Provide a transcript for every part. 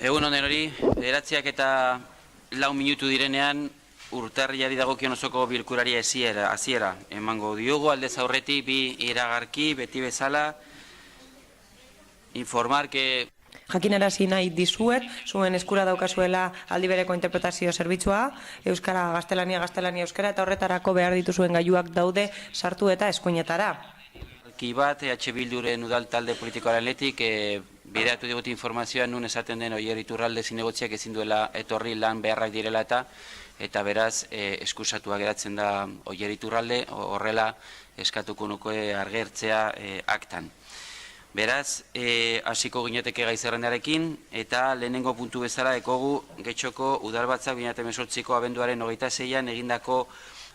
Egun honen hori, 9:04 direnean urtarrilari dagokion osoko bilkurari hasiera emango diogu. Aldez aurretik bi iragarki beti bezala informar que Jakinarazi nahi dizuet, zuen eskura daukazuela aldi bereko interpretazio zerbitzua, euskara, gaztelania, euskara, eta horretarako behar dituzuen gailuak daude sartu eta eskuinetara. Bat, EH Bilduren udal talde politikoaren letik, bideatu digut informazioa nun esaten den Oier Iturralde zinegotziak ezin duela etorri lan beharrak direla eta beraz eskusatua geratzen da Oier Iturralde, horrela eskatuko nuke argertzea aktan. Beraz, hasiko gineteke gai zerrendarekin, eta lehenengo puntu bezala ekogu Getxoko udalbatzak 2018ko abenduaren 26an egindako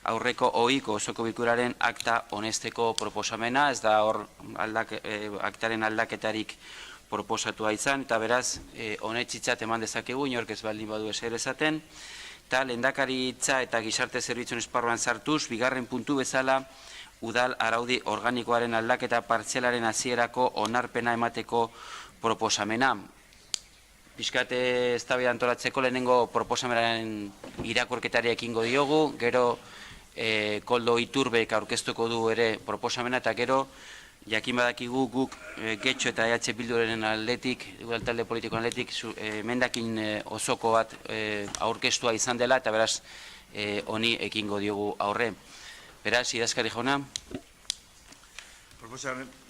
aurreko ohiko osoko bilkuraren akta onesteko proposamena, ez da hor aktaren aldaketarik proposatua izan, eta beraz, honetzitzat eman dezakegu, inork ez baldin badu ezer esaten, eta lehendakaritza eta gizarte zerbitzuen esparruan sartuz, bigarren puntu bezala, udal araudi organikoaren aldaketa partzialaren hasierako onarpena emateko proposamena. Pixkate eztabaida antolatzeko lehenengo proposamenaren irakurketari ekingo diogu, gero Koldo Iturbek aurkeztuko du ere proposamena, eta gero jakin badakigu guk Getxo eta EH Bilduren aldetik, udal talde politikoen aldetik, emendakin osoko bat aurkeztua izan dela, eta beraz honi ekingo diogu aurre. Beraz, idazkari jauna.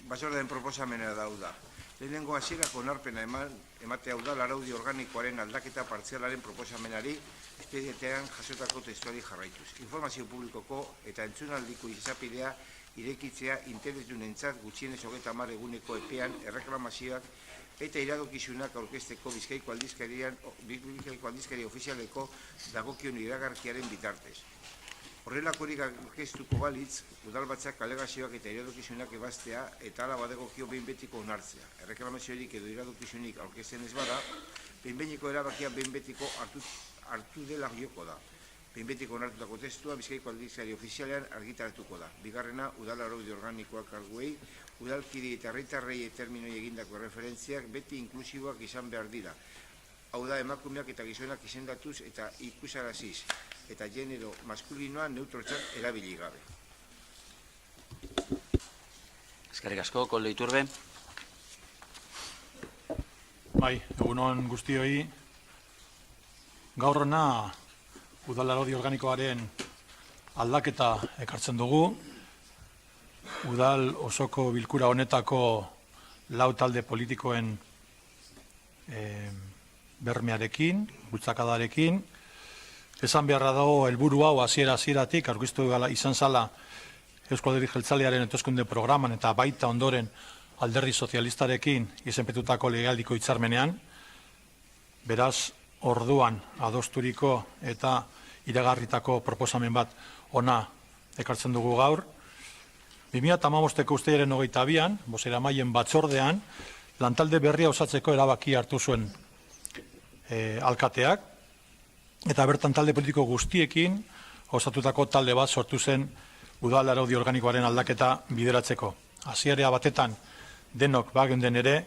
Batzordearen proposamena dauda. Lehenengo hasierako onarpena ematea udal araudi organikoaren aldaketa partzialaren proposamenari espedientean jasotako testuari jarraituz. Informazio publikoko eta entzunaldiko izapidea irekitzea interesdunentzat gutxienez 30 eguneko epean erreklamazioak eta iradokizunak aurkezteko Bizkaiko aldizkari ofizialeko dagokion iragarkiaren bitartez. Horrelakorik aurkeztuko balitz, udalbatzak alegazioak eta iradokizunak ebaztea eta hala badagokio behin betiko onartzea. Erreklamaziorik edo iradokizunik aurkezten ez bada, behin betiko erabakia behin betiko hartu dela joko da. Behin betiko onartutako testua Bizkaiko aldizkari ofizialean argitaratuko da. Bigarrena, udal araudi organikoak karguei, udalkide eta herritarrei terminoi egindako referentziak beti inklusiboak izan behar dira. Hau da, emakumeak eta gizonak izendatuz eta ikusaraziz, eta genero maskulinoa neutrotzat erabili gabe. Eskerrik asko, Koldo Iturbe. Bai, egunon guztioi, gaur hona udal araudi organikoaren aldaketa ekartzen dugu. Udal osoko bilkura honetako lau talde politikoen bermearekin, bultzakadarekin. Esan beharra dago helburu hau hasieratik aurkeztu izan zala Eusko Alderdi Jeltzalearen hauteskunde programan eta baita ondoren Alderdi Sozialistarekin izenpetutako legealdiko hitzarmenean. Beraz, orduan adosturiko eta iragarritako proposamen bat ona ekartzen dugu gaur. 2015ko uztailaren 22an, bozeramaileen batzordean, lantalde berria osatzeko erabaki hartu zuen alkateak, eta bertan talde politiko guztiekin osatutako talde bat sortu zen udal araudi organikoaren aldaketa bideratzeko. Hasiera batetan denok bageunden ere,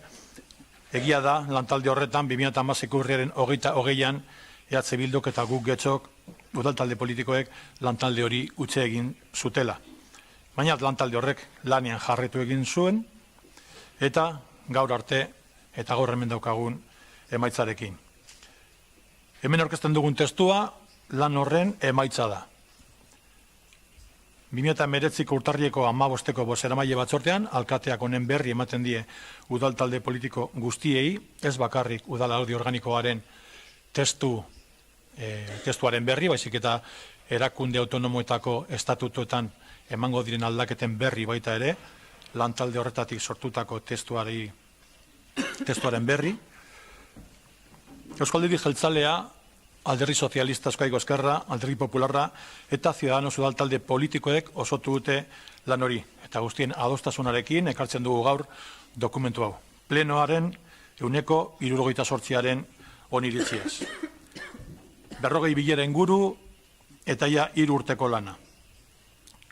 egia da lantalde horretan 2016ko urriaren 28an EH Bilduk eta guk Getxok udal talde politikoek lantalde hori utzi egin zutela. Baina lantalde horrek lanean jarretu egin zuen eta gaur arte eta gaur hemen daukagun emaitzarekin. Hemen aurkezten dugun testua lan horren emaitza da. 2019ko urtarrieko 15ko bozeramaile batzortean, alkateak honen berri ematen die udal talde politiko guztiei, ez bakarrik udal araudi organikoaren testuaren berri, baizik eta erakunde autonomoetako estatutuetan emango diren aldaketen berri baita ere, lan talde horretatik sortutako testuaren berri. Eusko Alderdi Jeltzalea, Alderdi Sozialista, Euskadiko Ezkerra, Alderdi Popularra eta Ciudadanos udal talde politikoek osotu dute lan hori. Eta guztien adostasunarekin ekartzen dugu gaur dokumentu hau. Plenoaren 78%aren oniritziaz. 40 bilera inguru eta ja 3 urteko lana.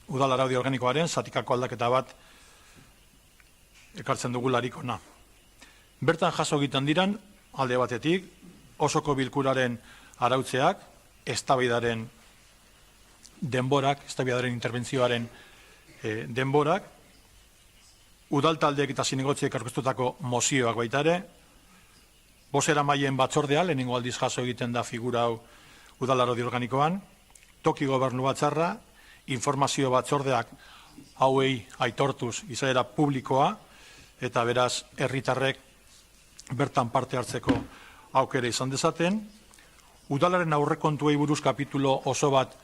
Udal araudi organikoaren zatikako aldaketa bat ekartzen dugu larikona. Bertan jaso egiten diran, alde batetik, osoko bilkuraren arautzeak, eztabaidaren denborak, eztabaidaren interbentzioaren denborak, udaltaldeek eta zinegotziek aurkeztutako mozioak baita ere, bozeramaileen batzordea, lehenengo aldiz jaso egiten da figura hau udal araudi organikoan, toki gobernu batzarra, informazio batzordeak hauei aitortuz izaera publikoa, eta beraz herritarrek bertan parte hartzeko aukera izan dezaten. Udalaren aurrekontuei buruz kapitulo oso bat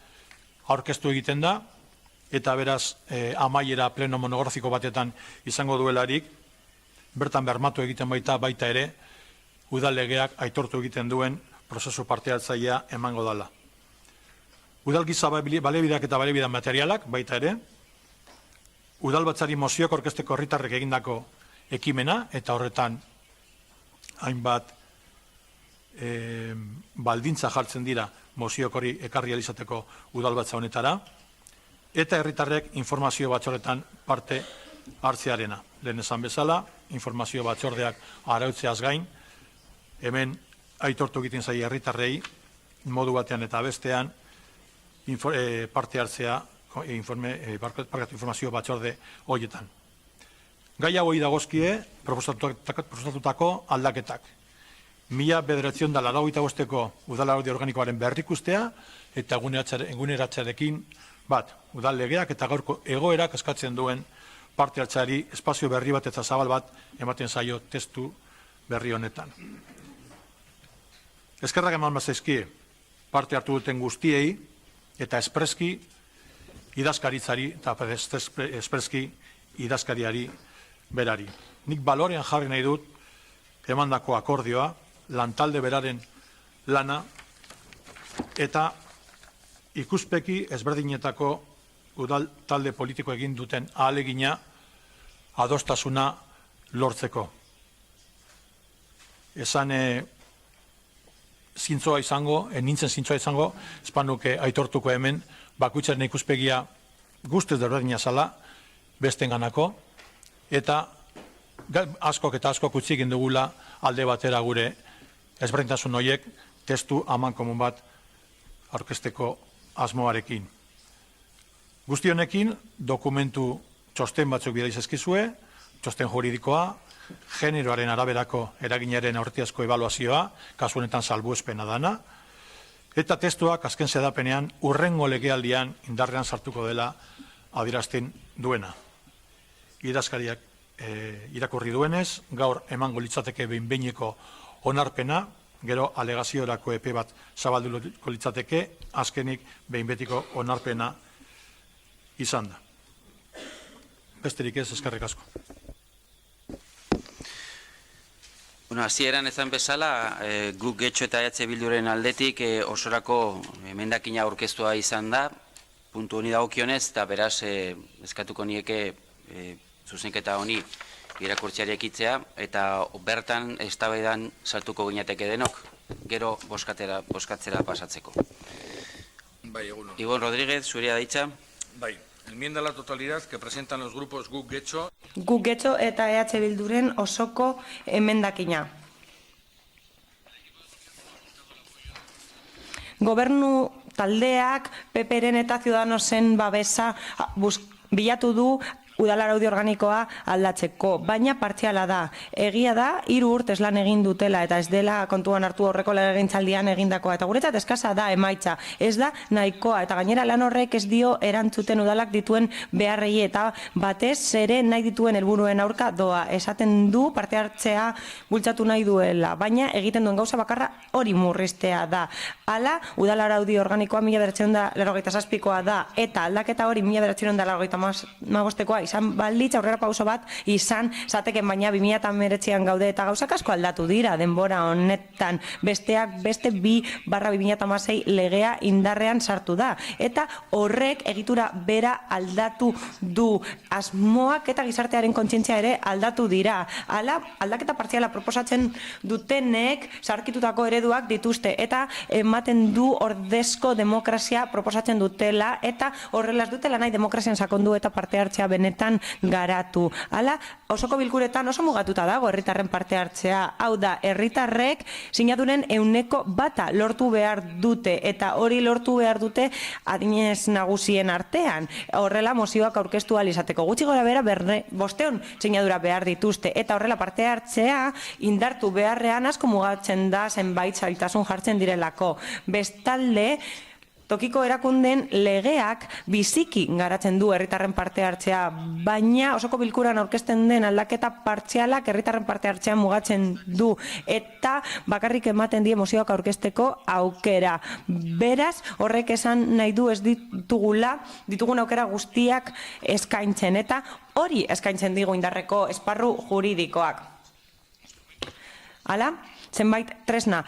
aurkeztu egiten da, eta beraz amaiera pleno monografiko batetan izango duelarik, bertan bermatu egiten baita ere, udal legeak aitortu egiten duen prozesu parte hartzailea emango dela. Udal giza baliabideak eta baliabide materialak baita ere, udalbatzari mozioak aurkezteko herritarrek egindako ekimena, eta horretan hainbat baldintza jartzen dira moziok hori ekarri alizateko udalbatza honetara, eta herritarrek informazio batzordetan parte hartzearena. Lehen esan bezala, informazio batzordeak arautzeaz gain, hemen aitortu egiten zaie herritarrei modu batean eta bestean parte hartzea informazio batzorde horietan. Gai hauei dagozkie proposatutako aldaketak. 1985ko udal araudi organikoaren berrikustea eta eguneratzearekin bat, udal legeak eta gaurko egoerak eskatzen duen parte hartzeari espazio berri bat eta zabal bat ematen zaio testu berri honetan. Eskerrak eman bazaizkie parte hartu duten guztiei eta espreski idazkaritzari eta espreski idazkariari berari. Nik balorean jarri nahi dut emandako akordioa, lantalde beraren lana eta ikuspeki ezberdinetako udal talde politiko egin duten ahalegina adostasuna lortzeko. Esan zintzoa izango, nintzen zintzoa izango, espanuke aitortuko hemen, bakoitzaren ikuspegia guztez desberdina zala, besten ganako, eta askok utzi egin dugula alde batera gure ezberdintasun horiek testu amankomun bat aurkezteko asmoarekin. Guzti honekin dokumentu txosten batzuk bidaiz eskizue, txosten juridikoa, generoaren araberako eraginaren aurretiazko ebaluazioa, kasu honetan salbuespena dana, eta testuak azken zedapenean urrengo legealdian indarrean sartuko dela adierazten duena. Idazkariak irakurri duenez, gaur emango litzateke behin-behineko onarpena, gero alegaziorako epe bat zabalduko litzateke, azkenik behin-betiko onarpena izan da. Besterik ez, eskerrik asko. Hasieran ezan bezala, guk Getxo eta EH Bilduren aldetik osorako emendakina aurkeztua izan da, puntu honi dagokionez, eta beraz eskatuko nieke zuzenketa honi irakurtzeari ekitzea, eta bertan eztabaidan sartuko ginateke denok, gero bozkatzera pasatzeko. Bai, egunon. Ibon Rodríguez, zurea daitza. Bai, enmienda a la totalidad que presentan los grupos Guk Getxo. Guk Getxo eta EH Bilduren osoko emendakina. Gobernu taldeak PPren eta Ciudadanosen babesa bilatu du udal araudi organikoa aldatzeko, baina partziala da. Egia da, 3 urtez lan egin dutela eta ez dela kontuan hartu horreko legegintzaldian egindakoa. Eta guretzat eskasa da emaitza, ez da nahikoa. Eta gainera lan horrek ez dio erantzuten udalak dituen beharrei eta batez ere nahi dituen helburuen aurka doa. Esaten du parte hartzea bultzatu nahi duela, baina egiten duen gauza bakarra hori murriztea da. Hala, udal araudi organikoa 1997koa da eta aldaketa hori 1995koa izan balditz aurrera pauso bat izan zateken, baina 2019an gaude eta gauzak asko aldatu dira denbora honetan, besteak beste 2/2016 legea indarrean sartu da eta horrek egitura bera aldatu du, asmoak eta gizartearen kontzientzia ere aldatu dira. Hala, aldaketa partziala proposatzen dutenek sarkitutako ereduak dituzte eta ematen du ordezko demokrazia proposatzen dutela eta horrela ez dutela nahi demokrazian sakondu eta parte hartzea benetan benetan garatu. Hala, osoko bilkuretan oso mugatuta dago herritarren parte hartzea. Hau da, herritarrek sinaduren 100% lortu behar dute, eta hori lortu behar dute adinez nagusien artean. Horrela mozioak aurkeztu ahal izateko. Gutxi gora bera 500 sinadura behar dituzte, eta horrela parte hartzea indartu beharrean asko mugatzen da zenbait zailtasun jartzen direlako. Bestalde, tokiko erakundeen legeak biziki garatzen du herritarren parte hartzea, baina osoko bilkuran aurkezten den aldaketa partzialak herritarren parte hartzea mugatzen du, eta bakarrik ematen die mozioak aurkezteko aukera. Beraz, horrek esan nahi du ez ditugun aukera guztiak eskaintzen, eta hori eskaintzen digu indarreko esparru juridikoak. Hala, zenbait tresna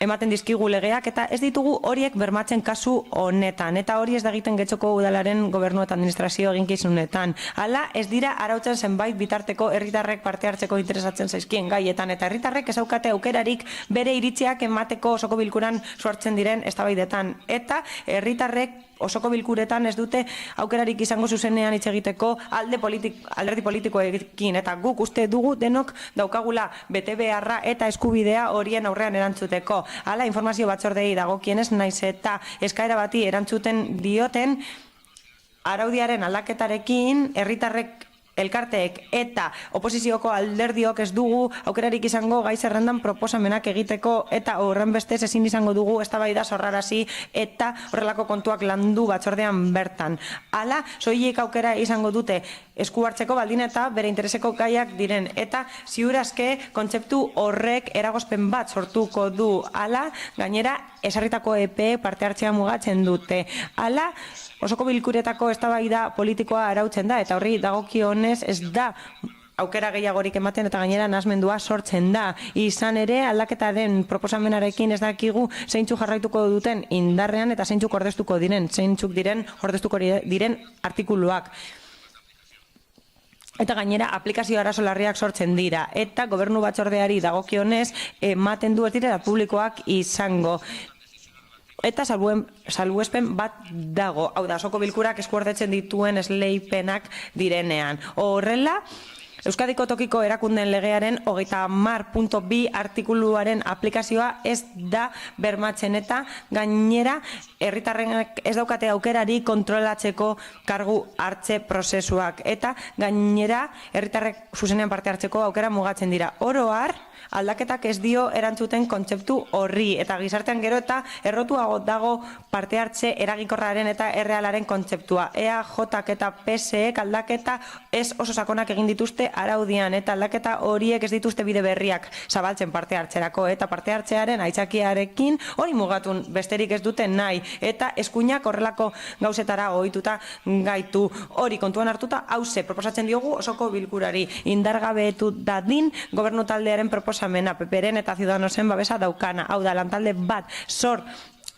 ematen dizkigu legeak, eta ez ditugu horiek bermatzen kasu honetan, eta hori ez da egiten Getxoko udalaren gobernu eta administrazio eginkizunetan. Hala, ez dira arautzen zenbait bitarteko herritarrek parte hartzeko interesatzen zaizkien gaietan, eta herritarrek ez daukate aukerarik bere iritziak emateko osoko bilkuran sortzen diren eztabaidetan, eta herritarrek osoko bilkuretan ez dute aukerarik izango zuzenean hitz egiteko alderdi politikoekin, eta guk uste dugu denok daukagula bete beharra eta eskubidea horien aurrean erantzuteko. Hala, informazio batzordei dagokienez naiz eta eskaera bati erantzuten dioten araudiaren aldaketarekin herritarrek, elkarteek eta oposizioko alderdiok ez dugu aukerarik izango gai zerrendan proposamenak egiteko, eta horren bestez ezin izango dugu eztabaida sorrarazi eta horrelako kontuak landu batzordean bertan. Hala, soilik aukera izango dute esku hartzeko baldin eta bere intereseko gaiak diren, eta ziurazke kontzeptu horrek eragozpen bat sortuko du. Hala, gainera ezarritako epe parte hartzea mugatzen dute. Hala, osoko bilkuretako eztabaida politikoa arautzen da, eta horri dagokionez ez da aukera gehiagorik ematen, eta gainera nahasmendua sortzen da. Izan ere, aldaketaren proposamenarekin ez dakigu zeintzuk jarraituko duten indarrean eta zeintzuk ordeztuko diren artikuluak. Eta gainera aplikazio arazo larriak sortzen dira, eta gobernu batzordeari dagokionez ematen du ez direla publikoak izango. Eta salbuespen bat dago, hau da, osoko bilkurak eskuordetzen dituen esleipenak direnean. Horrela, Euskadiko tokiko erakundeen legearen 30.2 artikuluaren aplikazioa ez da bermatzen, eta gainera herritarrenak ez daukate aukerari kontrolatzeko kargu hartze prozesuak, eta gainera herritarrek zuzenean parte hartzeko aukera mugatzen dira. Oro har, aldaketak ez dio erantzuten kontzeptu horri, eta gizartean gero eta errotuago dago parte hartze eraginkorraren eta errealaren kontzeptua. EAJak eta PSek aldaketa ez oso sakonak egin dituzte araudian, eta aldaketa horiek ez dituzte bide berriak zabaltzen parte hartzerako, eta parte hartzearen aitzakiarekin hori mugatun besterik ez duten nahi, eta eskuinak horrelako gauzetara ohituta gaitu. Hori kontuan hartuta, hauze proposatzen diogu osoko bilkurari indargabetu dadin gobernu taldearen proposamena, PPren eta Ciudadanosen babesa daukana. Hau da, lantalde bat sor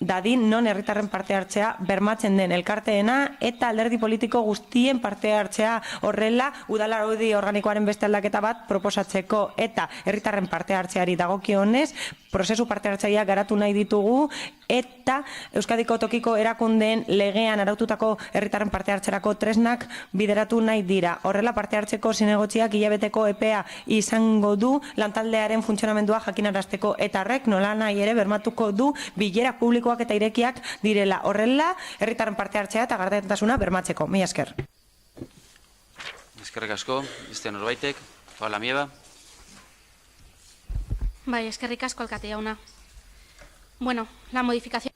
dadin non herritarren parte hartzea bermatzen den elkarteena eta alderdi politiko guztien parte hartzea, horrela udal araudi organikoaren beste aldaketa bat proposatzeko, eta herritarren parte hartzeari dagokionez prozesu parte hartzailea garatu nahi ditugu, eta Euskadiko tokiko erakundeen legean araututako herritarren parte hartzerako tresnak bideratu nahi dira. Horrela, parte hartzeko zinegotziak hilabeteko epea izango du lantaldearen funtzionamendua jakinarazteko, eta horrek nola nahi ere bermatuko du bilerak publikoak eta irekiak direla. Horrela, herritarren parte hartzea eta gardentasuna bermatzeko. Mila esker. Eskerrik asko, beste norbaitek, Paula Mieba. Bai, eskerrik asko alkate jauna. Bueno, la modificación...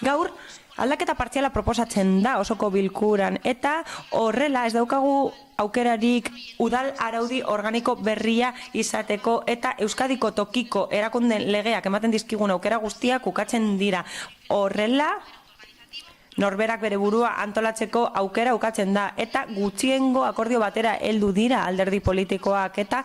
Gaur, aldaketa partziala proposatzen da osoko bilkuran, eta horrela ez daukagu aukerarik udal araudi organiko berria izateko, eta Euskadiko tokiko erakunden legeak ematen dizkigun aukera guztiak ukatzen dira. Horrela, norberak bere burua antolatzeko aukera ukatzen da, eta gutxiengo akordio batera heldu dira alderdi politikoak, eta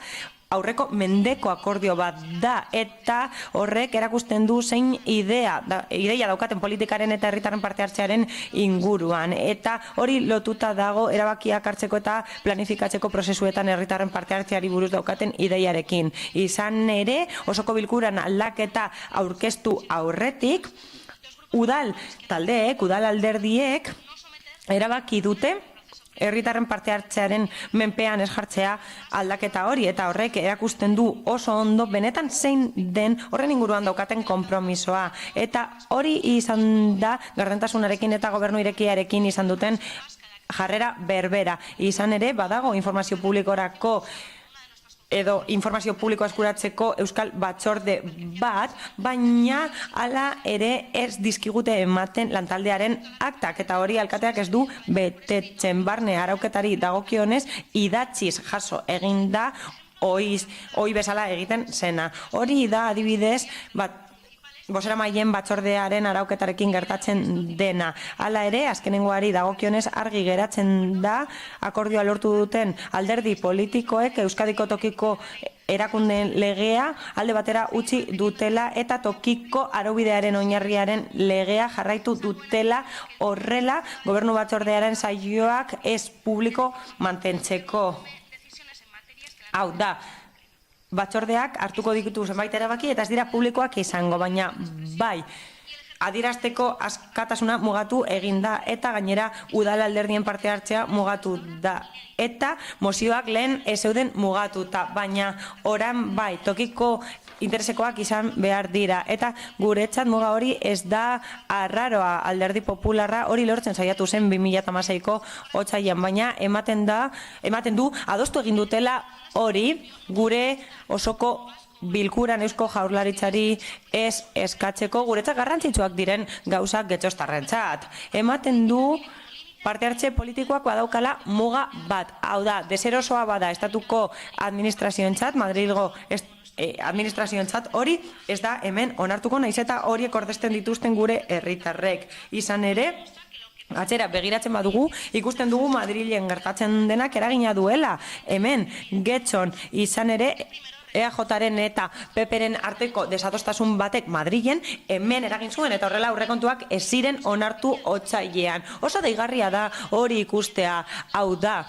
aurreko mendeko akordio bat da, eta horrek erakusten du zein ideia daukaten politikaren eta herritarren parte hartzearen inguruan, eta hori lotuta dago erabakiak hartzeko eta planifikatzeko prozesuetan herritarren parte hartzeari buruz daukaten ideiarekin. Izan ere, osoko bilkuran aldaketa aurkeztu aurretik, udal taldeek, udal alderdiek erabaki dute herritarren parte hartzearen menpean ez jartzea aldaketa hori, eta horrek erakusten du oso ondo benetan zein den horren inguruan daukaten konpromisoa. Eta hori izan da gardentasunarekin eta gobernu irekiarekin izan duten jarrera berbera. Izan ere, badago informazio publikorako edo informazio publikoa eskuratzeko Euskal Batzorde bat, baina hala ere ez dizkigute ematen lantaldearen aktak, eta hori alkateak ez du betetzen. Barne arauketari dagokionez idatziz jaso egin da ohi bezala egiten zena. Hori da adibidez bozeramaileen batzordearen arauketarekin gertatzen dena. Hala ere, azkenengoari dagokionez argi geratzen da akordioa lortu duten alderdi politikoek Euskadiko tokiko erakundeen legea alde batera utzi dutela eta tokiko araubidearen oinarriaren legea jarraitu dutela, horrela gobernu batzordearen saioak ez publiko mantentzeko. Hau da, batzordeak hartuko ditu zenbait erabaki eta ez dira publikoak izango, baina bai, adierazteko askatasuna mugatu egin da eta gainera udal alderdien parte hartzea mugatu da. Eta mozioak lehen ez zeuden mugatuta, baina oran bai, tokiko interesekoak izan behar dira. Eta guretzat muga hori ez da arraroa, alderdi popularra hori lortzen saiatu zen 2016ko otsailean, baina ematen du adostu egin dutela hori gure osoko bilkuran Eusko Jaurlaritzari ez eskatzeko guretzat garrantzitsuak diren gauzak getxostarrentzat. Ematen du parte hartze politikoak badaukala muga bat. Hau da, deserosoa bada estatuko administrazioentzat, Madrilgo administrazioentzat, hori ez da hemen onartuko, naiz eta horiek ordezten dituzten gure herritarrek. Izan ere, atzera begiratzen badugu, ikusten dugu Madrilen gertatzen denak eragina duela. Hemen, Getxon, izan ere, EAJaren eta PPren arteko desadostasun batek Madrilen hemen eragin zuen eta horrela aurrekontuak ez ziren onartu otsailean. Oso deigarria da hori ikustea, hau da.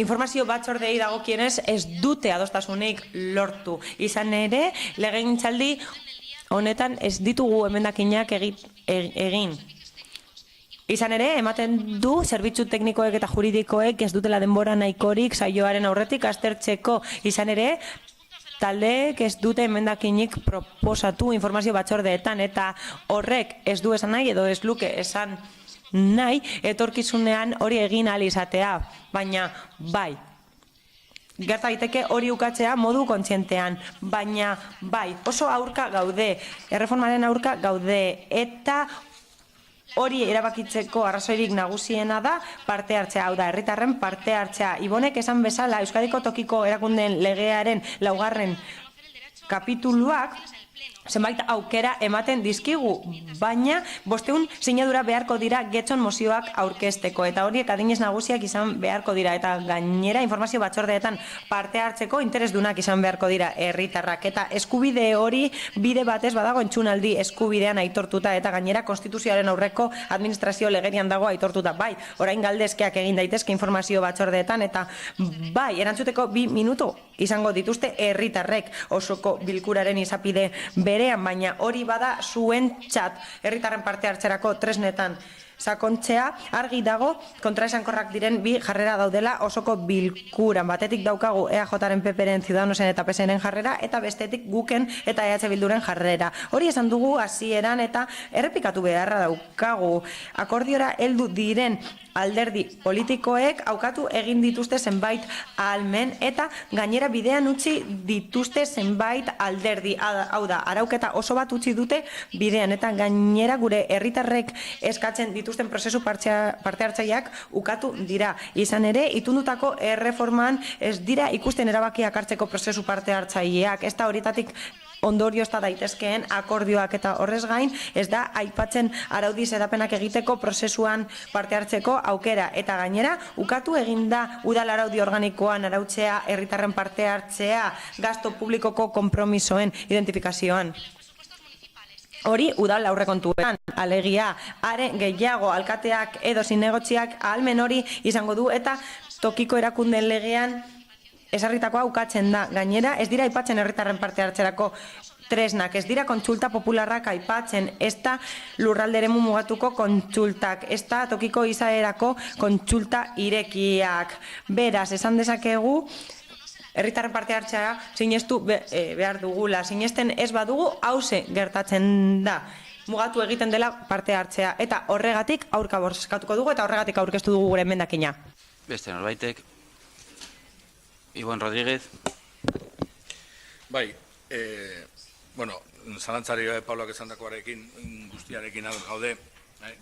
Informazio batzordei dagokienez ez dute adostasunik lortu. Izan ere, legegintzaldi honetan ez ditugu emendakinak egin. Izan ere, ematen du zerbitzu teknikoek eta juridikoek ez dutela denbora nahikorik saioaren aurretik aztertzeko. Izan ere, taldeek ez dute emendakinik proposatu informazio batzordeetan eta horrek ez du esan nahi edo ez luke esan nahi etorkizunean hori egin ahal izatea, baina bai. Gerta daiteke hori ukatzea modu kontzientean, baina bai, oso aurka gaude, erreformaren aurka gaude eta hori erabakitzeko arrazoirik nagusiena da parte hartzea, hau da, herritarren parte hartzea. Ibonek esan bezala Euskadiko tokiko erakundeen legearen 4. kapituluak zenbait aukera ematen dizkigu, baina 500 sinadura beharko dira Getxon mozioak aurkezteko eta horiek adinez nagusiak izan beharko dira eta gainera informazio batzordeetan parte hartzeko interesdunak izan beharko dira herritarrak eta eskubide hori bide batez badago entzunaldi eskubidean aitortuta eta gainera konstituzioaren aurreko administrazio legerian dago aitortuta. Bai, orain galdezkeak egin daitezke informazio batzordeetan eta bai, erantzuteko 2 minutu izango dituzte herritarrek osoko bilkuraren izapide berean, baina hori bada zuen txat herritarren parte hartzerako tresnetan sakontzea, argi dago kontraesankorrak diren bi jarrera daudela osoko bilkuran. Batetik daukagu EAJaren, PPren, Ciudadanosen eta PSren jarrera eta bestetik guken eta EH Bilduren jarrera. Hori esan dugu hasieran eta errepikatu beharra daukagu. Akordiora heldu diren alderdi politikoek aukatu egin dituzte zenbait ahalmen eta gainera bidean utzi dituzte zenbait alderdi. Hau da, arauketa oso bat utzi dute bidean eta gainera gure herritarrek eskatzen dituzten prozesu parte hartzaileak ukatu dira. Izan ere, itundutako erreforman ez dira ikusten erabakiak hartzeko prozesu parte hartzaileak. Ez da horietatik ondorio ez da daitezkeen akordioak eta horrez gain ez da aipatzen araudi xedapenak egiteko prozesuan parte hartzeko aukera eta gainera ukatu eginda udal araudi organikoan arautzea herritarren parte hartzea gasto publikoko konpromisoen identifikazioan. Hori udal aurrekontuetan, alegia, are gehiago alkateak edo zinegotziak ahalmen hori izango du eta tokiko erakundeen legean ezarritakoa ukatzen da. Gainera, ez dira aipatzen herritarren parte hartzerako tresnak, ez dira kontsulta popularrak aipatzen, ez da lurralde eremu mugatuko kontsultak, ez da tokiko izaerako kontsulta irekiak. Beraz, esan dezakegu, herritarren parte hartzea sinestu behar dugula, sinesten ez badugu, hauze gertatzen da. Mugatu egiten dela parte hartzea, eta horregatik aurka bozkatuko dugu, eta horregatik aurkeztu dugu gure emendakina. Beste norbaitek. Ibon Rodríguez. Bai, zalantzari Pabloak esandakoarekin, guztiarekin gaude.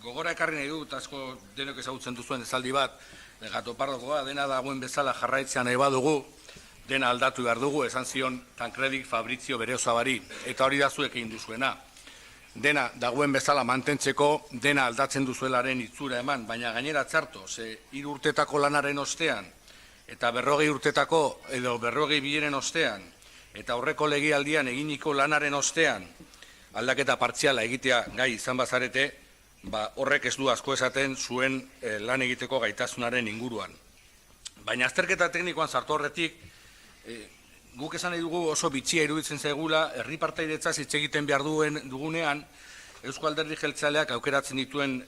Gogora ekarri nahi dut, asko denok ezagutzen duzuen esaldi bat, Gato Pardokoa, dena dagoen bezala jarraitzea nahi badugu, dena aldatu behar dugu, esan zion Tancredi Fabrizio Berriozabari, eta hori da zuek egin duzuena. Dena dagoen bezala mantentzeko, dena aldatzen duzuelaren itzura eman, baina gainera txarto, ze 3 urtetako lanaren ostean, eta 40 urtetako, edo 40 bileren ostean, eta aurreko legealdian eginiko lanaren ostean, aldaketa partziala egitea gai izan bazarete, horrek ez du asko esaten zuen lan egiteko gaitasunaren inguruan. Baina azterketa teknikoan sartu horretik, guk esan nahi dugu oso bitxia iruditzen zaigula, herri partaidetzaz hitz egiten behar dugunean, Eusko Alderdi Jeltzaleak aukeratzen dituen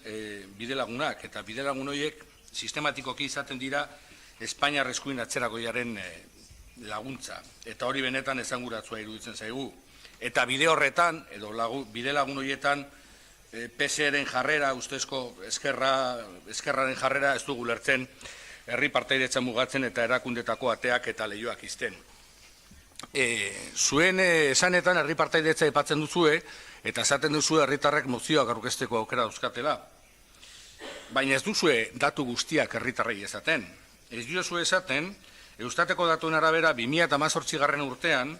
bidelagunak, eta bidelagun horiek sistematikoki izaten dira Espainiar eskuin atzeragoiaren laguntza, eta hori benetan esanguratsua iruditzen zaigu. Eta bide horretan, edo bidelagun horietan, PSeren jarrera, ustezko eskerraren jarrera ez dugu lertzen herri partaidetza mugatzen eta erakundetako ateak eta lehioak izten. Zuen esanetan herri partaidetza aipatzen duzue, eta esaten duzue herritarrek mozioak aurkezteko aukera dauzkatela. Baina ez duzue datu guztiak herritarrei esaten. Ez diozue esaten, Eustateko datuen arabera 2018 urtean,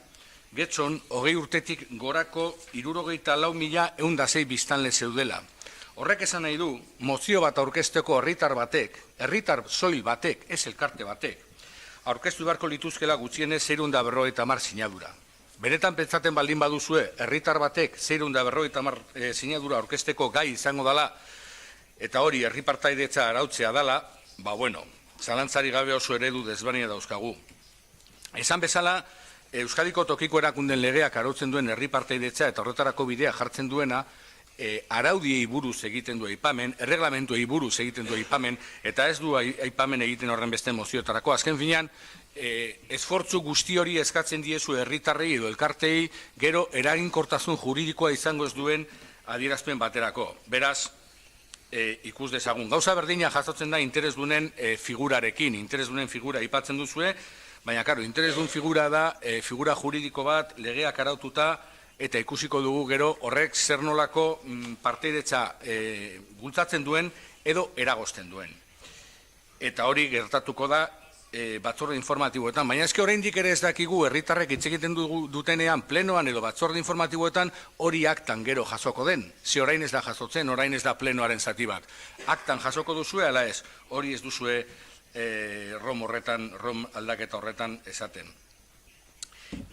Getxon, 20 urtetik gorako 64.106 biztanle zeudela. Horrek esan nahi du, mozio bat aurkezteko herritar batek, herritar soil batek, ez elkarte batek, aurkeztu beharko lituzkela gutxienez 650 sinadura. Benetan pentsaten baldin baduzue, herritar batek 650 sinadura aurkezteko gai izango dela, eta hori herri partaidetza arautzea dela, zalantzari gabe oso eredu desberdina dauzkagu. Esan bezala, Euskadiko tokiko erakunden legeak arautzen duen herri partaidetza eta horretarako bidea jartzen duena, araudiei buruz egiten du aipamen, erreglamentuei buruz egiten du aipamen, eta ez du aipamen egiten horren beste mozioetarako. Azken finean, esfortzu guzti hori eskatzen diezu herritarrei edo elkartei, gero eraginkortasun juridikoa izango ez duen adierazpen baterako. Beraz, ikus dezagun. Gauza berdina jasotzen da interesdunen figurarekin, interesdunen figura aipatzen duzue, baina, karo, interesdun figura da, figura juridiko bat, legeak araututa, eta ikusiko dugu gero horrek zer nolako partaidetza bultzatzen duen edo eragozten duen. Eta hori gertatuko da batzorde informatiboetan, baina eske oraindik ere ez dakigu herritarrek hitz egiten dutenean plenoan edo batzorde informatiboetan hori aktan gero jasoko den. Ze orain ez da jasotzen, orain ez da plenoaren zati bat. Aktan jasoko duzue, ala ez, hori ez duzue rom aldaketa horretan esaten.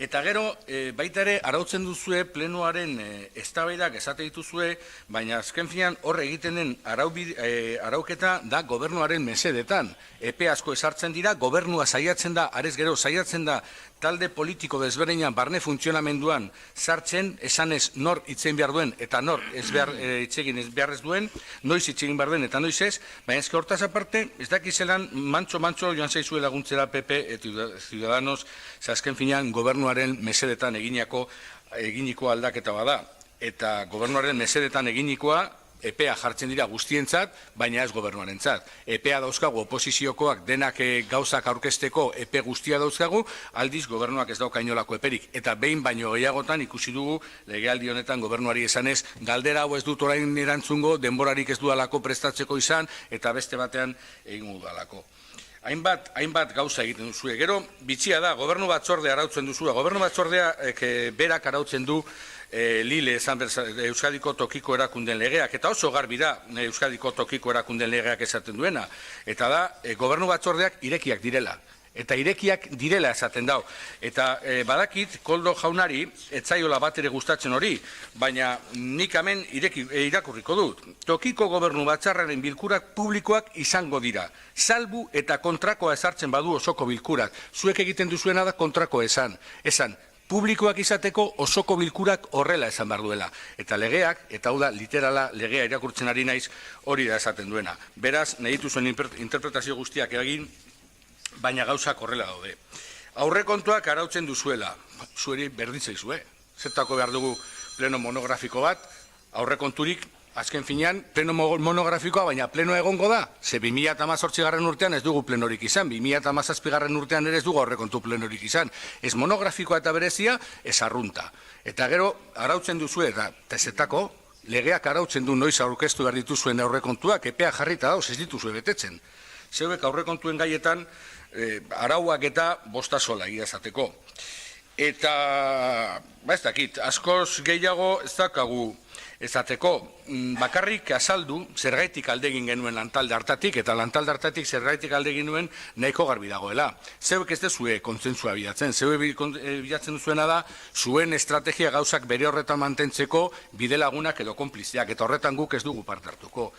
Eta gero, baita ere, arautzen duzue plenoaren eztabaidak esate dituzue, baina azken finean horre egiten den arauketa da gobernuaren mesedetan. Epe asko esartzen dira, gobernua saiatzen da, arez gero saiatzen da, talde politiko desberdinan barne funtzionamenduan sartzen, esanez nor itzegin behar duen eta nor itzegin behar ez duen, noiz itzegin behar duen eta noiz ez, baina ezke hortaz aparte, ez dakizelan mantxo joan zaizue laguntzera PP eta Ciudadanos, azken finean gobernuaren mesedetan eginiko aldaketa bada. Eta gobernuaren mesedetan eginikoa, EPEA jartzen dira guztientzat, baina ez gobernuarentzat. EPEA dauzkagu oposiziokoak denak gauzak aurkezteko EPE guztia dauzkagu, aldiz gobernuak ez dauka inolako eperik. Eta behin baino gehiagotan ikusi dugu legealdi honetan gobernuari esanez, galdera hau ez dut orain erantzungo, denborarik ez dudalako prestatzeko izan, eta beste batean egin dudalako. Hainbat gauza egiten duzue. Gero, bitxia da, gobernu batzordea arautzen duzue. Gobernu batzordea berak arautzen du Lile esan Euskadiko tokiko erakunden legeak, eta oso garbi da Euskadiko tokiko erakunden legeak esaten duena. Eta da, gobernu batzordeak irekiak direla. Eta irekiak direla esaten dau. Eta badakit, Koldo jaunari, etzaiola bat ere gustatzen hori, baina nik hemen irakurriko dut. Tokiko gobernu batzarraren bilkurak publikoak izango dira. Salbu eta kontrakoa esartzen badu osoko bilkurak. Zuek egiten duzuena da kontrakoa esan. publikoak izateko osoko bilkurak horrela esan behar duela. Eta legeak, eta hau da literala legea irakurtzen ari naiz, hori da esaten duena. Beraz, nahi dituzuen interpretazio guztiak egin, baina gauzak horrela daude. Aurrekontuak arautzen duzuela, zueri berditzaizue. Zertako behar dugu pleno monografiko bat, aurrekonturik, azken finean, pleno monografikoa, baina pleno egongo da. Ze 2018 urtean ez dugu plenorik izan, 2017 urtean ere ez dugu aurrekontu plenorik izan. Ez monografikoa eta berezia, ez arrunta. Eta gero, arautzen duzue, eta tezetako, legeak arautzen du noiz aurkeztu behar dituzuen aurrekontuak, epea jarrita dauz, ez dituzue betetzen. Zeuek aurrekontuen gaietan, arauak eta bostasola izateko. Eta, ez dakit, askoz gehiago ez dakagu ezateko, bakarrik azaldu zergaitik aldegin genuen lantalde hartatik, eta lantalde hartatik zergaitik aldegin nuen nahiko garbi dagoela. Zeuek ez dezue kontzentzua bilatzen, zeuek bilatzen duzuena da, zuen estrategia gauzak bere horretan mantentzeko bidelagunak edo konpliziak, eta horretan guk ez dugu parte hartuko.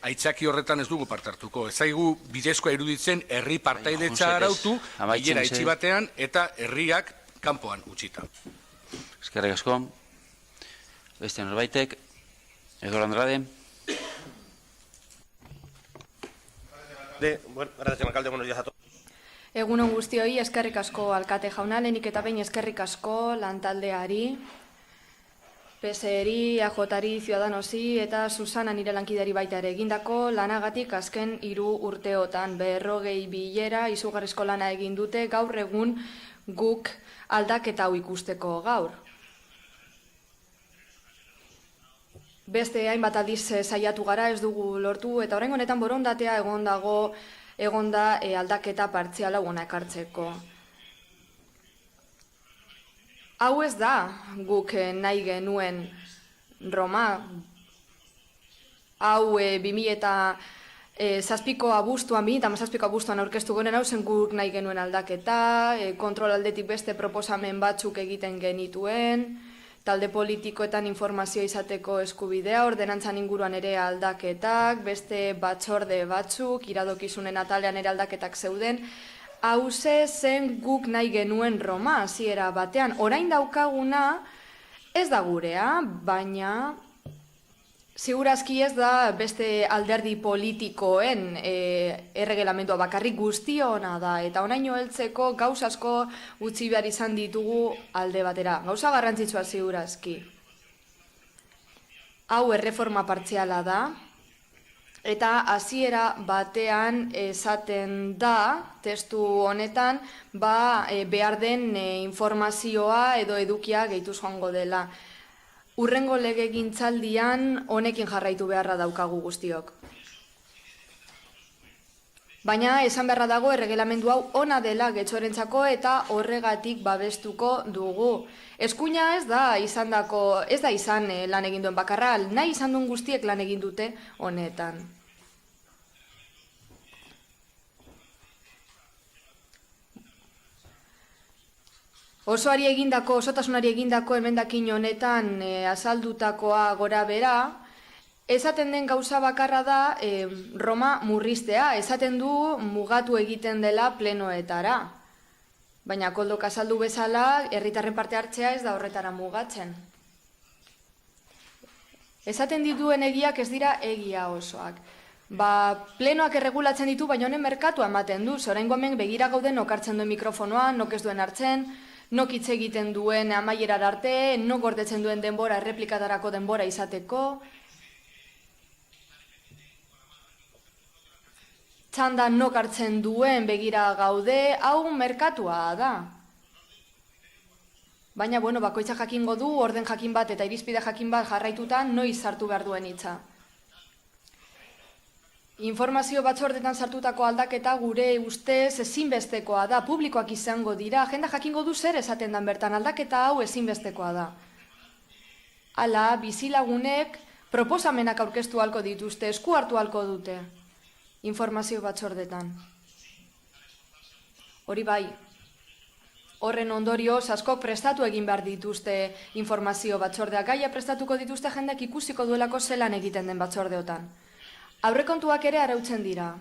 Aitzaki horretan ez dugu parte hartuko. Ez zaigu bidezkoa iruditzen herri partaidetza arautu, bilera itxi batean, eta herriak kanpoan utxita. Eskerrik asko. Beste norbaitek, Eduardo Andrade. Egunon guztioi, eskerrik asko alkate jauna, lehenik eta behin eskerrik asko lantaldeari, PSeri, AJari, Ciudadanosi eta Susana nire lankideri baita ere egindako lanagatik azken 3 urteotan 40 bilera izugarrizko lana egin dute gaur egun guk aldaketa hau ikusteko gaur. Beste hainbat aldiz saiatu gara ez dugu lortu eta orain honetan borondatea egon da aldaketa partziala hona ekartzeko. Hau ez da guk nahi genuen Roma. Hau 2007ko abuztuan aurkeztu genuen hau zen guk nahi genuen aldaketa, kontrol aldetik beste proposamen batzuk egiten genituen, talde politikoetan informazioa izateko eskubidea, ordenantzan inguruan ere aldaketak, beste batzorde batzuk, iradokizunen atalean ere aldaketak zeuden. Hauze zen guk nahi genuen Roma, hasiera batean. Orain daukaguna ez da gurea, baina segurazki ez da beste alderdi politikoen erregelamendua bakarrik guztiona da. Eta onaino heltzeko gauz asko utzi behar izan ditugu alde batera. Gauza garrantzitsua segurazki. Hau erreforma partziala da. Eta hasiera batean esaten da, testu honetan, behar den informazioa edo edukia gehituz joango dela. Urrengo legegintzaldian honekin jarraitu beharra daukagu guztiok. Baina esan beharra dago erregelamendu hau ona dela getxorentzako eta horregatik babestuko dugu. Eskuina ez da izan lan egin duen bakarra, nahi izan duen guztiek lan egin dute honetan. Osotasunari egindako emendakin honetan azaldutakoa gora bera, esaten den gauza bakarra da Roma murriztea, esaten du mugatu egiten dela plenoetara. Baina Koldok azaldu bezala, herritarren parte hartzea ez da horretara mugatzen. Esaten dituen egiak ez dira egia osoak. Plenoak erregulatzen ditu, baina honen merkatua ematen du. Oraingo hemen begira gauden nok hartzen duen mikrofonoa, nok ez duen hartzen, nok hitz egiten duen amaierar arte, nok gordetzen duen denbora, erreplikatarako denbora izateko. Txanda nok hartzen duen begira gaude, hau merkatua da. Baina, bakoitza jakingo du, orden jakin bat eta irizpide jakin bat jarraitutan, noiz sartu behar duen hitza. Informazio batzordetan sartutako aldaketa gure ustez ezinbestekoa da, publikoak izango dira, agenda jakingo du zer esaten dan bertan, aldaketa hau ezinbestekoa da. Hala, bizilagunek proposamenak aurkeztu halko dituzte, esku hartu halko dute, informazio batzordetan. Hori bai, horren ondorioz askok prestatu egin behar dituzte informazio batzordeak, gaia prestatuko dituzte jendeak ikusiko duelako zelan egiten den batzordeotan. Aurrekontuak ere arautzen dira.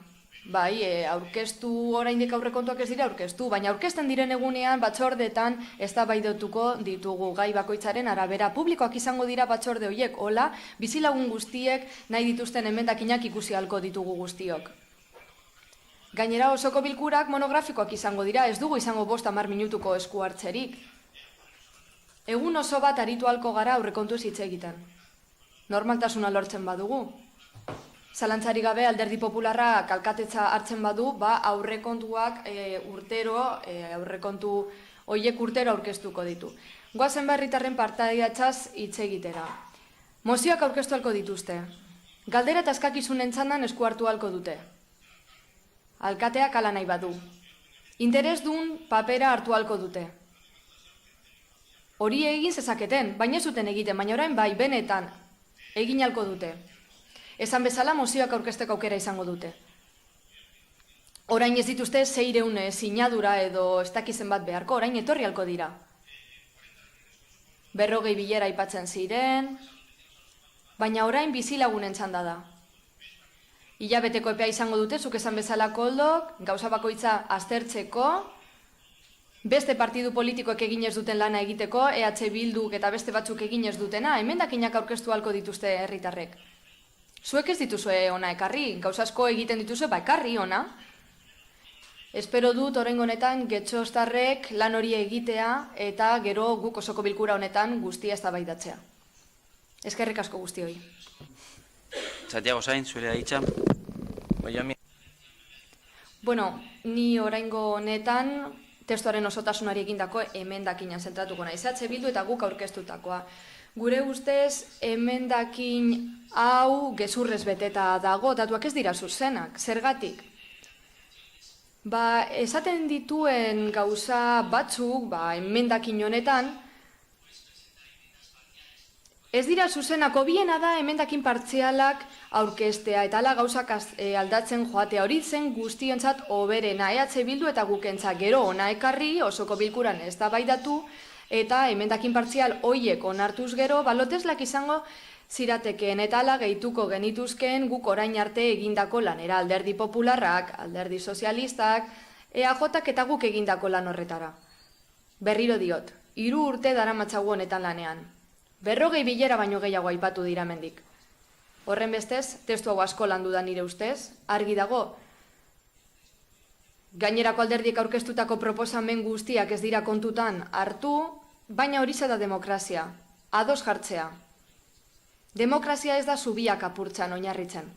Bai, aurkeztu oraindik aurrekontuak ez dira aurkeztu, baina aurkezten diren egunean batzordetan eztabaidatuko ditugu gai bakoitzaren arabera. Publikoak izango dira batzorde horiek, hola, bizilagun guztiek nahi dituzten emendakinak ikusi ahalko ditugu guztiok. Gainera osoko bilkurak monografikoak izango dira, ez dugu izango 5-10 minutuko esku hartzerik. Egun oso bat aritu ahalko gara aurrekontuz hitz egiten. Normaltasuna lortzen badugu. Zalantzari gabe alderdi popularra kalkatetza hartzen badu, aurrekontuak urtero, aurrekontu horiek urtero aurkeztuko ditu. Goazen herritarren partaiatzaz hitz egitera. Mozioak aurkeztu halko dituzte. Galdera eta eskakizunen txandan esku hartu halko dute. Alkateak hala nahi badu. Interesdun papera hartu halko dute. Hori egin zezaketen, baina zuten egiten, baina orain bai, benetan, egin halko dute. Esan bezala mozioak aurkezteko aukera izango dute. Orain ez dituzte 600 sinadura edo ez dakizen bat beharko, orain etorri halko dira. 40 bilera aipatzen ziren, baina orain bizilagunen txanda da. Hilabeteko epea izango dute, zuk esan bezala koldok, gauza bakoitza aztertzeko, beste partidu politikoek egin ez duten lana egiteko, EH Bilduk eta beste batzuk egin ez dutena, emendakinak aurkeztu halko dituzte herritarrek. Zuek ez dituzue ona ekarri, gauza asko egiten dituzue, ekarri ona. Espero dut oraingo honetan getxostarrek lan hori egitea eta gero guk osoko bilkura honetan guztia eztabaidatzea. Eskerrik asko guztioi. Santiago Sainz, zure hitza. Bueno, ni oraingo honetan testuaren osotasunari egindako emendakinan zentratuko naiz. EH Bildu eta guk aurkeztutakoa. Gure ustez, emendakin hau gezurrez beteta dago, datuak ez dira zuzenak. Zergatik? Esaten dituen gauza batzuk, emendakin honetan, ez dira zuzenako, biena da emendakin partzialak aurkeztea, eta ala gauzak aldatzen joatea hori zen guztiontzat oberena, EH Bildu eta gukentzat gero ona ekarri, osoko bilkuran eztabaidatu, eta emendakin partzial hoiek onartuz gero, loteslak izango ziratekeen eta ala gehituko genituzkeen guk orain arte egindako lanera, alderdi popularrak, alderdi sozialistak, EAJak eta guk egindako lan horretara. Berriro diot, 3 urte daramatzagu honetan lanean. 40 bilera baino gehiago aipatu dira hemendik. Horren bestez, testu hau asko landu da nire ustez, argi dago, gainerako alderdiek aurkeztutako proposamen guztiak ez dira kontutan hartu, baina hori da demokrazia, ados jartzea. Demokrazia ez da zubiak apurtzan oinarritzen.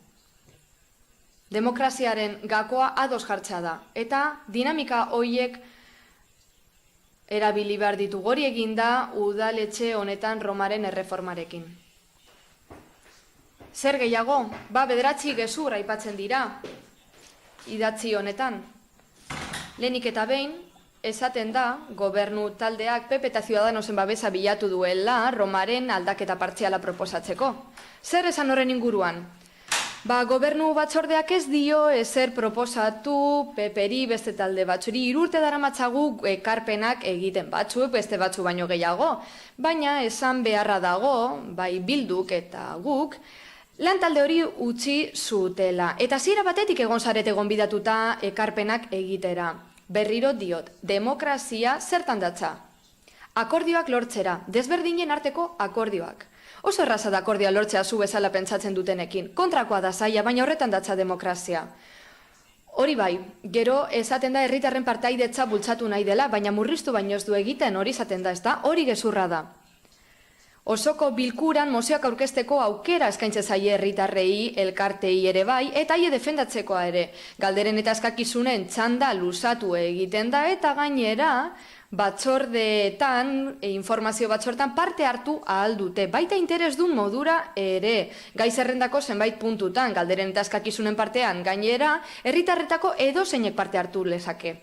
Demokraziaren gakoa ados jartzea da, eta dinamika horiek erabili behar ditu. Hori eginda udaletxe honetan Romaren erreformarekin. Zer gehiago? 9 gezur aipatzen dira idatzi honetan. Lehenik eta behin, esaten da, gobernu taldeak PP eta Ciudadanosen babesa bilatu duela Romaren aldaketa partziala proposatzeko. Zer esan horren inguruan? Gobernu batzordeak ez dio ezer proposatu PPri beste talde batzuri. 3 urte daramatzagu ekarpenak egiten batzuk, beste batzu baino gehiago. Baina esan beharra dago, bai Bilduk eta guk, lan talde hori utzi zutela. Eta hasiera batetik egon zarete gonbidatuta ekarpenak egitera. Berriro diot, demokrazia zertan datza? Akordioak lortzera, desberdinen arteko akordioak. Oso erraza da akordioa lortzea zu bezala pentsatzen dutenekin. Kontrakoa da zaila, baina horretan datza demokrazia. Hori bai, gero esaten da herritarren partaidetza bultzatu nahi dela, baina murriztu baino ez du egiten, hori esaten da, ez da? Hori gezurra da. Osoko bilkuran mozioak aurkezteko aukera eskaintze zaie herritarrei, elkartei ere bai, eta haie defendatzekoa ere. Galderen eta eskakizunen txanda luzatu egiten da, eta gainera batzordeetan, informazio batzordeetan parte hartu ahal dute. Baita interesdun modura ere, gai zerrendako zenbait puntutan, galderen eta eskakizunen partean, gainera, herritarretako edozeinek parte hartu lezake.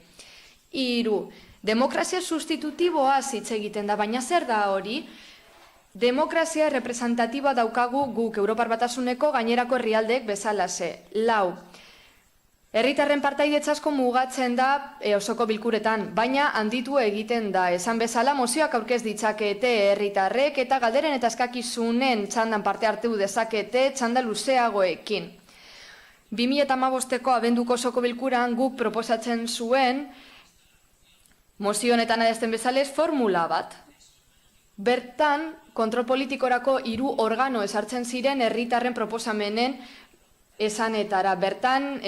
3. Demokrazia sustitutiboa hitz egiten da, baina zer da hori? Demokrazia representatiboa daukagu guk Europar Batasuneko gainerako herrialdeek bezalase. 4. Herritarren partaidetza asko mugatzen da osoko bilkuretan, baina handitu egiten da. Esan bezala mozioak aurkez ditzakete herritarrek eta galderen eta eskakizunen txandan parte hartu dezakete txanda luzeagoekin. 2015ko abenduko osoko bilkuran guk proposatzen zuen, mozio honetan adierazten bezalez, formula bat. Bertan, kontrol politikorako 3 organo ezartzen ziren herritarren proposamenen esanetara. Bertan,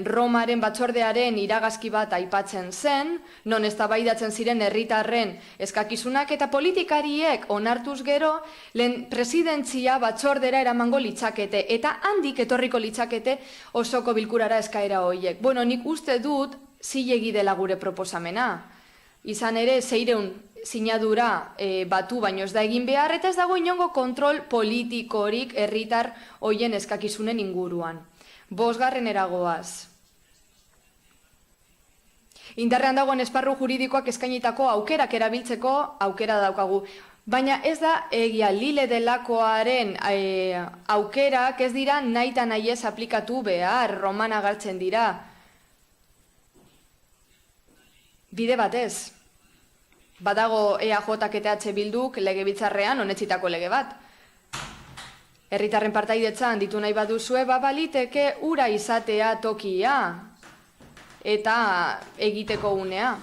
Romaren batzordearen iragazki bat aipatzen zen, non eztabaidatzen ziren herritarren eskakizunak, eta politikariek onartuz gero, lehen presidentzia batzordera eramango litzakete, eta handik etorriko litzakete osoko bilkurara eskaera horiek. Bueno, nik uste dut zilegi dela gure proposamena. Izan ere, 600 sinadura batu baino ez da egin behar, eta ez dago inongo kontrol politikorik herritar hoien eskakizunen inguruan. 5. eragoaz. Indarrean dagoen esparru juridikoak eskainitako aukerak erabiltzeko aukera daukagu. Baina ez da egia Lile delakoaren aukerak ez dira nahi eta nahi ez aplikatu behar, Roman agertzen dira. Bide batez. Badago EAJak eta EH Bilduk legebiltzarrean onetzitako lege bat. Herritarren partaidetzan ditu nahi baduzue, baliteke ura izatea tokia eta egiteko unea.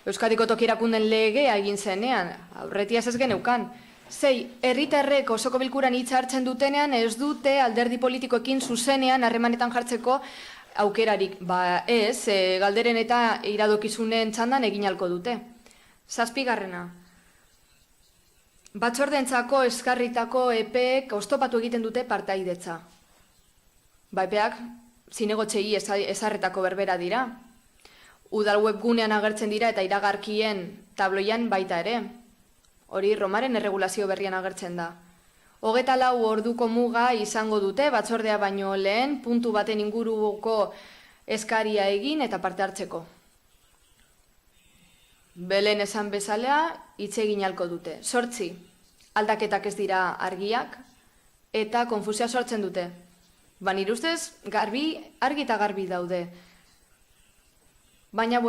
Euskadiko toki erakunden legea egin zenean, aurretiaz ez geneukan. 6. Herritarrek osoko bilkuran hitza hartzen dutenean ez dute alderdi politikoekin zuzenean harremanetan jartzeko aukerarik. Ez, galderen eta iradokizunen txandan egin halko dute. 7. Batzordeentzako eskarritako epeek oztopatu egiten dute partaidetza. Epeak zinegotxei ezarretako berbera dira. Udal webgunean agertzen dira eta iragarkien tabloian baita ere. Hori Romaren erregulazio berrian agertzen da. 24 orduko muga izango dute batzordea baino lehen puntu baten inguruko eskaria egin eta parte hartzeko. Belen esan bezalea, hitz egin halko dute. 8. Aldaketak ez dira argiak eta konfusioa sortzen dute. Nire ustez, argi eta garbi daude. Baina,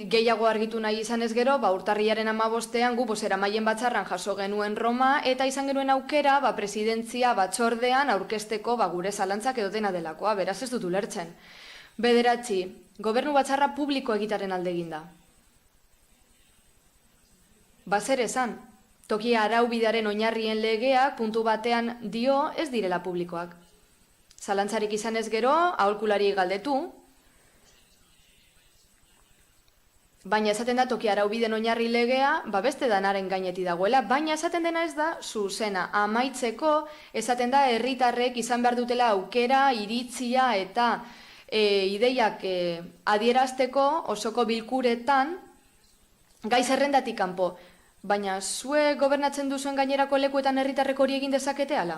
gehiago argitu nahi izan ez gero, urtarrilaren 15ean gu bozeramaien batzarran jaso genuen Roma eta izan genuen aukera presidentzia batzordean aurkezteko gure zalantzak edo dena delakoa, beraz ez dut ulertzen. 9. Gobernu batzarra publiko egitaren alde eginda. Zer esan, toki araubidearen oinarrien legeak puntu batean dio ez direla publikoak. Zalantzarik izan ez gero, aholkulari galdetu, baina esaten da toki araubideen oinarri legea, beste danaren gaineti dagoela, baina esaten dena ez da zuzena. Amaitzeko, esaten da herritarrek izan behar dutela aukera, iritzia eta ideiak adierazteko osoko bilkuretan gai zerrendatik kanpo. Baina zue gobernatzen duzuen gainerako lekuetan herritarrek hori egin dezakete ala?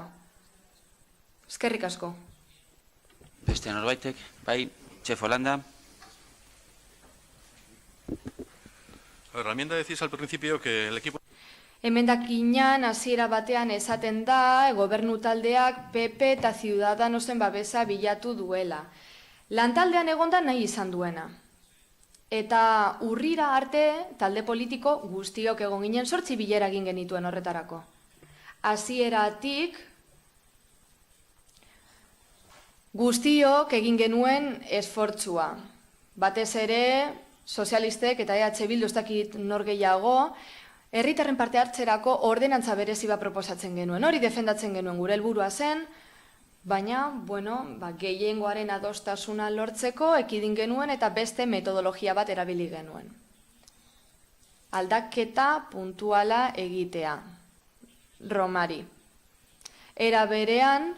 Eskerrik asko. Beste norbaitek, bai, Chef Holanda. La enmienda decís al principio que el equipo... Emendakinan hasiera batean esaten da, gobernu taldeak PP eta Ciudadanosen babesa bilatu duela. Lantaldean egonda nahi izan duena. Eta urrira arte, talde politiko guztiok egon ginen 8 bilera egin genituen horretarako. Hasieratik guztiok egin genuen esfortzua. Batez ere, sozialistek eta EH Bildu ez dakit nor gehiago, herritarren parte hartzerako ordenantza berezi bat proposatzen genuen. Hori defendatzen genuen gure helburua zen, baina, gehiengoaren adostasuna lortzeko ekidin genuen eta beste metodologia bat erabili genuen. Aldaketa puntuala egitea. Romari. Era berean,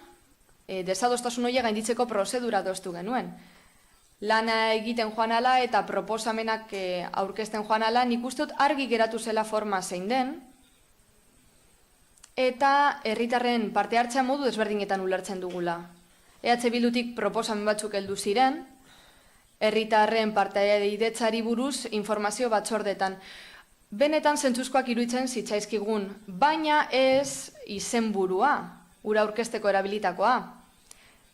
desadostasun horiek gainditzeko prozedura adostu genuen. Lana egiten joan ala eta proposamenak aurkezten joan ala, nik uste dut argi geratu zela forma zein den, eta herritarren parte hartzea modu desberdinetan ulertzen dugula. EH Bildutik proposamen batzuk heldu ziren, herritarren partaidetzari buruz informazio batzordetan. Benetan zentzuzkoak iruditzen zitzaizkigun, baina ez izenburua, ura aurkezteko erabilitakoa.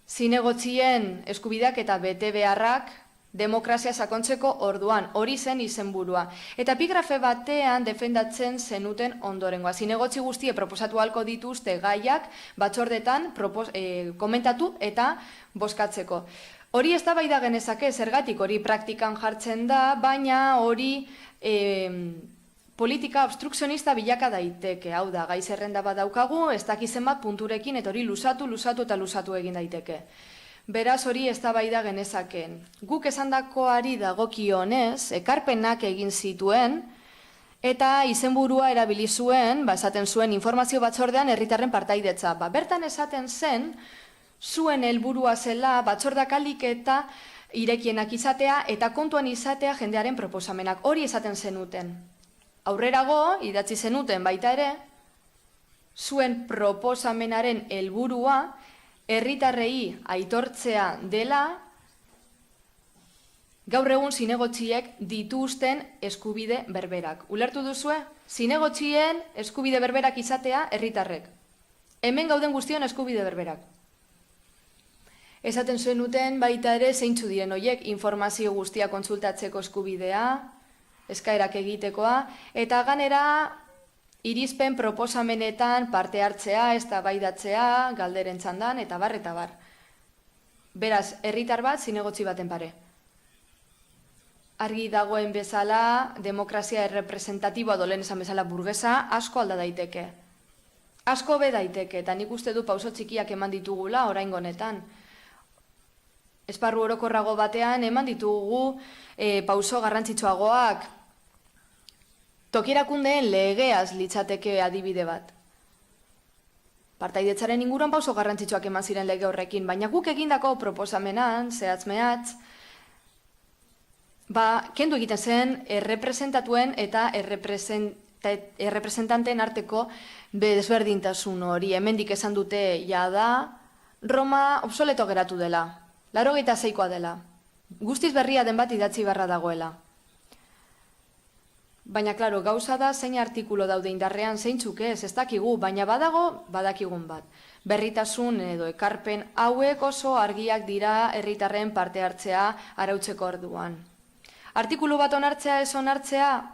Zinegotzien eskubideak eta bete beharrak demokrazia sakontzeko orduan, hori zen izenburua. Eta epigrafe batean defendatzen zenuten ondorengoa. Zinegotzi guztie proposatu halko dituzte gaiak batzordetan komentatu eta bozkatzeko. Hori eztabaida genezake, zergatik hori praktikan jartzen da, baina hori politika obstrukzionista bilaka daiteke. Hau da, gai zerrenda bat daukagu, ez dakizen bat punturekin, eta hori luzatu eta luzatu egin daiteke. Beraz hori eztabaida genezaken. Guk esandakoari dagokionez, ekarpenak egin zituen, eta izenburua erabili zuen, esaten zuen informazio batzordean herritarren partaidetza. Bertan esaten zen, zuen helburua zela batzordak alik eta irekienak izatea eta kontuan izatea jendearen proposamenak. Hori esaten zenuten. Aurrerago, idatzi zenuten baita ere, zuen proposamenaren helburua herritarrei aitortzea dela gaur egun zinegotziek dituzten eskubide berberak. Ulertu duzue? Zinegotzien eskubide berberak izatea herritarrek. Hemen gauden guztion eskubide berberak. Esaten zenuten baita ere zeintzu diren horiek informazio guztia kontsultatzeko eskubidea, eskaerak egitekoa, eta ganera irizpen proposamenetan parte hartzea, eztabaidatzea, galderen txandan, eta bar, eta bar. Beraz, herritar bat zinegotzi baten pare. Argi dagoen bezala, demokrazia errepresentatiboa dolen esan bezala burgesa, asko alda daiteke. Asko be daiteke, eta nik uste du pauso txikiak eman ditugula oraingo honetan. Esparru orokorrago batean eman ditugu pauso garrantzitsuagoak. Tokierakundeen legeaz litzateke adibide bat. Partaidetzaren inguruan pauso garrantzitsuak eman ziren lege horrekin, baina guk egindako proposamenan, zehatz-mehatz, kendu egiten zen errepresentatuen eta errepresentanteen arteko desberdintasun hori. Hemendik esan dute jada, Roma obsoleto geratu dela. 86koa dela. Guztiz berria den bat idatzi barra dagoela. Baina, klaro, gauza da zein artikulo daude indarrean zeintzuk ez dakigu, baina badakigun bat. Berritasun edo ekarpen hauek oso argiak dira herritarren parte hartzea arautzeko orduan. Artikulu bat onartzea ez onartzea,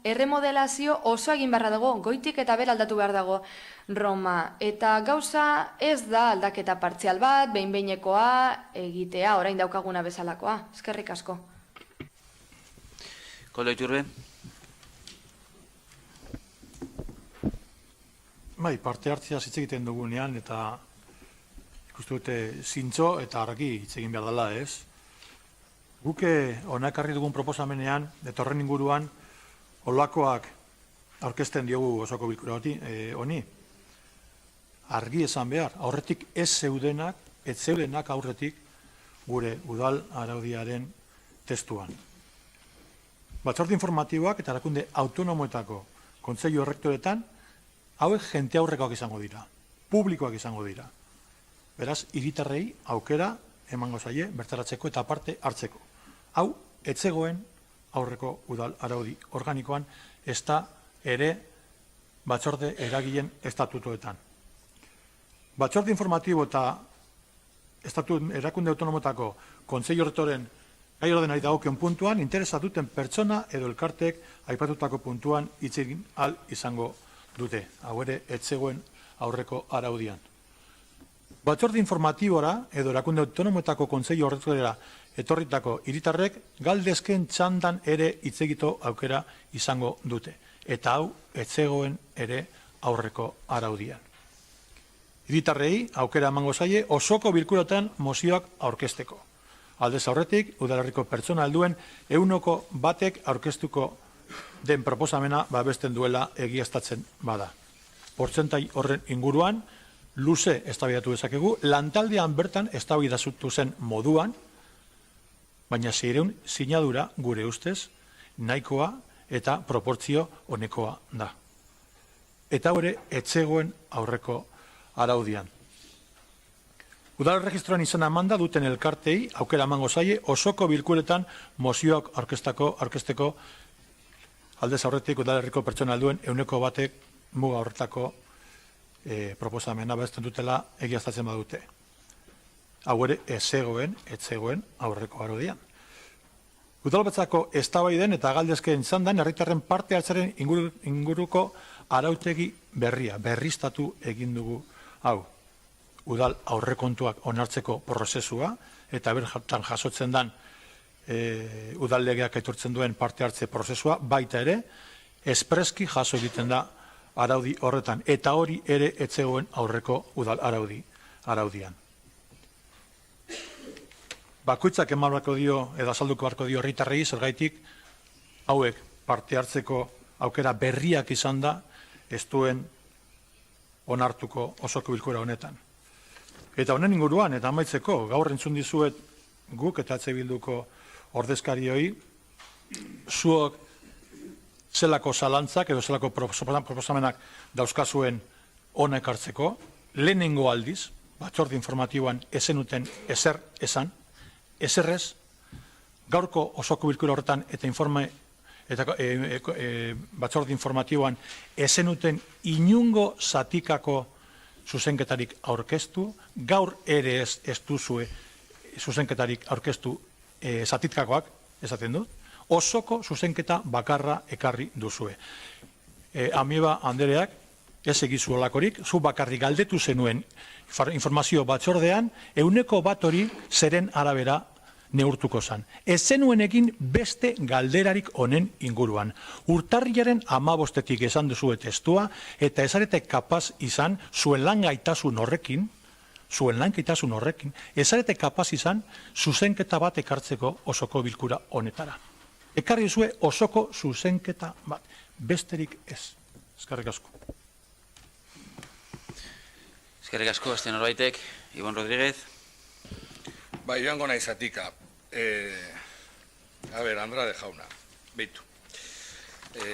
erremodelazio oso egin barra dago, goitik eta bera aldatu behar dago Roma. Eta gauza ez da aldaketa partzial bat, behin-behinekoa egitea, orain daukaguna bezalakoa. Eskerrik asko. Koldo Iturbe. Parte hartzea hitz egiten dugunean, eta ikustu dute zintzo eta argi hitz egin behar dela, ez? Guke onakarri dugun proposamenean, etorren inguruan, olakoak aurkezten diogu osoko bilkura honi. Argi esan behar, aurretik ez zeudenak aurretik gure udal araudiaren testuan. Batzorde informatiboak eta erakunde autonomoetako kontseilu errektoretan hauek jente aurrekoak izango dira, publikoak izango dira. Beraz, hiritarrei aukera emango zaie bertaratzeko eta parte hartzeko. Hau, etzegoen aurreko udal araudi organikoan, ez da ere batzorde eragileen estatutoetan. Batzorde informatibo eta erakunde autonomotako kontseilu errektoren gai ordenari dagokion puntuan, interesa duten pertsona edo elkartek aipatutako puntuan hitz egin ahal izango dute. Hau ere, etzegoen aurreko araudian. Batzorde informatibora edo erakunde autonomoetako kontseilu errektorera etorritako hiritarrek galdezken txandan ere hitz egiteko aukera izango dute. Eta hau, etzegoen ere aurreko araudian. Hiritarrei aukera emango zaie osoko bilkuratan mozioak aurkezteko. Aldez aurretik, udalerriko pertsona helduen 100% aurkeztuko den proposamena babesten duela egiaztatzen bada. Portzentai horren inguruan, luze eztabaidatu dezakegu, lantaldean bertan eztabaidatu zen moduan, baina 600 sinadura gure ustez nahikoa eta proportzio honekoa da. Eta hori etzegoen aurreko araudian. Udal registroan izena emanda duten elkartei aukera emango zaie osoko bilkuretan mozioak aurkezteko aldez aurretik udalerriko pertsona helduen 100% muga horretako proposamena babesten dutela egiaztatzen badute. hau ere ez zegoen aurreko araudian. Udalbatzako eztabaiden eta galdezkeen txandan herritarren parte hartzaren inguruko arautegi berriztatu egin dugu hau. Udal aurrekontuak onartzeko prozesua eta bertan jasotzen dan udallegeak aitortzen duen parte hartze prozesua baita ere espreski jaso egiten da araudi horretan eta hori ere ez zegoen aurreko udal araudian. Bakoitzak eman beharko dio edo azalduko beharko dio herritarrei zergaitik hauek parte hartzeko aukera berriak izan da ez duen onartuko osoko bilkura honetan. Eta honen inguruan, eta amaitzeko, gaur entzun dizuet guk eta EH Bilduko ordezkarioi, zuok zelako zalantzak edo zelako proposamenak dauzkazuen hona ekartzeko, lehenengo aldiz, batzorde informatiboan ezenuten ezer esan, ezerrez, gaurko osoko bilkura horretan eta batzorde informatiboan ezenuten inungo zatikako zuzenketarik aurkeztu, gaur ere ez duzue zuzenketarik aurkeztu zatitkakoak, esaten dut, osoko zuzenketa bakarra ekarri duzue. Amieba Andereak, ez egizu olakorik, zu bakarrik galdetu zenuen informazio batzordean, 100% hori zeren arabera neurtuko zan. Ez zenuenekin beste galderarik honen inguruan. Urtarrilaren 15-etik esan duzue testua, eta ezarete kapaz izan zuen lan gaitasun horrekin, ezarete kapaz izan zuzenketa bat ekartzeko osoko bilkura honetara. Ekarri zue osoko zuzenketa bat, besterik ez. Eskerrik asko. Eskerrik asko, este norbaitek, Ibon Rodríguez. Bai, joango nahi zatika. Andrade jauna, behitu.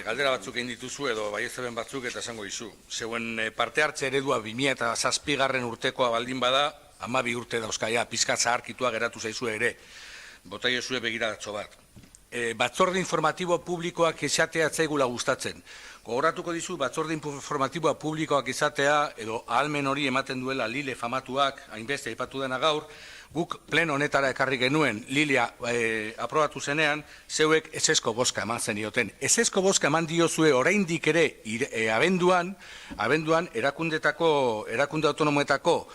Galdera batzuk egin dituzu edo baiezeben batzuk eta esango izu. Zeuen parte hartze eredua 2007 urtekoa baldin bada, 12 urte dauzkaia, pizkat zaharkitua geratu zaizue ere. Bota jozue begiradatxo bat. Batzorde informatibo publikoak izatea atzaigula gustatzen. Gogoratuko dizu, batzorde informatiboa publikoak izatea, edo ahalmen hori ematen duela Lile famatuak, hainbeste aipatu dena gaur, guk pleno honetara ekarri genuen Lilia aprobatu zenean, zeuek ezezko bozka eman zenioten. Ezezko bozka eman diozue oraindik ere abenduan erakunde autonomoetako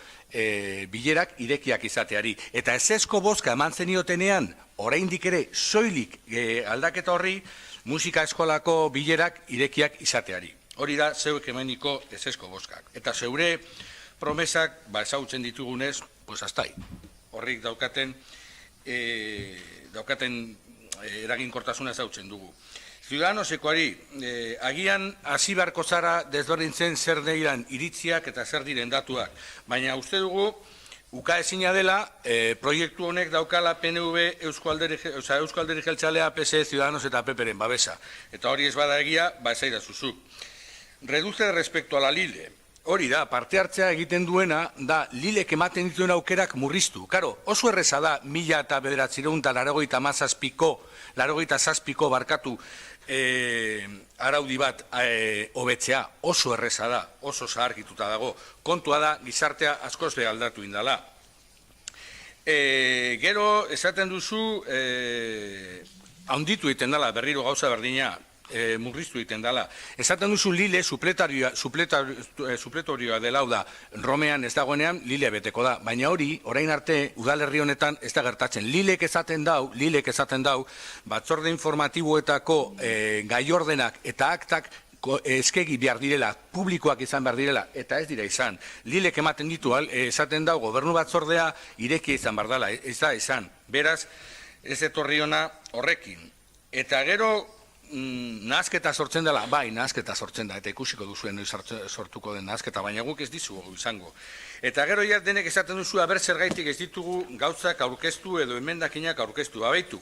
bilerak irekiak izateari. Eta ezezko bozka eman zeniotenean, oraindik ere soilik aldaketa horri, musika eskolako bilerak irekiak izateari. Hori da zeuek emeniko ezezko bozkak. Eta zeure promesak, ezagutzen ditugunez, pues hasta horrik daukaten eraginkortasuna ezagutzen dugu. Ciudadanosekoari, agian hasi beharko zara desberdintzen zer deiran iritziak eta zer diren datuak. Baina uste dugu, ukaezina dela, proiektu honek daukala PNV, Eusko Alderdi Jeltzalea, PSE, Ciudadanos eta PPren babesa. Eta hori ez bada egia, esaida zuzuk. Reduce respecto a la Lile. Hori da, parte hartzea egiten duena, da Lilek ematen dituen aukerak murriztu. Karo, oso erreza da, 1987ko barkatu araudi bat hobetzea, oso erreza da, oso zaharkituta dago. Kontua da, gizartea askoz be aldatu indala. Gero, esaten duzu, haunditu egiten dela, berriro gauza berdina, murriztu egiten dela. Esaten duzu Lile supletorioa dela, da, Romean ez dagoenean, Lile beteko da. Baina hori, orain arte, udalerri honetan ez da gertatzen. Lilek esaten dau, batzorde informatiboetako gaiordenak eta aktak eskegi behar direla, publikoak izan behar direla, eta ez dira izan. Lilek ematen ditu, esaten dau, gobernu batzordea irekia izan behar dela, ez da izan. Beraz, ez etorri ona horrekin. Eta gero, nahazketa sortzen dela, bai, nahazketa sortzen da, eta ikusiko duzuen sortuko den nahazketa, baina guk ez dizu izango. Eta gero denek esaten duzu, aber zergaitik ez ditugu gauzak aurkeztu edo emendakinak aurkeztu, babaitu.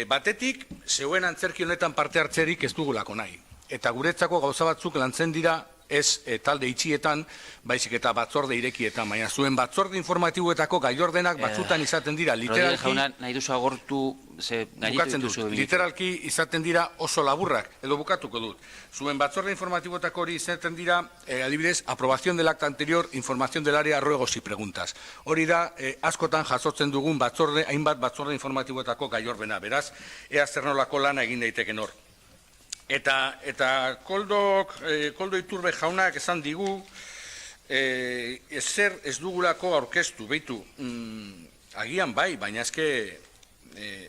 Batetik, zeuen antzerki honetan parte hartzerik ez dugulako nahi. Eta guretzako gauza batzuk lantzen dira ez talde itxietan, baizik eta batzorde irekietan, baina zuen batzorde informatiboetako gaiordenak batzutan izaten dira, literalki... jauna, nahi duzu agortu, bukatzen dut, literalki izaten dira oso laburrak, edo bukatuko dut. Zuen batzorde informatiboetako hori izaten dira, adibidez, aprobación del acta anterior, información del área, ruegos y preguntas. Hori da, askotan jasotzen dugun hainbat batzorde informatiboetako gaiordena, beraz, ea zer nolako lana egin daiteken hor. Eta Koldo Iturbe jaunak esan digu, ezer ez dugulako aurkeztu, behitu, agian bai, baina eske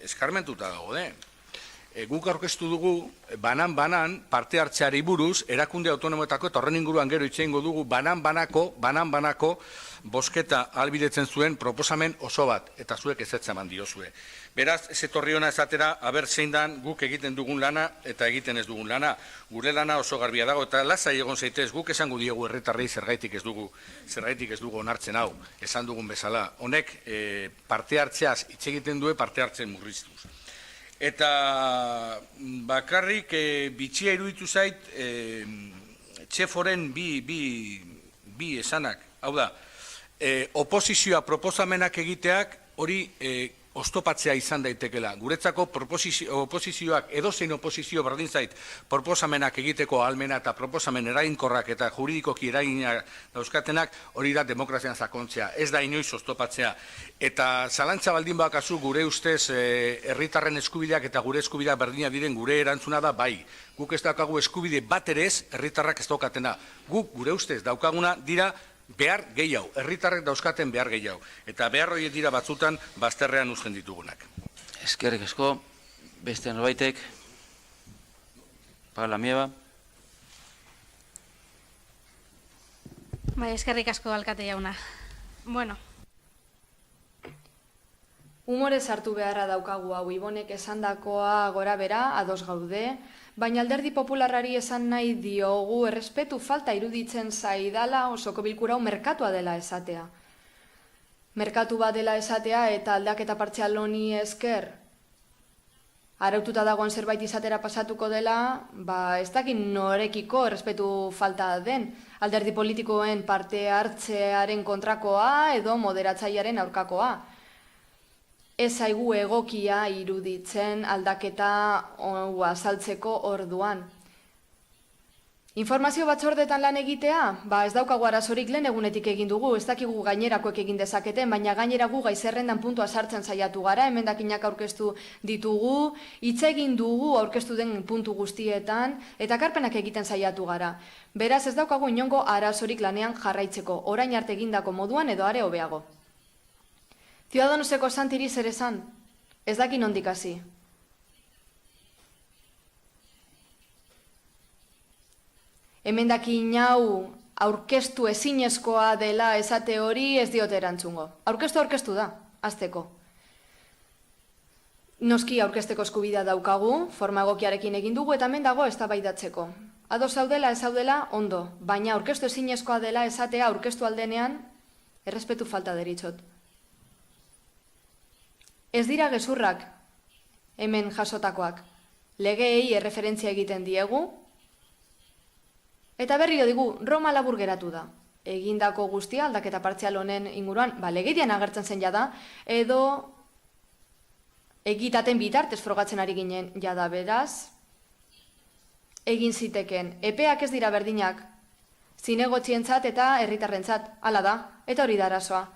eskarmentuta dago, guk aurkeztu dugu, banan parte hartzeari buruz, erakunde autonomoetako, eta horren inguruan gero itxeingo dugu, banan-banako, bosketa ahalbidetzen zuen proposamen oso bat, eta zuek ezetza eman diozue. Beraz, ez etorri hona esatera, aber zein dan guk egiten dugun lana eta egiten ez dugun lana. Gure lana oso garbia dago, eta lasai egon zaitez, guk esango diegu herritarrei zergaitik ez dugu onartzen hau, esan dugun bezala. Honek parte hartzeaz hitz egiten due parte hartzen murriztuz. Eta bakarrik bitxia iruditu zait, txeforen bi esanak, hau da, oposizioa proposamenak egiteak hori oztopatzea izan daitekela. Guretzako oposizioak, edozein oposizio berdin zait, proposamenak egiteko ahalmena eta proposamen eraginkorrak eta juridikoki eraginak dauzkatenak, hori da demokrazian sakontzea. Ez da inoiz oztopatzea. Eta zalantza baldin bakazu gure ustez herritarren eskubideak eta gure eskubideak berdina diren gure erantzuna da bai. Guk ez daukagu eskubide bat ere ez, herritarrak ez daukatena. Guk gure ustez daukaguna dira behar gehiago, herritarrek dauzkaten behar gehiago. Eta behar horiek dira batzutan bazterrean uzten ditugunak. Eskerrik asko, beste norbaitek, Paula Mieba. Bai, eskerrik asko alkate jauna. Bueno. Humore sartu beharra daukagu hau, Ibonek esandakoa gora bera, ados gaude, baina alderdi popularrari esan nahi diogu errespetu falta iruditzen zaidala osoko bilkura hau merkatua dela esatea. Merkatu bat dela esatea eta aldaketa partzial honi esker araututa dagoen zerbait izatera pasatuko dela, ez dakit norekiko errespetu falta den, alderdi politikoen parte hartzearen kontrakoa edo moderatzailearen aurkakoa. Ez zaigu egokia iruditzen aldaketa azaltzeko orduan. Informazio batzordetan lan egitea? Ez daukagu arazorik lehen egunetik egin dugu, ez dakigu gainerakoek egin dezaketen, baina gainera gu gaizerrendan puntua sartzen saiatu gara, emendakinak aurkeztu ditugu, hitz egin dugu aurkeztu den puntu guztietan, eta ekarpenak egiten saiatu gara. Beraz ez daukagu inongo arazorik lanean jarraitzeko, orain arte egindako moduan edo are hobeago. Ciudadanoseko santiri zer esan, ez daki nondik hasi. Emendakin hau aurkeztu ezinezkoa dela esate hori ez diote erantzungo. Aurkeztu da, hasteko. Noski aurkezteko eskubidea daukagu, forma egokiarekin egin dugu eta hemen dago eztabaidatzeko. Ados zaudela ez zaudela ondo, baina aurkeztu ezinezkoa dela esatea aurkeztu aldenean errespetu falta deritzot. Ez dira gezurrak hemen jasotakoak. Legeei erreferentzia egiten diegu, eta berrio digu, Roma labur geratu da. Egindako guztia, aldaketa partzial honen inguruan, legedian agertzen zen jada, edo egitaten bitartez frogatzen ari ginen jada beraz, egin ziteken. Epeak ez dira berdinak, zinegotzientzat eta herritarrentzat, hala da, eta hori da arazoa.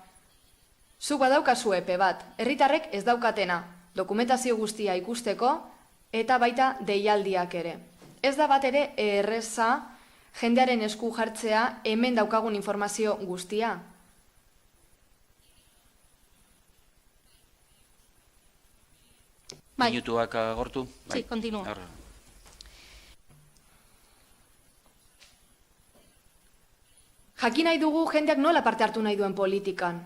Zuk badaukazu epe bat, herritarrek ez daukatena, dokumentazio guztia ikusteko eta baita deialdiak ere. Ez da bat ere erreza jendearen esku jartzea hemen daukagun informazio guztia. Minutuak agortu? Sí, continúo. Jakin nahi dugu jendeak nola parte hartu nahi duen politikan.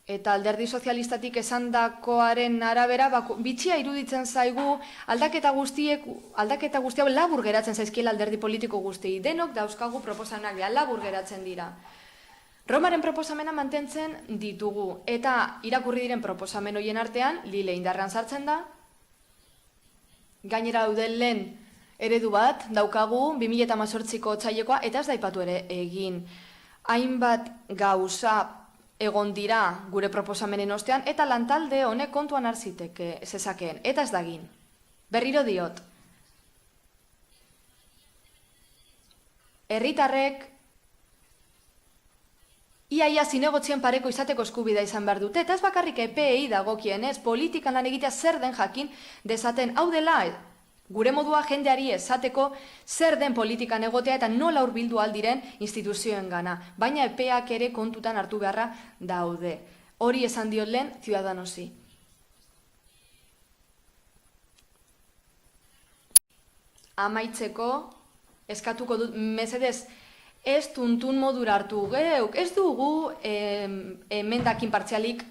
Eta alderdi sozialistatik esandakoaren arabera, bitxia iruditzen zaigu aldaketa guztia labur geratzen zaizkiela alderdi politiko guztiei. Denok dauzkagu proposamenak labur geratzen dira. Romaren proposamena mantentzen ditugu eta irakurri diren proposamen horien artean, Lile indarrean sartzen da, gainera dauden lehen eredu bat daukagu 2018ko otsailekoa eta ez da aipatu ere egin. Hainbat gauza egon dira gure proposamenen ostean eta lantalde honek kontuan hartziteke zezakeen eta ez da egin. Berriro diot. Herritarrek iaia zinegotzien pareko izateko eskubidea izan behar dute, eta ez bakarrik EPEI dagokienez, politikan lan egitea zer den jakin dezaten, hau dela, gure modua jendeari esateko zer den politikan egotea eta nola hurbildu aldiren instituzioen gana, baina EPEak ere kontutan hartu beharra daude. Hori esan diot lehen, Ciudadanosi. Amaitzeko, eskatuko dut, mesedez, ez tuntun modura hartu geuk, ez dugu emendakin partzialik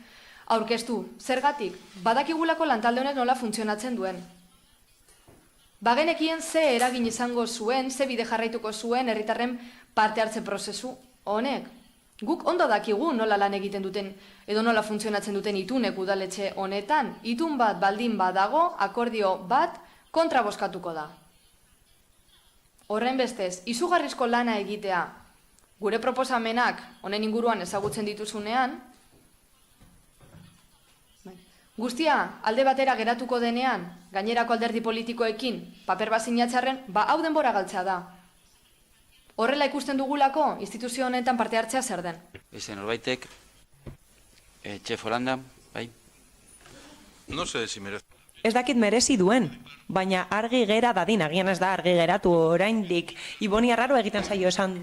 aurkeztu. Zergatik, badakigulako lantalde honek nola funtzionatzen duen. Bagenekien ze eragin izango zuen, ze bide jarraituko zuen herritarren parte hartze prozesu honek. Guk ondo dakigu nola lan egiten duten edo nola funtzionatzen duten itunek udaletxe honetan. Itun bat baldin badago, akordio bat kontra bozkatuko da. Horren bestez, izugarrizko lana egitea, gure proposamenak honen inguruan ezagutzen dituzunean, guztia alde batera geratuko denean, gainerako alderdi politikoekin, paper bat sinatzearren, hau denbora galtzea da. Horrela ikusten dugulako, instituzio honetan parte hartzea zer den. Beste norbaitek, Chef Holanda, bai? No sé si merece. Ez dakit merezi duen, baina argi gera dadin, agian ez da argi geratu oraindik. Iboni arraro egiten zaio esan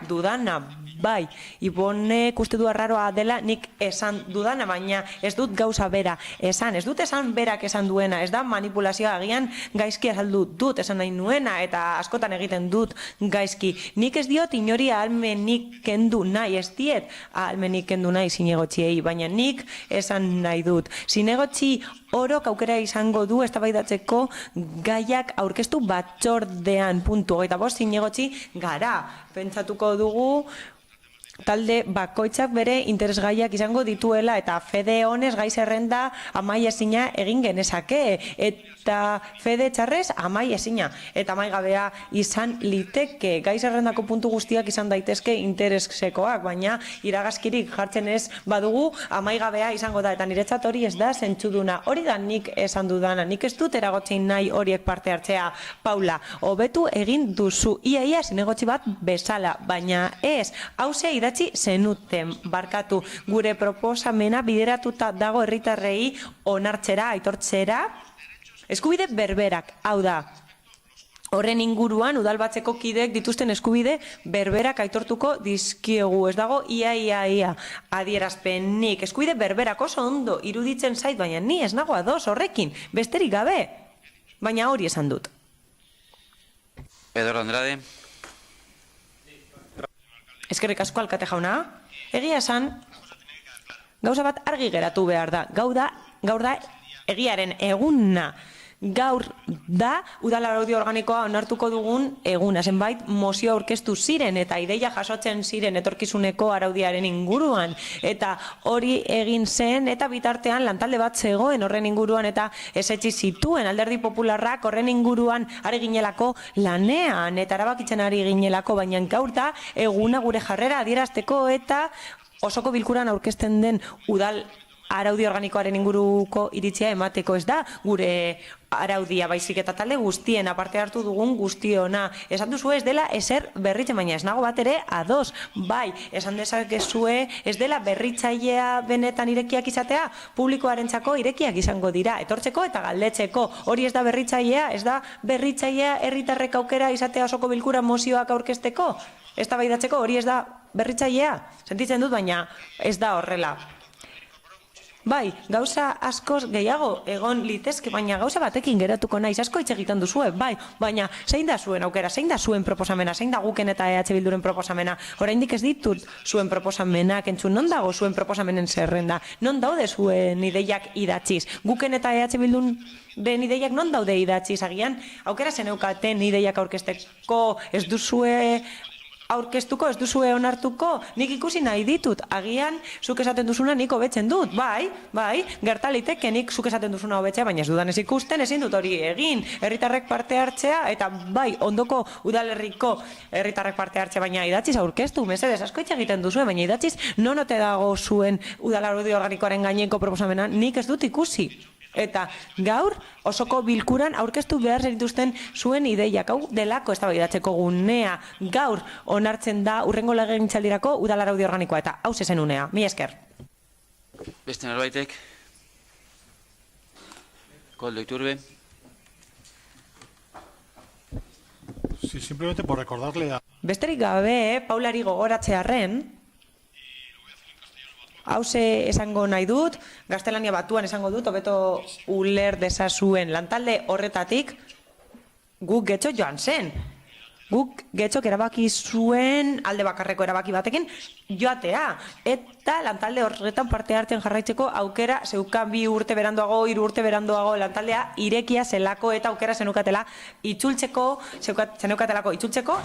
dudana, bai. Ibonek uste du arraroa dela nik esan dudana, baina ez dut gauza bera esan. Ez dut esan berak esan duena, ez da manipulazioa, agian gaizki azaldu dut esan nahi nuena eta askotan egiten dut gaizki. Nik ez diot inori ahalmenik kendu nahi, ez diet ahalmenik kendu nahi zinegotxiei, baina nik esan nahi dut. Zinegotxi orok aukera izango du eztabaidatzeko gaiak aurkeztu batzordean puntu. 25 zinegotzi gara. Pentsatuko dugu talde bakoitzak bere interesgaiak izango dituela eta fede honez gai zerrenda amai ezina egin genezake eta fede txarrez amai ezina eta amai gabea izan liteke. Gai zerrendako puntu guztiak izan daitezke interesekoak, baina iragazkirik jartzen ez badugu amai gabea izango da eta niretzat hori ez da zentzuduna. Hori da nik esan dudana, nik ez dut eragotzein nahi horiek parte hartzea. Paula, hobetu egin duzu iaia zinegotzi bat bezala, baina ez, hauze idatzi zenuten, barkatu, gure proposamena bideratuta dago herritarrei onartzera, aitortzera, eskubide berberak, hau da, horren inguruan udalbatzeko kideek dituzten eskubide berberak aitortuko dizkiegu, ez dago ia adierazpenik, eskubide berberak oso ondo iruditzen zait, baina ni ez nago ados horrekin, besterik gabe, baina hori esan dut. Pedro Andrade. Eskerrik asko alkate jauna, egia esan, gauza bat argi geratu behar da, gaur da egiaren eguna, gaur da udal araudio organikoa onartuko dugun eguna, zenbait mozio aurkeztu ziren eta ideia jasotzen ziren etorkizuneko araudiaren inguruan, eta hori egin zen eta bitartean lantalde bat zegoen horren inguruan eta ezetsi zituen alderdi popularrak horren inguruan ari ginelako lanean eta erabakitzen ari ginelako, baina gaur da eguna gure jarrera adierazteko eta osoko bilkuran aurkezten den udal araudi organikoaren inguruko iritzia emateko, ez da gure araudia baizik eta talde guztien aparte hartu dugun guztiona. Esan duzu ez dela ezer berritzen, baina ez nago bat ere ados. Bai, esan dezakezue ez dela berritzailea benetan irekiak izatea, publikoarentzako irekiak izango dira, etortzeko eta galdetzeko. Hori ez da berritzailea herritarrek aukera izatea osoko bilkura mozioak aurkezteko, eztabaidatzeko, hori ez da berritzailea. Sentitzen dut, baina ez da horrela. Bai, gauza askoz gehiago egon litezke, baina gauza batekin geratuko naiz, asko hitz egiten duzue, bai, baina zein da zuen aukera, zein da zuen proposamena, zein da guken eta EH Bilduren proposamena, oraindik ez ditut zuen proposamenak entzun, non dago zuen proposamenen zerrenda, non daude zuen ideiak idatziz, guken eta EH Bildun den ideiak non daude idatziz, agian, aukera zeneukaten ideiak aurkezteko, ez duzue aurkeztuko, ez duzue onartuko, nik ikusi nahi ditut, agian zuk esaten duzuna nik hobetzen dut, bai, gertaliteke nik zuk esaten duzuna hobetzea, baina ez dudan ez ikusten, ezin dut hori egin, herritarrek parte hartzea, eta bai, ondoko udalerriko herritarrek parte hartzea, baina idatziz aurkeztu, mesedez, asko egiten duzue, baina idatziz non ote dago zuen udal araudi organikoaren gaineko proposamena, nik ez dut ikusi. Eta gaur osoko bilkuran aurkeztu behar zenituzten zuen ideiak, hau delako eztabaidatzeko gunea, gaur onartzen da urrengo legegintzaldirako udal araudi organikoa, eta hau zezen unea. Mila esker. Beste norbaitek? Koldo Iturbe. Sí, simplemente por recordarle a... Besterik gabe, Paulari gogoratzearren, hauze esango nahi dut, gaztelania batuan esango dut, hobeto uler dezazuen lantalde horretatik, guk getxo joan zen. Guk getxok erabaki zuen alde bakarreko erabaki batekin joatea. Eta lantalde horretan parte hartzen jarraitzeko aukera zeukan 2 urte beranduago, 3 urte beranduago lantaldea irekia zelako eta aukera zenukatelako itzultzeko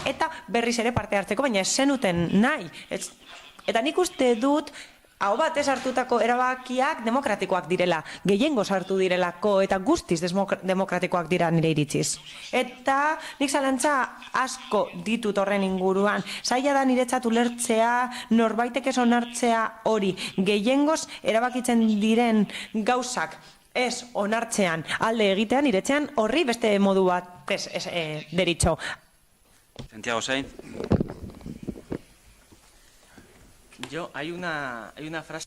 eta berriz ere parte hartzeko, baina ez zenuten nahi. Eta nik uste dut, hau batez hartutako erabakiak demokratikoak direla, gehiengo sartu direlako eta guztiz demokratikoak dira nire iritziz. Eta nik zalantza asko ditut horren inguruan. Zaila da niretzat ulertzea, norbaitek ez onartzea hori, gehiengoz erabakitzen diren gauzak ez onartzean, alde egitean, niretzean horri beste modu bat deritxo. Santiago Sainz. Hay una frase...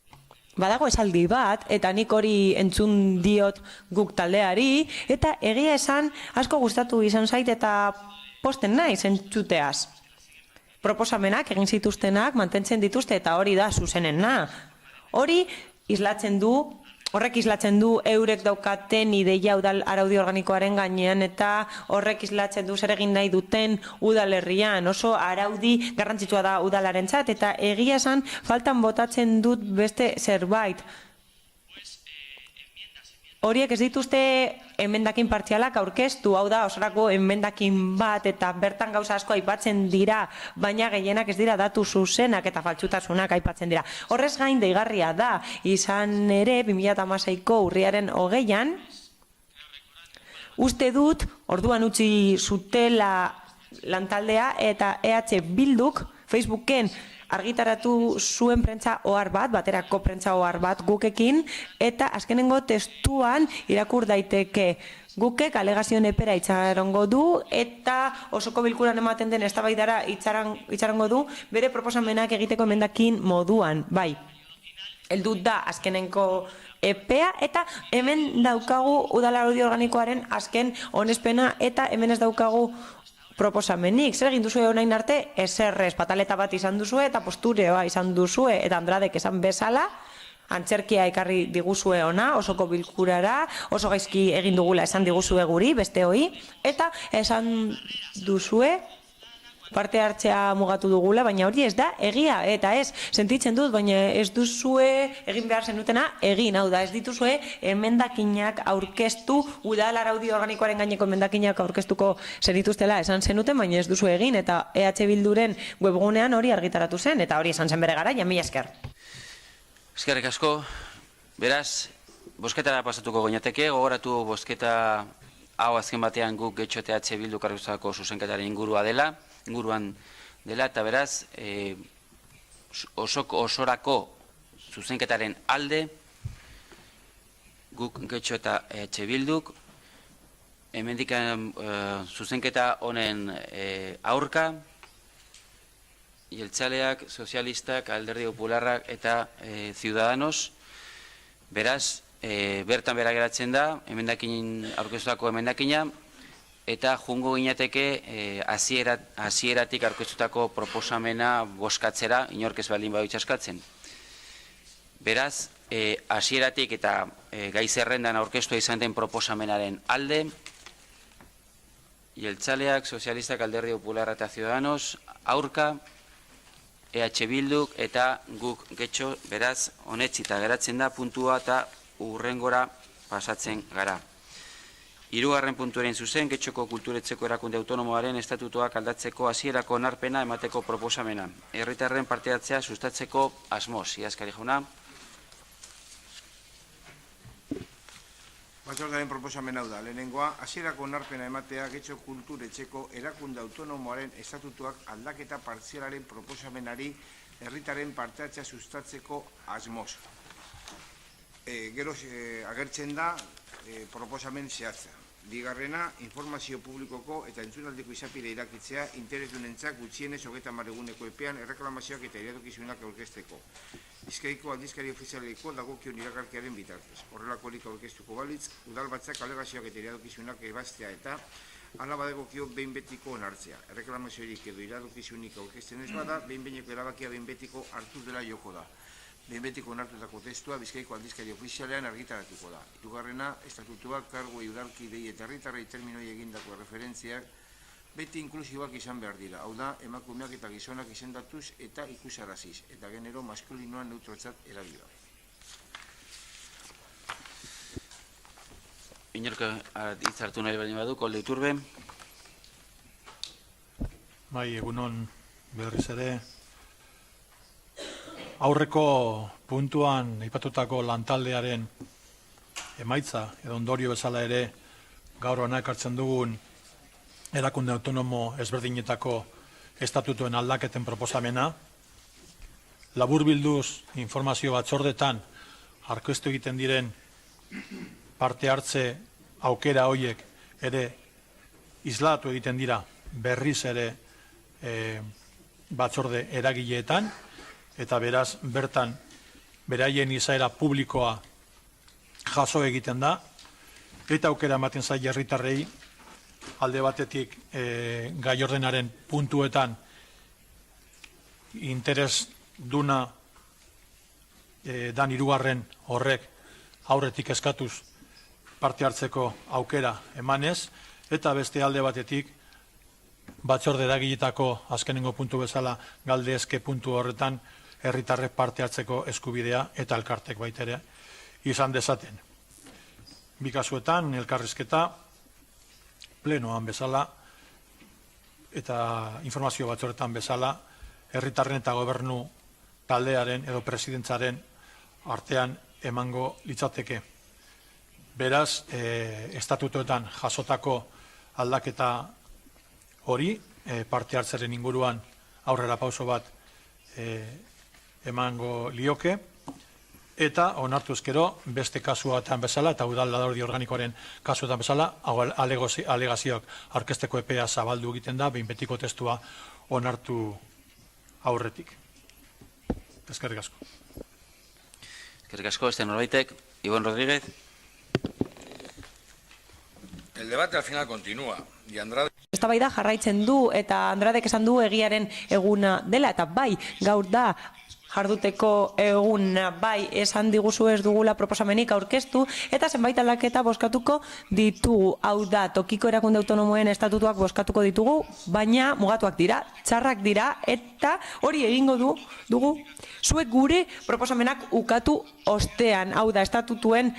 Badago esaldi bat, eta nik hori entzun diot guk taldeari, eta egia esan asko gustatu izan zait eta posten naiz entzuteaz. Proposamenak egin zituztenak mantentzen dituzte eta hori da zuzenena. Horrek islatzen du eurek daukaten ideia udal araudi organikoaren gainean eta horrek islatzen du zer egin nahi duten udalerrian. Oso araudi garrantzitsua da udalarentzat eta egia esan faltan botatzen dut beste zerbait. Horiek ez dituzte emendakin partzialak aurkeztu, hau da osorako emendakin bat eta bertan gauza asko aipatzen dira, baina gehienak ez dira datu zuzenak eta faltsutasunak aipatzen dira. Horrez gain deigarria da, izan ere 2016ko urriaren 20an, uste dut orduan utzi zutela lantaldea eta EH Bilduk Facebooken argitaratu zuen prentza ohar bat, baterako prentza ohar bat gukekin, eta azkenengo testuan irakur daiteke gukek alegazioen epera itxarongo du, eta osoko bilkuran ematen den eztabaidara itxarongo du, bere proposamenak egiteko emendakin moduan, bai. Heldu da azkenenko epea, eta hemen daukagu udal araudi organikoaren azken onespena, eta hemen ez daukagu proposamenik. Zer egin duzue orain arte? Eserrez, pataleta bat izan duzue eta postureoa izan duzue eta Andradek esan bezala, antzerkia ekarri diguzue ona, osoko bilkurara, oso gaizki egin dugula esan diguzue guri, beste hoi, eta esan duzue parte hartzea mugatu dugula, baina hori ez da egia, eta ez, sentitzen dut, baina ez duzue egin behar zenutena egin, hau da, ez dituzue emendakinak aurkeztu, udal araudi organikoaren gaineko emendakinak aurkeztuko zenituztela esan zenuten, baina ez duzue egin, eta EH Bilduren webgunean hori argitaratu zen, eta hori esan zen bere gara, mila esker. Eskerrik asko, beraz, bosketara pasatuko goinateke, gogoratu bosketa hau azken batean guk getxo eta EH Bildu karguzako zuzenketaren inguruan dela, eta beraz, osorako zuzenketaren alde, guk getxo eta EH Bilduk, hemendik zuzenketa honen aurka, jeltzaleak, sozialistak, alderdi popularrak eta Ciudadanos, beraz, bertan bera geratzen da, aurkeztutako emendakina, eta jungo ginateke hasieratik aurkeztutako proposamena boskatzera, inork ez baldin badu itxaskatzen. Beraz, hasieratik eta gai zerrendan aurkeztua izan den proposamenaren alde, jeltzaleak, sozialistak, alderdi popularra eta Ciudadanos, aurka, EH Bilduk eta guk getxo, beraz, honetxita geratzen da puntua eta urrengora pasatzen gara. Hirugarren puntuaren zuzen, Getxoko Kulturetzeko Erakunde Autonomoaren estatutuak aldatzeko hasierako onarpena emateko proposamena. Herritarren parte hartzea sustatzeko asmoz. Idazkari jauna. Batzordearen proposamen hau da. Lehenengoa, hasierako onarpena ematea Getxo Kulturetzeko Erakunde Autonomoaren estatutuak aldaketa partzialaren proposamenari herritarren parte hartzea sustatzeko asmoz. Gero agertzen da proposamen zehatza. Bigarrena, informazio publikoko eta entzunaldeko izapide irakitzea interesdunentzat gutxienez 30 eguneko epean erreklamazioak eta iradokizunak aurkezteko. Bizkaiko aldizkari ofizialeko dagokion iragarkiaren bitartez. Horrelakorik aurkeztuko balitz, udalbatzak alegazioak eta iradokizunak ebaztea eta hala badagokio behin betiko onartzea. Erreklamaziorik edo iradokizunik aurkezten ez bada, behin-behineko erabakia behin betiko hartu dela joko da. Behin betiko onartutako testua Bizkaiko aldizkari ofizialean argitaratuko da. Hirugarrena, estatutuak, karguei, udalkidei eta herritarrei terminoi egindako referentziak beti inklusiboak izan behar dira. Hau da, emakumeak eta gizonak izendatuz eta ikusaraziz, eta genero maskulinoan neutrotzat erabila. Inorko hitzartu nahi berdin badu, Koldo Iturbe. Bai, egunon berriz ere. Aurreko puntuan aipatutako lantaldearen emaitza edo ondorio bezala ere gaur hona ekartzen dugun erakunde autonomo ezberdinetako estatutuen aldaketen proposamena. Laburbilduz informazio batzordetan aurkeztu egiten diren parte hartze aukera horiek ere islatu egiten dira berriz ere batzorde eragileetan, eta beraz bertan beraien izaera publikoa jaso egiten da, eta aukera ematen zaie herritarrei alde batetik gai ordenaren puntuetan interes duna dan hirugarren horrek aurretik eskatuz parte hartzeko aukera emanez, eta beste alde batetik batzorde eragiletako azkenengo puntu bezala galdezke puntu horretan herritarrek parte hartzeko eskubidea eta elkartek baita ere izan dezaten. Bi kasuetan elkarrizketa plenoan bezala eta informazio batzordetan bezala herritarren eta gobernu taldearen edo presidentzaren artean emango litzateke. Beraz, estatutoetan jasotako aldaketa hori parte hartzaren inguruan aurrera pauso bat emango lioke, eta onartu ezkero beste kasuetan bezala eta udal araudi organikoaren kasuetan bezala alegazioak aurkezteko epea zabaldu egiten da behin betiko testua onartu aurretik. Eskerrik asko. Eskerrik asko, este norbaitek. Ibon Rodríguez. El debate al final continúa y Andrade Eztabaida jarraitzen du eta Andradek esan du egiaren eguna dela eta bai, gaur da jarduteko eguna, bai, esan diguzu ez dugula proposamenik aurkeztu eta zenbait aldaketa bozkatuko ditugu. Hau da, tokiko erakunde autonomoen estatutuak bozkatuko ditugu, baina mugatuak dira, txarrak dira eta hori egingo dugu zuek gure proposamenak ukatu ostean. Hau da, estatutuen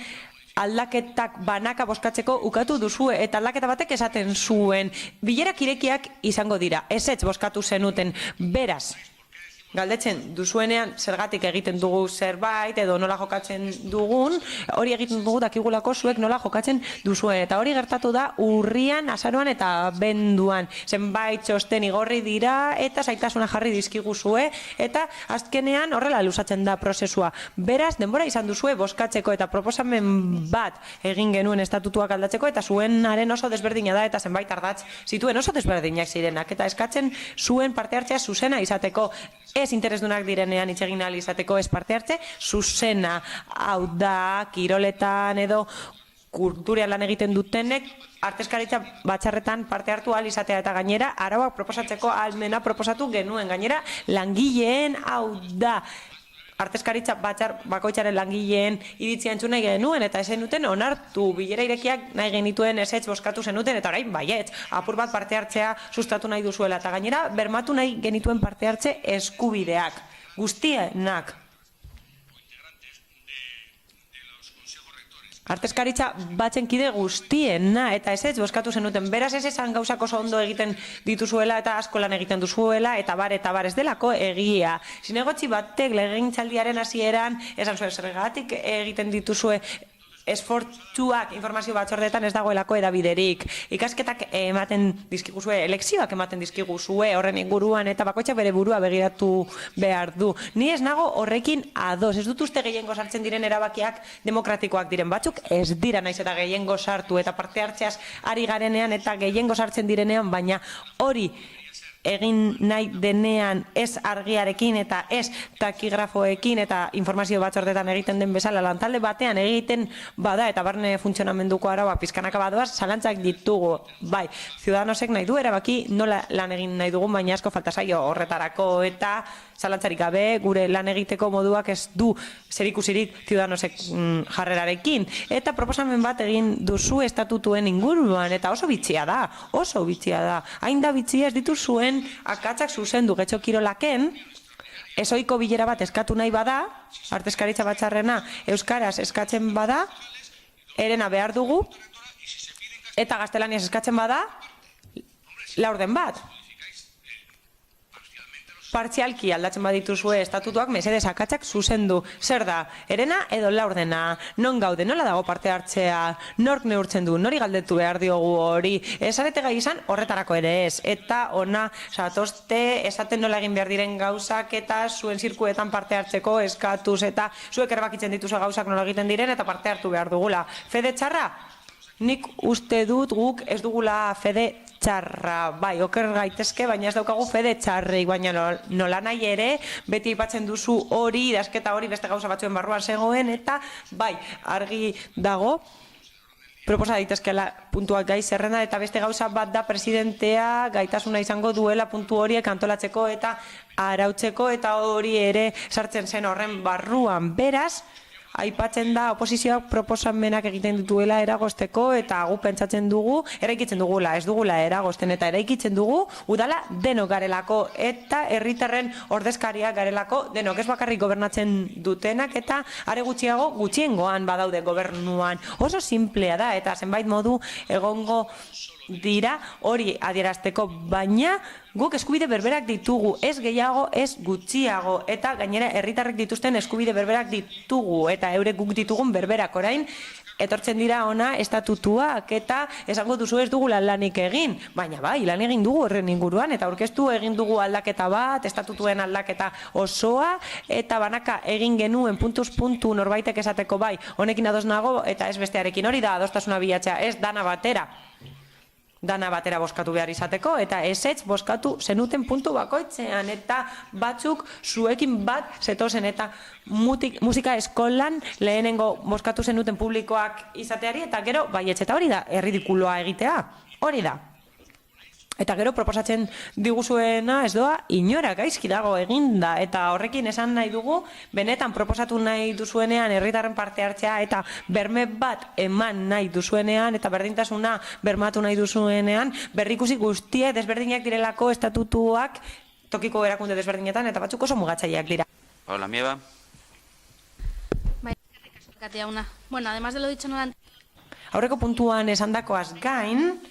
aldaketak banaka bozkatzeko ukatu duzue eta aldaketa batek esaten zuen bilerak irekiak izango dira, ezetz bozkatu zenuten, beraz galdetzen duzuenean zergatik egiten dugu zerbait edo nola jokatzen dugun, hori egiten dugu dakigulako zuek nola jokatzen duzuen eta hori gertatu da urrian, azaroan eta benduan, zenbait txosten igorri dira eta zaitasuna jarri dizkiguzue eta azkenean horrela luzatzen da prozesua. Beraz, denbora izan duzue bozkatzeko eta proposamen bat egin genuen estatutuak aldatzeko eta zuenaren oso desberdina da eta zenbait ardatz zituen oso desberdinak zirenak eta eskatzen zuen parte hartzea zuzena izateko. Ez interesdunak direnean hitz egin ahal izateko ez parte hartze, zuzena, hau da, kiroletan edo kulturean lan egiten dutenek, arteskaritza batzarretan parte hartu ahal izatea eta gainera, arauak proposatzeko ahalmena proposatu genuen, gainera langileen, hau da, arteskaritza batzar bakoitzaren langileen iritzia entzun nahi genuen eta ezen duten onartu bilera irekiak nahi genituen ezetz bozkatu zenuten eta orain baietz apur bat parte hartzea sustatu nahi duzuela eta gainera bermatu nahi genituen parte hartze eskubideak guztienak. Artezkaritza batzen kide guztiena, eta ez bozkatu zenuten. Beraz ez esan gauzak oso ondo egiten dituzuela eta asko lan egiten duzuela, eta bar ez delako egia. Zinegotzi batek legegintzaldiaren hasieran esan zuen zergatik egiten dituzue esfortzuak informazio batzordeetan ez dagoelako edabiderik. Ikasketak ematen dizkiguzue, elekzioak ematen dizkiguzue horren inguruan, eta bakoitzak bere burua begiratu behar du. Ni ez nago horrekin ados, ez dut uste gehiengo sartzen diren erabakiak demokratikoak diren batzuk, ez dira naiz eta gehiengo sartu, eta parte hartzeaz ari garenean eta gehiengo sartzen direnean, baina hori egin nahi denean ez argiarekin eta ez takigrafoekin eta informazio batzordetan egiten den bezala lantalde batean egiten bada eta barne funtzionamenduko araua pizkanaka badoaz, zalantzak ditugu. Bai, Ciudadanosek nahi du erabaki nola lan egin nahi dugun, baina asko falta zaio horretarako eta zalantzarik gabe gure lan egiteko moduak ez du zerikusirik Ciudadanosek jarrerarekin. Eta proposamen bat egin duzu estatutuen inguruan eta oso bitxia da, oso bitxia da. Hain da bitxia ez dituzuen akatzak zuzendu Getxo Kirolaken, ezoiko bilera bat eskatu nahi bada, artezkaritza batzarrena euskaraz eskatzen bada, herena behar dugu, eta gaztelaniaz eskatzen bada, laurden bat. Partzialki aldatzen badituzue estatutuak mesedez akatzak zuzendu. Zer da, herena edo laurdena, non gaude, nola dago parte hartzea, nork neurtzen du, nori galdetu behar diogu hori, esarete gai izan horretarako ere ez, eta ona satozte esaten nola egin behar diren gauzak eta zuen zirkuetan parte hartzeko eskatuz eta zuek erbakitzen dituzu gauzak nola egiten diren eta parte hartu behar dugula. Fede txarra? Nik uste dut guk ez dugula fede txarra, bai, oker gaitezke, baina ez daukagu fede txarrik, baina nola nahi ere, beti aipatzen duzu hori, idazketa hori, beste gauza batzuen barruan zegoen, eta bai, argi dago, proposa daitezkeela puntuak gai zerrenda, eta beste gauza bat da presidentea gaitasuna izango duela puntu horiek antolatzeko eta arautzeko, eta hori ere sartzen zen horren barruan, beraz, aipatzen da oposizioak proposamenak egiten dituela eragozteko eta gu pentsatzen dugu, eraikitzen dugula, ez dugula eragozten eta eraikitzen dugu, udala denok garelako eta herritarren ordezkariak garelako denok, ez bakarrik gobernatzen dutenak eta are gutxiago gutxiengoan badaude gobernuan. Oso simplea da eta zenbait modu egongo dira hori adierazteko, baina guk eskubide berberak ditugu, ez gehiago, ez gutxiago, eta gainera herritarrek dituzten eskubide berberak ditugu, eta eurek guk ditugun berberak orain, etortzen dira ona estatutuak, eta esango duzu ez dugu lanik egin, baina bai, lan egin dugu horren inguruan, eta aurkeztu egin dugu aldaketa bat, estatutuen aldaketa osoa, eta banaka egin genuen puntuz puntu norbaitek esateko bai, honekin ados nago, eta ez bestearekin hori da adostasuna bilatzea, ez dana batera bozkatu behar izateko, eta ezetz bozkatu zenuten puntu bakoitzean, eta batzuk zuekin bat zetozen, eta musika eskolan lehenengo bozkatu zenuten publikoak izateari, eta gero, baietz, eta hori da, erridikuloa egitea, hori da. Eta gero proposatzen diguzuena ez doa inora gaizki dago eginda eta horrekin esan nahi dugu benetan proposatu nahi duzuenean herritarren parte hartzea eta berme bat eman nahi duzuenean eta berdintasuna bermatu nahi duzuenean berrikusi guztiek desberdinak direlako estatutuak tokiko erakunde desberdinetan eta batzuk oso mugatzaileak dira. Paula Mieba. Bueno, además de lo dicho no aurreko puntuan esandakoaz gain,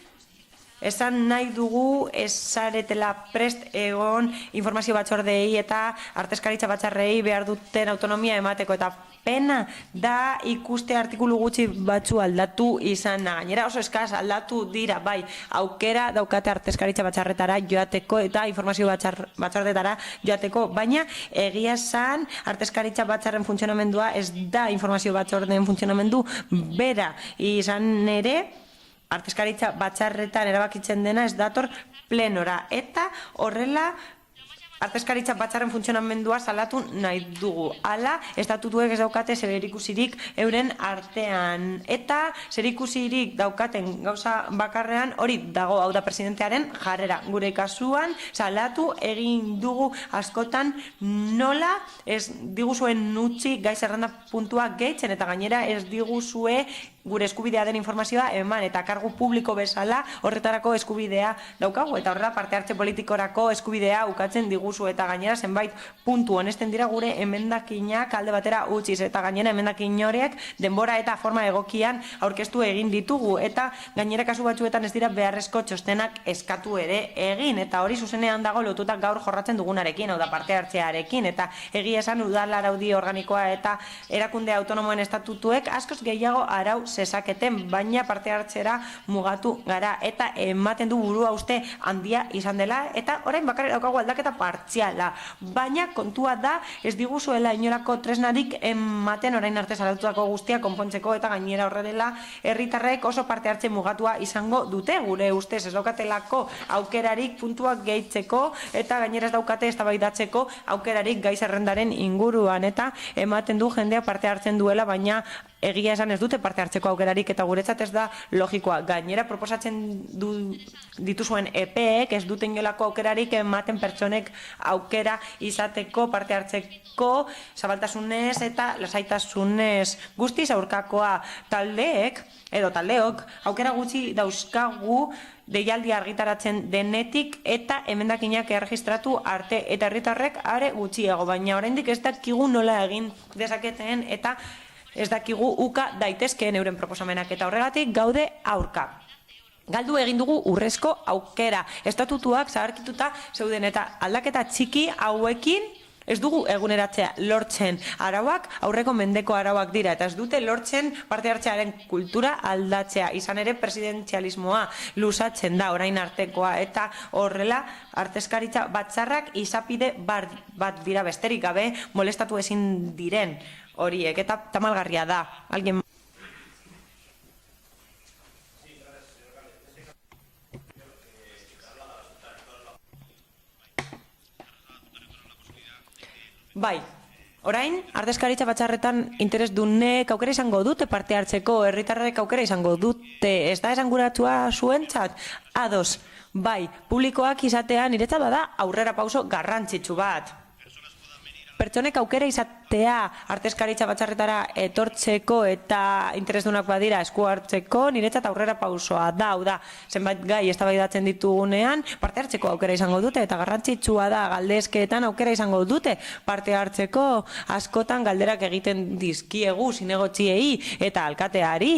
esan nahi dugu esaretela prest egon informazio batzordei eta artezkaritza batzarrei behar duten autonomia emateko eta pena da ikuste artikulu gutxi batzu aldatu izana. Gainera oso eskaz aldatu dira, bai, aukera daukate artezkaritza batzarretara joateko eta informazio batzordetara joateko, baina egia esan artezkaritza batzarren funtzionamendua ez da informazio batzordeen funtzionamendu bera izan ere, artezkaritza batzarretan erabakitzen dena ez dator plenora eta horrela artezkaritza batzarren funtzionamendua salatu nahi dugu. Hala, estatutuek ez daukate zerikusirik euren artean eta zerikusirik daukaten gauza bakarrean hori dago, hau da presidentearen jarrera. Gure kasuan salatu egin dugu askotan nola ez diguzuen utzi gai zerrenda puntua gehitzen eta gainera ez diguzue gure eskubidea den informazioa eman eta kargu publiko bezala horretarako eskubidea daukagu eta horrela parte hartze politikorako eskubidea ukatzen diguzu eta gainera zenbait puntu honesten dira gure emendakinak alde batera utziz eta gainera emendakin horiek denbora eta forma egokian aurkeztu egin ditugu eta gainera kasu batzuetan ez dira beharrezko txostenak eskatu ere egin eta hori zuzenean dago lotuta gaur jorratzen dugunarekin, hau da parte hartzearekin eta egia esan udal araudi organikoa eta erakunde autonomoen estatutuek askoz gehiago arau zezaketen, baina parte hartzera mugatu gara eta ematen du burua uste handia izan dela eta orain bakarrik daukagu aldaketa partziala, baina kontua da ez diguzuela inolako tresnarik ematen orain arte salatutako guztia konpontzeko eta gainera horre dela herritarrek oso parte hartze mugatua izango dute gure ustez ez daukatelako aukerarik puntuak gehitzeko eta gainera ez daukate eztabaidatzeko aukerarik gai zerrendaren inguruan eta ematen du jendea parte hartzen duela baina egia esan ez dute parte hartzeko aukerarik eta guretzat ez da logikoa. Gainera proposatzen dituzuen EPEek ez dute inolako aukerarik ematen pertsonek aukera izateko parte hartzeko zabaltasunez eta lasaitasunez guztiz aurkakoa taldeek edo taldeok aukera gutxi dauzkagu deialdi argitaratzen denetik eta emendakinak erregistratu arte eta herritarrek are gutxiago, baina oraindik ez dakigu nola egin dezaketen eta ez dakigu uka daitezkeen euren proposamenak eta horregatik gaude aurka. Galdu egin dugu urrezko aukera. Estatutuak zaharkituta zeuden eta aldaketa txiki hauekin ez dugu eguneratzea lortzen arauak, aurreko mendeko arauak dira eta ez dute lortzen parte hartzearen kultura aldatzea. Izan ere presidentzialismoa luzatzen da orain artekoa eta horrela artezkaritza batzarrak izapide bat dira besterik gabe molestatu ezin diren horiek eta tamalgarria da. Alguien Bai, orain, ardezkaritza batzarretan interesdunek aukera izango dute parte hartzeko, herritarrek aukera izango dute, ez da esanguratua zuentzat? Ados, bai, publikoak izatea niretzat bada aurrera pauso garrantzitsu bat. Pertsonek aukera izatea artezkaritza batzarretara etortzeko eta interesdunak badira esku hartzeko niretzat aurrera pausoa da, hau da, zenbait gai eztabaidatzen ditugunean parte hartzeko aukera izango dute eta garrantzitsua da galdezkeetan aukera izango dute parte hartzeko askotan galderak egiten dizkiegu zinegotziei eta alkateari.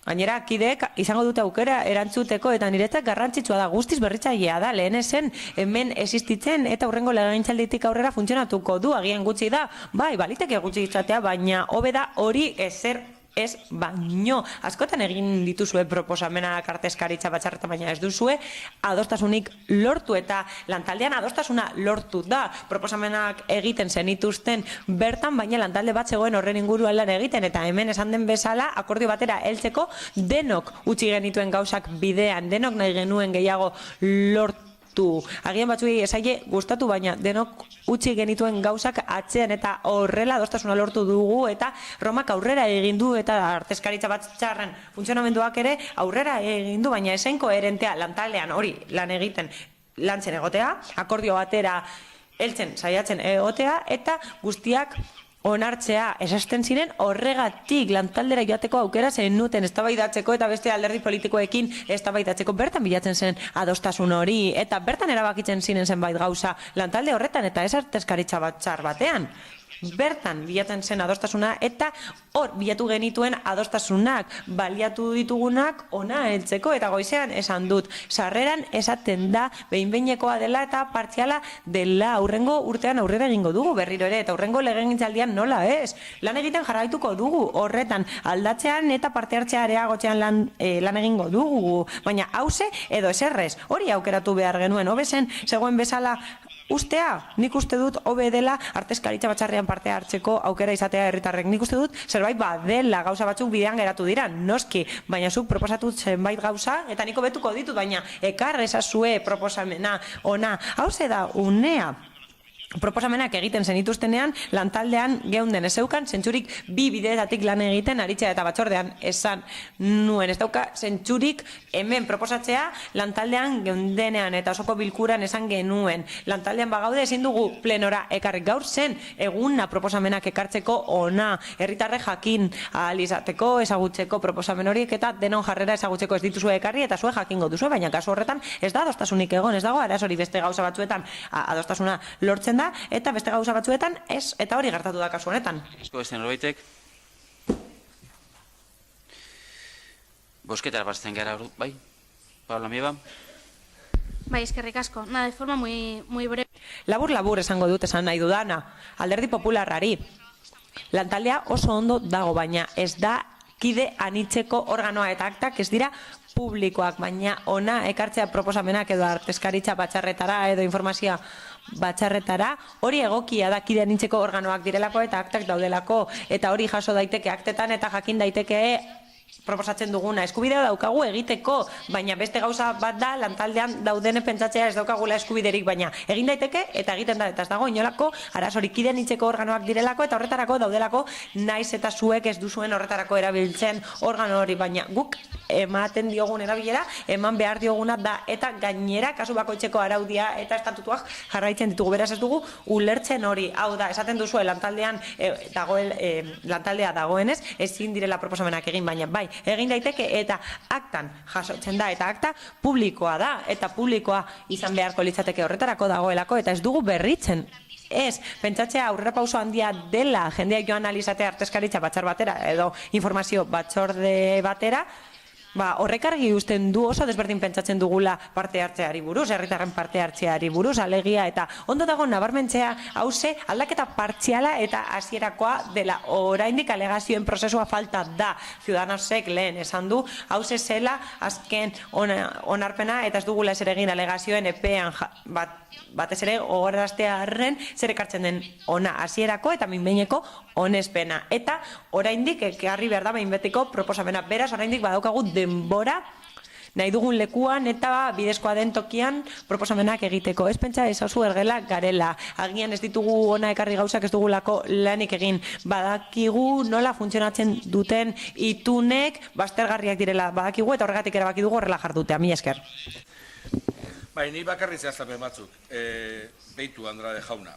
Gainera, kideek izango dute aukera erantzuteko eta niretzat garrantzitsua da guztiz berritzailea da lehen esen hemen existitzen eta hurrengo legegintzalditik aurrera funtzionatuko du agian gutxi da, bai, baliteke gutxi izatea, baina hobe da hori ezer ez baino. Askotan egin dituzue proposamenak artezkaritza batzarretan baina ez duzue adostasunik lortu eta lantaldean adostasuna lortu da. Proposamenak egiten zenituzten bertan baina lantalde bat zegoen horren inguruan lan egiten eta hemen esan den bezala akordio batera heltzeko denok utzi genituen gauzak bidean, denok nahi genuen gehiago lortu. Agian batzuei esaile gustatu baina denok utzi genituen gauzak atzean eta horrela adostasuna lortu dugu eta Romak aurrera egin du eta artezkaritza batzarren funtzionamenduak ere aurrera egin du baina ezen koherentea lantaldean hori lan egiten lantzen egotea, akordio batera heltzen saiatzen egotea eta guztiak onartzea esasten ziren horregatik lantaldera joateko aukera zenuten eztabaidatzeko eta beste alderdi politikoekin eztabaidatzeko bertan bilatzen zen adostasun hori eta bertan erabakitzen ziren zenbait gauza lantalde horretan eta ez artezkaritza batzar batean. Bertan bilatzen zen adostasuna eta hor bilatu genituen adostasunak baliatu ditugunak ona heltzeko eta goizean esan dut sarreran esaten da behin-behinekoa dela eta partziala dela aurrengo urtean aurrera egingo dugu berriro ere eta aurrengo legegintzaldian nola ez lan egiten jarraituko dugu horretan aldatzean eta parte hartzea areagotzean lan egingo dugu baina hauze edo eserrez hori aukeratu behar genuen hobezen zegoen bezala ustea, nik uste dut hobe dela artezkaritza batzarrean parte hartzeko aukera izatea herritarrek. Nik uste dut zerbait badela gauza batzuk bidean geratu dira, noski, baina zuk proposatu zenbait gauza eta niko betuko ditut, baina ekar ezazue proposamena ona. Hauze da unea. proposamenak egiten zenituztenean, lantaldean geunden ez zeukan, zentzurik bi bideetatik lan egiten aritzea eta batzordean esan nuen. Ez dauka zentzurik hemen proposatzea lantaldean geundenean eta osoko bilkuran esan genuen. Lantaldean bagaude ezin dugu plenora ekarri. Gaur zen eguna proposamenak ekartzeko ona, herritarre jakin ahal izateko, ezagutzeko proposamen horiek eta denon jarrera ezagutzeko ez dituzue ekarri eta zue jakingo duzue, baina kasu horretan ez da adostasunik egon, ez dago arazori beste gauza batzuetan adostasuna lortzen da, eta beste gauza batzuetan ez, eta hori gertatu da kasu honetan. Esko beste norbaitek. Bosketara batzen gara, bai? Pablo Amieba. Bai, eskerrik asko. Nada, de forma muy breve. Labur esango dut esan nahi dudana, Alderdi Popularrari. Lantaldea oso ondo dago, baina ez da kide anitzeko organoa eta aktak ez dira publikoak, baina ona ekartzea proposamenak edo artezkaritza batzarretara edo informazioa batzarretara, hori egokia da kide anitzeko organoak direlako eta aktak daudelako, eta hori jaso daiteke aktetan eta jakin daiteke proposatzen duguna. Eskubidea daukagu egiteko, baina beste gauza bat da lantaldean daudene pentsatzea ez daukagula eskubiderik, baina egin daiteke eta egiten da, eta ez dago inolako arazorik kide anitzeko organoak direlako eta horretarako daudelako, naiz eta zuek ez duzuen horretarako erabiltzen organo hori, baina guk ematen diogun erabilera, eman behar dioguna da, eta gainera kasu bakoitzeko araudia eta estatutuak jarraitzen ditugu, beraz ez dugu ulertzen hori, hau da, esaten duzue lantaldea dagoenez, ezin direla proposamenak egin, baina bai, egin daiteke eta aktan jasotzen da, eta akta publikoa da, eta publikoa izan beharko litzateke horretarako dagoelako, eta ez dugu berritzen. Ez, pentsatzea aurrera pauso handia dela jendeak joan analizatea artezkaritza batzar batera edo informazio batzorde batera, horrek argi uzten du oso desberdin pentsatzen dugula parte hartzeari buruz, herritarren parte hartzeari buruz, alegia, eta ondo dago nabarmentzea hauze aldaketa partziala eta hasierakoa dela, oraindik alegazioen prozesua falta da, Ciudadanosek lehen esan du, hauze zela azken onarpena eta ez dugula ezer egin alegazioen epean batez ere gogoraraztearren zer ekartzen den ona hasierako eta minbeineko onespena, eta oraindik ekarri behar da behinbetiko proposamena, beraz oraindik badaukagu denbora nahi dugun lekuan eta bidezkoa den tokian proposamenak egiteko. Ez pentsa ezazu ergela garela. Agian ez ditugu ona ekarri gauzak ez dugulako lanik egin. Badakigu nola funtzionatzen duten itunek baztergarriak direla badakigu eta horregatik erabaki dugu horrela jardutea. Mila esker. Bai, ni bakarri zehaztapen batzuk. Beitu, Andrade jauna.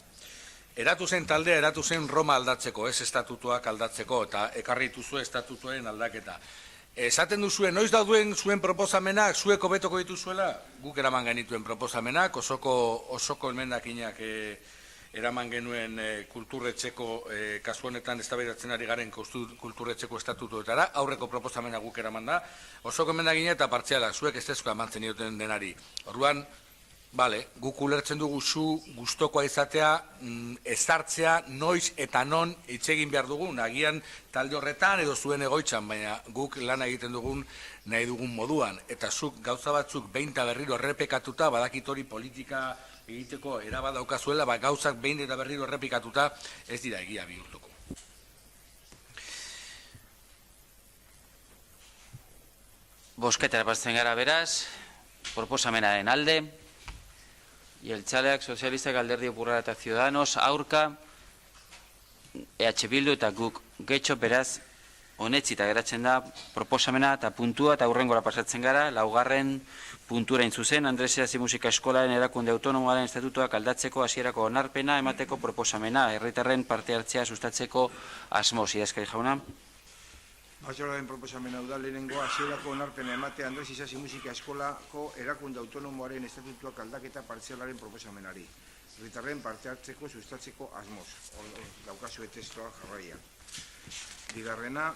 Eratu zen taldea, eratu zen Roma aldatzeko, ez estatutuak aldatzeko, eta ekarri dituzue estatutuen aldaketa. Esaten duzue, noiz dauduen zuen proposamenak, zuek hobetoko dituzuela, guk eraman genituen proposamenak, osoko emendakinak eraman genuen kulturretxeko, kasu honetan eztabaidatzen ari garen kulturretxeko estatutuetara, aurreko proposamenak guk eraman da, osoko emendakina eta partziala, zuek ez tezkoa emantzen dioten denari. Orduan, guk ulertzen dugu zu gustokoa izatea, ezartzea, noiz eta non itxegin behar dugun, agian talde horretan edo zuen egoitzan, baina guk lan egiten dugun nahi dugun moduan. Eta zuk gauza batzuk behin eta berriro errepekatuta, badakit hori politika egiteko erabadaukazuela, gauzak behin eta berriro errepikatuta ez dira egia bihurtuko. Bosketara batzen gara beraz, proposamenaren alde, Jeltzaleak, Sozialistak, Alderdi Popularra eta Ciudadanos, aurka, EH Bildu eta guk getxo beraz, honetzita geratzen da proposamena eta puntua eta hurrengora pasatzen gara, laugarren puntura intzuzen, Andres Idazi Musika Eskolaren erakunde autonomoaren estatutuak aldatzeko hasierako onarpena, emateko proposamena, herritarren parte hartzea sustatzeko asmoz, idazkari jauna. Batzordearen proposamena hau da, lehenengo hasierako onarpena ematea Andres Idazi Musika Eskolako erakunde autonomoaren estatutuak aldaketa partzialaren proposamenari. Herritarren parte hartzeko sustatzeko asmoz. Daukazue testoa jarraian. Bigarrena,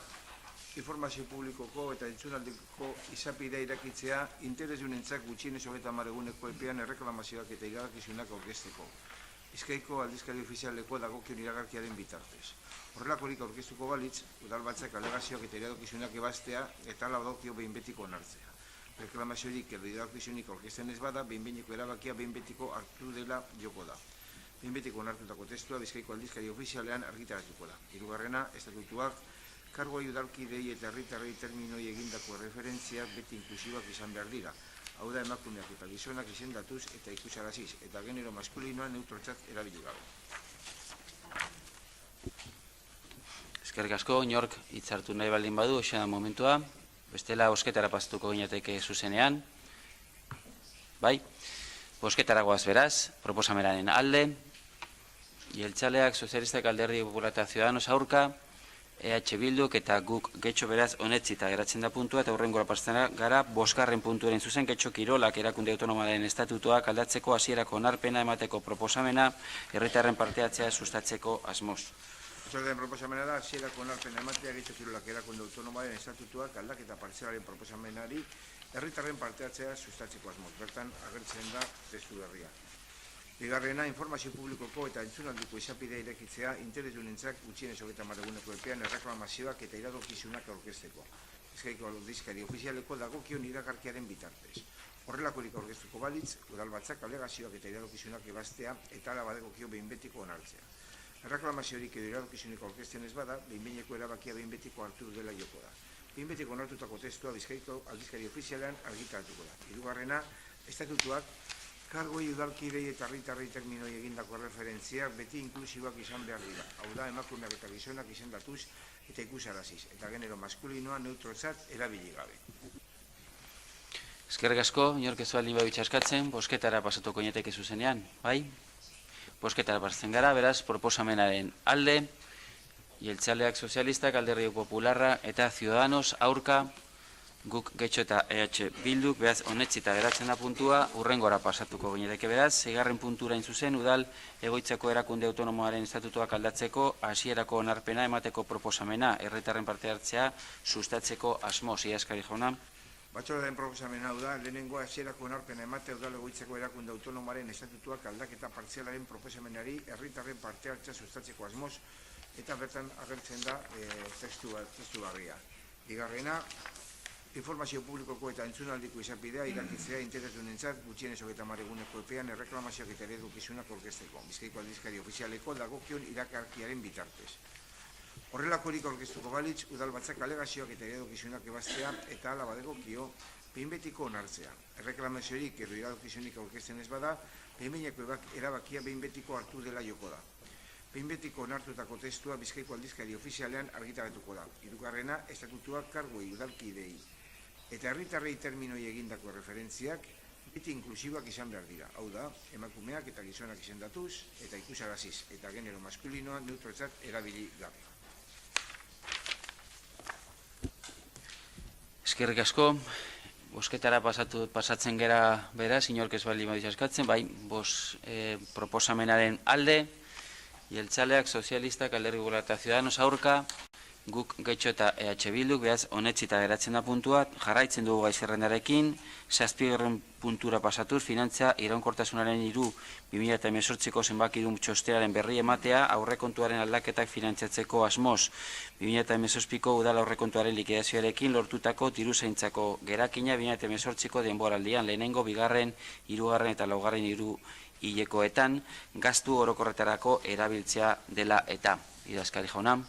informazio publikoko eta entzunaldeko izapidea irakitzea interesdunentzat gutxienez 30 eguneko epean erreklamazioak eta iragarkizunak aurkezteko. Bizkaiko aldizkari ofizialeko dagokion iragarkiaren bitartez. Horrelakorik aurkeztuko balitz, udalbatzak alegazioak eta iragarkizunak ebaztea eta labdokio behin betiko onartzea. Reklamaziorik edo iragarkizunik aurkezten ez bada, behin behineko erabakia behin betiko hartu dela joko da. Behin betiko onartutako testua Bizkaiko aldizkari ofizialean argitaratuko da. Hirugarrena, estatutuak kargoi udalkidei eta herritarrei terminoi egindako referentziak beti inklusibak izan behar dira. hau da emakumeak eta gizonak izendatuz eta ikusaraziz, eta genero maskulinoa neutrotzat erabili gabe. Eskerrik asko, inork hitzartu nahi baldin badu, hoxe da momentua. Bestela, bosketara pasatuko ginateke zuzenean. Bai, bosketara goaz beraz, proposamenaren alde. Jeltzaleak, sozialistak, Alderdi Popular eta Ciudadanos aurka, EH Bilduk eta guk getxo beraz onetzita geratzen da puntua eta hurrengora pasatzen gara bosgarren puntuaren zuzen getxo Kirolak erakunde autonomaren estatutuak aldatzeko hasierako onarpena emateko proposamena herritarren parteatzea sustatzeko asmoz. Batzordearen proposamena da hasierako onarpena ematea getxo Kirolak erakunde autonomaren estatutuak aldaketa partzialaren proposamenari herritarren parteatzea sustatzeko asmoz. Bertan agertzen da testu berria. Bigarrena, informazio publikoko eta entzunaldiko izapidea irekitzea interesdunentzat gutxienez 30 eguneko epean erreklamazioak eta iradokizunak aurkezteko. Bizkaiko aldizkari ofizialeko dagokion iragarkiaren bitartez. Horrelakorik aurkeztuko balitz, udalbatzak alegazioak eta iradokizunak ebaztea eta hala badagokio behin betiko onartzea. Erreklamaziorik edo iradokizunik aurkezten ez bada, behin-behineko erabakia behin betiko hartu dela joko da. Behin betiko onartutako testua Bizkaiko aldizkari ofizialean argitaratuko da. Hirugarrena, estatutuak kargoi udalkidei eta herritarrei terminoi egindako referentziak beti inklusiboak izan behar dira. Hau da, emakumeak eta gizonak izendatuz eta ikusaraziz, eta genero maskulinoa neutrotzat erabili gabe. Eskerrik asko, inork ez baldin badu askatzen, bosketara pasatuko ginateke zuzenean, bai? Bosketara pasatzen gara, beraz, proposamenaren alde, Jeltzaleak, Sozialistak, Alderdi Popularra eta Ciudadanos aurka, guk getxo eta EH Bilduk, beraz, onetzita geratzen da puntua, hurrengora pasatuko ginateke beraz, 6. puntura zuzen, udal egoitzako erakunde autonomoaren estatutuak aldatzeko, hasierako onarpena emateko proposamena, herritarren parte hartzea, sustatzeko asmoz, Iaskari jauna. Batzordearen proposamena hau da, lehenengoa hasierako onarpena ematea udal egoitzako erakunde autonomoaren estatutuak aldaketa partzialaren proposamenari herritarren parte hartzea sustatzeko asmoz, eta bertan agertzen da testu barria. Bigarrena, informazio publikoko eta entzunaldiko izapidea irakitzea interesdunentzat gutxienez 30 eguneko epean erreklamazioak eta iradokizunak aurkezteko. Bizkaiko aldizkari ofizialeko dagokion iragarkiaren bitartez. Horrelakorik aurkeztuko balitz, udalbatzak alegazioak eta iradokizunak ebaztea eta hala badagokio behin betiko onartzea. Erreklamaziorik edo iradokizunik aurkezten ez bada, behin-behineko erabakia behin betiko hartu dela joko da. Behin betiko onartutako testua Bizkaiko aldizkari ofizialean argitaratuko da. Hirugarrena, estatutuak kargoi udalkidei eta herritarrei terminoi egindako referentziak beti inklusiboak izan behar dira. Hau da, emakumeak eta gizonak izendatuz eta ikusaraziz eta genero maskulinoa neutrotzat erabili gabe. Eskerrik asko, bosketara pasatzen gera beraz, inork ez baldin badu askatzen, bai, proposamenaren alde, Jeltzaleak, Sozialistak, Alderdi Popular eta Ciudadanos aurka, guk getxo eta EH Bilduk, beraz, onetzita geratzen da puntua, jarraitzen dugu gai zerrendarekin, 7. puntura pasatuz, finantza iraunkortasunaren 2018ko zenbakidun txosteraren berri ematea, aurrekontuaren aldaketak finantzatzeko asmoz, 2018ko udal aurrekontuaren likidazioarekin lortutako diruzaintzako gerakina 2018ko denboraldian, lehenengo, bigarren, hirugarren eta laugarren hilekoetan gastu orokorretarako erabiltzea dela eta. Idazkari jauna.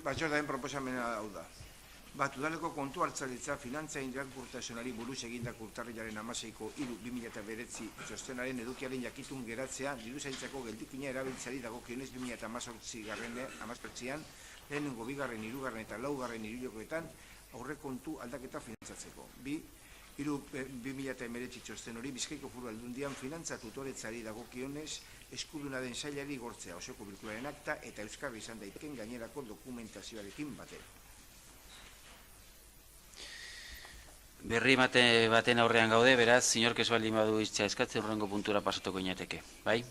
Batzordearen proposamena hau da. Bat, udaleko kontu hartzalitza finantza iraunkortasunari buruz egindako urtarrilaren 16/3/2009 txostenaren edukiaren jakitun geratzea diruzaintzako geldikina erabiltzeari dagokionez 2018an lehenengo, bigarren, hirugarren eta laugarren hiruhilekoetan aurrekontu aldaketa finantzatzeko. 2019 txosten hori Bizkaiko Foru Aldundian finantza tutoretzari dagokionez eskuduna den sailari gortzea osoko bilkuraren akta eta euskarri izan daiken gainerako dokumentazioarekin batera. Berri baten aurrean gaude, beraz, inork ez baldin badu hitza eskatzen hurrengo puntura pasatuko ginateke, bai?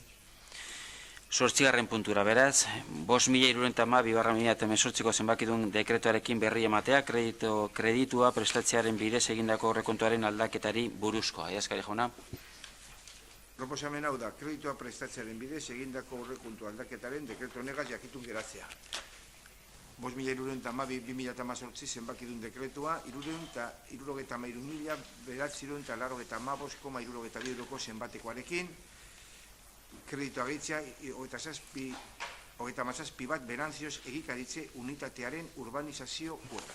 8. puntura, beraz, 5.312/2018ko zenbakidun dekretuarekin berri ematea, kreditua prestatzearen bidez egindako aurrekontuaren aldaketari buruzkoa. Iaskari jauna. Proposamen hau da, kreditua prestatzearen bidez egindako aurrekontu aldaketaren dekretu honegaz jakitun geratzea. 5.312/2018 zenbakidun dekretua, 333.985,72 euroko zenbatekoarekin, kreditua gehitzea, 37 bat berantzioz egikaritze unitatearen urbanizazio kuota.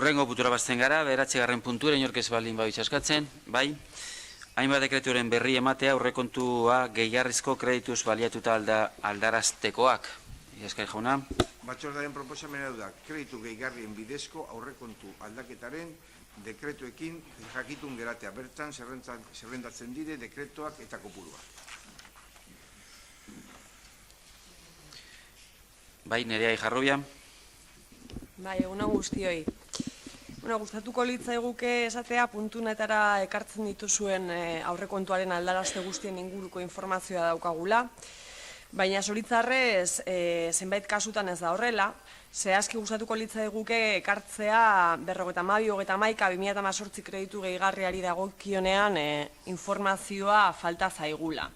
Urrengo puntura bazten gara, 9. puntura, inork ez baldin bau itxaskatzen, bai. Hainbat dekreturen berri ematea aurrekontua gehigarrizko kredituz baliatuta aldaraztekoak. Iazkai jauna. Batzordearen proposamena da, kreditu gehigarrien bidezko aurrekontu aldaketaren dekretuekin jakitun geratea. Bertan zerrendatzen dire dekretuak eta kopuruak. Bai, Nerea Ijarrubia. Bai, egunon guztioi. Gustatuko litzaiguke esatea puntunetara ekartzen dituzuen aurrekontuaren aldarazte guztien inguruko informazioa daukagula. Baina zoritzarrez, zenbait kasutan ez da horrela, zehazki gustatuko litzaiguke ekartzea 52-2018 kreditu gehigarriari dagokionean informazioa falta zaigula.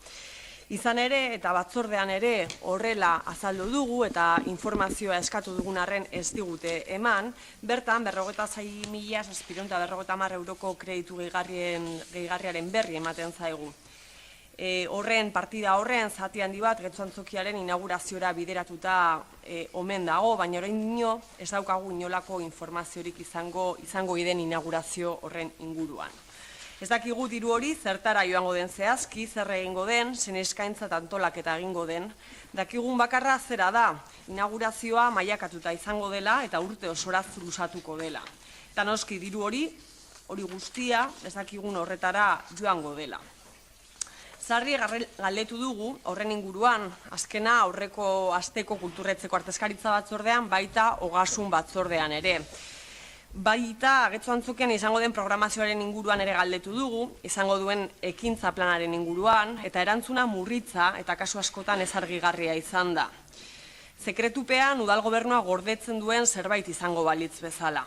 Izan ere eta batzordean ere horrela azaldu dugu eta informazioa eskatu dugun arren ez digute eman, bertan 56.750 euroko kreditu gehigarriaren berri ematen zaigu. Horren partida horren zati handi bat Getxo Antzokiaren inaugurazioa bideratuta omen dago, baina oraindik ez daukagu inolako informaziorik izango den inaugurazio horren inguruan. Ez dakigu diru hori zertara joango den zehazki, zer egingo den, zen eskaintza eta antolaketa egingo den. Dakigun bakarra zera da, inaugurazioa mailakatuta izango dela eta urte osora luzatuko dela. Eta noski diru hori guztia ez dakigun horretara joango dela. Sarri galdetu dugu horren inguruan, azkena aurreko asteko kulturretzeko artezkaritza batzordean, baita ogasun batzordean ere. Baita Getxo Antzokian izango den programazioaren inguruan ere galdetu dugu, izango duen ekintza planaren inguruan, eta erantzuna murritza eta kasu askotan ezargigarria izan da. Sekretupean udal gobernua gordetzen duen zerbait izango balitz bezala.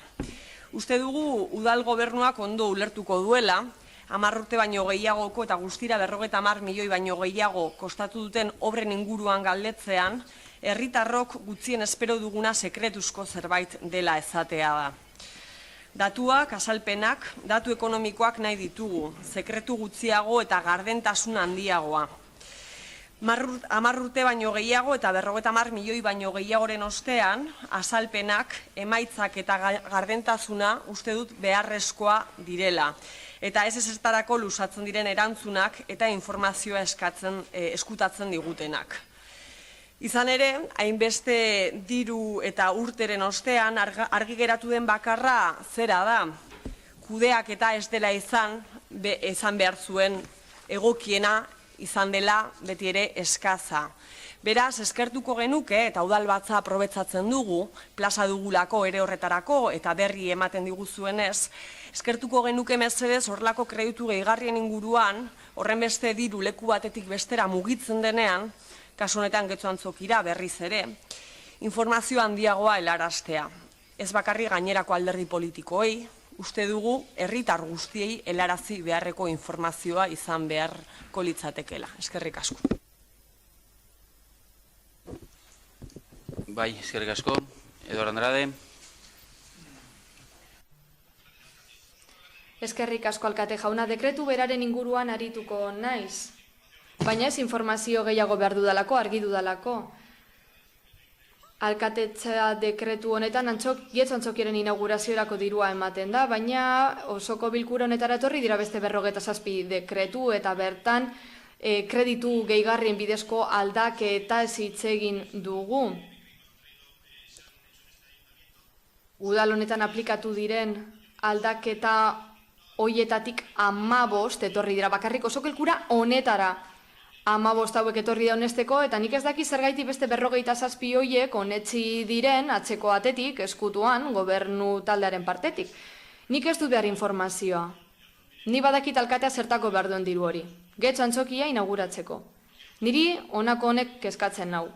Uste dugu udal gobernuak ondo ulertuko duela, 10 urte baino gehiagoko eta guztira 50 milioi baino gehiago kostatu duten obren inguruan galdetzean, herritarrok gutxien espero duguna sekretuzko zerbait dela esatea da. Datuak, azalpenak, datu ekonomikoak nahi ditugu, sekretu gutxiago eta gardentasun handiagoa. 10 urte baino gehiago eta 50 milioi baino gehiagoren ostean, azalpenak, emaitzak eta gardentasuna uste dut beharrezkoa direla. Eta ez ezertarako luzatzen diren erantzunak eta informazioa eskutatzen digutenak. Izan ere, hainbeste diru eta urteren ostean argi geratu den bakarra zera da. Kudeak eta ez dela izan behar zuen egokiena izan dela beti ere eskaza. Beraz, eskertuko genuke eta udalbatza aprobetxatzen dugu, plaza dugulako ere horretarako eta berri ematen diguzuenez, eskertuko genuke mesedez horrelako kreditu gehigarrien inguruan, horren beste diru leku batetik bestera mugitzen denean, kasu honetan Getxo Antzokira berriz ere, informazio handiagoa helaraztea. Ez bakarri gainerako alderdi politikoei, uste dugu herritar guztiei helarazi beharreko informazioa izan beharko litzatekeela. Eskerrik asko. Bai, eskerrik asko. Eduardo Andrade. Eskerrik asko alkate jauna, dekretu beraren inguruan arituko naiz. Baina ez informazio gehiago behar dudalako, argi dudalako. Alkatetza dekretu honetan Getxo Antzokiaren inauguraziorako dirua ematen da, baina osoko bilkura honetara etorri dira beste 57 dekretu eta bertan kreditu gehigarrien bidezko aldaketa hitz egin dugu. Udal honetan aplikatu diren aldaketa hoietatik 15 etorri dira bakarrik osoko bilkura honetara. 15 hauek etorri da honesteko, eta nik ez daki zergaiti beste 57 hoiek honetzi diren atzeko atetik, eskutuan, gobernu taldearen partetik. Nik ez dut behar informazioa. Ni badakit alkatea zertako behar duen diru hori. Getxo Antzokia inauguratzeko. Niri honako honek kezkatzen nau.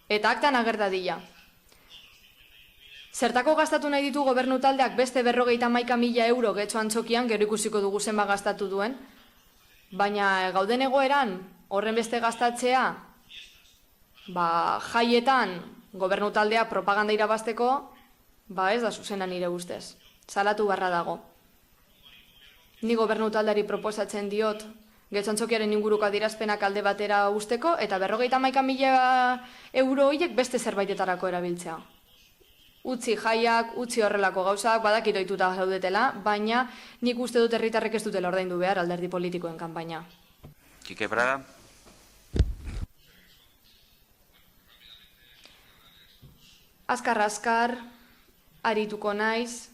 Eta aktan ager dadila. Zertako gastatu nahi ditu gobernu taldeak beste 51.000 euro Getxo Antzokian, gero ikusiko dugu zenba gastatu duen. Baina gauden egoeran, horren beste gastatzea, jaietan gobernu taldea propaganda irabazteko, ez da zuzena nire ustez. Salatu barra dago. Ni gobernu taldeari proposatzen diot, Getxo Antzokiaren inguruko adierazpenak alde batera usteko, eta 51.000 euro horiek beste zerbaitetarako erabiltzea. utzi jaiak, utzi horrelako gauzak, badakit ohituta zaudetela, baina nik uste dut herritarrek ez dutela ordaindu behar alderdi politikoen kanpaina. Kike Prada. Azkar, arituko naiz,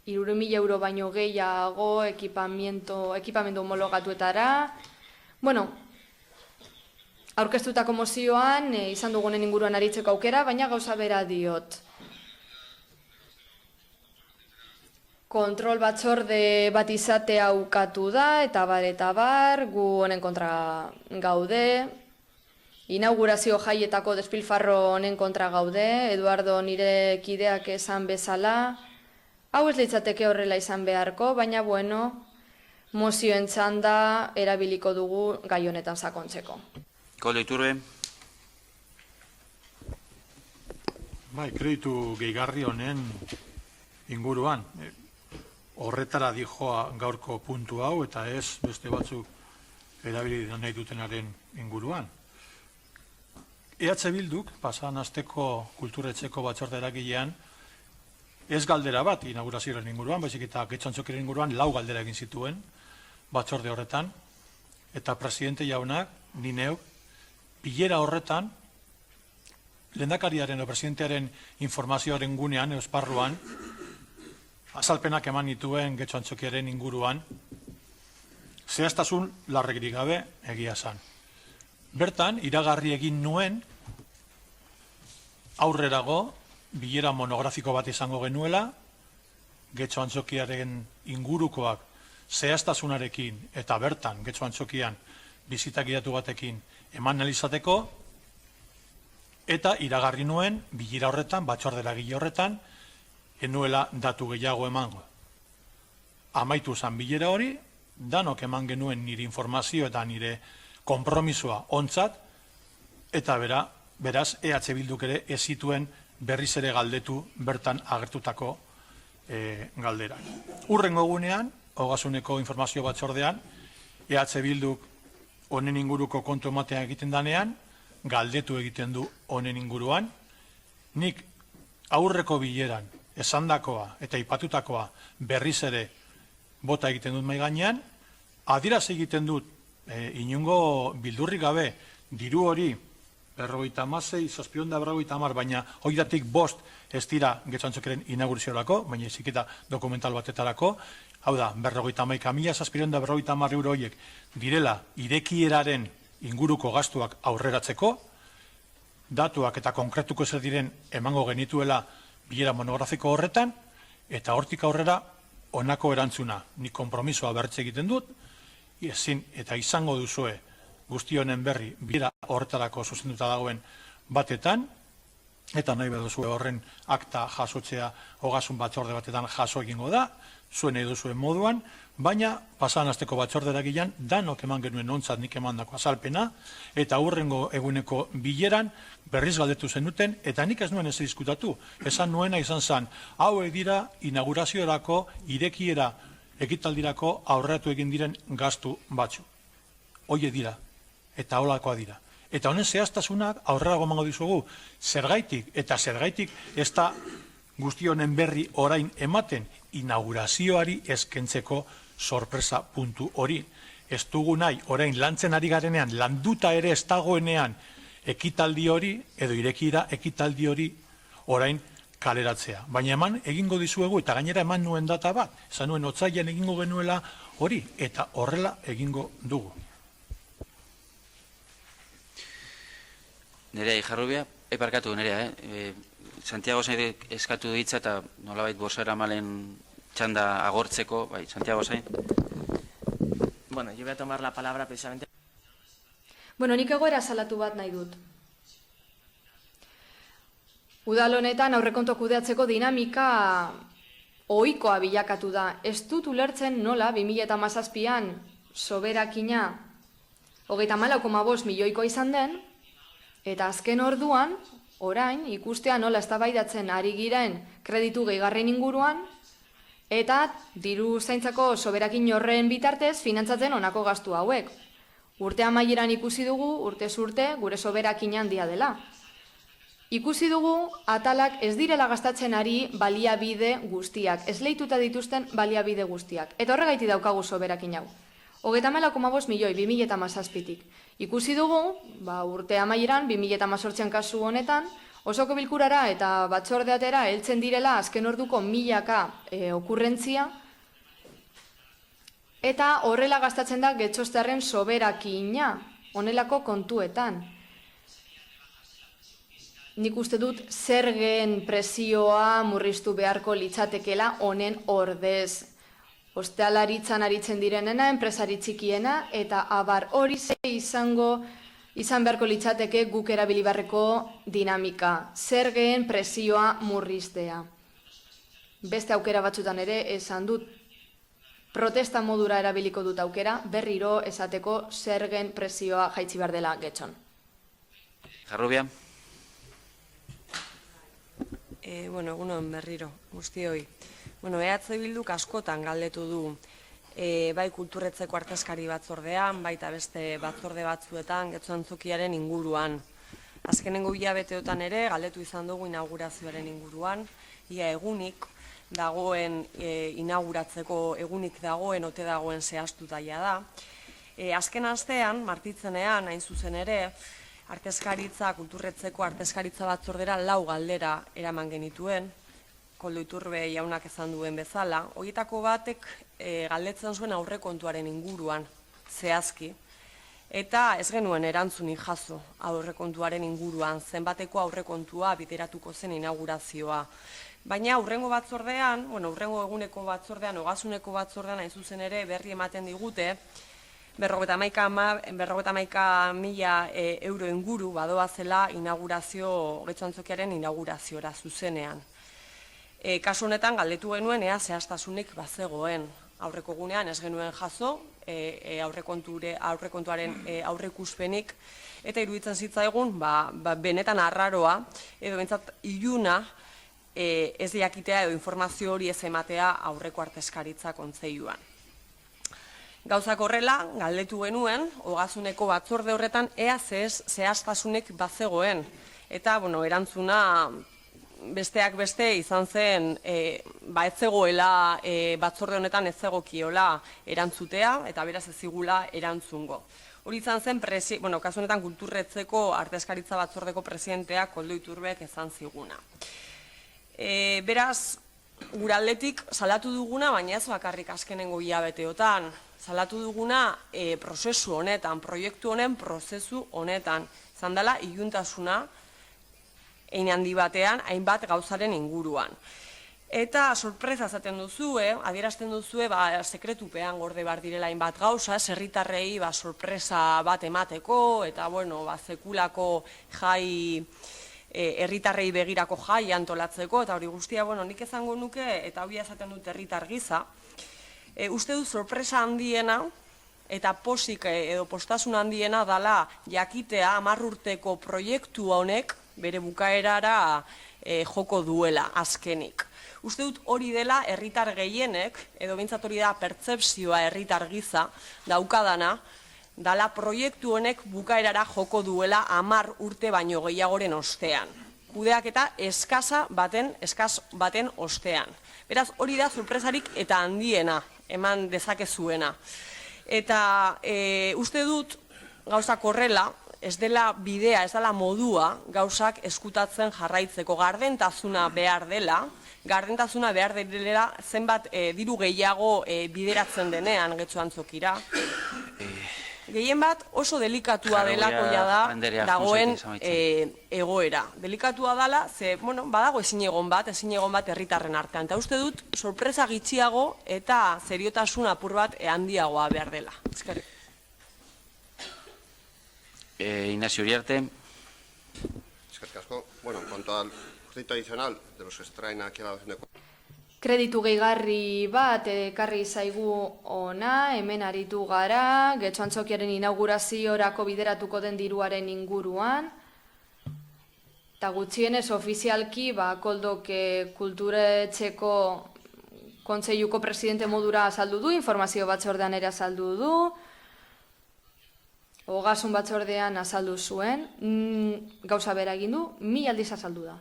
3.000 euro baino gehiago ekipamendu homologatuetara. Bueno, aurkeztutako mozioan izan dugunen inguruan aritzeko aukera, baina gauza bera diot. Kontrol batzorde bat izatea ukatu da, eta bar, gu honen kontra gaude. Inaugurazio jaietako despilfarro honen kontra gaude, Eduardo nire kideak esan bezala. Hau ez litzateke horrela izan beharko, baina bueno, mozioen txanda erabiliko dugu gai honetan sakontzeko. Koldo Iturbe. Bai, kreditu gehigarri honen inguruan. Horretara dijoa gaurko puntu hau eta ez beste batzuk erabili nahi dutenaren inguruan. EH Bilduk, pasan asteko kulturetxeko batzorde eragilean, ez galdera bat inaugurazioaren inguruan, baizik eta Getxo-Antzokiaren inguruan 4 galdera egin zituen batzorde horretan, eta presidente jaunak, ni neuk, bilera horretan, lehendakariaren o presidentearen informazioaren gunean, esparruan, azalpenak eman dituen Getxo-Antzokiaren inguruan, zehaztasun larregirik gabe egia zan. Bertan, iragarri egin nuen, aurrerago, bilera monografiko bat izango genuela, Getxo-Antzokiaren ingurukoak zehaztasunarekin eta bertan Getxo-Antzokian bizitak gidatu batekin eman nalizateko, eta iragarri nuen, bilera horretan, batzordera gile horretan, enuela datu gehiago emango. Amaitu zan bilera hori, danok eman genuen nire informazio eta nire konpromisoa ontzat, eta beraz EH Bilduk ere ez zituen berriz ere galdetu bertan agertutako galderak. Hurrengo egunean, Ogasuneko informazio batzordean, EH Bilduk honen inguruko kontu ematea egiten danean, galdetu egiten du honen inguruan, nik aurreko bileran esandakoa eta ipatutakoa berriz ere bota egiten dut mai gainean, adierazi egiten dut inungo bildurrik gabe diru hori 56, 750, baina horietatik 5 ez dira Getxo-Antzokiaren inauguraziorako, baina eziketa dokumental batetarako, hau da, 51.750 euro horiek direla irekieraren inguruko gastuak aurreratzeko, datuak eta konkretuko zer diren emango genituela bilera monografiko horretan, eta hortik aurrera honako erantzuna, nik konpromisoa bertze egiten dut, ezin eta izango duzue guzti honen berri bilera horretarako zuzenduta dagoen batetan, eta nahi baduzue horren akta jasotzea Ogasun batzorde batetan jaso egingo da, zuen nahi duzuen moduan, baina pasan asteko batzordera gilan, danok eman genuen ontzat nik emandako azalpena, eta hurrengo eguneko bileran berriz galdetu zenuten, eta nik ez nuen ez diskutatu, esan nuena izan zen, hauek dira inauguraziorako irekiera ekitaldirako aurreratu egin diren gastu batzu. Hoie dira, eta holakoa dira. Eta honen zehaztasunak aurrerago emango dizugu, zergaitik eta zergaitik ez da guzti honen berri orain ematen inaugurazioari eskentzeko sorpresa puntu hori. Ez dugu nahi orain lantzen ari garenean, landuta ere ez dagoenean ekitaldi hori, edo irekiera ekitaldi hori orain kaleratzea. Baina eman egingo dizuegu eta gainera eman nuen data bat, esan nuen otsailean egingo genuela hori, eta horrela egingo dugu. Nerea Ijarrubia, eparkatu nerea, Santiago Zain eskatu ditza eta nolabait bosera malen txanda agortzeko, bai, Santiago Zain. Bueno, yo voy a tomar la palabra precisamente. Bueno, nik egoera salatu bat nahi dut. Udal honetan aurrekontu kudeatzeko dinamika ohikoa bilakatu da. Ez dut ulertzen nola 2017an soberakina 34,5 milioikoa izan den, eta azken orduan, orain, ikustea nola eztabaidatzen ari giren kreditu gehigarren inguruan, eta diru zaintzako soberakin horren bitartez finantzatzen honako gastu hauek. Urte amaieran ikusi dugu, urtez urte, gure soberakin handia dela. Ikusi dugu atalak ez direla gastatzen ari baliabide guztiak, ez lehituta dituzten baliabide guztiak. Eta horregaiti daukagu soberakin hau. 34,5 milioi 2017tik. Ikusi dugu, urte amaieran, 2018 kasu honetan, osoko bilkurara eta batzordeatera heltzen direla azken orduko milaka okurrentzia, eta horrela gastatzen da getxoztearen soberakina, honelako kontuetan. Nik uste dut zergen presioa murriztu beharko litzatekela honen ordez. Ostalaritzan aritzen direnena, enpresari txikiena, eta abar hori izan beharko litzateke guk erabilibarreko dinamika. Zergen presioa murriztea. Beste aukera batzutan ere esan dut, protesta modura erabiliko dut aukera, berriro esateko zergen presioa jaitsi behar dela Getxon. Jarrubia. Egunon berriro, guztioi. EH Bilduk askotan galdetu du bai kulturretzeko artezkari batzordean, baita beste batzorde batzuetan Getxo Antzokiaren inguruan. Azkenengo hilabeteotan ere galdetu izan dugu inaugurazioaren inguruan, ia egunik dagoen inauguratzeko egunik dagoen, ote dagoen zehaztuta da. Azken astean, martitzenean, hain zuzen ere, artezkaritza, kulturretzeko artezkaritza batzordera 4 galdera eraman genituen, Koldo Iturbe jaunak esan duen bezala, horietako batek galdetzen zuen aurrekontuaren inguruan, zehazki, eta ez genuen erantzunik jaso aurrekontuaren inguruan, zenbateko aurrekontua bideratuko zen inaugurazioa. Baina urrengo batzordean, urrengo eguneko batzordean, ogasuneko batzordean, hain zuzen ere berri ematen digute, 51.000 euro inguru badoazela Getxo Antzokiaren inaugurazioa zuzenean. Kasu honetan galdetu genuen ea zehaztasunik bazegoen. Aurreko gunean ez genuen jaso aurrekontuaren aurreikuspenik, eta iruditzen zitzaigun benetan arraroa edo behintzat iluna ez jakitea edo informazio hori ez ematea aurreko artezkaritza kontseiluan. Gauzak horrela, galdetu genuen, ogasuneko batzorde horretan ea zehaztasunik bazegoen, eta erantzuna besteak beste izan zen, ez zegoela batzorde honetan ez zegokiola erantzutea, eta beraz ez zigula erantzungo. Hori izan zen, kasu honetan kulturretzeko artezkaritza batzordeko presidenteak Koldo Iturbek esan ziguna. Beraz, gure aldetik salatu duguna, baina ez bakarrik azkenengo hilabeteotan, salatu duguna prozesu honetan, proiektu honen prozesu honetan, izan dela iluntasuna, hein handi batean, hainbat gauzaren inguruan. Eta sorpresa zaten duzue, adierazten duzue, sekretupean gorde behar direla hainbat gauza, herritarrei sorpresa bat emateko, eta sekulako jai, herritarrei begirako jai antolatzeko, eta hori guztia, nik ezango nuke, eta hori esaten dut herritar giza, uste dut sorpresa handiena, eta posik edo postasun handiena dala jakitea 10 urteko proiektu honek, bere bukaerara joko duela azkenik. Uste dut hori dela herritar gehienek, edo behintzat hori da pertzepzioa herritar giza daukadana, dala proiektu honek bukaerara joko duela 10 urte baino gehiagoren ostean. Kudeaketa eskaz baten ostean. Beraz, hori da sorpresarik eta handiena eman dezakezuena. Eta uste dut gauzak horrela, ez dela bidea, ez dela modua gauzak eskutatzen jarraitzeko. Gardentasuna behar dela zenbat diru gehiago bideratzen denean Getxo Antzokira. Gehien bat oso delikatua delako da dagoen egoera. Delikatua dela, badago ezinegon bat herritarren artean. Eta uste dut sorpresa gitxiago eta seriotasun apur bat handiagoa behar dela. Eskerrik. Ignacio Uriarte. Eskerrik asko. En cuanto al crédito adicional de los que se traen aquí a la Nación de Kreditu gehigarri bat ekarri zaigu ona, hemen aritu gara, Getxo Antzokiaren inauguraziorako bideratuko den diruaren inguruan, eta gutxienez ofizialki, Koldok kulturetxeko kontseiluko presidente modura azaldu du, informazio batzordean ere azaldu du, Ogasun batzordean azaldu zuen, gauza bera egin du, 1000 aldiz azaldu da.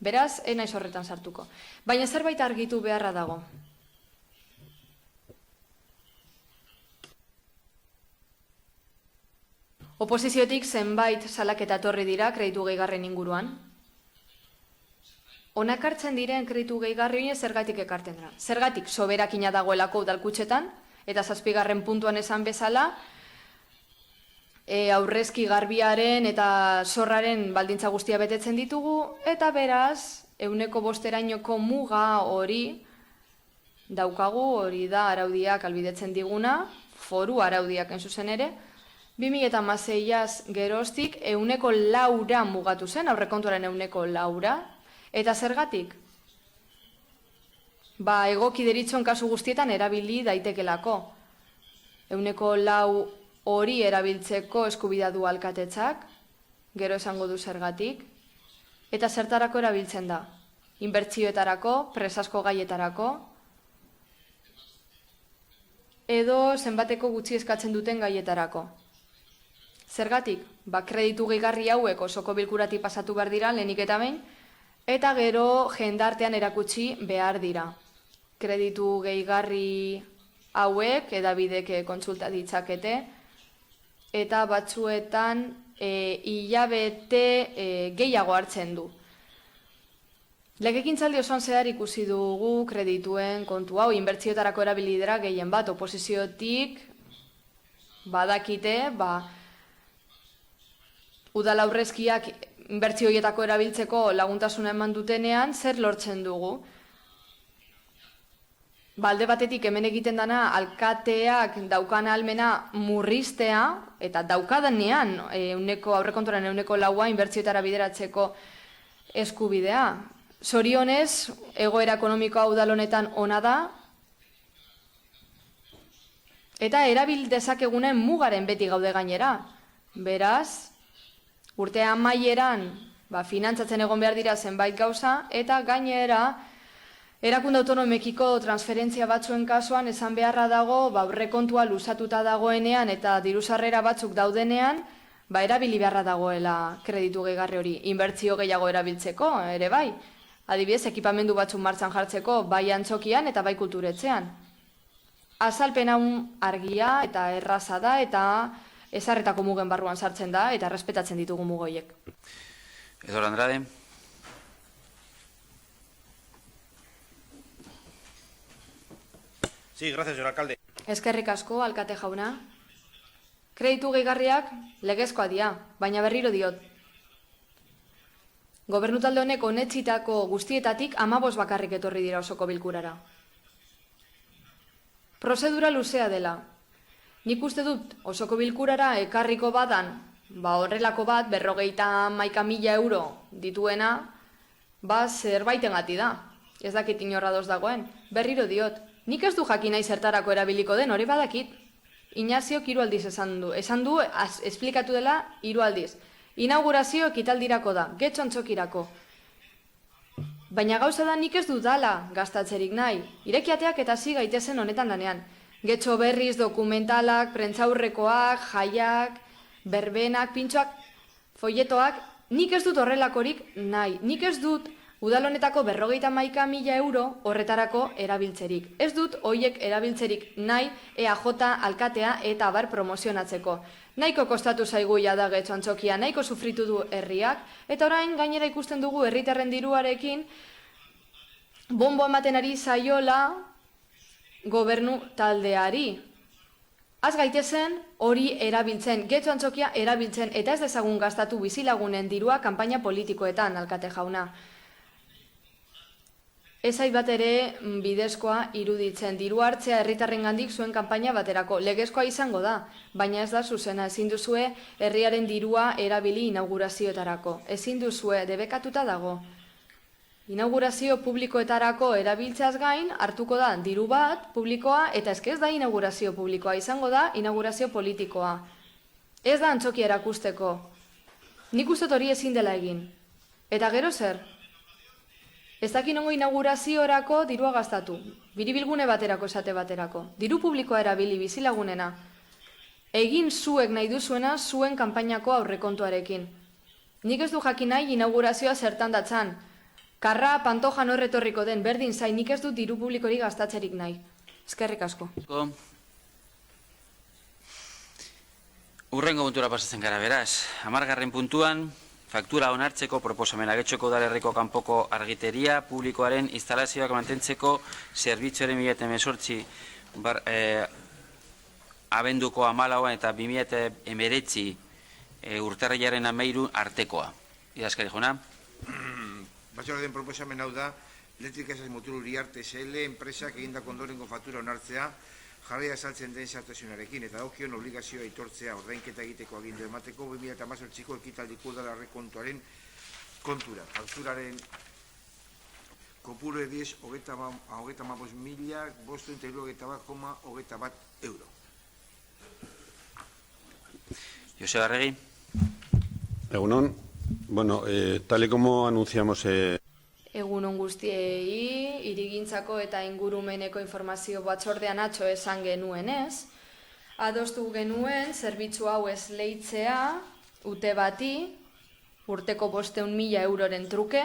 Beraz, ez naiz horretan sartuko. Baina zerbait argitu beharra dago. Oposiziotik zenbait salaketa etorri dira kreditu gehigarren inguruan. Honak hartzen diren kreditu gehigarri horiek zergatik ekarten dira. Zergatik soberakina dagoelako udalkutxetan, eta 7. puntuan esan bezala, aurrezki garbiaren eta zorraren baldintza guztia betetzen ditugu, eta beraz, 5%erainoko muga hori daukagu, hori da araudiak albidetzen diguna, foru araudiak enzuzen ere, 2016az geroztik 4% mugatu zen, aurrekontuaren 4%, eta zergatik? Egoki deritzon kasu guztietan erabili daitekelako. 4% hori erabiltzeko eskubidea du alkatetzak, gero esango du zergatik, eta zertarako erabiltzen da? Inbertsioetarako, presasko gaietarako, edo zenbateko gutxi eskatzen duten gaietarako. Zergatik? Kreditu gehigarri hauek osoko bilkuratik pasatu behar dira, lehenik eta behin, eta gero jendartean erakutsi behar dira. Kreditu gehigarri hauek edabidek kontsulta ditzakete, eta batzuetan hilabete gehiago hartzen du. Legegintzaldi osoan zehar ikusi dugu kredituen kontu hau, inbertsioetarako erabilidera gehien bat, oposiziotik badakite, udal aurrezkiak inbertsioietako erabiltzeko laguntasuna eman dutenean, zer lortzen dugu? Alde batetik hemen egiten dana alkateak daukan ahalmena murriztea, eta daukadanean aurrekontuaren 4% inbertsioetara bideratzeko eskubidea. Zorionez, egoera ekonomikoa udal honetan ona da, eta erabil dezakegunen mugaren beti gaude gainera. Beraz, urte amaieran finantzatzen egon behar dira zenbait gauza, eta gainera erakunde autonomekiko transferentzia batzuen kasuan esan beharra dago aurrekontua luzatuta dagoenean eta diru-sarrera batzuk daudenean, erabili beharra dagoela kreditu gehigarri hori, inbertsio gehiago erabiltzeko, ere bai. Adibidez, ekipamendu batzuk martxan jartzeko bai antzokian eta bai kulturetzean. Azalpen hau argia eta erraza da eta ezarretako mugen barruan sartzen da eta errespetatzen ditugu mugoiek. Edor Andrade. Sí, gracias, señor alcalde. Eskerrik asko, alkate jauna. Kreditu gehigarriak legezkoa dira, baina berriro diot. Gobernu talde honek onetsitako guztietatik 15 bakarrik etorri dira osoko bilkurara. Prozedura luzea dela. Nik uste dut osoko bilkurara ekarriko badan, horrelako bat, 51.000 euro dituena, zerbaiten gati da. Ez dakit inorra doz dagoen. Berriro diot. Nik ez du jakin nahi zertarako erabiliko den, hori badakit. Ignaziok 3 aldiz esan du. Esan du, esplikatu dela 3 aldiz. Inaugurazio ekitaldirako da, getxo antzokirako. Baina gauza da nik ez dudala gastatzerik nahi. Irekiateak eta zi gaitezen honetan danean. Getxo berriz, dokumentalak, prentzaurrekoak, jaiak, berbenak, pintxoak, folletoak, nik ez dut horrelakorik nahi. Nik ez dut udal honetako 51.000 euro horretarako erabiltzerik. Ez dut hoiek erabiltzerik nahi EAJ alkatea eta abar promozionatzeko. Nahiko kostatu zaigu da getxo antzokia, nahiko sufritu du herriak, eta orain gainera ikusten dugu herritarren diruarekin bonbo ematen ari zaiola gobernu taldeari. Az gaitezen hori erabiltzen, getxo antzokia erabiltzen, eta ez dezagun gastatu bizilagunen dirua kanpaina politikoetan, alkate jauna. Ez zait bat ere bidezkoa iruditzen. Diru hartzea herritarren gandik zuen kanpaina baterako. Legezkoa izango da, baina ez da zuzena. Ezin duzue herriaren dirua erabili inaugurazioetarako. Ezin duzue, debekatuta dago. Inaugurazio publikoetarako erabiltzeaz gain, hartuko da diru bat publikoa, eta ez da inaugurazio publikoa, izango da inaugurazio politikoa. Ez da antzokia erakusteko. Nik uste hori ezin dela egin. Eta gero zer? Ez dakin ongo inauguraziorako dirua gastatu. Biribilgune baterako esate baterako. Diru publikoa erabili bizilagunena. Egin zuek nahi duzuena zuen kanpainako aurrekontuarekin. Nik ez du jakin nahi inaugurazioa zertan datzan. Karra Pantojan horretorriko den berdin zain, nik ez du diru publikorik gastatzerik nahi. Eskerrik asko. Urrengo puntura pasatzen gara, beraz. 10. puntuan, faktura onartzeko proposamena Getxoko udalerriko kanpoko argiteria publikoaren instalazioak mantentzeko zerbitzuaren 2018 abenduko 14 eta 2019 urtarrilaren 13 artekoa. Idazkari jauna. Batzordearen proposamen hau da, Elektrika Esas Motor Uriarte SL enpresak egindako ondorengo faktura onartzea jarria azaltzen den sartasunarekin eta dagokion obligazioa aitortzea ordainketa egiteko agindu emateko 2018ko ekitaldiko udalarre kontuaren kontura. Fakturaren kopuru ediz 35.531,21 euro. Joseba Arregi. Egunon. Bueno, tal y como anunciamos... Egunon guztiei, hirigintzako eta ingurumeneko informazio batzordean atzo esan genuenez, adostu genuen zerbitzu hau esleitzea ute bati urteko 500.000 euroren truke,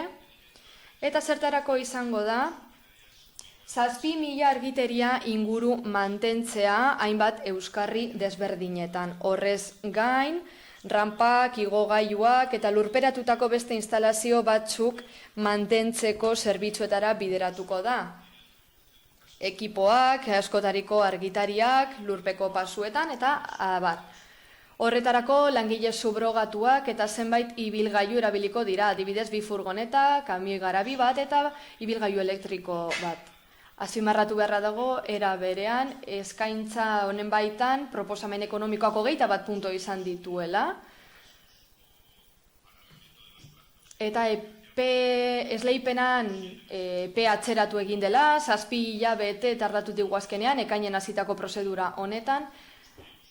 eta zertarako izango da 7.000 argiteria inguru mantentzea hainbat euskarri desberdinetan. Horrez gain, rampak, igogailuak eta lurperatutako beste instalazio batzuk mantentzeko zerbitzuetara bideratuko da. Ekipoak, askotariko argitariak, lurpeko pasuetan eta abar. Horretarako langile subrogatuak eta zenbait ibilgailu erabiliko dira, adibidez 2 furgoneta, kamioi garabi bat eta ibilgailu elektriko bat. Azpimarratu beharra dago, era berean, eskaintza honen baitan proposamen ekonomikoak 21 punto izan dituela. Eta esleipenan epe atzeratu egin dela, 7 hilabete tardatu digu azkenean, ekainen hasitako prozedura honetan,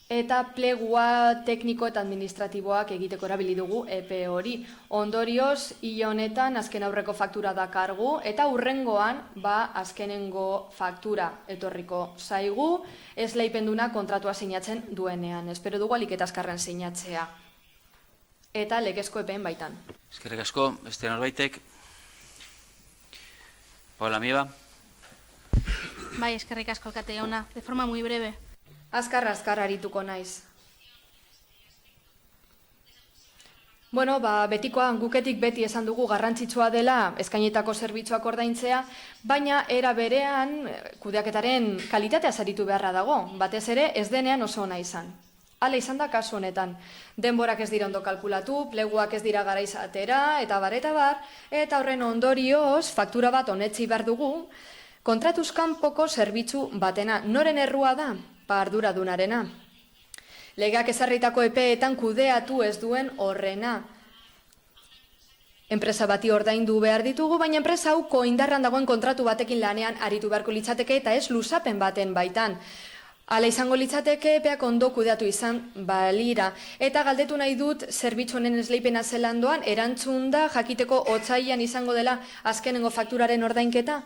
eta plegua tekniko eta administratiboak egiteko erabili dugu epe hori. Ondorioz, hile honetan azken aurreko faktura dakargu, eta hurrengoan azkenengo faktura etorriko zaigu, esleipenduna kontratua sinatzen duenean. Espero dugu alik eta azkarren sinatzea. Eta legezko epeen baitan. Eskerrik asko, beste norbaitek. Paula Mieba. Bai, eskerrik asko alkate jauna, de forma muy breve. Azkar arituko naiz. Bueno, betikoan guketik beti esan dugu garrantzitsua dela eskainetako zerbitzuak ordaintzea, baina era berean kudeaketaren kalitatea saritu beharra dago, batez ere ez denean oso ona izan. Hala izan da kasu honetan. Denborak ez dira ondo kalkulatu, pleguak ez dira garaiz atera, eta bar, eta horren ondorioz faktura bat onetsi behar dugu, kontratuz kanpoko zerbitzu batena. Noren errua da? Arduradunarena. Legeak ezarritako epeetan kudeatu ez duen horrena. Enpresa bati ordaindu behar ditugu, baina enpresa hauko indarran dagoen kontratu batekin lanean aritu beharko litzateke eta ez luzapen baten baitan. Hala izango litzateke epeak ondo kudeatu izan balira. Eta galdetu nahi dut zerbitzu honen esleipena zelandoan, erantzun da jakiteko otsailean izango dela azkenengo fakturaren ordainketa?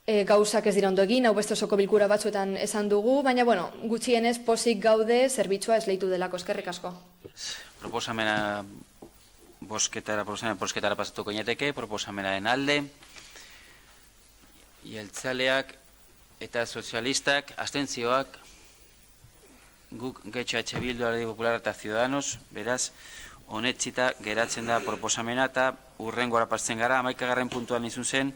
Gauzak ez dira ondo egin, hau beste osoko bilkura batzuetan esan dugu, baina, gutxienez pozik gaude zerbitzua esleitu delako, eskerrik asko. Proposamena bosketara pasatuko inateke, proposamenaren alde, jeltzaleak eta sozialistak, abstentzioak, guk Getxo Bildu, Alderdi Popular eta Ciudadanos, beraz, honetxita geratzen da proposamena eta hurrengora pasten gara, 11. puntuan izun zen,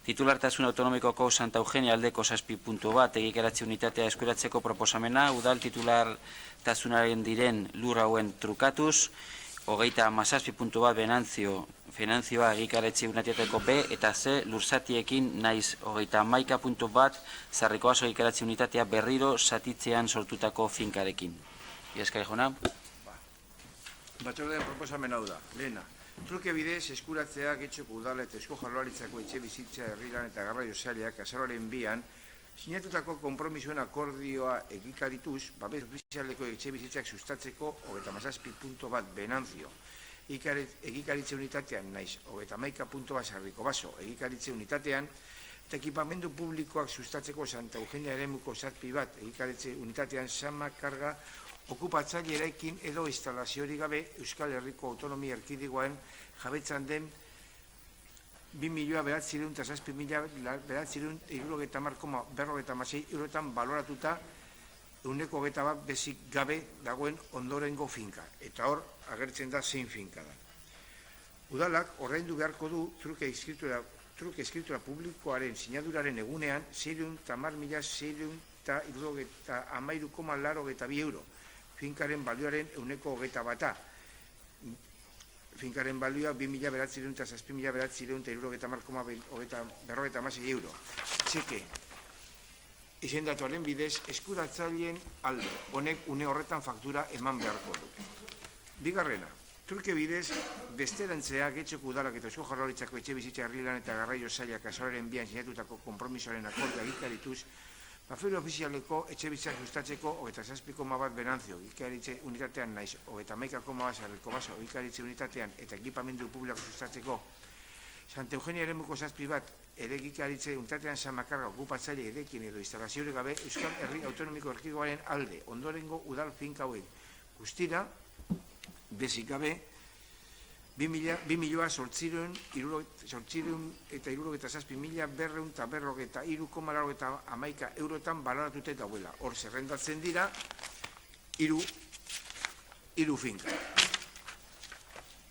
titulartasun autonomikoko Santa Eugenia aldeko 7.1 egikaratze unitatea eskuratzeko proposamena, udal titulartasunaren diren lur hauen trukatuz, 37.1 finanzioa egikaratze unitateako B eta C lursatiekin naiz 31.1 zarrikoaz egikaratze unitatea berriro satitzean sortutako finkarekin. Iazkari jona? Batzordean proposamen hau da, lehena. Truke bidez eskuratzea Getxoko udala eta Eusko Jaurlaritzako etxe bizitza herrilan eta garraio sailak azaroaren 2an sinatutako konpromisuen akordioa egikarituz, babes ofizialeko etxe bizitzak sustatzeko 37.1 Benanzio egikaritze unitatean naiz 31.1 Sarriko Baso egikaritze unitatean eta ekipamendu publikoak sustatzeko Santa Eugenia eremuko 7 bat egikaritze unitatean Sama Karga okupatzaile eraikin edo instalaziorik gabe Euskal Herriko Autonomia Erkidegoan jabetzan den 2.907.970,46 eurotan baloratuta euneko 21 bezik gabe dagoen ondorengo finka. Eta hor, agertzen da zein finka da. Udalak ordaindu beharko du truke eskritura publikoaren sinaduraren egunean 610.673,82 euro. Finkaren balioaren euneko 21. Finkaren balioa 2.907.970,56 euro. Txeke, izendatuaren bidez eskuratzaileen alde, honek une horretan faktura eman beharko du. Bigarrena, truke bidez besterantzea Getxoko Udalak eta Eusko Jaurlaritzako etxebizitza herrilan eta garraio sailak azaroaren 2an sinatutako konpromisoaren akordioa egikarituz, Baferio ofizialeko etxebizitzak sustatzeko 27,1 Benanzio egikaritze unitatean naiz 31,1 Sarriko Baso egikaritze unitatean eta ekipamendu publiko sustatzeko Santa Eugenia eremuko 7 bat ere egikaritze unitatean San Makarga okupatzaile erekin edo instalaziorik gabe Euskal Herri Autonomiko Erkidegoaren alde ondorengo udal finka hauek guztira bezik gabe 2.807.253.253,11 eurotan baloratute dauela. Hor zerrendatzen dira hiru finka.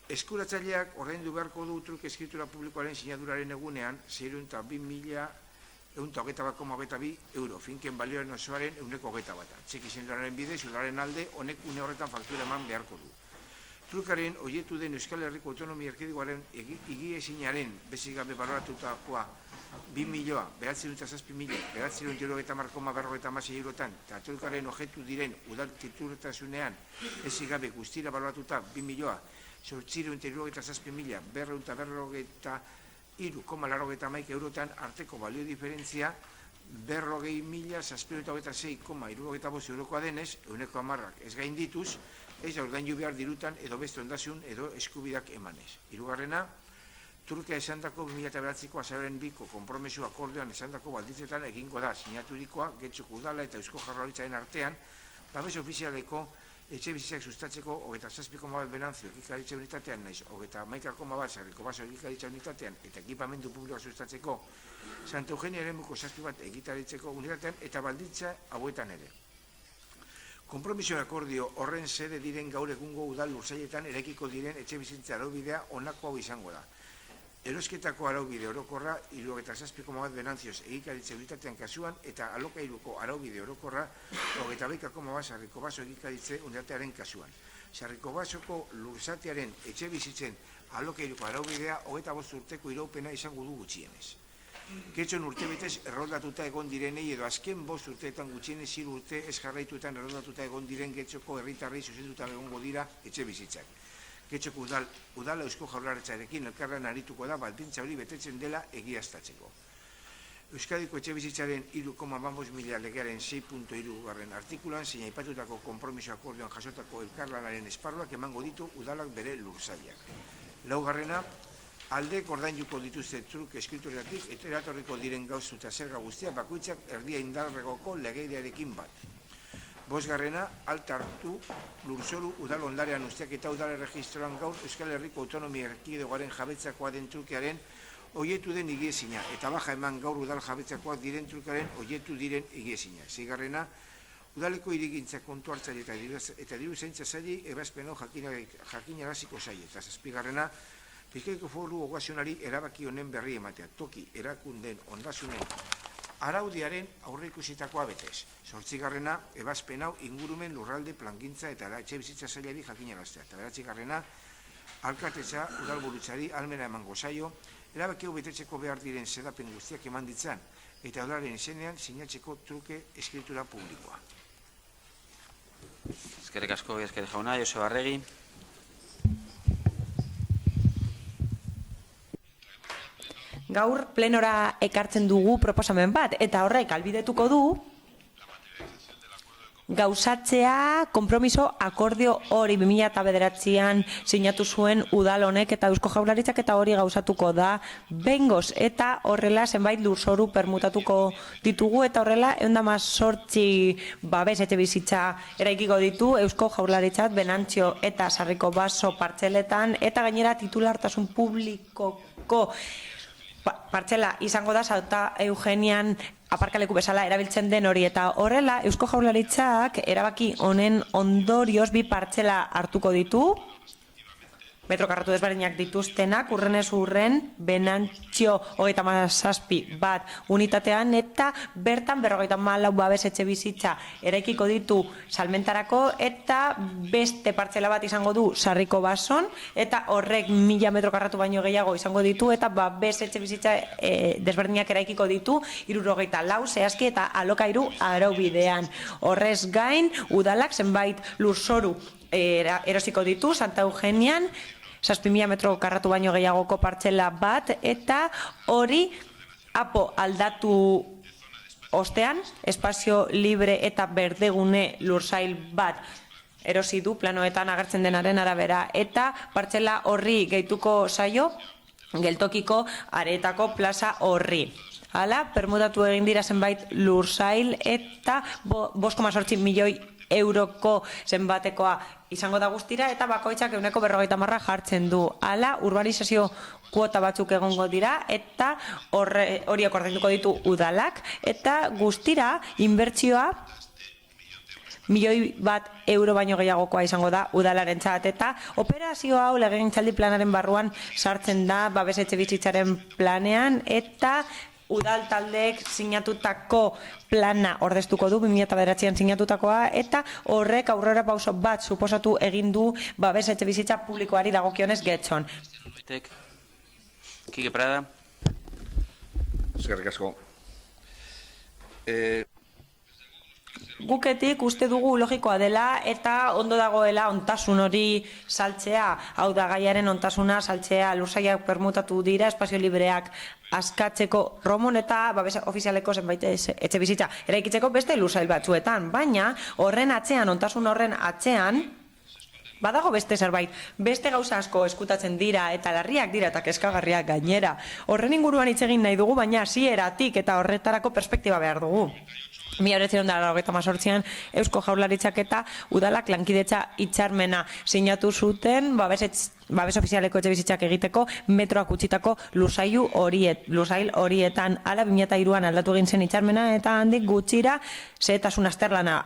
Eskuratzaileak ordaindu beharko du truke eskritura publikoaren sinaduraren egunean 602.121,22 euro. Finken balioaren osoaren euneko 21. Txeki sinduraren bidez, udalaren alde, honek une horretan faktura eman beharko du. Trukaren oietu den Euskal Herriko Autonomia Erkidegoaren egiezinaren bezik gabe baloratutakoa 2.907.970,56 eurotan eta trukaren ojetu diren udal titulatasunean bezik gabe guztira baloratuta 2.807.243.243,81 eurotan arteko balio diferentzia 40.626,75 eurokoa denez, euneko 10 ez gaindituz, ez ordaindu behar dirutan edo beste ondasun edo eskubidak emanez. Hirugarrena, Turkia esandako 2009ko azaroaren 2ko konpromesu akordioan esandako balditzetan egingo da sinaturikoa Getxoko Udala eta Eusko Jaurlaritzaren artean, babes ofizialeko etxebizitzak sustatzeko 27,1 Benanzio egikaritza unitatean naiz 31,1 Sarriko Baso egikaritza unitatean eta ekipamendu publikoa sustatzeko Santa Eugenia eremuko 7 bat egikaritzeko unitatean eta balditza hauetan ere. Konpromiso akordio horren sede diren gaur egungo udal lursailetan eraikiko diren etxebizitza araubidea honako hau izango da. Erosketako araubide orokorra 77,1 Benanzioz egikaritza unitatean kasuan eta alokairuko araubide orokorra 22,1 Sarriko Baso egikaritze unitatearen kasuan. Sarriko Basoko lursatearen etxebizitzen alokairuko araubidea 25 urteko iraupena izango du gutxienez. Getxon urtebetez erroldatuta egon direnei edo azken 5 urteetan gutxienez 3 urte ez jarraituetan erroldatuta egon diren Getxoko herritarrei zuzenduta egongo dira etxe bizitzak. Getxoko udala Eusko Jaurlaritzarekin elkarlan arituko da baldintza hori betetzen dela egiaztatzeko. Euskadiko etxe bizitzaren 3,5 legearen 6.3 artikulan zein aipatutako konpromiso akordioan jasotako elkarlanaren esparruak emango ditu udalak bere lursailak. Laugarrena, aldeek ordainduko dituzte truk eskrituratik eta eratorriko diren gauzu eta zerga guztia bakoitzak erdia indarregoko legediarekin bat. Bosgarrena, altartu lurzoru udal ondarean usteak eta udal erregistroan gaur Euskal Herriko Autonomia Erkidegoaren jabetzakoa den trukearen oietu den igiezina eta baja eman gaur udal jabetzakoak diren trukearen oietu diren igiezina. Zigarrena, udaleko irigintza kontu hartzaile eta diru zaintza zaili ebazpeno jakinaraziko zaile. Eta zazpigarrena, Bizkaiko Foru Ogazionari erabaki honen berri ematea, toki erakundeen ondasunen araudiaren aurreikusitakoa betez. 8. Ebazpen hau ingurumen lurralde plangintza eta etxebizitza sailari jakinaraztea. Eta 9. Alkatetza udalburutzari almena emango zaio, erabaki hau betetzeko behar diren zedapen guztiak eman ditzan, eta udalaren izenean sinatzeko truke eskritura publikoa. Eskerrik asko, Ezker jauna, Joseba Arregi. Gaur plenora ekartzen dugu proposamen bat, eta horrek albidetuko du gauzatzea konpromiso akordio hori 2009an sinatu zuen udal honek eta Eusko Jaurlaritzak eta hori gauzatuko da behingoz eta horrela zenbait lurzoru permutatuko ditugu eta horrela 118 babes etxebizitza eraikiko ditu Eusko Jaurlaritzak Benantxio eta Sarriko Baso partzeletan eta gainera titulartasun publikoko partzela izango da Santa Eugenian aparkaleku bezala erabiltzen den hori eta horrela Eusko Jaurlaritzak erabaki honen ondorioz 2 partzela hartuko ditu metro karratu desberdinak dituztenak urrenez urren Benantxio 37 bat unitatean eta bertan 54 babes etxebizitza eraikiko ditu salmentarako eta beste partzela bat izango du Sarriko Bason eta horrek 1000 metro karratu baino gehiago izango ditu eta babes etxebizitza desberdinak eraikiko ditu 74 zehazki eta alokairu araubidean. Horrez gain udalak zenbait lurzoru erosiko ditu Santa Eugenian 7.000 metro karratu baino gehiagoko partzela bat eta hori apo aldatu ostean espazio libre eta berdegune lursail bat erosi du planoetan agertzen denaren arabera eta partzela horri gehituko zaio geltokiko areetako plaza horri. Hala, permutatu egin dira zenbait lursail eta 5,8 milioi euroko zenbatekoa izango da guztira eta bakoitzak 150 jartzen du. Hala, urbanizazio kuota batzuk egongo dira eta horiek ordainduko ditu udalak eta guztira inbertsioa €1.000.000 baino gehiagokoa izango da udalarentzat eta operazio hau legegintzaldi planaren barruan sartzen da babes etxebizitzaren planean eta udal taldeek sinatutako plana ordeztuko du 2009an sinatutakoa eta horrek aurrera pauso bat suposatu egin du babes etxebizitza publikoari dagokionez Getxon. Kike Prada. Eskerrik asko. Guketik uste dugu logikoa dela eta ondo dagoela ontasun hori saltzea, hau da gaiaren ontasuna saltzea, lursaiak permutatu dira, espazio libreak askatzeko Romon eta babes ofizialeko zenbait etxebizitza eraikitzeko beste lursail batzuetan, baina horren atzean, ontasun horren atzean, badago beste zerbait, beste gauza asko eskutatzen dira eta larriak dira eta kezkagarriak gainera. Horren inguruan hitz egin nahi dugu, baina hasieratik eta horretarako perspektiba behar dugu. 1998an Eusko Jaurlaritzak eta udalak lankidetza hitzarmena sinatu zuten babes ofizialeko etxebizitzak egiteko metroak utzitako lursail horietan. Hala 2003an aldatu egin zen hitzarmena eta handik gutxira xehetasun azterlana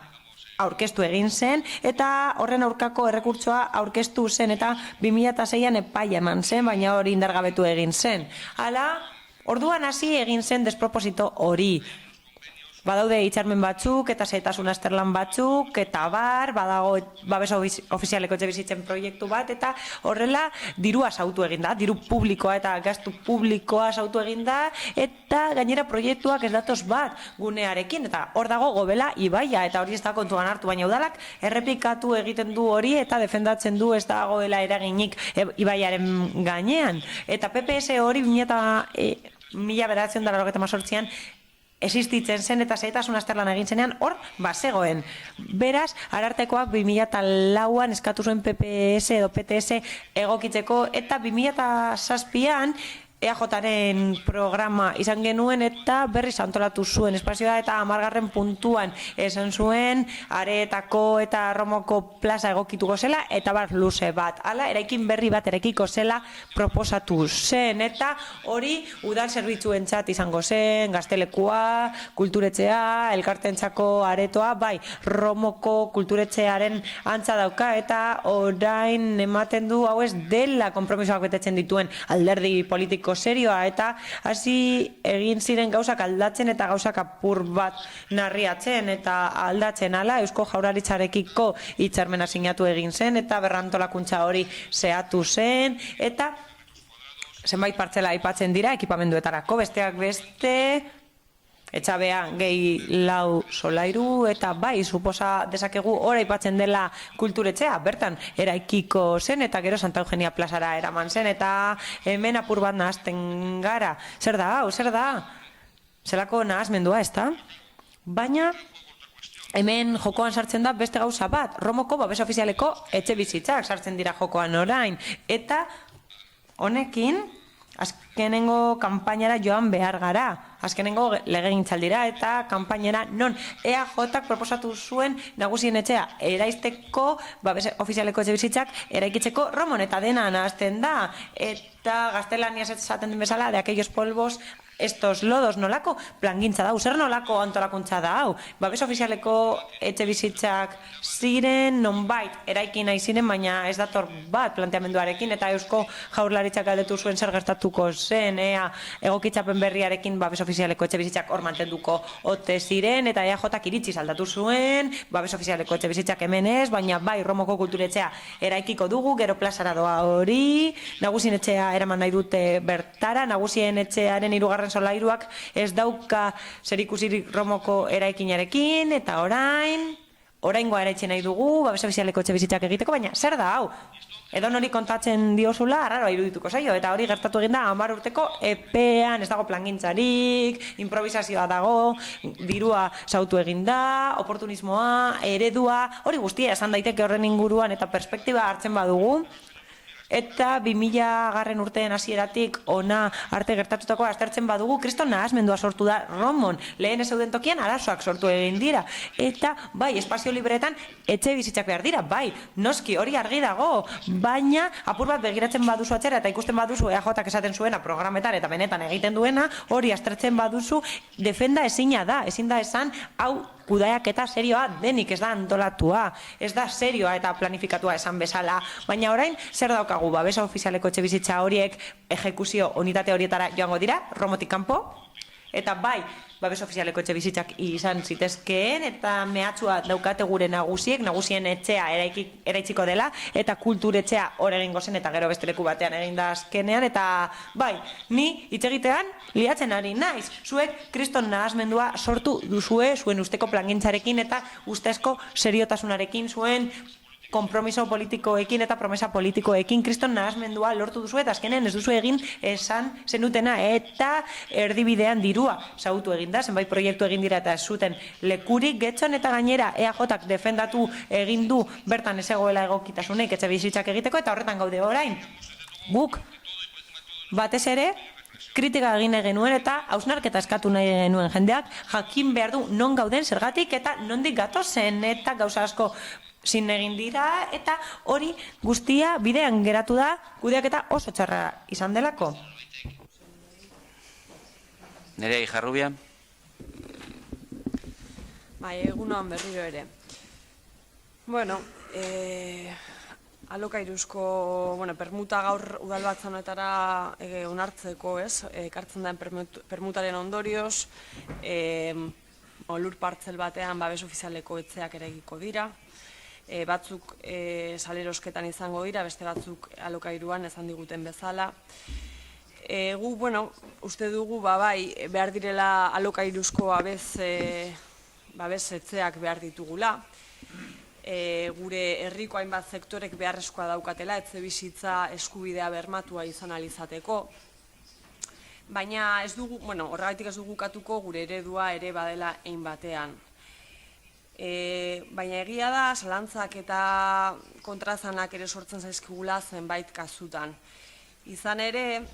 aurkeztu egin zen eta horren aurkako errekurtsoa aurkeztu zen eta 2006an epaia eman zen, baina hori indargabetu egin zen. Hala, orduan hasi egin zen desproposito hori. Badaude hitzarmen batzuk eta xehetasun azterlan batzuk eta badago babes ofizialeko etxebizitzen proiektu bat eta horrela dirua sautu egin da, diru publikoa eta gastu publikoa sautu egin da eta gainera proiektuak ez datoz bat gunearekin eta hor dago Gobela ibaia eta hori ez da kontuan hartu, baina udalak errepikatu egiten du hori eta defendatzen du ez dagoela eraginik ibaiaren gainean eta PPS hori 1998an existitzen zen eta xehetasun azterlan egin zenean hor bazegoen. Beraz, Arartekoak 2004an eskatu zuen PPS edo PTS egokitzeko eta 2007an EAJaren programa izan genuen eta berriz antolatu zuen espazioa eta 10. puntuan esan zuen areetako eta Romoko plaza egokituko zela eta luze bat. Hala, eraikin berri bat eraikiko zela proposatu zen eta hori udal zerbitzuentzat izango zen, gaztelekua, kulturetxea, elkartentzako aretoa, bai, Romoko kulturetxearen antza dauka eta orain ematen du hau ez dela konpromisoak betetzen dituen alderdi politiko serioa eta hasi egin ziren gauzak aldatzen eta gauzak apur bat narriatzen eta aldatzen ala Eusko Jaurlaritzarekiko hitzarmena sinatu egin zen eta berrantolakuntza hori zehatu zen eta zenbait partzela aipatzen dira ekipamenduetarako besteak beste etxabea gehi 4 solairu eta bai, suposa dezakegu hor aipatzen dela kulturetxea, bertan eraikiko zen eta gero Santa Eugenia plazara eraman zen eta hemen apur bat nahazten gara. Zer da, hau, zer da? Zelako nahazmendua, ez da? Baina hemen jokoan sartzen da beste gauza bat, Romoko babes ofizialeko etxe bizitzak sartzen dira jokoan orain, eta honekin azkenengo kanpainara joan behar gara, azkenengo legegintzaldira eta kanpainara non EAJak proposatu zuen nagusien etxea eraisteko babes ofizialeko etxe bizitzak eraikitzeko Romon, eta dena nahazten da, eta gaztelaniaz esaten den bezala, de aquellos polvos estos lodos, nolako plangintza da, zer nolako antolakuntza da hau. Babes ofizialeko etxe bizitzak ziren, nonbait, eraiki nahi ziren, baina ez dator bat planteamenduarekin, eta Eusko Jaurlaritzak galdetu zuen zer gertatuko zen, egokitzapen berriarekin babes ofizialeko etxe bizitzak hor mantenduko ote ziren, eta EAJak iritsi aldatu zuen, babes ofizialeko etxe bizitzak hemen ez, baina bai Romoko kulturetxea eraikiko dugu, gero plazara doa hori, nagusien etxea eraman nahi dute bertara, nagusien etxearen 3. solairuak ez dauka zerikusirik Romoko eraikinarekin, eta oraingoa eraitsi nahi dugu, babes ofizialeko etxe bizitzak egiteko, baina zer da hau? Edo nori kontatzen diozula, arraroa irudituko zaio, eta hori gertatu egin da 10 urteko epean, ez dago plangintzarik, improvisazioa dago, dirua sautu egin da, oportunismoa, eredua, hori guztia esan daiteke horren inguruan eta perspektiba hartzen badugu. Eta 2000 urteen hasieratik ona arte gertatutako aztertzen badugu, kriston nahasmendua sortu da Romon. Lehen ez zeuden tokian arazoak sortu egin dira. Eta bai, espazio libreetan etxe bizitzak behar dira, bai, noski hori argi dago, baina apur bat begiratzen baduzu atzera eta ikusten baduzu EAJak esaten zuena programetan eta benetan egiten duena, hori aztertzen baduzu, defenda ezina da, ezin da esan, hau kudeaketa serioa denik, ez da antolatua, ez da serioa eta planifikatua esan bezala, baina orain zer daukagu, babes ofizialeko etxe bizitza horiek ejekuzio unitate horietara joango dira, Romotik kanpo, eta bai, babes ofizialeko etxe bizitzak izan zitezkeen, eta mehatxua daukate gure nagusien etxea eraitziko dela, eta kulturetxea hor egingo zen, eta gero beste leku batean egin da azkenean, eta bai, ni hitz egitean liatzen ari naiz. Zuek kriston nahasmendua sortu duzue zuen usteko plangintzarekin eta ustezko seriotasunarekin, zuen konpromiso politikoekin eta promesa politikoekin kriston nahasmendua lortu duzu eta azkenean ez duzu egin esan zenutena eta erdibidean dirua sautu egin da, zenbait proiektu egin dira eta ez zuten lekurik getxon, eta gainera EAJak defendatu egin du bertan ez egoela egokitasunek etxe bizitzak egiteko, eta horretan gaude orain. Guk batez ere kritika egin genuen eta hausnarketa eskatu nahi genuen, jendeak jakin behar du non gauden, zergatik eta nondik gatozen, eta gauza asko zin egin dira, eta hori guztia bidean geratu da, kudeaketa oso txarra izan delako. Nerea Ijarrubia. Bai, egunon berriro ere. Bueno, alokairuzko, permuta gaur udalbatzanetara onartzeko, ez? Ekartzen den permutaren ondorioz, lur partzel batean babes ofizialeko etxeak eraikiko dira, batzuk salerosketan izango dira, beste batzuk alokairuan esan diguten bezala. Gu, uste dugu, bai, behar direla alokairuzko babes etxeak behar ditugula. Gure herriko hainbat sektorek beharrezkoa daukatela, etxe bizitza eskubidea bermatua izan alizateko. Baina ez dugu, horregatik ez dugu katuko gure eredua ere badela ein batean. Baina egia da, zalantzak eta kontrazanak ere sortzen zaizkigula zenbait kasutan. Izan ere,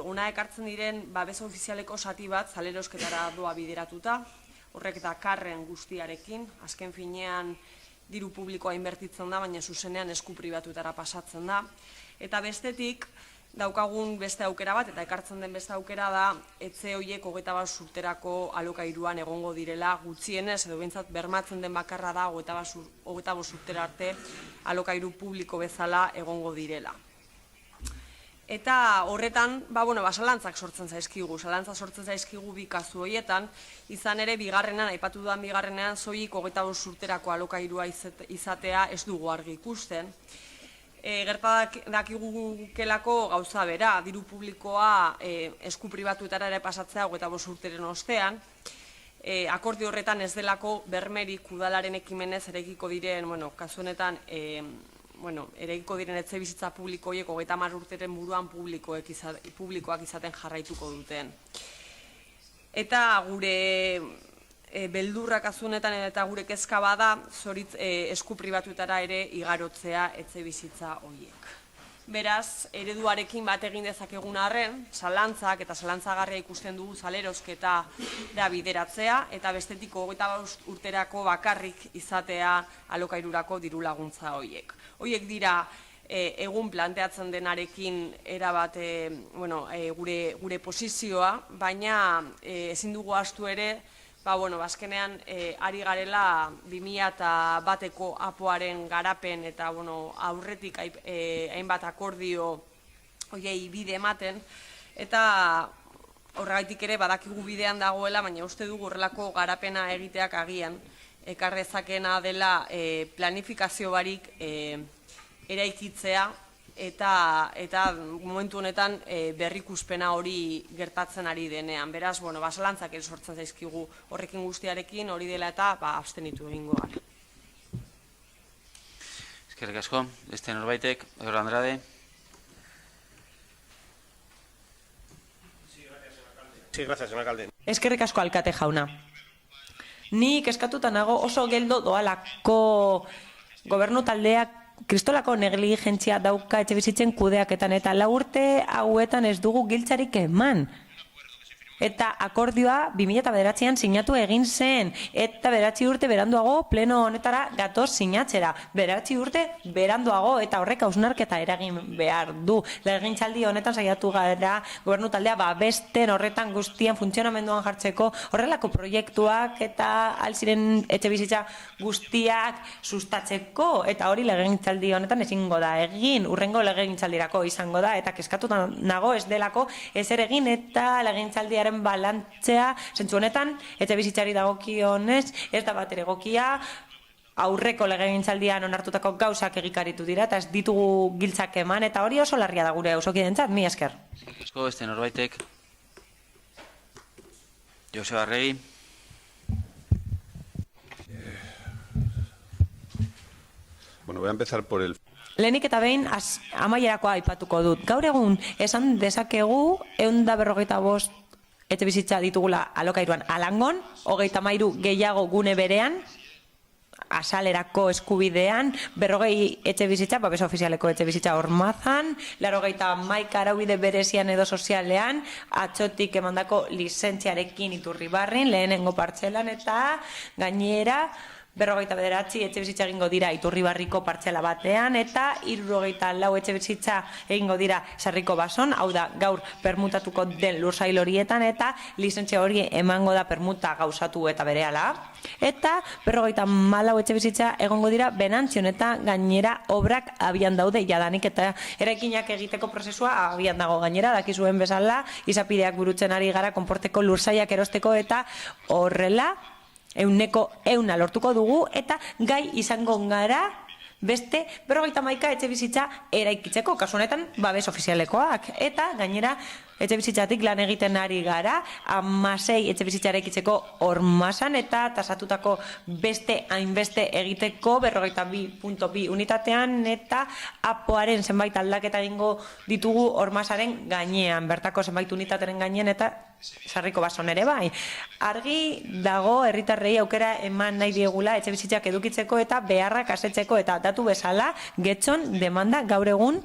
ona ekartzen diren babes ofizialeko zati bat salerosketara doa bideratuta, horrek dakarren guztiarekin, azken finean diru publikoa inbertitzen da, baina zuzenean esku pribatutara pasatzen da. Eta bestetik, daukagun beste aukera bat, eta ekartzen den beste aukera da, etxe horiek 25 urterako alokairuan egongo direla gutxienez, edo behintzat bermatzen den bakarra da 25 urtera arte alokairu publiko bezala egongo direla. Eta horretan, zalantzak sortzen zaizkigu, bi kasu horietan, izan ere bigarrenean, aipatu dudan bigarrenean, soilik 25 urterako alokairua izatea ez dugu argi ikusten. Gertadakigu gauza bera, diru publikoa esku pribatuetara ere pasatzea 25 urteren ostean, akordio horretan ez delako bermerik udalaren ekimenez eraikiko diren, kasu honetan, eraikiko diren etxe bizitza publikoiek 30 urteren buruan publikoak izaten jarraituko duten. Eta gure beldurrak azunetan eta gure kezka bada, zoritz esku pribatutara ere igarotzea etxe bizitza horiek. Beraz, ereduarekin bat egin dezakegun arren, zalantzak eta zalantzagarria ikusten dugu salerosketa da bideratzea, eta bestetik 25 urterako bakarrik izatea alokairurako diru laguntza horiek. Horiek dira egun planteatzen denarekin erabat gure posizioa, baina ezin dugu ahaztu ere, azkenean ari garela 2001eko apoaren garapen eta aurretik hainbat akordio horiei bide ematen, eta horregaitik ere badakigu bidean dagoela, baina uste dugu horrelako garapena egiteak agian ekarrezakena dela planifikazio barik eraikitzea eta momentu honetan berrikuspena hori gertatzen ari denean. Beraz, zalantzak ere sortzen zaizkigu horrekin guztiarekin, hori dela eta abstenitu egingo gara. Eskerrik asko, beste norbaitek, Eduardo Andrade. Sí, gracias, señor alcalde. Eskerrik asko alkate jauna. Nik eskatuta nago oso geldo doalako gobernu taldeak kristolako negligentzia dauka etxebizitzen kudeaketan eta 4 urte hauetan ez dugu giltzarik eman. Eta akordioa 2009an sinatu egin zen, eta 9 urte beranduago pleno honetara gatoz sinatzera. 9 urte beranduago, eta horrek hausnarketa eragin behar du. Legegintzaldi honetan saiatu gara gobernu taldea babesten horretan guztian funtzionamenduan jartzeko horrelako proiektuak eta alziren etxebizitza guztiak sustatzeko, eta hori legegintzaldi honetan ezingo da egin, urrengo legegintzaldirako izango da, eta kezkatuta nago ez delako ezer egin, eta legegintzaldiaren balantzea, zentzu honetan, etxebizitzari dagokionez, ez da bat ere egokia, aurreko legegintzaldian onartutako gauzak egikaritu dira, eta ez ditugu giltzak eman, eta hori oso larria da gure auzokidentzat, mi esker. Esko, beste norbaitek. Joseba Arregi. Bueno, voy a empezar por el... Lehenik eta behin amaierakoa aipatuko dut. Gaur egun esan dezakegu 155 etxebizitza ditugula alokairuan Alangon, 33 gehiago gune berean, asalerako eskubidean, 40 etxebizitza, babes ofizialeko etxebizitza Ormazan, 81 araubide berezian edo sozialean, atzotik emandako lizentziarekin Iturribarrin, lehenengo partzelan, eta gainera 59 etxebizitza egingo dira Iturribarriko partzela batean, eta 74 etxebizitza egingo dira Sarriko Bason, hau da gaur permutatuko den lursail horietan, eta lizentzia hori emango da permuta gauzatu eta berehala. Eta 54 etxebizitza egongo dira Benantzion, eta gainera obrak abian daude jadanik, eta eraikinak egiteko prozesua abian dago gainera, dakizuen bezala, izapideak burutzen ari gara konporteko lursaiak erosteko, eta horrela 100% lortuko dugu, eta gai izango gara beste 51 etxebizitza eraikitzeko, kasu honetan babes ofizialekoak, eta gainera etxebizitzatik lan egiten ari gara 16 etxebizitza eraikitzeko Ormazan, eta tasatutako beste hainbeste egiteko 42.2 unitatean, eta apoaren zenbait aldaketa egingo ditugu Ormazaren gainean, bertako zenbait unitateren gainean, eta Sarriko Bason ere bai. Argi dago herritarrei aukera eman nahi diegula etxebizitzak edukitzeko eta beharrak asetzeko, eta datu bezala Getxon demanda gaur egun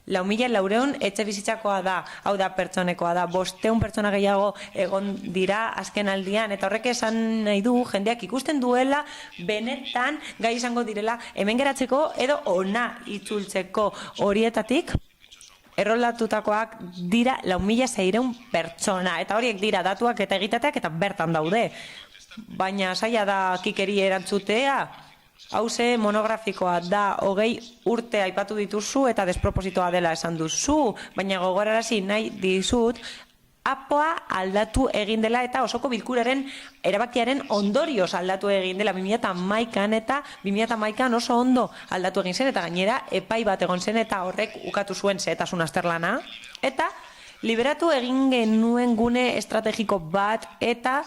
4.400 etxebizitzakoa da, hau da pertsonekoa da, 500 pertsona gehiago egon dira azken aldian, eta horrek esan nahi du jendeak ikusten duela benetan gai izango direla hemen geratzeko edo ona itzultzeko. Horietatik errolatutakoak dira 4.600 pertsona, eta horiek dira datuak eta egitateak eta bertan daude. Baina saia da kikeri erantzutea, hauze monografikoa da, 20 urte aipatu dituzu eta despropositoa dela esan duzu, baina gogorarazi nahi dizut, apoa aldatu egin dela, eta osoko bilkuraren erabakiaren ondorioz aldatu egin dela 2011an, eta 2011an oso ondo aldatu egin zen, eta gainera epai bat egon zen, eta horrek ukatu zuen zehetasun azterlana, eta liberatu egin genuen gune estrategiko bat, eta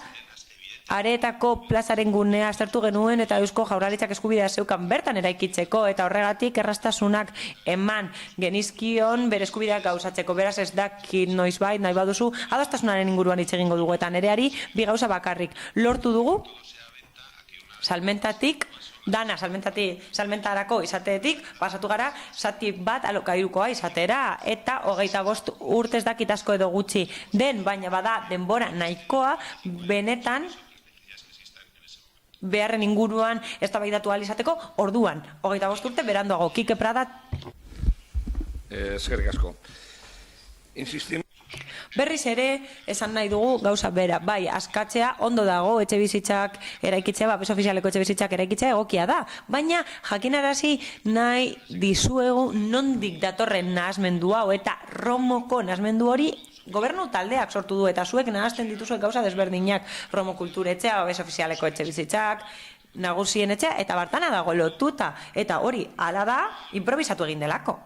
Areetako plazaren gunea aztertu genuen eta Eusko Jaurlaritzak eskubidea zeukan bertan eraikitzeko eta horregatik erraztasunak eman genizkion bere eskubideak gauzatzeko. Beraz ez dakit noizbait nahi baduzu adostasunaren inguruan hitz egingo dugu eta nereari bi gauza bakarrik lortu dugu salmentatik dana salmentarako izateetik pasatu gara zati bat alokairukoa izatera eta 25 urte ez dakit asko edo gutxi den, baina bada denbora nahikoa benetan beharren inguruan eztabaidatu ahal izateko orduan 25 urte beranduago. Kike Prada. Eskerrik asko. Berriz ere, esan nahi dugu gauza bera. Bai, askatzea ondo dago, etxe bizitzak eraikitzea, babes ofizialeko etxe bizitzak eraikitzea egokia da. Baina, jakinarazi nahi dizuegu nondik datorren nahasmendu hau eta Romoko nahasmendu hori gobernu taldeak sortu du eta zuek nahazten dituzuek gauza desberdinak. Romo kulturetxea, babes ofizialeko etxe bizitzak, nagusien etxea eta bartana dago lotuta. Eta hori, hala da, improvisatu egin delako.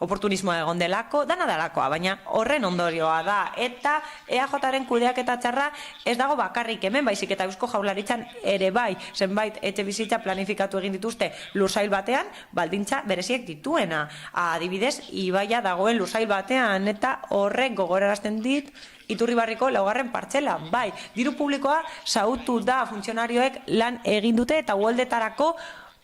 Oportunismoa egon delako, dana delakoa, baina horren ondorioa da. Eta EAJaren kudeaketa txarra ez dago bakarrik hemen, baizik eta Eusko Jaurlaritzan ere bai, zenbait etxe bizitza planifikatu egin dituzte lursail batean, baldintza bereziek dituena. Adibidez, ibaia dagoen lursail batean, eta horrek gogorarazten dit, Iturribarriko 4. partzela. Bai, diru publikoa xahutu da funtzionarioek lan egin dute eta uholdetarako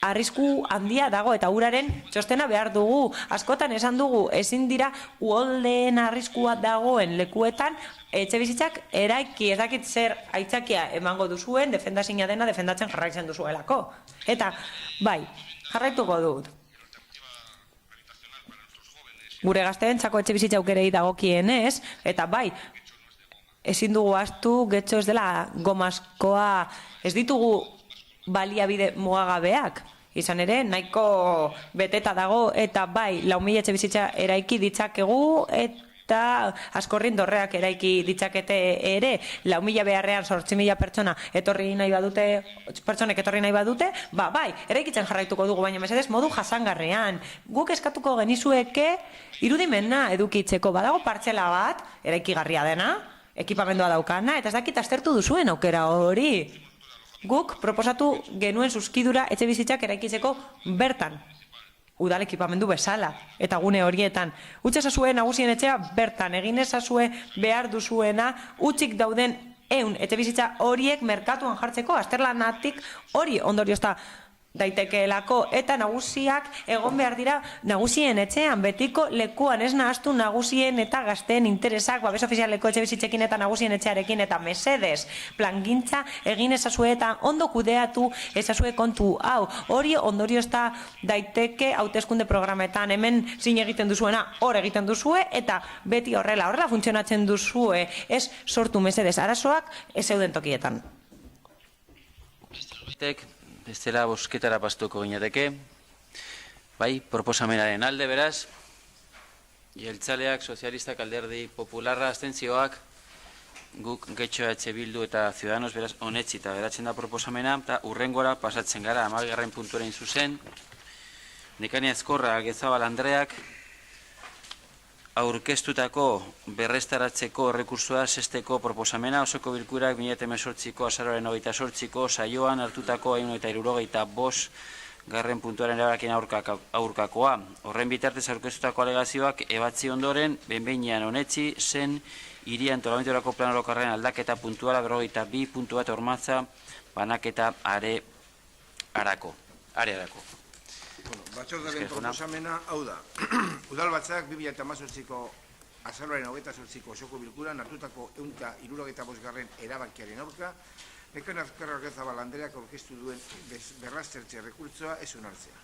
arrisku handia dago eta uraren txostena behar dugu. Askotan esan dugu, ezin dira uholdeen arriskua dagoen lekuetan etxe bizitzak eraiki, ez dakit zer aitzakia emango duzuen, defendazina dena defendatzen jarraitzen duzuelako. Eta, bai, jarraituko dut. Gure gazteentzako etxe bizitza aukerei dagokienez, eta bai, ezin dugu ahaztu, getxo ez dela gomazkoa, ez ditugu baliabide mugagabeak. Izan ere, nahiko beteta dago eta bai, 4.000 etxe bizitza eraiki ditzakegu eta askorrin dorreak eraiki ditzakete ere. 4.000 beharrean 8.000 pertsonek etorri nahi badute, bai, eraikitzen jarraituko dugu, baina mesedez modu jasangarrean. Guk eskatuko genizueke irudimena edukitzeko badago partzela bat, eraikigarria dena, ekipamendua daukana, eta ez dakit aztertu duzuen aukera hori. Guk proposatu genuen zuzkidura etxe bizitzak eraikitzeko bertan. Udal ekipamendu bezala, eta gune horietan. Utsa ezazue nagusien etxea bertan, egin ezazue behar duzuena, utzik dauden 100 etxe bizitza horiek merkatuan jartzeko, azterlanatik hori ondoriozta daitekeelako, eta nagusiak egon behar dira nagusien etxean, betiko lekuan, ez nahaztu nagusien eta gazteen interesak, babes ofizialeko etxe bizitzekin eta nagusien etxearekin, eta mesedez, plangintza egin ezazue eta ondo kudeatu ezazue kontu hau. Hori ondoriozta daiteke hauteskunde programetan, hemen zin egiten duzuena, hor egiten duzue, eta beti horrela funtzionatzen duzue, ez sortu mesedez arazoak ez zeuden tokietan. Bestela bosketara pastuko ginateke. Bai, proposamenaren alde beraz. Jeltzaleak, sozialistak, alderdi popularra, abstentzioak, guk Getxo EH Bildu eta Ciudadanos beraz onetsita geratzen da proposamena, eta urrengora pasatzen gara 10. puntuaren zuzen. Nekania Ezkorra Gezabal Andreak aurkeztutako berrestaratzeko errekursoa sesteko proposamena osoko bilkurak 2018ko azaroaren 28ko saioan hartutako 175 garren puntuaren erabakien aurkakoa. Horren bitartez aurkeztutako alegazioak ebatzi ondoren, behin-behinean onetsi zen hiri antolamenturako plan orokorraren aldaketa puntuala 42 puntu bat ormatza banaketa arearako. Batzordaren proposamena hau da. Udalbatzak 2018ko azaroaren 28ko osoko bilkuran hartutako 175 garren erabakiaren aurka, Nekania Gezabal Andreak aurkeztu duen berraztertze errekurtsoa ez onartzea.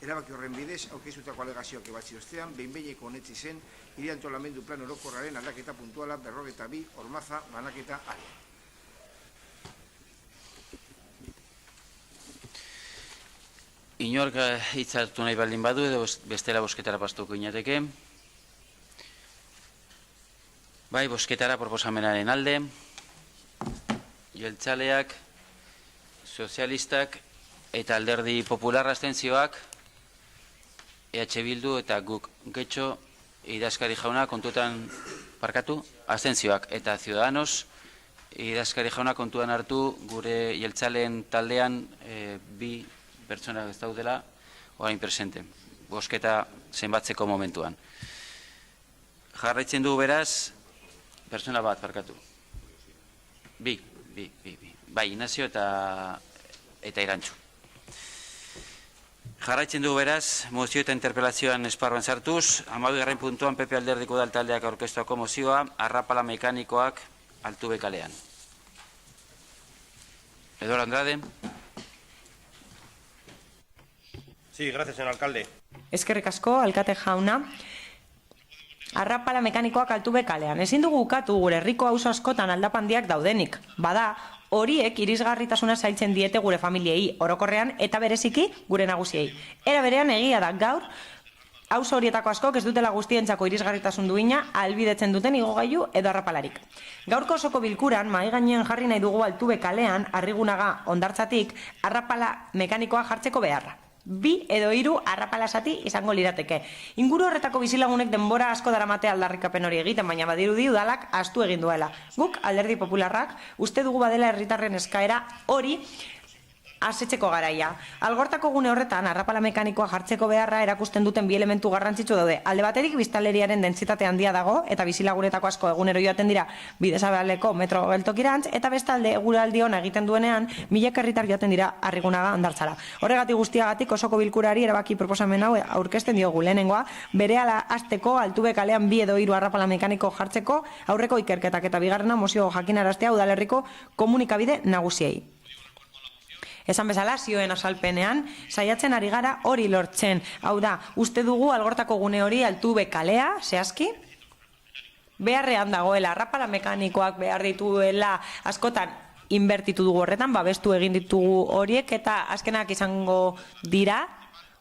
Erabaki horren bidez, aurkeztutako alegazioak ebatzi ostean, behin-behineko onetsi zen hiri antolamendu plan orokorraren aldaketa puntuala 42 ormaza banaketa area. Inork hitz hartu nahi baldin badu edo bestela bosketara pastuko ginateke. Bai, bosketara proposamenaren alde. Jeltzaleak, sozialistak eta alderdi popularra abstentzioak, EH Bildu eta guk Getxo idazkari jauna kontutan parkatu, abstentzioak eta Ciudadanos idazkari jauna kontuan hartu, gure jeltzaleen taldean bi pertsonak ez daudela, orain presente, bozketa zenbatzeko momentuan. Jarraitzen du beraz, pertsona bat, barkatu. Bi. Bai, Inazio eta Irantxu. Jarraitzen du beraz, mozio eta interpelazioan esparruan sartuz, 12. puntuan PP Alderdiko Udal taldeak aurkeztuako mozioa, arrapala mekanikoak Altube kalean. Eduardo Andrade. Sí, gracias, señor alcalde. Eskerrik asko, alkate jauna. Arrapala mekanikoak Altube kalean. Ezin dugu ukatu gure herriko auzo askotan aldapandiak daudenik. Bada, horiek irisgarritasuna zailtzen diete gure familiei, orokorrean eta bereziki gure nagusiei. Era berean egia da gaur, auzo horietako askok ez dutela guztientzako irisgarritasun duina ahalbidetzen duten igogailu edo arrapalarik. Gaurko osoko bilkuran, mahai gainean jarri nahi dugu Altube kalean, Arrigunaga Hondartzatik, arrapala mekanikoa jartzeko beharra. 2 edo 3 arrapala zati izango lirateke. Inguru horretako bizilagunek denbora asko daramate aldarrikapen hori egiten, baina badirudi udalak ahaztu egin duela. Guk, Alderdi Popularrak, uste dugu badela herritarren eskaera hori asetzeko garaia. Algortako gune horretan, arrapala mekanikoa jartzeko beharra erakusten duten 2 elementu garrantzitsu daude. Alde baterik biztanleriaren dentsitate handia dago, eta bizilagunetako asko egunero joaten dira Bidesabaleko metro geltokirantz, eta bestalde eguraldi ona egiten duenean, milaka herritar joaten dira Arrigunaga Hondartzara. Horregatik guztiagatik osoko bilkurari erabaki proposamen hau aurkezten diogu. Lehenengoa, berehala hasteko Altube kalean 2 edo 3 arrapala mekaniko jartzeko aurreko ikerketak, eta bigarrena mozio jakinaraztea udalerriko komunikabide nagusiei. Esan bezala, zioen azalpenean, saiatzen ari gara hori lortzen. Hau da, uste dugu algortako gune hori Altube kalea, zehazki, beharrean dagoela, arrapala mekanikoak behar dituela askotan inbertitu dugu horretan, babestu egin ditugu horiek, eta azkenak izango dira,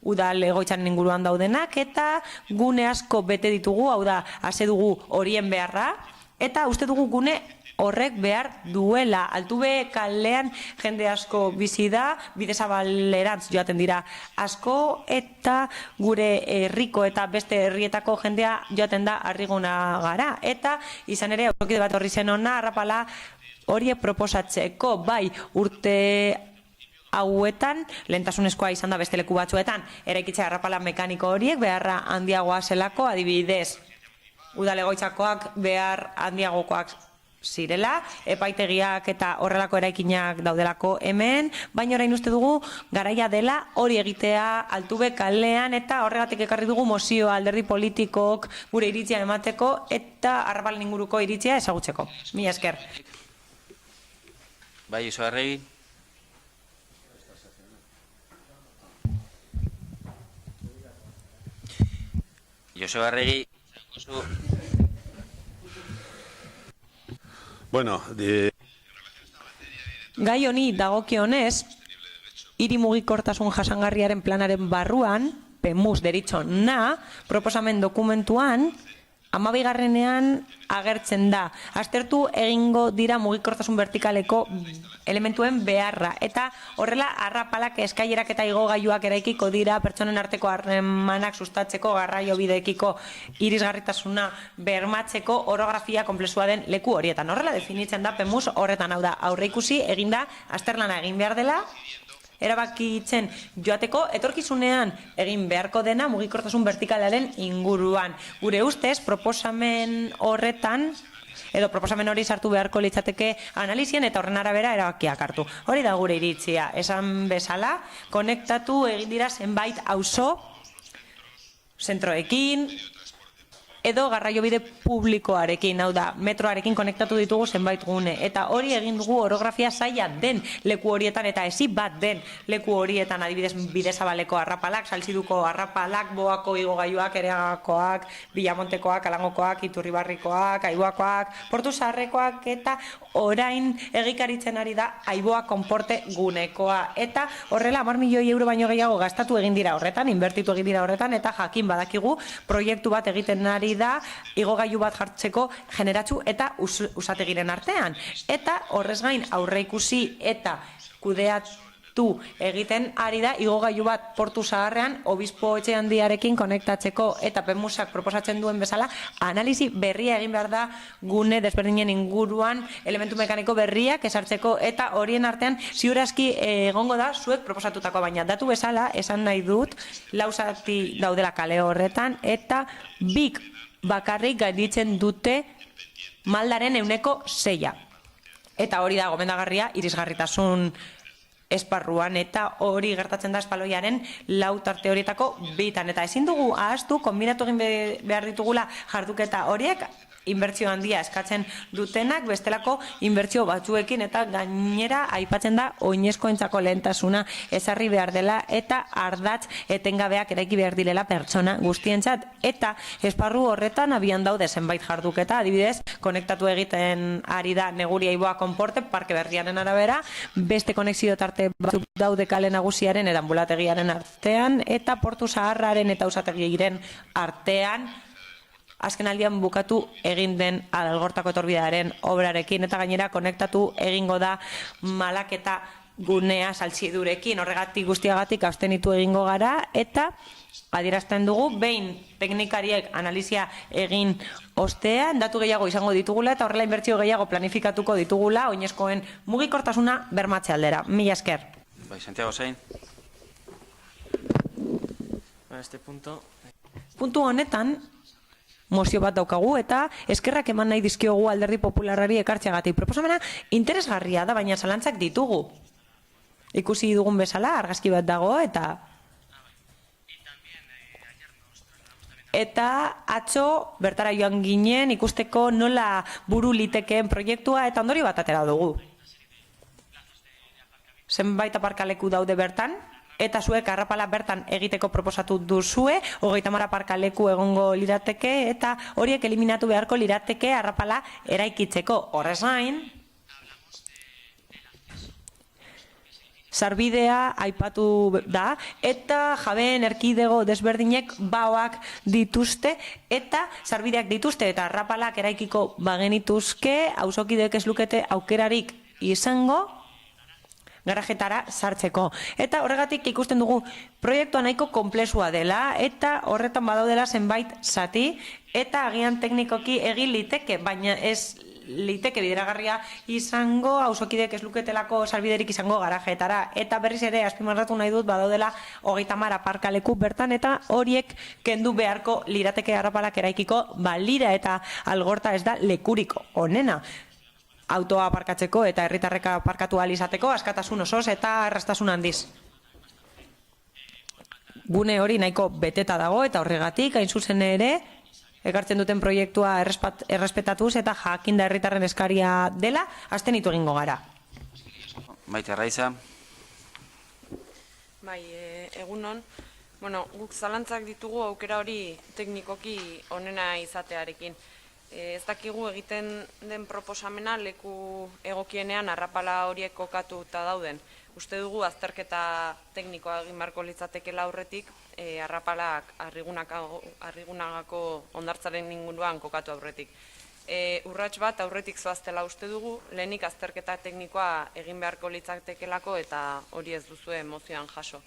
udal egoitzaren inguruan daudenak, eta gune asko bete ditugu, hau da, hase dugu horien beharra, eta uste dugu gune horrek behar duela. Altube kalean jende asko bizi da, Bidesabalerantz joaten dira asko, eta gure herriko eta beste herrietako jendea joaten da Arrigunagara. Eta izan ere, aurkide bat horri zen ona, arrapala horiek proposatzeko, bai urte hauetan, lehentasunezkoa izan da beste leku batzuetan, eraikitzea arrapala mekaniko horiek beharra handiagoa zelako, adibidez, udalegoitzakoak behar handiagokoak zirela, epaitegiak eta horrelako eraikinak daudelako hemen, baina orain uste dugu garaia dela hori egitea Altube kalean, eta horregatik ekarri dugu mozioa alderdi politikok gure iritzia emateko eta arrapalen inguruko iritzia ezagutzeko. Mila esker. Bai, Joseba Arregi. Joseba Arregi. Bueno, gai honi dagokionez, hiri mugikortasun jasangarriaren planaren barruan, PEMUS deritzona, proposamen dokumentuan, 12. agertzen da. Aztertu egingo dira mugikortasun vertikaleko elementuen beharra. Eta horrela arrapalak, eskailerak eta igogailuak eraikiko dira pertsonen arteko harremanak sustatzeko, garraio bideekiko irisgarritasuna bermatzeko orografia konplexua den leku horietan. Horrela definitzen da PEMUS horretan, hau da, aurreikusi eginda azterlana egin behar dela, erabakitzen joateko etorkizunean egin beharko dena mugikortasun vertikalaren inguruan. Gure ustez, proposamen horretan, edo proposamen hori sartu beharko litzateke analizien eta horren arabera erabakiak hartu. Hori da gure iritzia. Esan bezala, konektatu egin dira zenbait auzo, zentroekin, edo garraiobide publikoarekin, hau da, metroarekin konektatu ditugu zenbait gune. Eta hori egin dugu orografia zaila den leku horietan eta ezi bat den leku horietan, adibidez Bidesabaleko arrapalak, Salziduko arrapalak, Boako igogailuak, Ereagakoak, Villamontekoak, Alangokoak, Iturribarrikoak, Aiboakoak, Portu Zaharrekoak, eta orain egikaritzen ari da Aiboa konporte gunekoa. Eta horrela 10 milioi euro baino gehiago gastatu egin dira horretan, inbertitu egin dira horretan, eta jakin badakigu proiektu bat egiten ari da igogailu bat jartzeko generatzu eta usategiren artean. Eta horrez gain aurreikusi eta egiten ari da igogailu bat Portu Zaharrean obispo etxe handiarekin konektatzeko, eta PEMUSak proposatzen duen bezala analisi berria egin behar da gune desberdinen inguruan elementu mekaniko berriak esartzeko, eta horien artean ziurazki egongo da zuek proposatutako, baina datu bezala esan nahi dut 4 zati daudela kale horretan eta 2 bakarrik gainditzen dute maldaren 6%. Eta hori da gomendagarria irisgarritasun esparruan, eta hori gertatzen da espaloiaren 4 tarte horietako 2. Eta ezin dugu ahaztu, konbinatu egin behar ditugula jarduketa horiek, inbertsio handia eskatzen dutenak, bestelako inbertsio batzuekin, eta gainera aipatzen da oinezkoentzako lehentasuna ezarri behar dela, eta ardatz etengabeak eraiki behar direla pertsona guztientzat. Eta esparru horretan abian daude zenbait jarduketa, adibidez, konektatu egiten ari da Neguria Iboa Konporte, parke berriaren arabera, beste konexio tarte batzuk daude kale nagusiaren eta ambulategiaren artean, eta Portu Zaharraren eta Usategiren artean, azken aldian bukatu egin den Adalgortako etorbidearen obrarekin, eta gainera konektatu egingo da Malaketa gunea Saltzidurekin. Horregatik guztiagatik abstenitu egingo gara, eta adierazten dugu behin teknikariek analizia egin ostean datu gehiago izango ditugula, eta horrela inbertsio gehiago planifikatuko ditugula oinezkoen mugikortasuna bermatze aldera. Mila esker. Bai, Santiago zein. Puntu honetan mozio bat daukagu, eta eskerrak eman nahi dizkiogu Alderdi Popularrari ekartzeagatik. Proposamena interesgarria da, baina zalantzak ditugu. Ikusi dugun bezala, argazki bat dago, eta atzo bertara joan ginen ikusteko nola buru litekeen proiektua, eta ondorio bat atera dugu. Zenbait aparkaleku daude bertan, eta zuek arrapala bertan egiteko proposatu duzue, 30 aparkaleku egongo lirateke, eta horiek eliminatu beharko lirateke arrapala eraikitzeko. Horrez gain, sarbidea aipatu da, eta jabeen erkidego desberdinek baoak dituzte, eta sarbideak dituzte, eta arrapalak eraikiko bagenituzke, auzokideek ez lukete aukerarik izango garajetara sartzeko. Eta horregatik ikusten dugu proiektua nahiko konplexua dela, eta horretan badaudela zenbait zati, eta agian teknikoki egin liteke, baina ez liteke bideragarria izango, auzokideek ez luketelako salbiderik izango garajetara. Eta berriz ere azpimarratu nahi dut badaudela 30 aparkaleku bertan, eta horiek kendu beharko lirateke arrapalak eraikiko balira, eta Algorta ez da lekuriko onena autoa aparkatzeko eta herritarreka aparkatu ahal izateko, askatasun osoz eta erraztasun handiz. Gune hori nahiko beteta dago, eta horregatik hain zuzen ere ekartzen duten proiektua errespetatuz eta jakinda herritarren eskaria dela abstenitu egingo gara. Maite Arraiza. Bai, egunon. Bueno, guk zalantzak ditugu aukera hori teknikoki onena izatearekin. Ez dakigu egiten den proposamena leku egokienean arrapala horiek kokatuta dauden. Uste dugu azterketa teknikoa egin beharko litzatekela aurretik, arrapalak Arrigunagako hondartzaren inguruan kokatu aurretik. Urrats bat aurretik zoaztela uste dugu, lehenik azterketa teknikoa egin beharko litzatekelako, eta hori ez duzue mozioan jaso.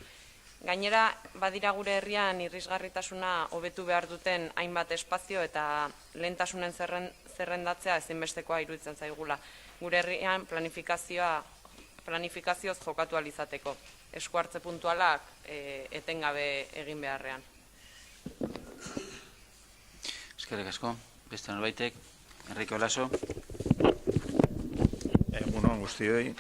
Gainera, badira gure herrian irisgarritasuna hobetu behar duten hainbat espazio, eta lehentasunen zerrendatzea ezinbestekoa iruditzen zaigula. Gure herrian planifikazioz jokatu alizateko. Eskuartze puntualak etengabe egin beharrean. Eskerrik asko. Beste norbaitek, Enrique Olaso. Egunon guztioi.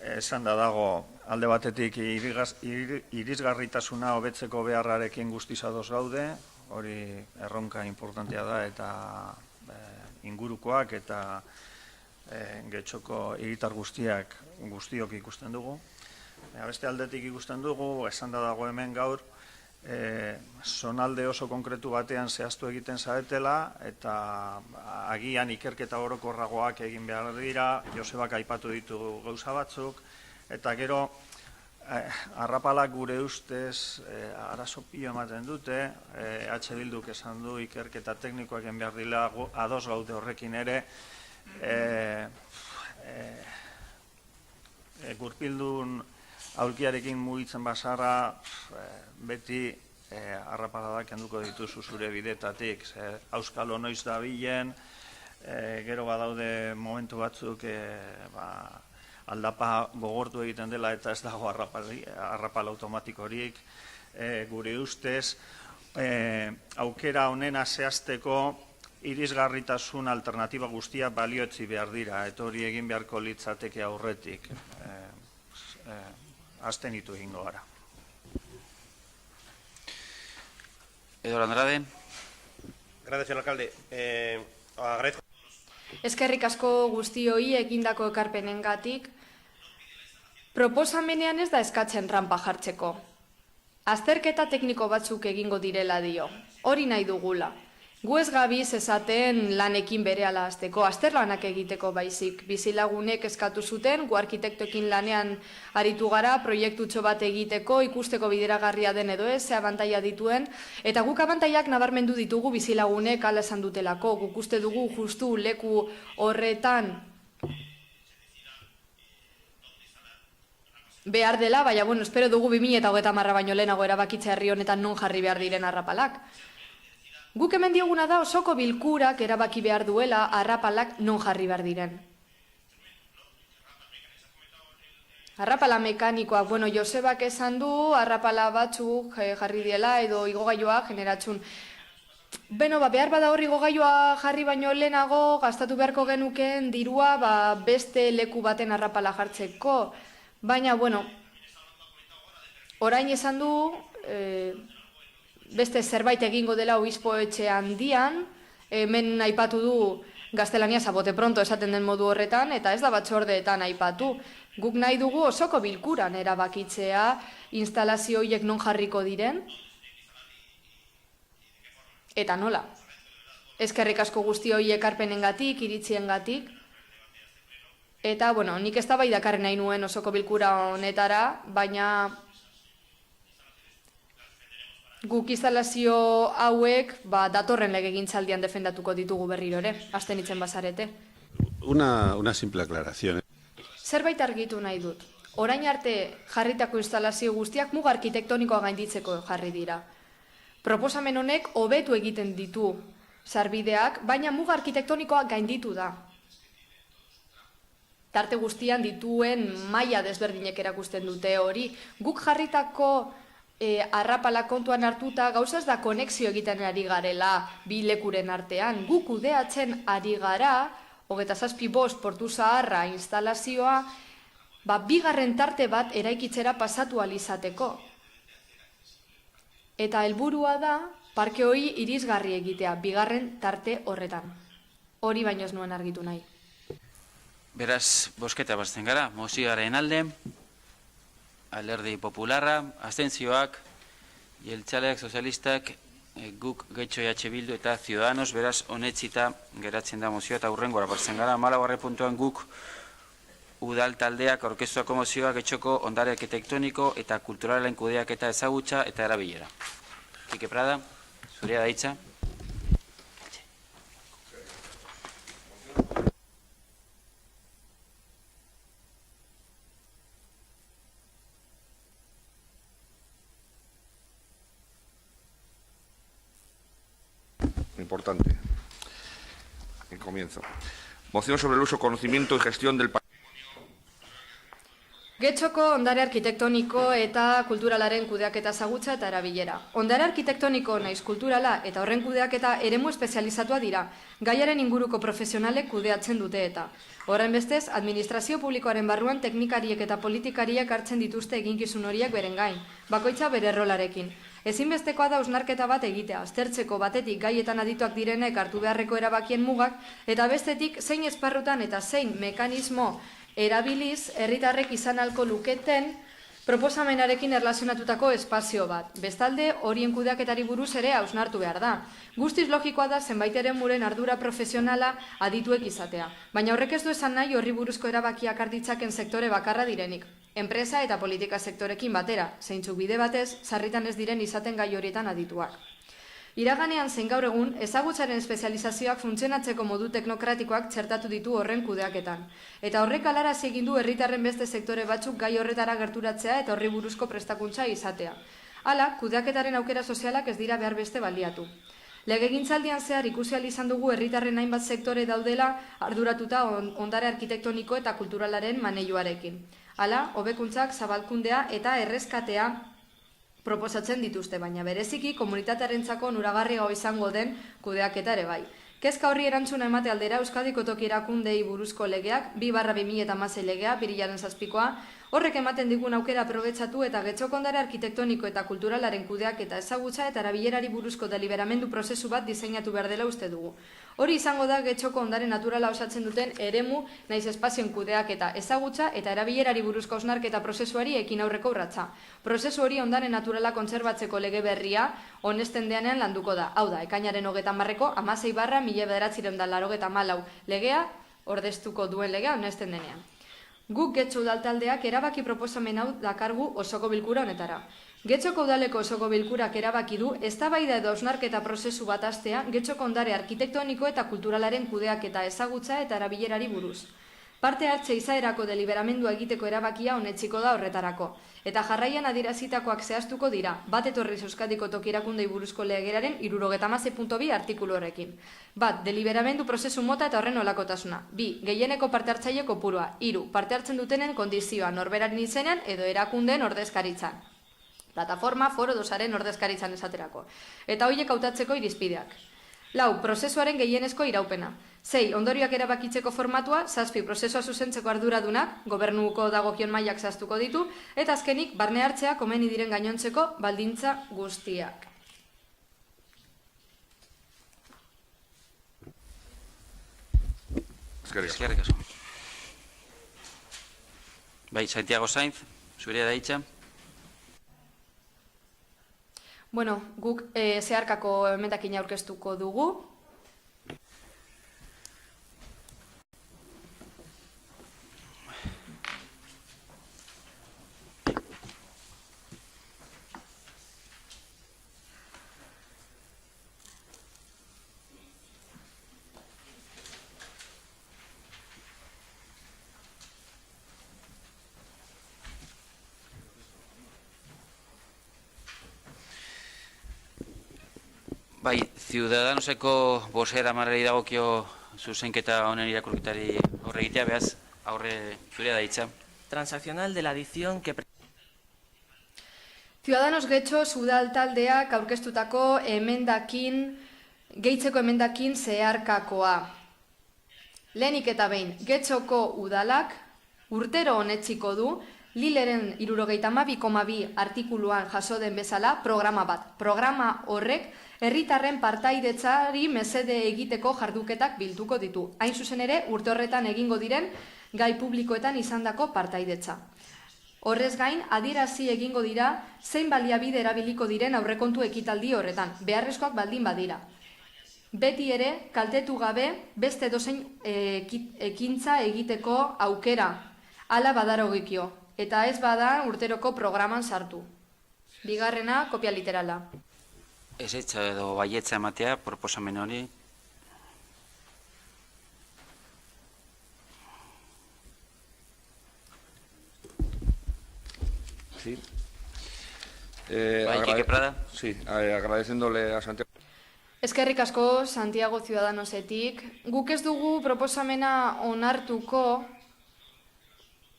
Esan da dago, alde batetik irisgarritasuna hobetzeko beharrarekin guztiz ados gaude, hori erronka importantea da, eta ingurukoak eta Getxoko hiritar guztiok ikusten dugu. Beste aldetik ikusten dugu, esan da dago hemen gaur, zonalde oso konkretu batean zehaztu egiten zaretela, eta agian ikerketa orokorragoak egin behar dira, Josebak aipatu ditu gauza batzuk, eta gero arrapalak gure ustez arazo pilo ematen dute, H. Bilduk esan du ikerketa teknikoak egin behar dira, ados gaude horrekin ere, gurpildun aulkiarekin mugitzen bazara, beti arrapaladak kenduko dituzu zure bidetatik. Auskalo noiz da bilen, gero badaude momentu batzuk aldapa gogortu egiten dela eta ez dago arrapal automatikorik. Gure ustez, aukera honena zehazteko irisgarritasun alternatiba guztia balioetzi behar dira, eta hori egin beharko litzateke aurretik. Aztenitu egingo gara. Eduardo Andrade. Gracias, señor alcalde. Agradezco. Eskerrik asko guztioi egindako ekarpenengatik. Proposamenean ez da eskatzen rampa jartzeko. Azterketa tekniko batzuk egingo direla dio. Hori nahi dugula. Gu ez gabiz esaten lanekin berehala hasteko, azterlanak egiteko baizik. Bizilagunek eskatu zuten, gu arkitektoekin lanean aritu gara, proiektutxo bat egiteko, ikusteko bideragarria den edo ez, ze abantaila dituen, eta guk abantaiak nabarmendu ditugu bizilagunek ala esan dutelako. Guk uste dugu justu leku horretan behar dela, baina, bueno, espero dugu 2030 baino lehenago erabakitza herri honetan non jarri behar diren arrapalak. Guk hemen dioguna da osoko bilkurak erabaki behar duela arrapalak non jarri behar diren. Arrapala mekanikoak, bueno, Josebak esan du, arrapala batzuk jarri diela edo igogailoa generatzun. Beno, behar bada hor igogailoa jarri baino lehenago, gastatu beharko genuken dirua beste leku baten arrapala jartzeko. Baina, bueno, orain esan du, beste zerbait egingo dela obispo etxe handian, hemen aipatu du gaztelania sabote pronto esaten den modu horretan, eta ez da batzordeetan aipatu. Guk nahi dugu osoko bilkuran erabakitzea instalazio horiek non jarriko diren, eta nola. Eskerrik asko guzti horiek ekarpenengatik, iritziengatik, eta, bueno, nik ez da bai dakarren nahi nuen osoko bilkura honetara, baina guk instalazio hauek datorren legegintzaldian defendatuko ditugu berriro ere, abstenitzen bazarete. Una simple aclaración. Zerbait argitu nahi dut. Orain arte jarritako instalazio guztiak muga arkitektonikoa gainditzeko jarri dira. Proposamen honek hobetu egiten ditu sarbideak, baina muga arkitektonikoa gainditu da. Tarte guztian dituen maila desberdinek erakusten dute hori. Guk jarritako arrapala kontuan hartuta gauzaz da konexio egiten ari garela bi lekuren artean. Guk kudeatzen ari gara, 27 Portu Zaharra instalazioa, bigarren tarte bat eraikitzera pasatu alizateko. Eta helburua da, parke hori irisgarri egitea, bigarren tarte horretan. Hori baino ez nuen argitu nahi. Beraz, bosketa bazten gara, mozioaren alde, Alderdi Popularra, abstentzioak, jeltzaleak, sozialistak, guk Getxo EH Bildu eta Ciudadanos, beraz, onetsita geratzen da mozioa eta hurrengora bazten gara. 14. puntuan guk udal taldeak aurkeztuako mozioa Getxoko ondare arkitektoniko eta kulturalen kudeaketa ezagutza eta erabilera. Kike Prada, zurea da hitza. Importante. El comienzo. Moción sobre el uso, conocimiento y gestión del patrimonio. Getxoko ondare arkitektoniko eta kulturalaren kudeaketa ezagutza eta erabilera. Ondare arkitektoniko naiz kulturala eta horren kudeaketa eremu espezializatua dira, gaiaren inguruko profesionalek kudeatzen dute eta. Horren bestez, administrazio publikoaren barruan teknikariek eta politikariek hartzen dituzte eginkizun horiek beren gain, bakoitza bere rolarekin. Ezinbestekoa da hausnarketa bat egitea, aztertzeko batetik gaietan adituak direnek hartu beharreko erabakien mugak, eta bestetik zein esparrutan eta zein mekanismo erabiliz herritarrek izan ahalko luketen proposamenarekin erlazionatutako espazio bat. Bestalde, horien kudeaketari buruz ere hausnartu behar da. Guztiz logikoa da zenbait eremuren ardura profesionala adituek izatea. Baina horrek ez du esan nahi horri buruzko erabakiak arditzaken sektore bakarra direnik. Enpresa eta politika sektorekin batera, zeintzuk bide batez, sarritan ez diren izaten gai horietan adituak. Iraganean zein gaur egun, ezagutzaren espezializazioak funtzionatzeko modu teknokratikoak txertatu ditu horren kudeaketan. Eta horrek alarazi egin du herritarren beste sektore batzuk gai horretara gerturatzea eta horri buruzko prestakuntza izatea. Hala, kudeaketaren aukera sozialak ez dira behar beste baliatu. Legegintzaldian zehar ikusi ahal izan dugu herritarren hainbat sektore daudela arduratuta ondare arkitektoniko eta kulturalaren maneioarekin. Hala, hobekuntzak, zabalkundea eta erreskatea proposatzen dituzte, baina bereziki komunitatearentzako nuragarriago izango den kudeaketa ere bai. Kezka horri erantzuna emate aldera Euskadiko toki erakundei buruzko legeak, 2/2016 legea, 2007koa, horrek ematen digun aukera aprobetxatu eta Getxoko ondare arkitektoniko eta kulturalaren kudeaketa ezagutza eta erabilerari buruzko deliberamendu prozesu bat diseinatu behar dela uste dugu. Hori izango da Getxoko ondare naturala osatzen duten eremu naiz espazioen kudeaketa ezagutza eta erabilerari buruzko hausnarketa prozesuari ekin aurreko urratsa. Prozesu hori ondare naturala kontserbatzeko lege berria onesten deanean landuko da. Hau da, ekainaren 30ko 16/1984 legea ordeztuko duen legea onesten denean. Guk Getxo udaltaldeak erabaki proposamen hau dakargu osoko bilkura honetara. Getxoko udaleko osoko bilkurak erabaki du eztabaida edo hausnarketa prozesu bat hastea Getxoko ondare arkitektoniko eta kulturalaren kudeaketa ezagutza eta erabilerari buruz. Parte hartze izaerako deliberamendua egiteko erabakia onetsiko da horretarako. Eta jarraian adierazitakoak zehaztuko dira, bat etorriz Euskadiko toki erakundei buruzko legeraren 76.2 artikulu horrekin. Bat, deliberamendu prozesu mota eta horren olakotasuna. 2, gehieneko parte hartzaile kopurua. 3, parte hartzen dutenen kondizioa norberaren izenean edo erakundeen ordezkaritzan. Plataforma, foro, dosaren ordezkaritzan esaterako. Eta horiek hautatzeko irizpideak. 4, prozesuaren gehienezko iraupena. 6, ondorioak erabakitzeko formatua, 7, prozesua zuzentzeko arduradunak, gobernuko dagokion mailak zehaztuko ditu, eta azkenik, barne hartzea komeni diren gainontzeko baldintza guztiak. Eskerrik asko. Bai, Santiago Sainz, zurea da hitza. Bueno, guk zeharkako emendakin aurkeztuko dugu. Bai, Ciudadanoseko bozeramarrari dagokio zuzenketa honen irakurketari aurre egitea, behaz, aurre zurea da hitza. Transaccional de la adición que... Ciudadanos Getxo udaltaldeak aurkeztutako gehitzeko emendakin zeharkakoa. Lehenik eta behin, Getxoko udalak urtero onetsiko du Lileren 72,2 artikuluan jaso den bezala programa bat. Programa horrek herritarren partaidetzari mesede egiteko jarduketak bilduko ditu. Hain zuzen ere, urte horretan egingo diren gai publikoetan izandako partaidetza. Horrez gain, adierazi egingo dira zein baliabide erabiliko diren aurrekontu ekitaldi horretan, beharrezkoak baldin badira. Beti ere, kaltetu gabe, beste dozein ekintza egiteko aukera, hala badarogikio, eta ez bada urteroko programan sartu. Bigarrena, kopia literala. Ez edo baietza ematea, proposamen hori. Sí. Quique Prada. Sí, agradeciéndole a Santiago. Eskerrik asko Santiago Ciudadanosetik. Guk ez dugu proposamena onartuko,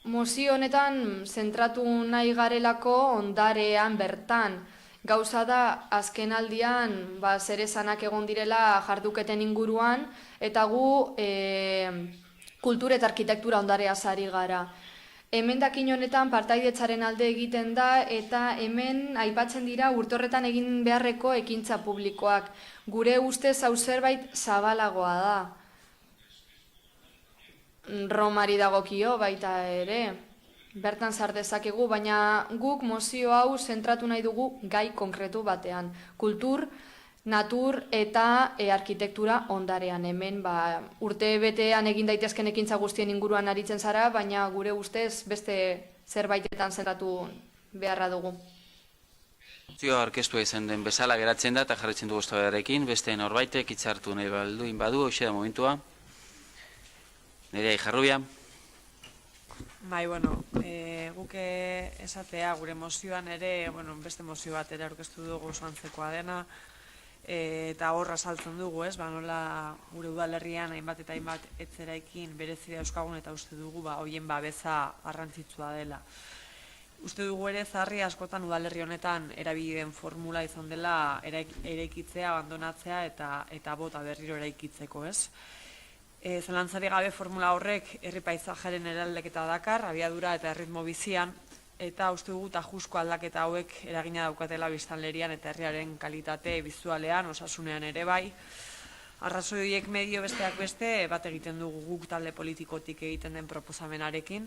mozio honetan zentratu nahi garelako ondarean bertan. Gauza da, azken aldian, zeresanak egon direla jarduketen inguruan, eta gu kultura eta arkitektura ondarea sari gara. Emendakin honetan partaidetzaren alde egiten da, eta hemen aipatzen dira urte horretan egin beharreko ekintza publikoak. Gure ustez hau zerbait zabalagoa da. Romari dagokio baita ere. Bertan sar dezakegu, baina guk mozio hau zentratu nahi dugu gai konkretu batean. Kultur, natur eta arkitektura ondarean. Hemen urte betean egin daitezken ekintza guztien inguruan aritzen zara, baina gure ustez beste zerbaitetan zentratu beharra dugu. Zio aurkeztu izan den bezala geratzen da eta jarritzen dugu eztabaidarekin, beste norbaitek hitzartu nahi balduin badu, hoxe da momentua. Nerea Ijarrubia. Bai, bueno, guke esatea gure mozioan ere, beste mozio bat ere aurkeztu dugu zoantzekoa dena, eta horra saltzen dugu, nola gure udalerrian hainbat eta hainbat etzeraikin berezia euskagun eta uste dugu hoien babesa garrantzitsua dela. Uste dugu ere zarri askotan udalerri honetan erabili den formula izan dela eraikitzea, abandonatzea eta bota berriro eraikitzeko, Zalantzari gabe formula horrek herri paisajaren eraldaketa dakar, abiadura eta erritmo bizian, eta uste dugu tajuzko aldaketa hauek eragina daukatela biztanlerian eta herriaren kalitate bizualean, osasunean ere bai. Arrazoi horiek medio besteak beste bat egiten dugu guk talde politikotik egiten den proposamenarekin.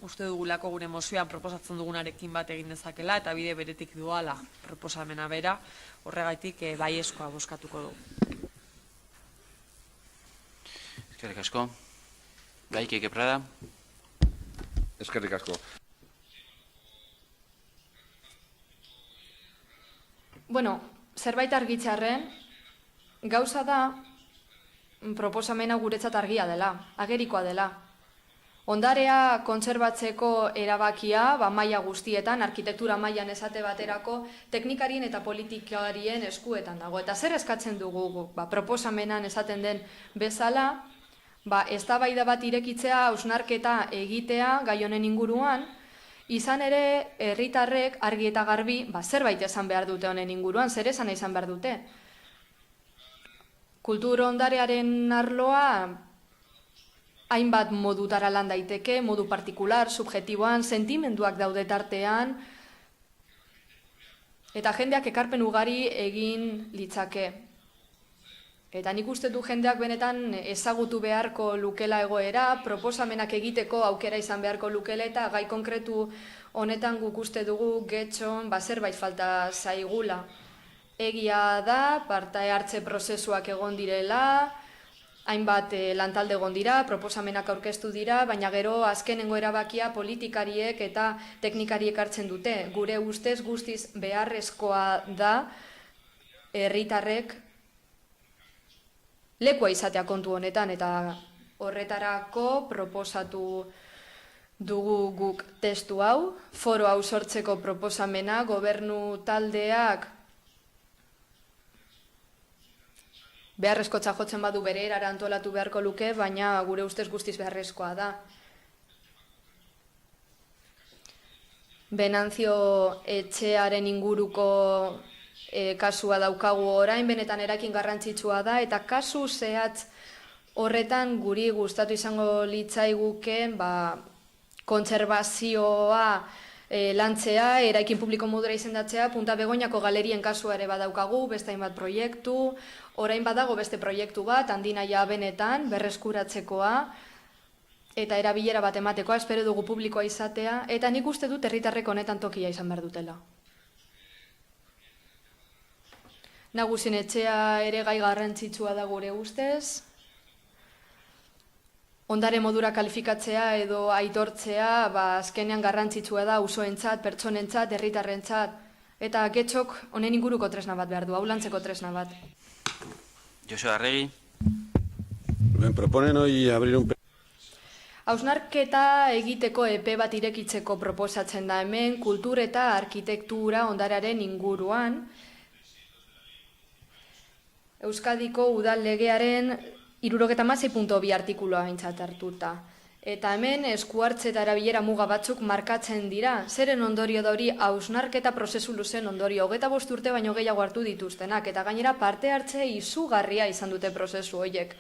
Uste dugulako gure mozioan proposatzen dugunarekin bat egin dezakela eta bide beretik doala proposamena bera, horregaitik baiezkoa bozkatuko dugu. Eskerrik asko. Gaik Prada. Eskerrik asko. Bueno, zerbait argitzearren, gauza da proposamena guretzat argia dela, agerikoa dela. Ondarea kontserbatzeko erabakia, maila guztietan, arkitektura mailan esate baterako, teknikarien eta politikarien eskuetan dago. Eta zer eskatzen dugu, proposamenan esaten den bezala, eztabaida bat irekitzea, hausnarketa egitea gai honen inguruan, izan ere herritarrek argi eta garbi zerbait esan behar dute honen inguruan, zer esan izan behar dute. Kultur ondarearen arloa hainbat modutara lan daiteke, modu partikular, subjektiboan, sentimenduak daude tartean, eta jendeak ekarpen ugari egin litzake. Eta nik uste du jendeak benetan ezagutu beharko lukela egoera, proposamenak egiteko aukera izan beharko lukela, eta gai konkretu honetan guk uste dugu getxon zerbait falta zaigula. Egia da, parte hartze prozesuak egon direla, hainbat lantalde egon dira, proposamenak aurkeztu dira, baina gero azkenengo erabakia politikariek eta teknikariek hartzen dute. Gure ustez guztiz beharrezkoa da herritarrek lekua izatea kontu honetan, eta horretarako proposatu dugu guk testu hau, foro hau sortzeko proposamena, gobernu taldeak beharrezkotza jotzen badu bere erara antolatu beharko luke, baina gure ustez guztiz beharrezkoa da. Benantzio etxearen inguruko kasua daukagu orain, benetan erakin garrantzitsua da, eta kasu zehatz horretan guri gustatu izango litzaiguke kontserbazioa lantzea, eraikin publiko modura izendatzea, Punta Begoñako galerien kasua ere badaukagu, beste hainbat proiektu, orain badago beste proiektu bat, handinaia benetan, berreskuratzekoa, eta erabilera bat ematekoa, espero dugu publikoa izatea, eta nik uste dut herritarrek honetan tokia izan behar dutela. Nagusien etxea ere gai garrantzitsua da gure ustez, ondare modura kalifikatzea edo aitortzea, azkenean garrantzitsua da auzoentzat, pertsonentzat, herritarrentzat, eta getxok honen inguruko tresna bat behar du, hau lantzeko tresna bat. Josu Arregi. Proponen hoy abrir un... Hausnarketa egiteko epe bat irekitzeko proposatzen da hemen, kultur eta arkitektura ondarearen inguruan, Euskadiko udal legearen 76.2 artikuloa aintzat hartuta. Eta hemen eskuhartze eta erabilera muga batzuk markatzen dira. Zeren ondorio da hori hausnarketa prozesu luzen ondorio. 25 urte baino gehiago hartu dituztenak. Eta gainera parte hartze izugarria izan dute prozesu horiek.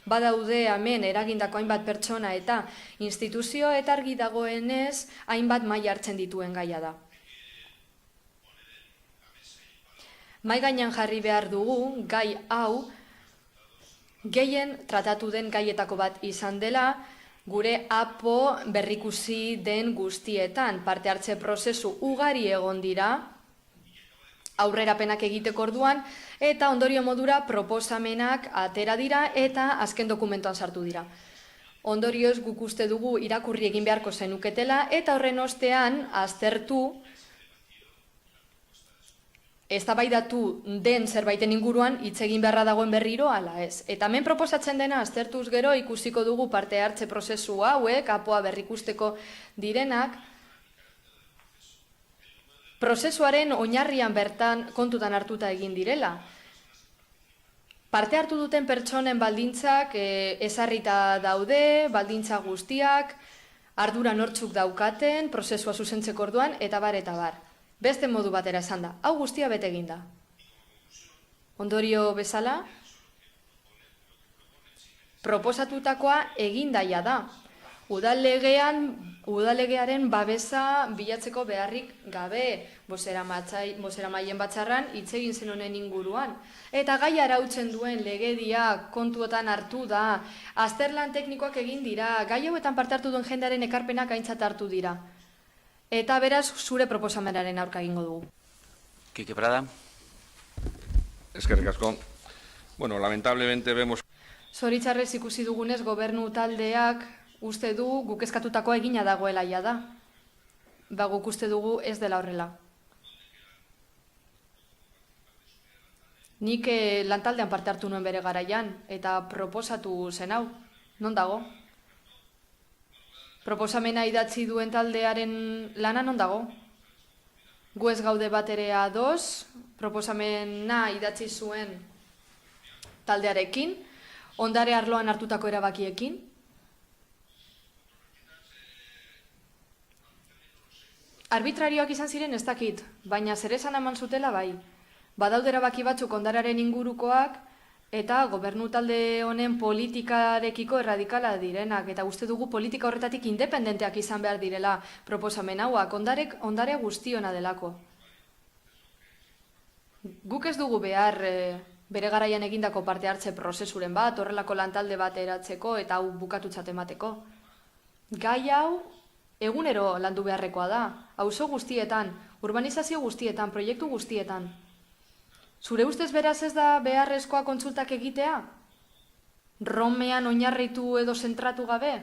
Badaude hemen eragindako hainbat pertsona eta instituzio eta argi dagoenez hainbat maila hartzen dituen gaia da. Mai gainean jarri behar dugu, gai hau, gehien tratatu den gaietako bat izan dela, gure APO berrikusi den guztietan. Parte hartze prozesu ugari egon dira, aurrerapenak egiteko orduan, eta ondorio modura proposamenak atera dira eta azken dokumentuan sartu dira. Ondorioz guk uste dugu irakurri egin beharko zenuketela, eta horren ostean aztertu eztabaidatu den zerbaiten inguruan hitz egin beharra dagoen berriro ala ez. Eta hemen proposatzen dena aztertuz gero ikusiko dugu parte hartze prozesu hauek, apoa berrikusteko direnak, prozesuaren oinarrian bertan kontutan hartuta egin direla. Parte hartu duten pertsonen baldintzak ezarrita daude, baldintza guztiak, ardura nortzuk daukaten, prozesua zuzentzeko orduan, eta bar, eta bar. Beste modu batera esan da, hau guztia bete egin da. Ondorio bezala, proposatutakoa egin daia da. Udallegearen babesa bilatzeko beharrik gabe, boseramaien batzarran hitz egin zen honen inguruan. Eta gai arautzen duen legedia kontuotan hartu da, azterlan teknikoak egin dira, gai hauetan parte hartu duen jendearen ekarpenak aintzat hartu dira. Eta beraz, zure proposamenaren aurka egingo dugu. Kike Prada. Eskerrik asko. Bueno, lamentablemente vemos... Zoritzarrez ikusi dugunez gobernu taldeak uste du guk eskatutakoa egina dagoela ja da. Ba guk uste dugu ez dela horrela. Nik lantaldean parte hartu nuen bere garaian eta proposatu zen hau. Non dago? Proposamena idatzi duen taldearen lana non dago? Gu ez gaude bat ere ados, proposamena idatzi zuen taldearekin, ondare arloan hartutako erabakiekin. Arbitrarioak izan ziren ez dakit, baina zer esan eman zutela bai. Badaude erabaki batzuk ondararen ingurukoak eta gobernu talde honen politikarekiko erradikala direnak. Eta uste dugu politika horretatik independenteak izan behar direla proposamen hauak, ondare guztiona delako. Guk ez dugu behar bere garaian egindako parte hartze prozesuren bat, horrelako lantalde bat eratzeko eta hau bukatutzat emateko. Gai hau egunero landu beharrekoa da, auzo guztietan, urbanizazio guztietan, proiektu guztietan. Zure ustez beraz ez da beharrezkoa kontsultak egitea? Romean oinarritu edo zentratu gabe?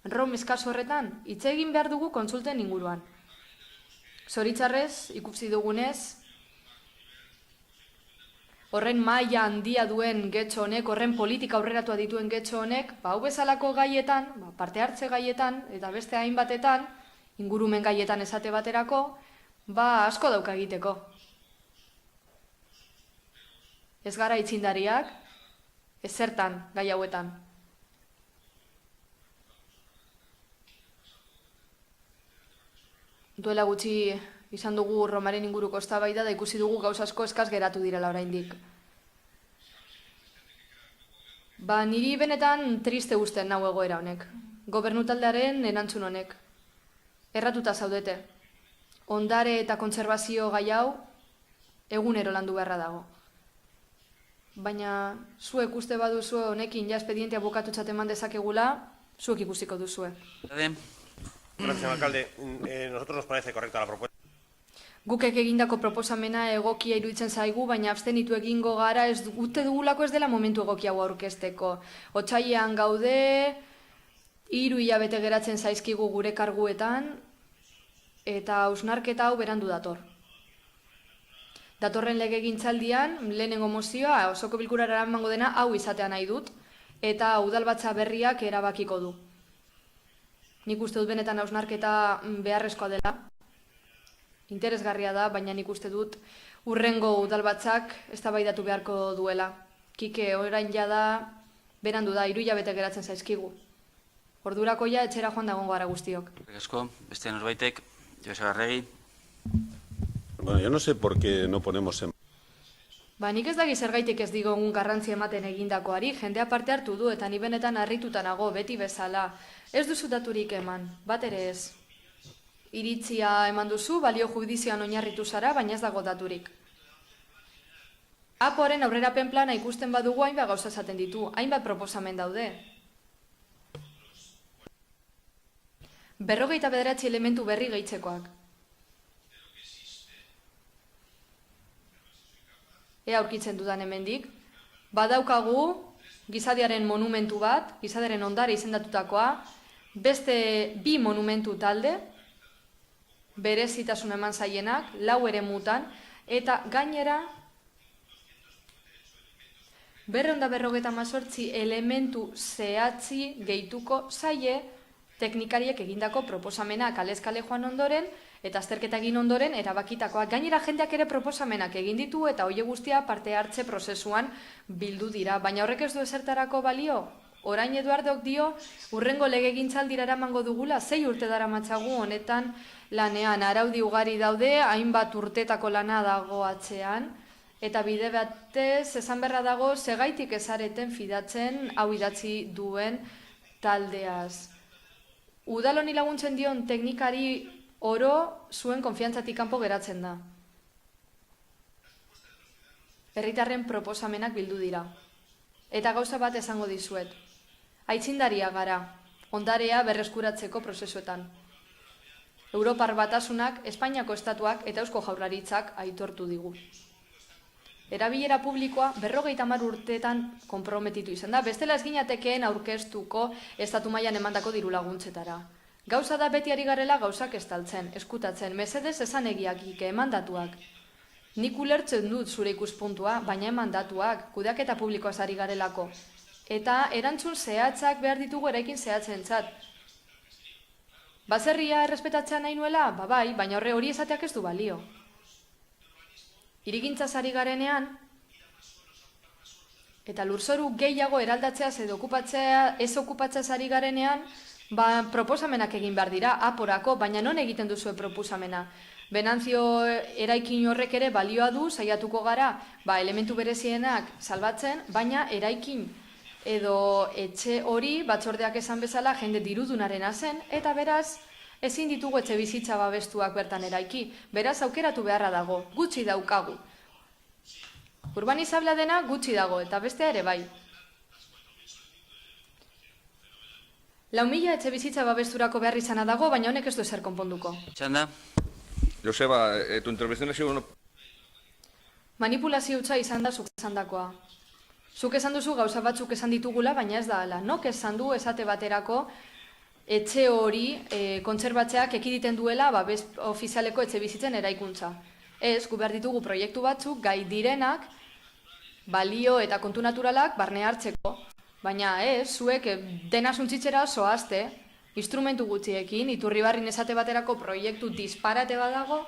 Rom eskaso horretan, hitz egin behar dugu kontsulten inguruan. Zoritzarrez, ikusi dugunez, horren maila handia duen getxo honek, horren politika aurreratua dituen getxo honek, hau bezalako gaietan, parte hartze gaietan, eta beste hainbatetan, ingurumen gaietan esate baterako, asko dauka egiteko. Ez gara itzindariak, ez zertan gai hauetan. Duela gutxi izan dugu Romaren inguruko eztabaida da ikusi dugu gauza asko eskaz geratu direla oraindik. Niri benetan triste uzten nau egoera honek. Gobernu taldearen erantzun honek. Erratuta zaudete. Ondare eta kontserbazio gai hau egunero landu beharra dago. Baina zuek uste baduzue honekin ja espedientea bukatutzat eman dezakegula, zuek ikusiko duzue. Gracias, alcalde. Nosotros nos parece correcta la propuesta. Gukek egindako proposamena egokia iruditzen zaigu, baina abstenitu egingo gara ez dute dugulako ez dela momentu egokia hau aurkezteko. Otsailean gaude, 3 hilabete geratzen zaizkigu gure karguetan, eta hausnarketa hau berandu dator. Datorren legegintzaldian, lehenengo mozioa, osoko bilkurara eramango dena hau izatea nahi dut, eta udalbatza berriak erabakiko du. Nik uste dut benetan hausnarketa beharrezkoa dela. Interesgarria da, baina nik uste dut urrengo udalbatzak eztabaidatu beharko duela. Kike, orain jada, berandu da, 3 hilabete geratzen zaizkigu. Ordurako ja, etxera joan dagoen gara guztiok. Asko, beste norbaitek, Joseba Arregi. Bueno, yo no sé por qué no ponemos en... Nik ez daki zergaitik ez digogun garrantzia ematen egindakoari, jendea parte hartu du eta ni benetan harrituta nago beti bezala. Ez duzu daturik eman, bat ere ez. Iritzia eman duzu, balio judizioan oinarritu zara, baina ez dago daturik. Apoaren aurrerapen plana ikusten badugu hainbat gauza esaten ditu, hainbat proposamen daude. 59 elementu berri gehitzekoak. Ea aurkitzen dudan hemendik. Badaukagu gizadiaren monumentu bat, gizadiaren ondare izendatutakoa, beste 2 monumentu talde, berezitasun eman zaienak, 4 eremutan, Eta gainera, 258 elementu zehatzi gehituko zaie teknikariek egindako proposamena kalez-kale joan ondoren, eta azterketa egin ondoren erabakitakoak. Gainera jendeak ere proposamenak egin ditu eta hoie guztia parte hartze prozesuan bildu dira. Baina horrek ez du ezertarako balio? Orain Eduardok dio, urrengo legegintzaldira eramango dugula, 6 urte daramatzagu honetan lanean. Araudi ugari daude, hainbat urtetako lana dago atzean, eta bide batez, esan berra dago, segaitik ezareten fidatzen hau idatzi duen taldeaz. Udal honi laguntzen dion teknikari oro zuen konfiantzatik kanpo geratzen da. Herritarren proposamenak bildu dira. Eta gauza bat esango dizuet. Aitzindaria gara, ondarea berreskuratzeko prozesuetan. Europar Batasunak, Espainiako Estatuak eta Eusko Jaurlaritzak aitortu digu. Erabilera publikoa 50 urteetan konprometitu izan da, bestela ez ginatekeen aurkeztuko estatu mailan emandako diru laguntzetara. Gauza da beti ari garela gauzak estaltzen, eskutatzen, mesedez esan egiakik, emandatuak. Nik ulertzen dut zure ikuspuntua, baina emandatuak, kudeaketa publikoaz ari garelako. Eta erantzun zehatzak behar ditugu eraikin zehatzentzat. Baserria errespetatzea nahi nuela? Bai, baina hori esateak ez du balio. Hirigintzaz ari garenean, eta lurzoru gehiago eraldatzeaz edo ez okupatzeaz ari garenean, proposamenak egin behar dira, aporako, baina non egiten duzue proposamena. Benantzio eraikin horrek ere balioa du, saiatuko gara, elementu berezienak salbatzen, baina eraikin edo etxe hori batzordeak esan bezala jende dirudunarena zen, eta beraz, ezin ditugu etxe bizitza babestuak bertan eraiki. Beraz, aukeratu beharra dago, gutxi daukagu. Urbanizabla dena gutxi dago, eta bestea ere bai. 4.000 etxe bizitza babesturako behar izana dago, baina honek ez du ezer konponduko. Txanda? Joseba, tu intervención ha sido... Manipulazio hutsa izan da zuk esandakoa. Zuk esan duzu gauza batzuk esan ditugula, baina ez da hala. Nok esan du esate baterako etxe hori kontserbatzeak ekiditen duela babes ofizialeko etxe bizitzen eraikuntza. Ez, gu behar ditugu proiektu batzuk gai direnak, balio eta kontu naturalak barne hartzeko. Baina ez, zuek dena suntsitzera zoazte, instrumentu gutxiekin, Iturribarrin esate baterako proiektu disparate badago,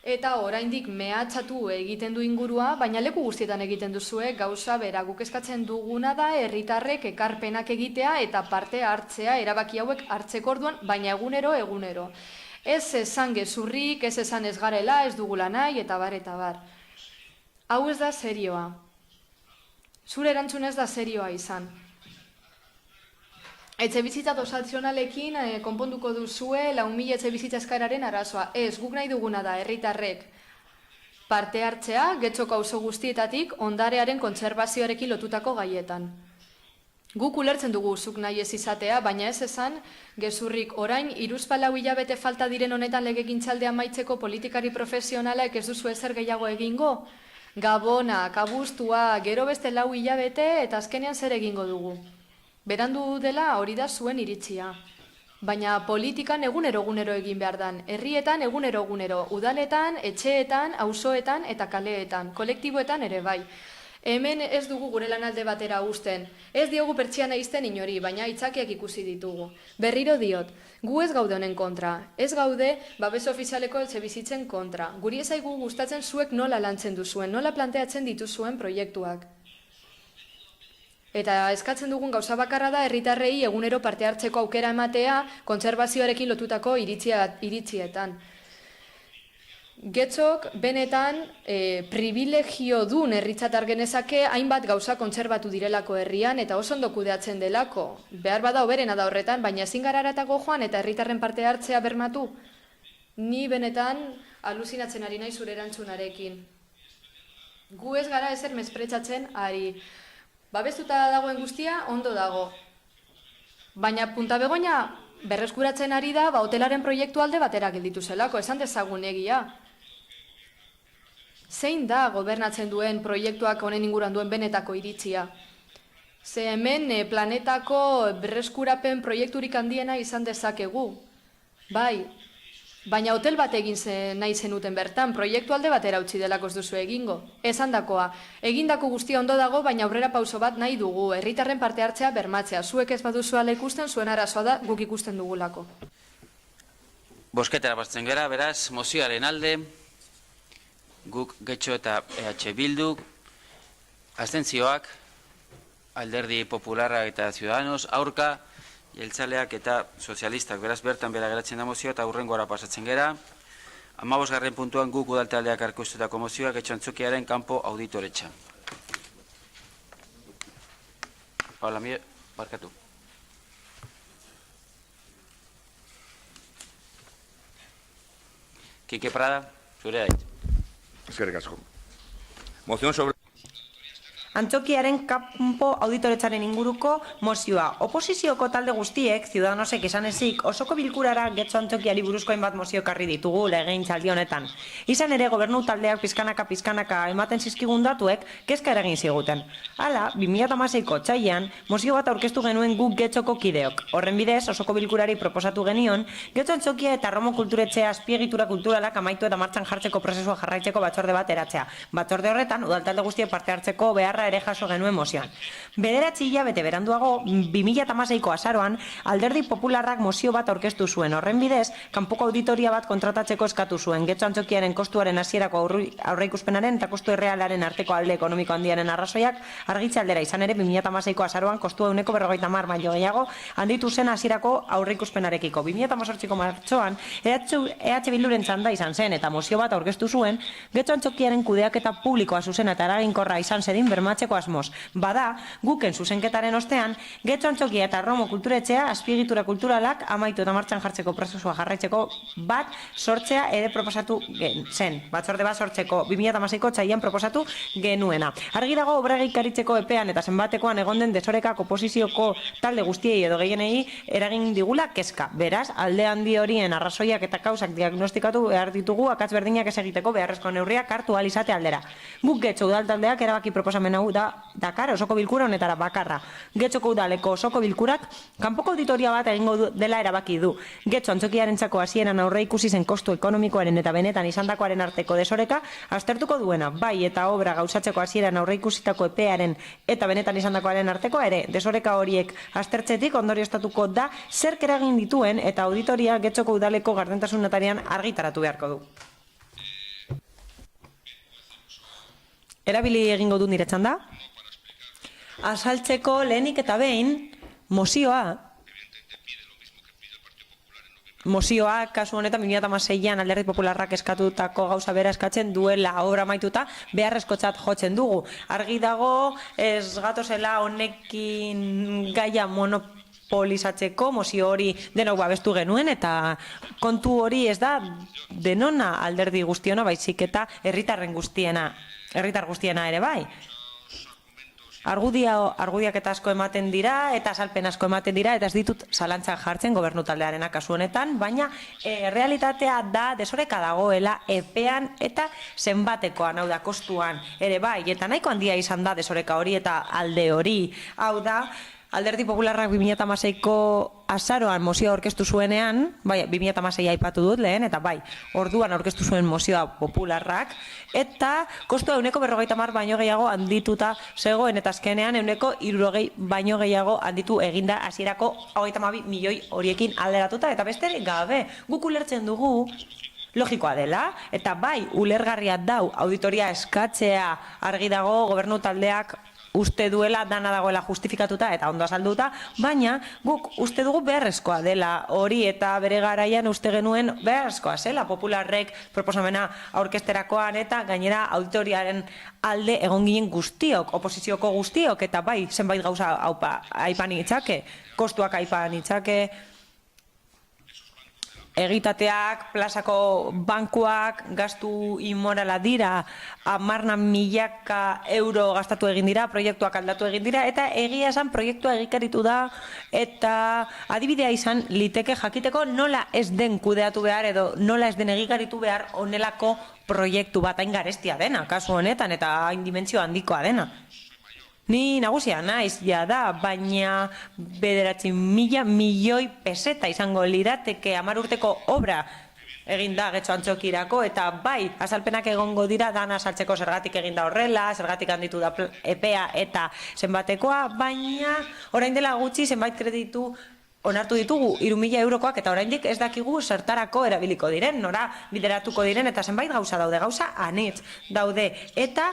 eta oraindik mehatxatu egiten du ingurua, baina leku guztietan egiten duzue gauza bera. Guk eskatzen duguna da herritarrek ekarpenak egitea eta parte hartzea erabaki hauek hartzeko orduan, baina egunero. Ez esan gezurrik, ez esan ez garela, ez dugula nahi, eta bar. Hau ez da serioa. Zure erantzun ez da serioa izan. Etxe bizitza dosazionalekin konponduko duzue 4.000 etxe bizitza eskararen arazoa. Ez, guk nahi duguna da herritarrek parte hartzea, Getxoko auzo guztietatik ondarearen kontserbazioarekin lotutako gaietan. Guk ulertzen dugu zuk nahi ez izatea, baina ez esan gezurrik orain 3-4 hilabete falta diren honetan legegintzaldea amaitzeko politikari profesionalek ez duzu ezer gehiago egingo? Gabonak, abuztua, gero beste 4 hilabete eta azkenean zer egingo dugu. Berandu dela hori da zuen iritzia. Baina politikan egunero egin behar dan. Herrietan egunero, udaletan, etxeetan, auzoetan eta kaleetan, kolektiboetan ere bai. Hemen ez dugu gure lanalde batera uzten. Ez diogu pertsiana izten inori, baina aitzakiak ikusi ditugu. Berriro diot, gu ez gaude honen kontra. Ez gaude babes ofizialeko etxe bizitzen kontra. Guri ez zaigu gustatzen zuek nola lantzen duzuen, nola planteatzen dituzuen proiektuak. Eta eskatzen dugun gauza bakarra da herritarrei egunero parte hartzeko aukera ematea kontserbazioarekin lotutako iritzietan. Getxok benetan privilegio dun herritzat genezake hainbat gauza kontserbatu direlako herrian eta oso ondo kudeatzen delako. Behar bada hoberena da horretan, baina ezin gara haratago joan eta herritarren parte hartzea bermatu. Ni benetan alusinatzen ari nahi zure erantzunarekin. Gu ez gara ezer mespretxatzen ari. Babestuta dagoen guztia ondo dago. Baina Punta Begoña berreskuratzen ari da hotelaren proiektu alde batera gelditu zelako, esan dezagun egia. Zein da gobernatzen duen proiektuak honen inguruan duen benetako iritzia? Ze hemen planetako berreskurapen proiekturik handiena izan dezakegu. Bai, Baina hotel bat egin nahi zenuten bertan, proiektu alde batera utzi delako ez duzu egingo. Esandakoa, egindako guztia ondo dago, baina aurrera pauso bat nahi dugu, herritarren parte hartzea bermatzea. Zuek ez baduzuala ikusten, zuen arazoa da guk ikusten dugulako. Bosketara batzen gara, beraz, mozioaren alde, guk Getxo eta EH Bildu, abstentzioak, Alderdi Popularra eta Ciudadanos, aurka, jeltzaleak eta sozialistak, beraz, bertan bera geratzen da mozioa eta hurrengora pasatzen gara. 15. puntuan guk udaltaldeak aurkeztutako mozioa Getxo Antzokiaren kanpo auditoretxa. Paula Mier, barkatu. Kike Prada, zure ait. Eskerrik asko. Moción sobre... Antzokiaren kanpo auditoretzaren inguruko mozioa. Oposizioko talde guztiek, Ciudadanosek esan ezik, osoko bilkurara Getxo Antzokiari buruzko hainbat mozio ekarri ditugu legegintzaldi honetan. Izan ere, gobernu taldeak pizkanaka ematen zizkigun datuek kezka eragin ziguten. Hala, 2016ko otsailean, mozio bat aurkeztu genuen guk Getxoko kideok. Horren bidez, osoko bilkurari proposatu genion, Getxo Antzokia eta Romo Kulturetxea azpiegitura kulturalak amaitu eta martxan jartzeko prozesua jarraitzeko batzorde bat eratzea. Batzorde horretan, udaltalde guztiek parte hartzeko beharra ere jaso genuen mozioan. 9 hilabete beranduago, 2016ko azaroan, Alderdi Popularrak mozio bat aurkeztu zuen. Horren bidez, kanpoko auditoria bat kontratatzeko eskatu zuen. Getxo Antzokiaren kostuaren hasierako aurreikuspenaren eta kostu errealaren arteko alde ekonomiko handiaren arrazoiak argitze aldera. Izan ere, 2016ko azaroan kostua 150 baino gehiago handitu zen hasierako aurreikuspenarekiko. 2018ko martxoan, EH Bilduren txanda izan zen eta mozio bat aurkeztu zuen, Getxo Antzokiaren kudeaketa publikoa zuzena eta eraginkorra izan zedin bermatzeko asmoz. Bada, guken zuzenketaren ostean, Getxo Antzokia eta Romo Kulturetxea azpiegitura kulturalak amaitu eta martxan jartzeko prozesua jarraitzeko bat sortzea ere proposatu zen. Batzorde bat sortzeko 2016ko otsailean proposatu genuena. Argi dago obra egikaritzeko epean eta zenbatekoan egonden desorekak oposizioko talde guztiei edo gehienei eragin digula kezka. Beraz, alde handi horien arrazoiak eta kausak diagnostikatu behar ditugu akats berdinak ez egiteko beharrezko neurriak hartu ahal izate aldera. Guk Getxo udaltaldeak erabaki proposamen hau dakar osoko bilkura honetara bakarra. Getxoko udaleko osoko bilkurak kanpoko auditoria bat egingo dela erabaki du. Getxo Antzokiarentzako hasieran aurre ikusi zen kostu ekonomikoaren eta benetan izandakoaren arteko desoreka aztertuko duena, bai eta obra gauzatzeko hasieran aurre ikusitako epearen eta benetan izandakoaren arteko ere desoreka horiek aztertzetik ondorioztatuko da zerk eragin dituen eta auditoria Getxoko udaleko gardentasun notarian argitaratu beharko du. Erabili egingo du nire txanda. Azaltzeko lehenik eta behin, mozioa, kasu honetan 2016an Alderdi Popularrak eskatutako gauza bera eskatzen duela obra maituta beharrezkotzat jotzen dugu. Argi dago ez gatozela honekin gaia monopolizatzeko mozio hori denok babestu genuen eta kontu hori ez da denona alderdi guztiona baizik eta herritar guztiena ere bai. Argudiak eta asko ematen dira eta azalpen asko ematen dira eta ez ditut zalantzak jartzen gobernu taldearena kasu honetan, baina realitatea da desoreka dagoela epean eta zenbatekoan, hau da, kostuan ere bai, eta nahiko handia izan da desoreka hori eta alde hori, hau da, Alderdi Popularrak 2016ko azaroan mozioa aurkeztu zuenean, bai, 2016 aipatu dut lehen, eta bai, orduan aurkeztu zuen mozioa Popularrak, eta kostua 150 baino gehiago handituta zegoen, eta azkenean 160 baino gehiago handitu eginda hasierako 22 milioi horiekin alderatuta, eta besterik gabe, guk ulertzen dugu, logikoa dela, eta bai, ulergarria dau auditoria eskatzea argi dago gobernu taldeak uste duela dana dagoela justifikatuta eta ondo azalduta, baina guk uste dugu beharrezkoa dela hori eta bere garaian uste genuen beharrezkoa zela Popularrek proposamena aurkezterakoan eta gainera auditoriaren alde egon ginen guztiok, oposizioko guztiok eta bai zenbait gauza aipan itzake, kostuak aipan itzake, egitateak, plazako bankuak, gastu inmorala dira, 10.000 euro gastatu egin dira, proiektuak aldatu egin dira, eta egia esan proiektua egikaritu da, eta adibidea izan liteke jakiteko nola ez den kudeatu behar edo nola ez den egikaritu behar onelako proiektu bat hain garestia dena, kasu honetan, eta hain dimentsio handikoa dena. Ni nagusia naiz, ja da, baina 9.000 milioi peseta izango lirateke 10 urteko obra egin da Getxo Antxokirako, eta bai, azalpenak egongo dira dana sartzeko zergatik egin da horrela, zergatik handitu da epea eta zenbatekoa, baina orain dela gutxi zenbait kreditu onartu ditugu 3.000 eurokoak eta oraindik ez dakigu zertarako erabiliko diren, nora bideratuko diren eta zenbait gauza daude, gauza anitz daude, eta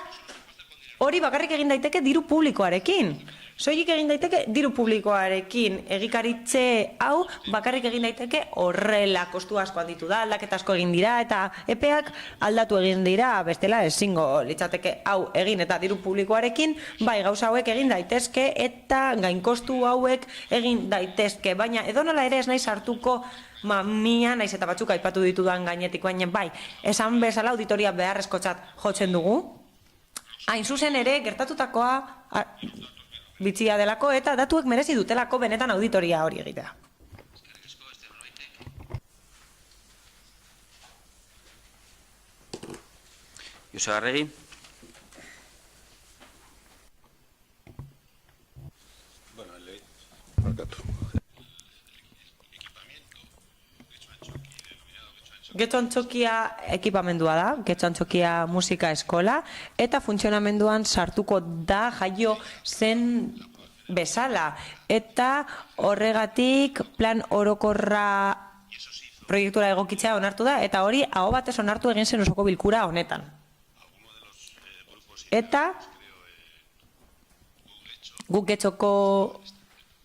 hori bakarrik egin daiteke diru publikoarekin. Soilik egin daiteke diru publikoarekin, egikaritze hau bakarrik egin daiteke horrela, kostu asko handitu da, aldaketa asko egin dira eta epeak aldatu egin dira, bestela ezingo litzateke hau egin eta diru publikoarekin, bai gauza hauek egin daitezke eta gainkostu hauek egin daitezke, baina edonola ere ez naiz hartuko mamia, naiz eta batzuk aipatu ditudan gainetik, baina bai, esan bezala auditoria beharrezkotzat jotzen dugu, hain zuzen ere gertatutakoa bitxia delako eta datuek merezi dutelako benetan auditoria hori egitea. Joseba Arregi. Getxo Antxokia ekipamendua da, Getxo Antxokia musika eskola, eta funtzionamenduan sartuko da jaio zen bezala. Eta horregatik plan orokorra proiektura egokitzea onartu da, eta hori aho batez onartu egin zen osoko bilkura honetan. Eta guk Getxoko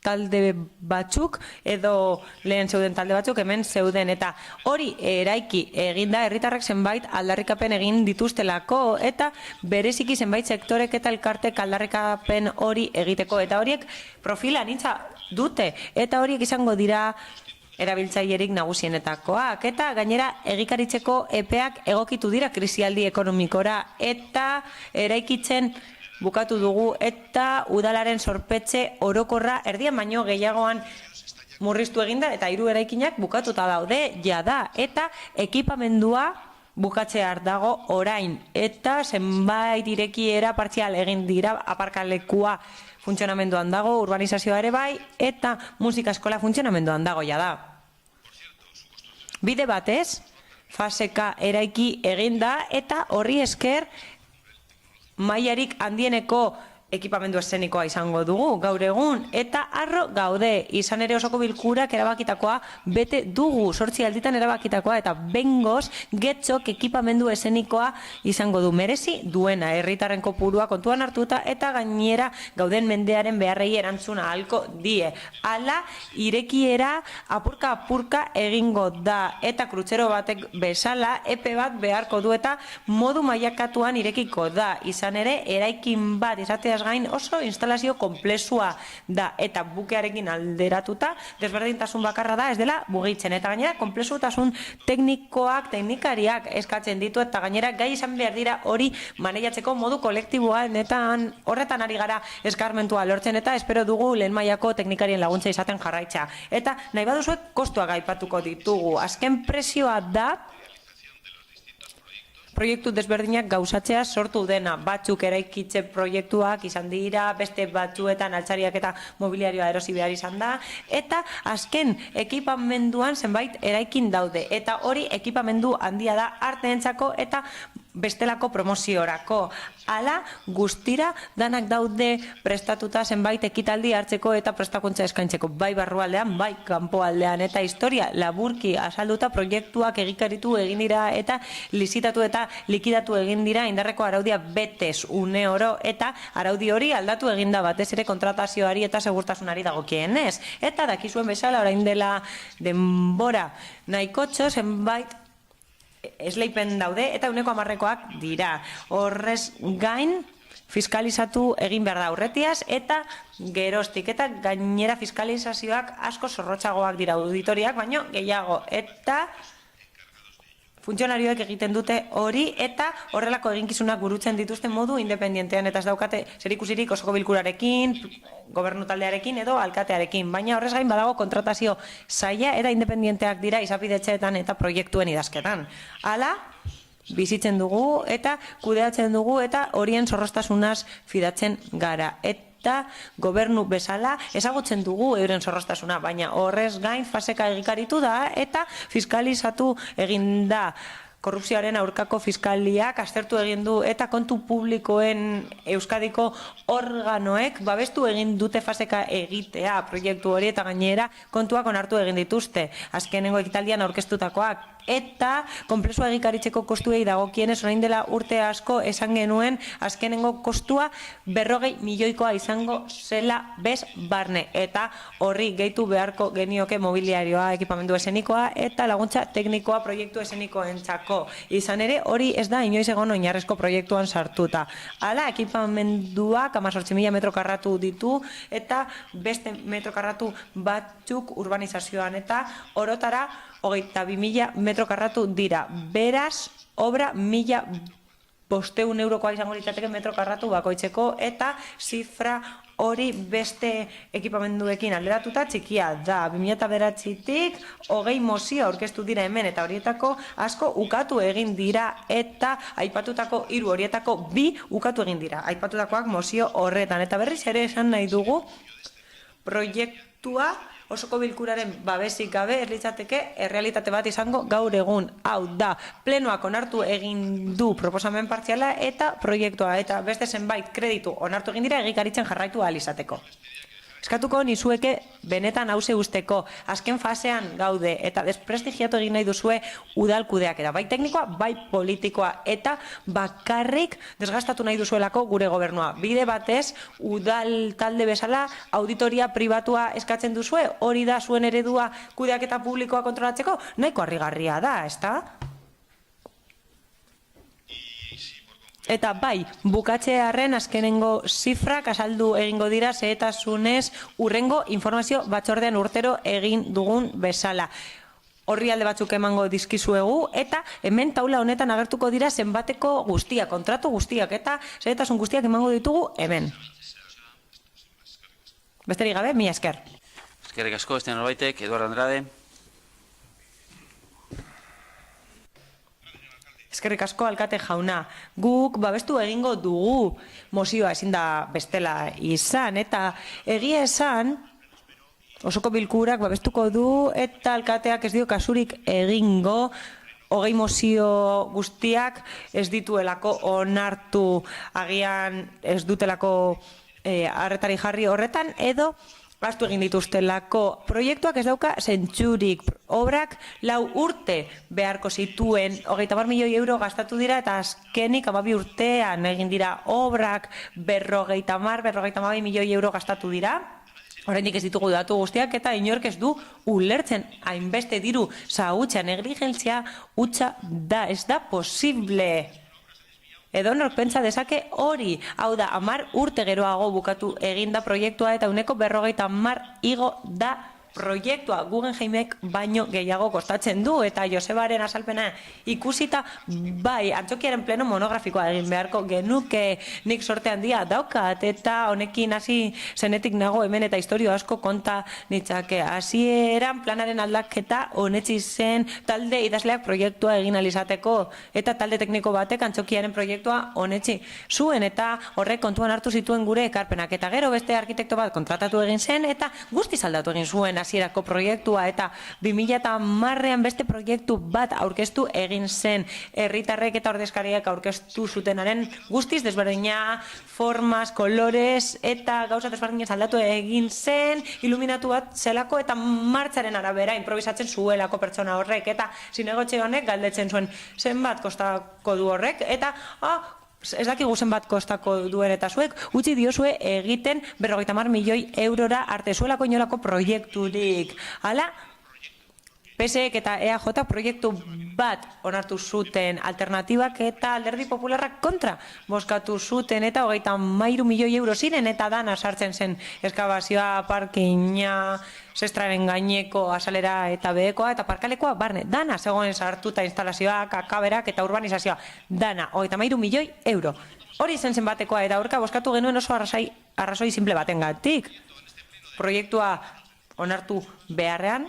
talde batzuk, edo lehen zeuden talde batzuk, hemen zeuden, eta hori eraiki eginda herritarrak zenbait aldarrikapen egin dituztelako, eta bereziki zenbait sektorek eta elkartek aldarrikapen hori egiteko, eta horiek profila nintza dute, eta horiek izango dira erabiltzailerik nagusienetakoak, eta gainera egikaritzeko epeak egokitu dira krisialdi ekonomikora, eta eraikitzen bukatu dugu eta udalaren zorpetxe orokorra erdian baino gehiagoan murriztu eginda eta 3 eraikinak bukatuta daude jada eta ekipamendua bukatzear dago orain eta zenbait irekiera partzial egin dira, aparkalekua funtzionamenduan dago, urbanizazioa ere bai eta musika eskola funtzionamenduan dago jada. Bide batez, faseka eraiki eginda eta horri esker mailarik handieneko ekipamendu eszenikoa izango dugu gaur egun, eta arro gaude, izan ere osoko bilkurak erabakitakoa bete dugu, 8 alditan erabakitakoa, eta bengoz Getxok ekipamendu eszenikoa izango du, merezi duena, herritarren kopurua kontuan hartuta, eta gainera gauden mendearen beharrei erantzuna ahalko die. Hala, irekiera apurka egingo da, eta krutxero batek bezala, epe bat beharko du, eta modu mailakatuan irekiko da, izan ere, eraikin bat izateaz gain oso instalazio komplexua da eta bukearekin alderatuta desberdintasun bakarra da ez dela mugitzen eta gainera komplexutasun teknikariak eskatzen ditu eta gainera gai izan behar dira hori maneiatzeko modu kolektiboa horretan ari gara eskarmentua lortzen eta espero dugu lehen mailako teknikarien laguntza izaten jarraitza eta nahi baduzuek kostuak aipatuko ditugu azken prezioa da proiektu desberdinak gauzatzea sortu dena, batzuk eraikitze proiektuak izan dira, beste batzuetan altzariak eta mobiliarioa erosi behar izan da, eta azken ekipamenduan zenbait eraikin daude, eta hori ekipamendu handia da arteentzako eta bestelako promoziorako. Hala, guztira danak daude prestatuta zenbait ekitaldi hartzeko eta prestakuntza eskaintzeko, bai barrualdean, bai kanpoaldean, eta historia laburki azalduta proiektuak egikaritu egin dira eta lizitatu eta likidatu egin dira indarreko araudia betez une oro eta araudi hori aldatu eginda batez ere kontratazioari eta segurtasunari dagokienez. Eta dakizuen bezala orain dela denbora nahikotxo zenbait esleipen daude eta 10%koak dira. Horrez gain fiskalizatu egin behar da aurretiaz eta geroztik eta gainera fiskalizazioak asko zorrotzagoak dira auditoriak, baino gehiago eta funtzionarioek egiten dute hori eta horrelako eginkizunak burutzen dituzten modu independientean eta ez daukate zerikusirik osoko bilkurarekin, gobernu taldearekin edo alkatearekin, baina horrez gain badago kontratazio zaila eta independienteak dira izapidetxeetan eta proiektuen idazketan. Hala, bizitzen dugu eta kudeatzen dugu eta horien zorrostasunaz fidatzen gara. eta gobernu bezala ezagutzen dugu euren zorroztasuna, baina horrez gain faseka egikaritu da eta fiskalizatu egin da. Korrupzioaren aurkako fiskaliak aztertu egin du eta kontu publikoen Euskadiko organoek babestu egin dute faseka egitea proiektu hori eta gainera kontuak onartu egin dituzte. Azkenengo ekitaldian aurkeztutakoak eta konplexua egikaritzeko kostuei dagokienez orain dela urte asko esan genuen azkenengo kostua 40 milioikoa izango zela bez barne eta horri gehitu beharko genioke mobiliarioa, ekipamendu esenikoa eta laguntza teknikoa proiektu esenikoentzako. Izan ere hori ez da inoiz egon oinarrezko proiektuan sartuta. Hala, ekipamenduak 18.000 metro karratu ditu eta beste metro karratu batzuk urbanizazioan eta orotara 22.000 metro karratu dira. Beraz, obra 1.500 eurokoa izango litzateke metro karratu bakoitzeko eta zifra hori beste ekipamenduekin alderatuta txikia da. 2009-tik 20 mozio aurkeztu dira hemen eta horietako asko ukatu egin dira eta aipatutako 3 horietako 2 ukatu egin dira. Aipatutakoak mozio horretan eta berriz ere esan nahi dugu proiektua osoko bilkuraren babesik gabe ez litzateke errealitate bat izango gaur egun. Hau da, plenoak onartu egin du proposamen partziala eta proiektua eta beste zenbait kreditu onartu egin dira egikaritzen jarraitu ahal izateko. Eskatuko nizueke benetan hause usteko, azken fasean gaude eta desprestigiatu egin nahi duzue udalkudeak eta bai teknikoa, bai politikoa eta bakarrik desgastatu nahi duzuelako gure gobernua. Bide batez, udal talde bezala auditoria pribatua eskatzen duzue, hori da zuen eredua kudeak eta publikoa kontrolatzeko, nahiko harrigarria da, ezta? Eta bai, bukatzearren azkenengo zifrak azaldu egingo dira zehetasunez urrengo informazio batzordean urtero egin dugun bezala. Horri alde batzuk emango dizkizuegu eta hemen taula honetan agertuko dira zenbateko guztiak, kontratu guztiak eta zehetasun guztiak emango ditugu hemen. Besterik gabe, mila esker. Eskerrik asko, beste norbaitek, Eduardo Andrade. Eskerrik asko alkate jauna, guk babestu egingo dugu mozioa ezin da bestela izan eta egia esan osoko bilkurak babestuko du eta alkateak ez dio kasurik egingo 20 mozio guztiak ez dituelako onartu agian ez dutelako arretari jarri horretan edo gastu egin dituztelako proiektuak ez dauka zentzurik. Obrak 4 urte beharko zituen 30 milioi euro gastatu dira eta azkenik 12 urtean egin dira obrak 52 milioi euro gastatu dira. Oraindik ez ditugu datu guztiak eta inork ez du ulertzen hainbeste diru zahutza negligentzia hutsa da, ez da posible. Edonork pentsa dezake hori, hau da, 10 urte geroago bukatu eginda proiektua eta 50 igo da proiektua. Guggenheimek baino gehiago kostatzen du eta Josebaren azalpena ikusita bai, antzokiaren pleno monografikoa egin beharko genuke nik sorte handia daukat eta honekin hasi zenetik nago hemen eta historio asko konta nitzake. Hasieran planaren aldaketa honetzi zen talde idazleak proiektua egin alizateko eta talde tekniko batek antzokiaren proiektua honetzi zuen eta horrek kontuan hartu zituen gure ekarpenak eta gero beste arkitekto bat kontratatu egin zen eta guztiz aldatu egin zuen hasierako proiektua eta 2010an beste proiektu bat aurkeztu egin zen herritarrek eta ordezkariak aurkeztu zutenaren guztiz desberdina, formas, kolores eta gauza desberdinez aldatu egin zen, iluminatu bat zelako eta martxaren arabera improvisatzen zuelako pertsona horrek eta zinegotxe honek galdetzen zuen zenbat kostako du horrek eta ez dakigu zenbat kostako duen eta zuek utzi diozue egiten 50 milioi eurora arte zuelako inolako proiekturik. Hala, PSek eta EAJ proiektu bat onartu zuten alternatibak eta Alderdi Popularrak kontra bozkatu zuten eta 33 milioi euro ziren eta dana sartzen zen eskabazioa, parkina, zestraren gaineko azalera eta behekoa eta parkalekoa barne. Dana zegoen sartuta instalazioak, akaberak eta urbanizazioa. Dana, 33 milioi euro. Hori zen batekoa eta aurka bozkatu genuen oso arrazoi simple batengatik. Proiektua onartu beharrean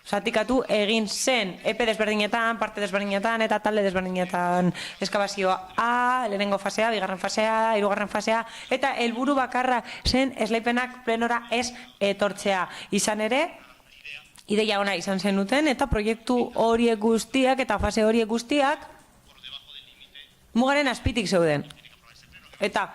zatikatu egin zen epe desberdinetan, parte desberdinetan eta talde desberdinetan eskabazioa A, lehenengo fasea, bigarren fasea, hirugarren fasea, eta helburu bakarra zen esleipenak plenora ez etortzea. Izan ere, ideia ona izan zenuten eta proiektu horiek guztiak eta fase horiek guztiak mugaren azpitik zeuden. Eta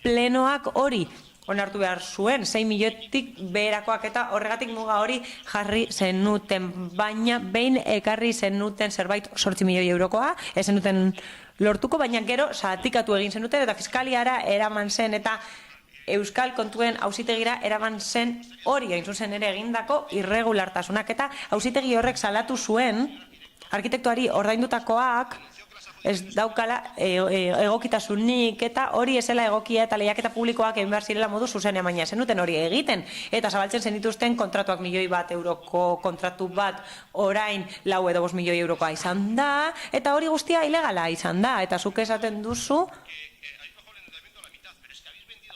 plenoak hori onartu behar zuen, 6 milioitik beherakoak eta horregatik muga hori jarri zenuten, baina behin ekarri zenuten zerbait 8 milioi eurokoa, ez zenuten lortuko, baina gero zatikatu egin zenuten eta fiskaliara eraman zen eta Euskal Kontuen auzitegira eraman zen hori hain zuzen ere egindako irregulartasunak eta auzitegi horrek salatu zuen arkitektuari ordaindutakoak ez daukala egokitasunik eta hori esela egokia eta lehiaketa publikoak egin behar zirela modu zuzenean, baina zenuten hori egiten eta zabaltzen zenituzten kontratuak €1 euroko kontratu bat orain 4 edo 5 milioi eurokoa izan da eta hori guztia ilegala izan da eta zuk esaten duzu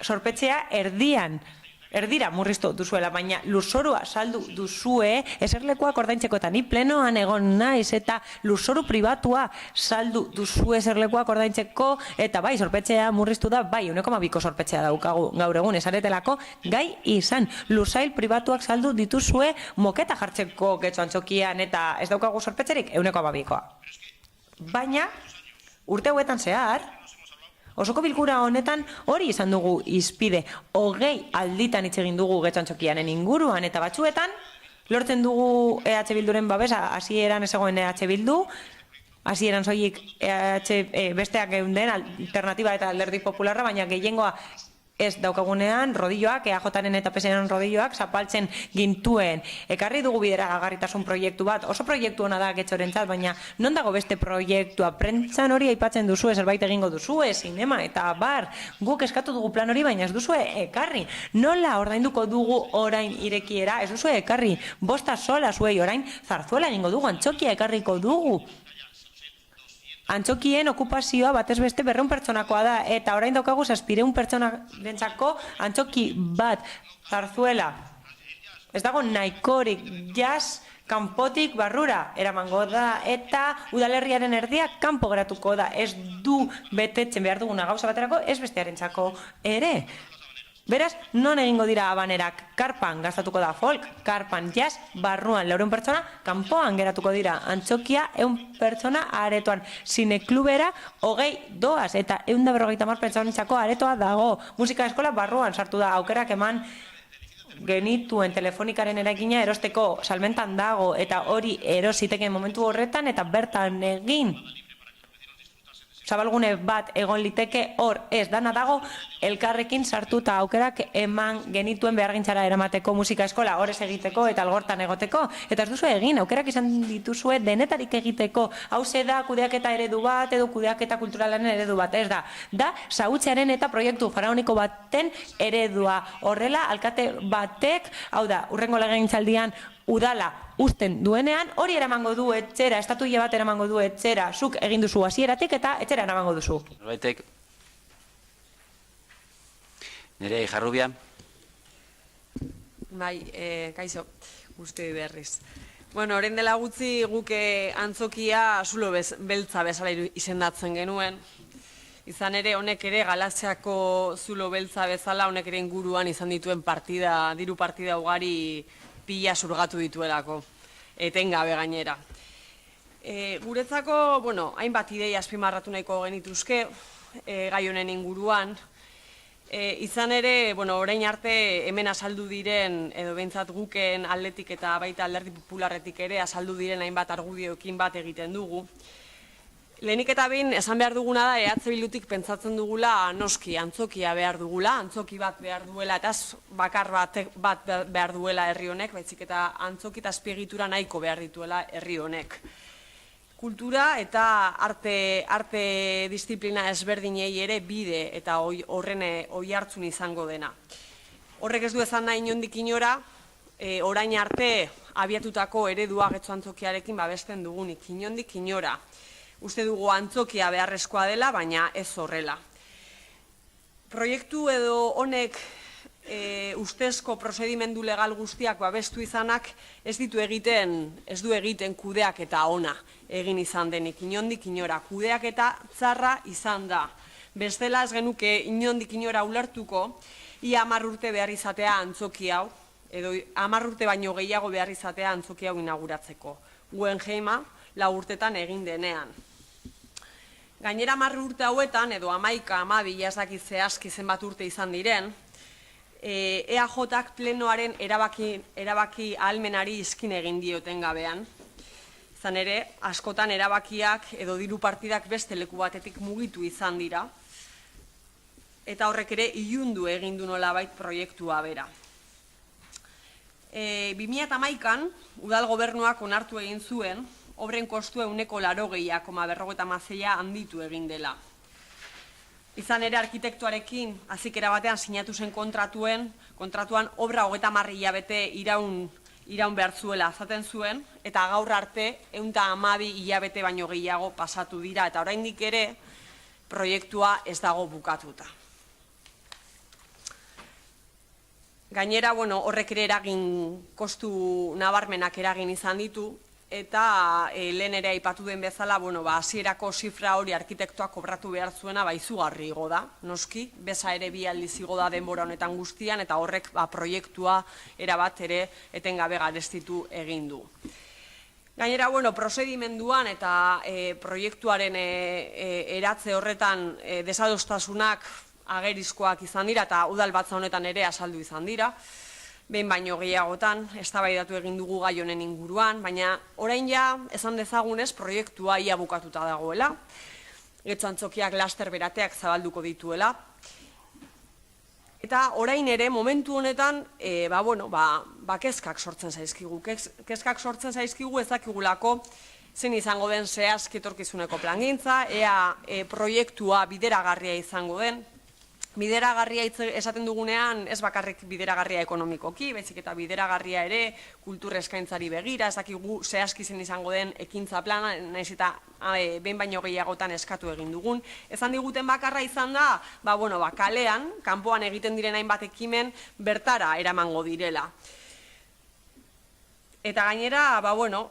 sorpetzea erdira murriztu duzuela, baina lurzorua saldu duzue eserlekuak ordaintzeko eta ni plenoan egon naiz eta lurzoru pribatua saldu duzue eserlekuak ordaintzeko eta bai, sorpetzea murriztu da, bai, 1,2ko sorpetzea daukagu gaur egun esaretelako gai izan. Lursail pribatuak saldu dituzue moketa jartzeko Getxo Antzokian eta ez daukagu sorpetzerik 1,2koa. Baina, urte hauetan zehar, osoko bilkura honetan hori izan dugu izpide. 20 alditan hitz egin dugu Getxo Antzokianen inguruan eta batzuetan lortzen dugu EH Bilduren babesa, hasieran ez egoen EH Bildu, hasieran soilik besteak geunden alternatiba eta alderdi popularra, baina gehiengoa ez daukagunean, rodilloak, EAJaren eta PSN rodilloak zapaltzen gintuen. Ekarri dugu bideragarritasun proiektu bat, oso proiektu hona da Getxorentzat, baina non dago beste proiektua? Prentsan hori aipatzen duzue, zerbait egingo duzue, zinema eta bar. Guk eskatu dugu plan hori, baina ez duzue ekarri. Nola ordainduko dugu orain irekiera? Ez duzue ekarri. Bosta sola zuei orain Zarzuela egingo dugu, Antzokia ekarriko dugu. Antzokien okupazioa batez beste 200 pertsonakoa da, eta orain daukagu 700 pertsonarentzako antzoki bat, Zarzuela. Ez dago nahikorik, jazz kanpotik barrura eramango da, eta udalerriaren erdiak kanpo geratuko da, ez du betetzen behar duguna gauza baterako, ez bestearentzako ere. Beraz, non egingo dira abanerak? Karpan gastatuko da folk, karpan jazz, barruan 400 pertsona, kanpoan geratuko dira. Antzokia 100 pertsona aretoan. Zineklubera 20 doaz eta 150 pertsonentzako aretoa dago. Musika eskola barruan sartu da, aukerak eman genituen telefonikaren erakina erosteko salmentan dago eta hori erositeken momentu horretan eta bertan egin. Zabalgune bat egon liteke hor ez dana dago elkarrekin sartu eta aukerak eman genituen behargintzara eramateko musika eskola horrez egiteko eta algortan egoteko. Eta ez duzu egin, aukerak izan dituzue denetarik egiteko. Hauze da kudeaketa eredu bat edo kudeaketa kulturalaren eredu bat. Ez da, da zautzearen eta proiektu faraoniko baten eredua. Horrela, alkate batek, hau da, urrengo legegintzaldian udala uzten duenean, hori eramango du etxera, estatuile bat eramango du etxera, zuk egin duzu hasieratik eta etxera eramango duzu. Norbaitek. Nire Jarrubia. Bai, kaixo, guzti berriz. Bueno, orain dela gutxi guke Antzokia zulo beltza bezala izendatzen genuen. Izan ere, honek ere galaxiako zulo beltza bezala, honek ere inguruan izan dituen partida, diru partida ugari pila zurgatu dituelako, etengabe gainera. Guretzako, bueno, hainbat ideia azpimarratu nahiko genituzke, gai honen inguruan. Izan ere, bueno, orain arte hemen azaldu diren, edo behintzat guken aldetik eta baita alderdi popularretik ere azaldu diren hainbat argudioekin bat egiten dugu. Lehenik eta behin, esan behar duguna da, EH Bildutik pentsatzen dugula noski Antzokia behar dugula, Antzoki bat behar duela, eta bakar bat behar duela herri honek, baizik eta Antzoki eta azpiegitura nahiko behar dituela herri honek. Kultura eta arte disiplina ezberdinei ere bide eta horren oihartzun izango dena. Horrek ez du esan nahi inondik inora, orain arte abiatutako eredua Getxo Antzokiarekin babesten dugunik, inondik inora. Uste dugu Antzokia beharrezkoa dela, baina ez horrela. Proiektu edo honek ustezko prozedimendu legal guztiak babestu izanak ez du egiten kudeak eta ona egin izan denik, inondik inora, kudeak eta txarra izan da. Bestela ez genuke inondik inora ulertuko, ia 10 urte behar izatea antzoki hau, edo 10 urte baino gehiago behar izatea antzoki hau inauguratzeko. Guggenheima 4 urtetan egin denean. Gainera 10 urte hauetan, edo 11, 12, jazakit zehazki zenbat urte izan diren, EAJak plenoaren erabaki ahalmenari izkin egin dioten gabean. Izan ere, askotan erabakiak edo diru partidak beste leku batetik mugitu izan dira, eta horrek ere ilundu egin du nolabait proiektua bera. 2011an, udal gobernuak onartu egin zuen, obren kostu 80,56 handitu egin dela. Izan ere, arkitektuarekin, azikera batean sinatu zen kontratuan obra 30 hilabete iraun behar zuela azaten zuen, eta gaur arte 112 hilabete baino gehiago pasatu dira, eta oraindik ere proiektua ez dago bukatuta. Gainera, horrek ere eragin kostu nabarmenak eragin izan ditu, eta lehen ere aipatu den bezala, hasierako zifra hori arkitektoak kobratu behar zuena izugarri igo da, noski, beza ere 2 aldiz igo da denbora honetan guztian, eta horrek proiektua erabat ere etengabe garestitu egin du. Gainera, prozedimenduan eta proiektuaren eratze horretan desadostasunak agerizkoak izan dira, eta udal batza honetan ere azaldu izan dira, behin baino gehiagotan, eztabaidatu egin dugu gai honen inguruan, baina orain ja, esan dezagunez, proiektua ia bukatuta dagoela, Getxo Antzokiak laster berateak zabalduko dituela, eta orain ere, momentu honetan, kezkak sortzen zaizkigu. Kezkak sortzen zaizkigu ezakigulako zen izango den zehazki etorkizuneko plangintza, ea proiektua bideragarria izango den. Bideragarria esaten dugunean, ez bakarrik bideragarria ekonomikoki, baizik eta bideragarria ere kultur eskaintzari begira, ezakigu zehazki zen izango den ekintza plana, naiz eta behin baino gehiagotan eskatu egin dugun. Ezan diguten bakarra izan da, kalean, kanpoan egiten diren hainbat ekimen bertara eramango direla. Eta gainera,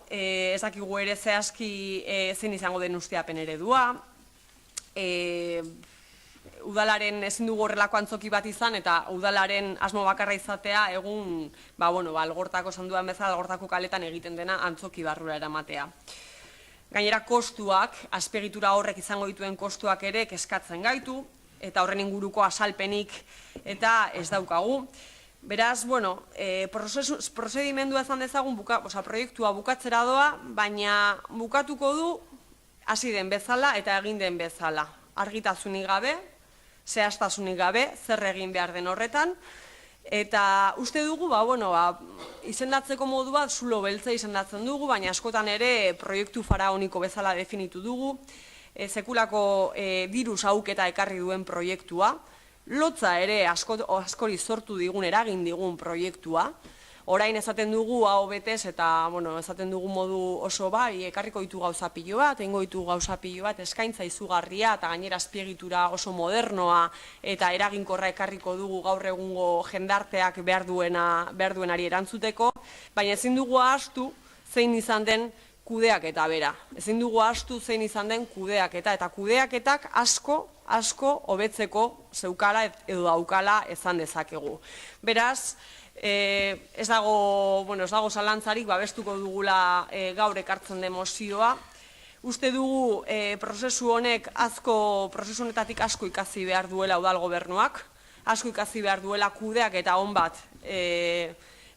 ezakigu ere zehazki zen izango den usteapen eredua, udalaren ezin dugu horrelako antzoki bat izan, eta udalaren asmo bakarra izatea egun, Algortako esan duan bezala, Algortako kaletan egiten dena antzoki barrura eramatea. Gainera kostuak, azpiegitura horrek izango dituen kostuak ere kezkatzen gaitu, eta horren inguruko azalpenik eta ez daukagu. Beraz, prozedimendua ezan dezagun, proiektua bukatzera doa, baina bukatuko du hasi den bezala eta egin den bezala. Argitasunik gabe, zehaztasunik gabe, zer egin behar den horretan, eta uste dugu, izendatzeko modu bat zulo beltza izendatzen dugu, baina askotan ere proiektu faraoniko bezala definitu dugu, sekulako diru zauketa ekarri duen proiektua, lotza ere askori sortu digun, eragin digun proiektua, orain esaten dugu hau betez eta esaten dugu modu oso ekarriko ditu gauza pilo bat, egingo ditu gauza pilo bat, eskaintza izugarria eta gainera azpiegitura oso modernoa eta eraginkorra ekarriko dugu gaur egungo jendarteak behar duenari erantzuteko, baina ezin dugu ahaztu zein izan den kudeaketa bera. Ezin dugu ahaztu zein izan den kudeaketa, eta kudeaketak asko hobetzeko zeukala edo daukala esan dezakegu. Beraz, ez dago zalantzarik babestuko dugula gaur ekartzen den mozioa. Uste dugu prozesu honetatik asko ikasi behar duela udal gobernuak, asko ikasi behar duela kudeak eta on bat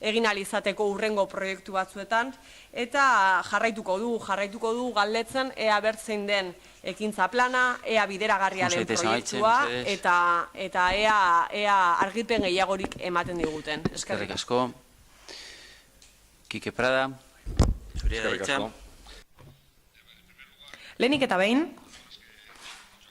egin ahal izateko hurrengo proiektu batzuetan, eta jarraituko dugu galdetzen ea bertzein den ekintza plana, ea bideragarria den proiektua, eta ea argipen gehiagorik ematen diguten. Eskerrik asko. Kike Prada, zurea da hitza. Lehenik eta behin,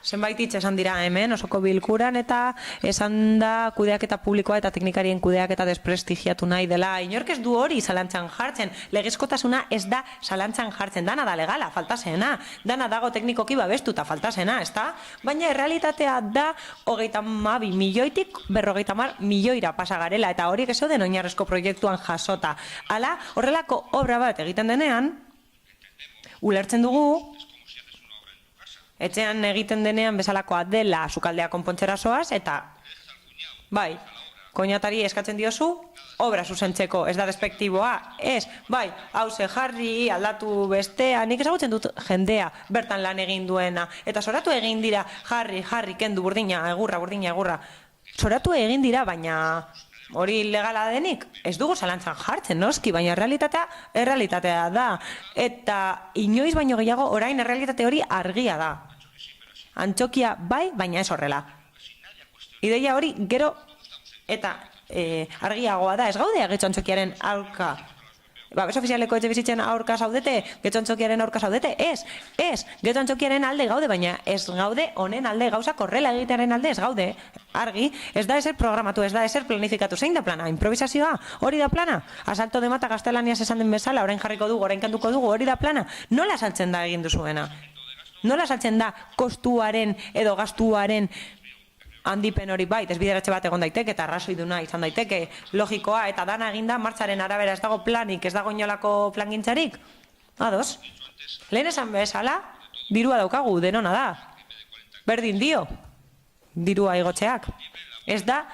Zenbait hitz esan dira hemen, osoko bilkuran, eta esan da kudeaketa publikoa eta teknikarien kudeaketa desprestigiatu nahi dela. Inork ez du hori zalantzan jartzen. Legezkotasuna ez da zalantzan jartzen. Dana da legala, faltasena. Dana dago teknikoki babestuta, faltasena, ez da? Baina errealitatea da 32 milioitik 50 milioira pasagarela, eta hori gezo den oinarrezko proiektuan jasota. Hala, horrelako obra bat egiten denean, ulertzen dugu, etxean egiten denean bezalakoa dela sukaldea konpontzera zoaz, eta, bai, koinatari eskatzen diozu, obra zuzentzeko, ez da despektiboa, ez, bai, hauze jarri, aldatu bestea, nik ezagutzen dut jendea bertan lan egin duena, eta zoratu egin dira, jarri, kendu, burdina, egurra, zoratu egin dira, baina hori legala denik, ez dugu zalantzan jartzen, noski, baina errealitatea da, eta inoiz baino gehiago orain errealitate hori argia da. Antzokia bai, baina ez horrela. Ideia hori gero eta argiagoa da, ez gaude getxo antzokiaren aurka. Babes ofizialeko etxe bizitzen aurka zaudete, getxo antzokiaren aurka zaudete, ez, getxo antzokiaren alde gaude, baina ez gaude honen alde, gauza korrela egitearen alde ez gaude, argi, ez da ezer programatu, ez da ezer planifikatu, zein da plana, improvisazioa, hori da plana, asalto de mata gaztelaniaz esan den bezala, orain jarriko dugu, orain kantuko dugu, hori da plana, nola saltzen da egin duzuena? Nola saltzen da kostuaren edo gastuaren handipen hori bai, desbideratze bat egon daiteke eta arrazoiduna izan daiteke, logikoa eta dana eginda martxaren arabera ez dago planik, ez dago inolako plangintzarik? Ados. Lehen esan bezala, dirua daukagu, denona da. Berdin dio, dirua igotzeak. Ez da,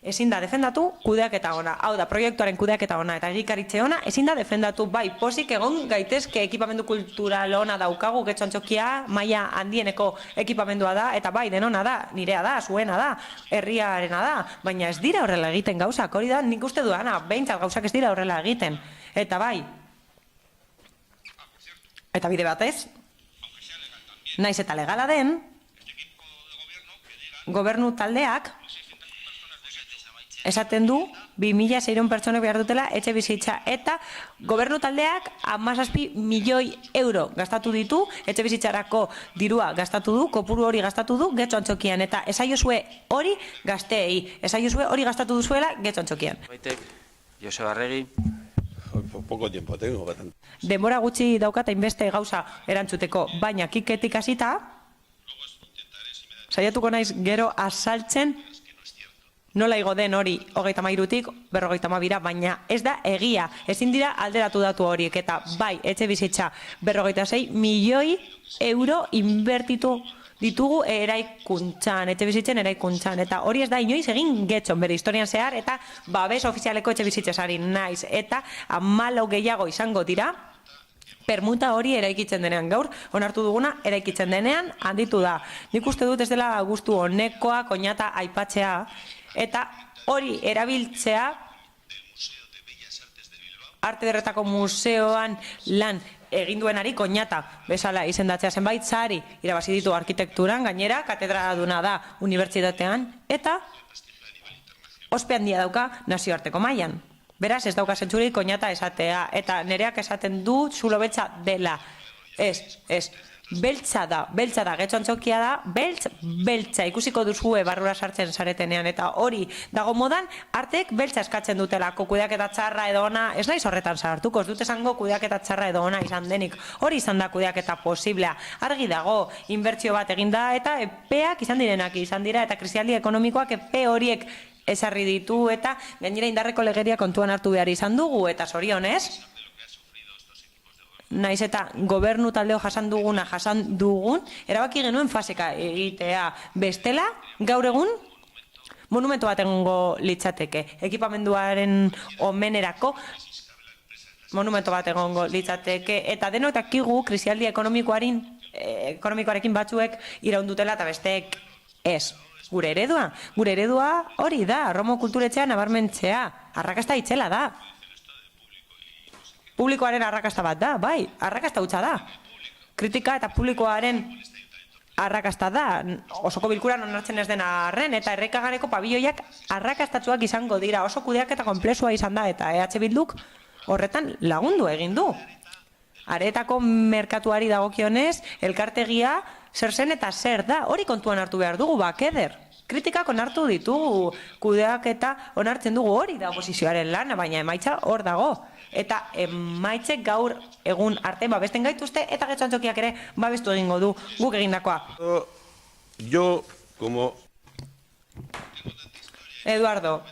ezin da defendatu kudeaketa ona. Hau da, proiektuaren kudeaketa ona eta egikaritze ona, ezin da defendatu bai, pozik egon gaitezke ekipamendu kultural ona daukagu, getxo antzokia, maila handieneko ekipamendua da, eta bai, denona da, nirea da, zuena da, herriarena da, baina ez dira horrela egiten gauzak, hori da, nik uste duana, behintzat gauzak ez dira horrela egiten. Eta bai, eta bide batez, naiz eta legala den, gobernu taldeak, esaten du, 2.600 pertsonek behar dutela etxe bizitza, eta gobernu taldeak 17 milioi euro gastatu ditu, etxe bizitzarako dirua gastatu du, kopuru hori gastatu du, getxo antzokian, eta esaiozue hori gazteei, esaiozue hori gastatu duzuela getxo antzokian. Baitek, Joseba Arregi. Poco tiempo tengo, bastante. Denbora gutxi daukat hainbeste gauza erantzuteko, baina kiketik hasita, saiatuko naiz gero azaltzen nola igo den hori 33-tik 52-ra, baina ez da egia. Ezin dira alderatu datu horiek, eta bai, etxe bizitza 56 milioi euro inbertitu ditugu eraikuntzan, etxe bizitzen eraikuntzan, eta hori ez da inoiz egin getxon bere historian zehar, eta babes ofizialeko etxe bizitzesari naiz, eta 14 gehiago izango dira, permuta hori eraikitzen denean, gaur onartu duguna eraikitzen denean handitu da. Nik uste dut ez dela gustu honekoa koinata aipatzea, eta hori erabiltzea Arte Ederretako Museoan lan egin duenari koinata bezala izendatzea, zenbait sari irabazi ditu arkitekturan, gainera katedraduna da unibertsitatean, eta ospe handia dauka nazioarteko mailan. Beraz, ez dauka zentzurik koinata esatea, eta nereak esaten du zulo beltza dela. Ez. Beltza da, getxo antzokia da, beltza, ikusiko duzue barrura sartzen zaretenean, eta hori dago modan, artek beltza eskatzen dutelako, kudeaketa txarra edo ona, ez naiz horretan sartuko, ez dut esango kudeaketa txarra edo ona izan denik, hori izan da kudeaketa posiblea, argi dago, inbertsio bat eginda, eta epeak izan direnak izan dira, eta krisialdi ekonomikoak epe horiek ezarri ditu, eta gainera indarreko legeria kontuan hartu behar izan dugu, eta zorionez, naiz eta gobernu taldeo jasan dugun, erabaki genuen faseka egitea. Bestela, gaur egun, monumentu bat egongo litzateke. Ekipamenduaren omenerako monumentu bat egongo litzateke. Eta denotakigu krisialdi ekonomikoarekin batzuek iraundutela eta besteek ez. Gure eredua hori da, Romo kulturetxea nabarmentzea, arrakasta itzela da. Publikoaren arrakasta bat da, bai, arrakasta hutsa da. Kritika eta publikoaren arrakasta da, osoko bilkuran onartzen ez dena arren, eta errekagareko pabilloiak arrakastatzuak izango dira, oso kudeak eta konplexua izan da, eta EH Bilduk horretan lagundu egin du. areetako merkatuari dagokionez, elkartegia zer zen eta zer da, hori kontuan hartu behar dugu, bakeder. Kritikak onartu ditugu, kudeak eta onartzen dugu hori da oposizioaren lana, baina emaitza hor dago. Eta emaitzek gaur egun arte babesten gaituzte eta Getxo Antzokiak ere babestu egingo du guk egindakoa. Yo, como... Eduardo,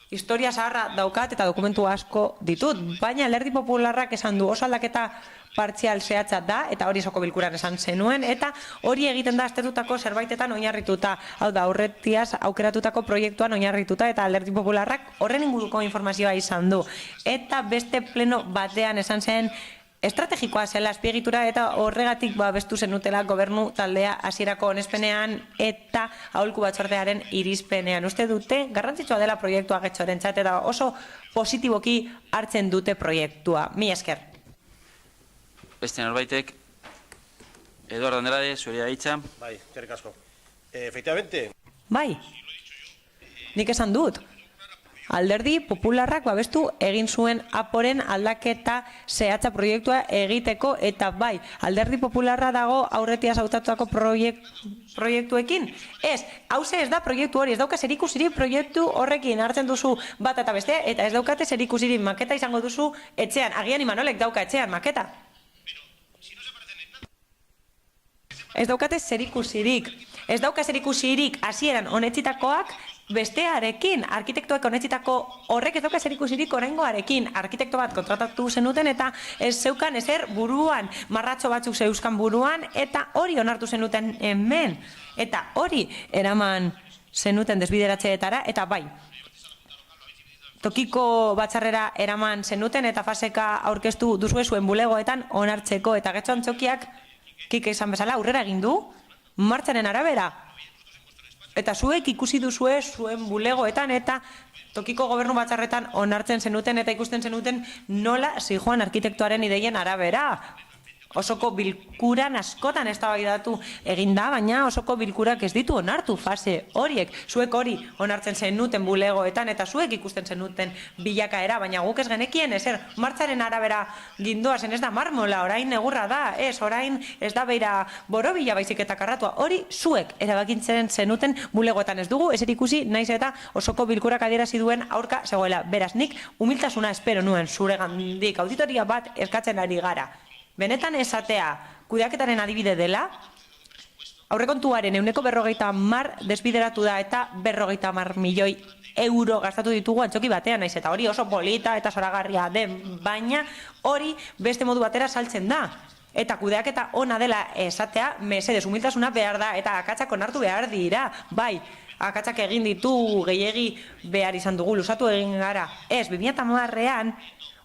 historia zaharra daukat eta dokumentu asko ditut, baina Alderdi Popularrak esan du oso aldaketa partzial zehatza da, eta hori soko bilkuran esan zenuen, eta hori egiten da aztertutako zerbaitetan oinarrituta, hau da, aurretiaz aukeratutako proiektuan oinarrituta, eta Alderdi Popularrak horren inguruko informazioa izan du. Eta beste pleno batean esan zen, estrategikoa zela azpiegitura eta horregatik babestu zenutela gobernu taldea hasierako onespenean eta aholku batzordearen irizpenean. Uste dute garrantzitsua dela proiektua Getxorentzat eta oso positiboki hartzen dute proiektua. Mila esker. Beste norbaitek, Eduardo Andrade, zurea hitza. Bai, eskerrik asko. Efectivamente. Bai, nik esan dut. Alderdi Popularrak babestu egin zuen aporen aldaketa zehatza proiektua egiteko eta bai, Alderdi Popularra dago aurretiaz hautatutako proiektuekin. Ez, hauze ez da proiektu hori, ez dauka zerikusirik proiektu horrekin hartzen duzu bat eta beste, eta ez daukate zerikusirik maketa izango duzu etxean. Agian Imanolek dauka etxean maketa. Ez daukate zerikusirik. Ez dauka zerikusirik hasieran onetzitakoak bestearekin, arkitektoak onetzitako horrek ez dauka zerikusirik oraingoarekin. Arkitekto bat kontratatu zenuten eta ez zeukan ezer buruan, marratxo batzuk zeuzkan buruan eta hori onartu zenuten hemen. Eta hori eraman zenuten desbideratzeetara eta bai. Tokiko batzarrera eraman zenuten eta faseka aurkeztu duzue zuen bulegoetan onartzeko eta Getxo Antzokiak kike izan bezala aurrera egin du martxaren arabera. Eta zuek ikusi duzue zuen bulegoetan eta tokiko gobernu batzarretan onartzen zenuten eta ikusten zenuten nola zijoan arkitektoaren ideien arabera. Osoko bilkuran askotan eztabaidatu egin da, baina osoko bilkurak ez ditu onartu fase horiek. Zuek hori onartzen zenuten bulegoetan eta zuek ikusten zenuten bilakaera, baina guk ez genekien ezer martxaren arabera gindoa zen ez da marmola, orain egurra da, ez, orain ez da beira borobila baizik eta karratua. Hori zuek erabakintzen zenuten bulegoetan ez dugu, ezer ikusi naiz eta osoko bilkurak adierazi duen aurka zegoela. Beraz, nik humiltasuna espero nuen zuregandik, auditoria bat eskatzen ari gara. Benetan esatea kudeaketaren adibide dela, aurrekontuaren 150 desbideratu da eta 50 milioi euro gastatu ditugu Antzoki batean, naiz eta hori oso polita eta zoragarria den, baina hori beste modu batera saltzen da. Eta kudeaketa ona dela esatea, mesedez humiltasuna behar da eta akatsak onartu behar dira, bai. Akatsak egin ditu gehiegi behar izan dugu, luzatu egin gara. Ez, 2010ean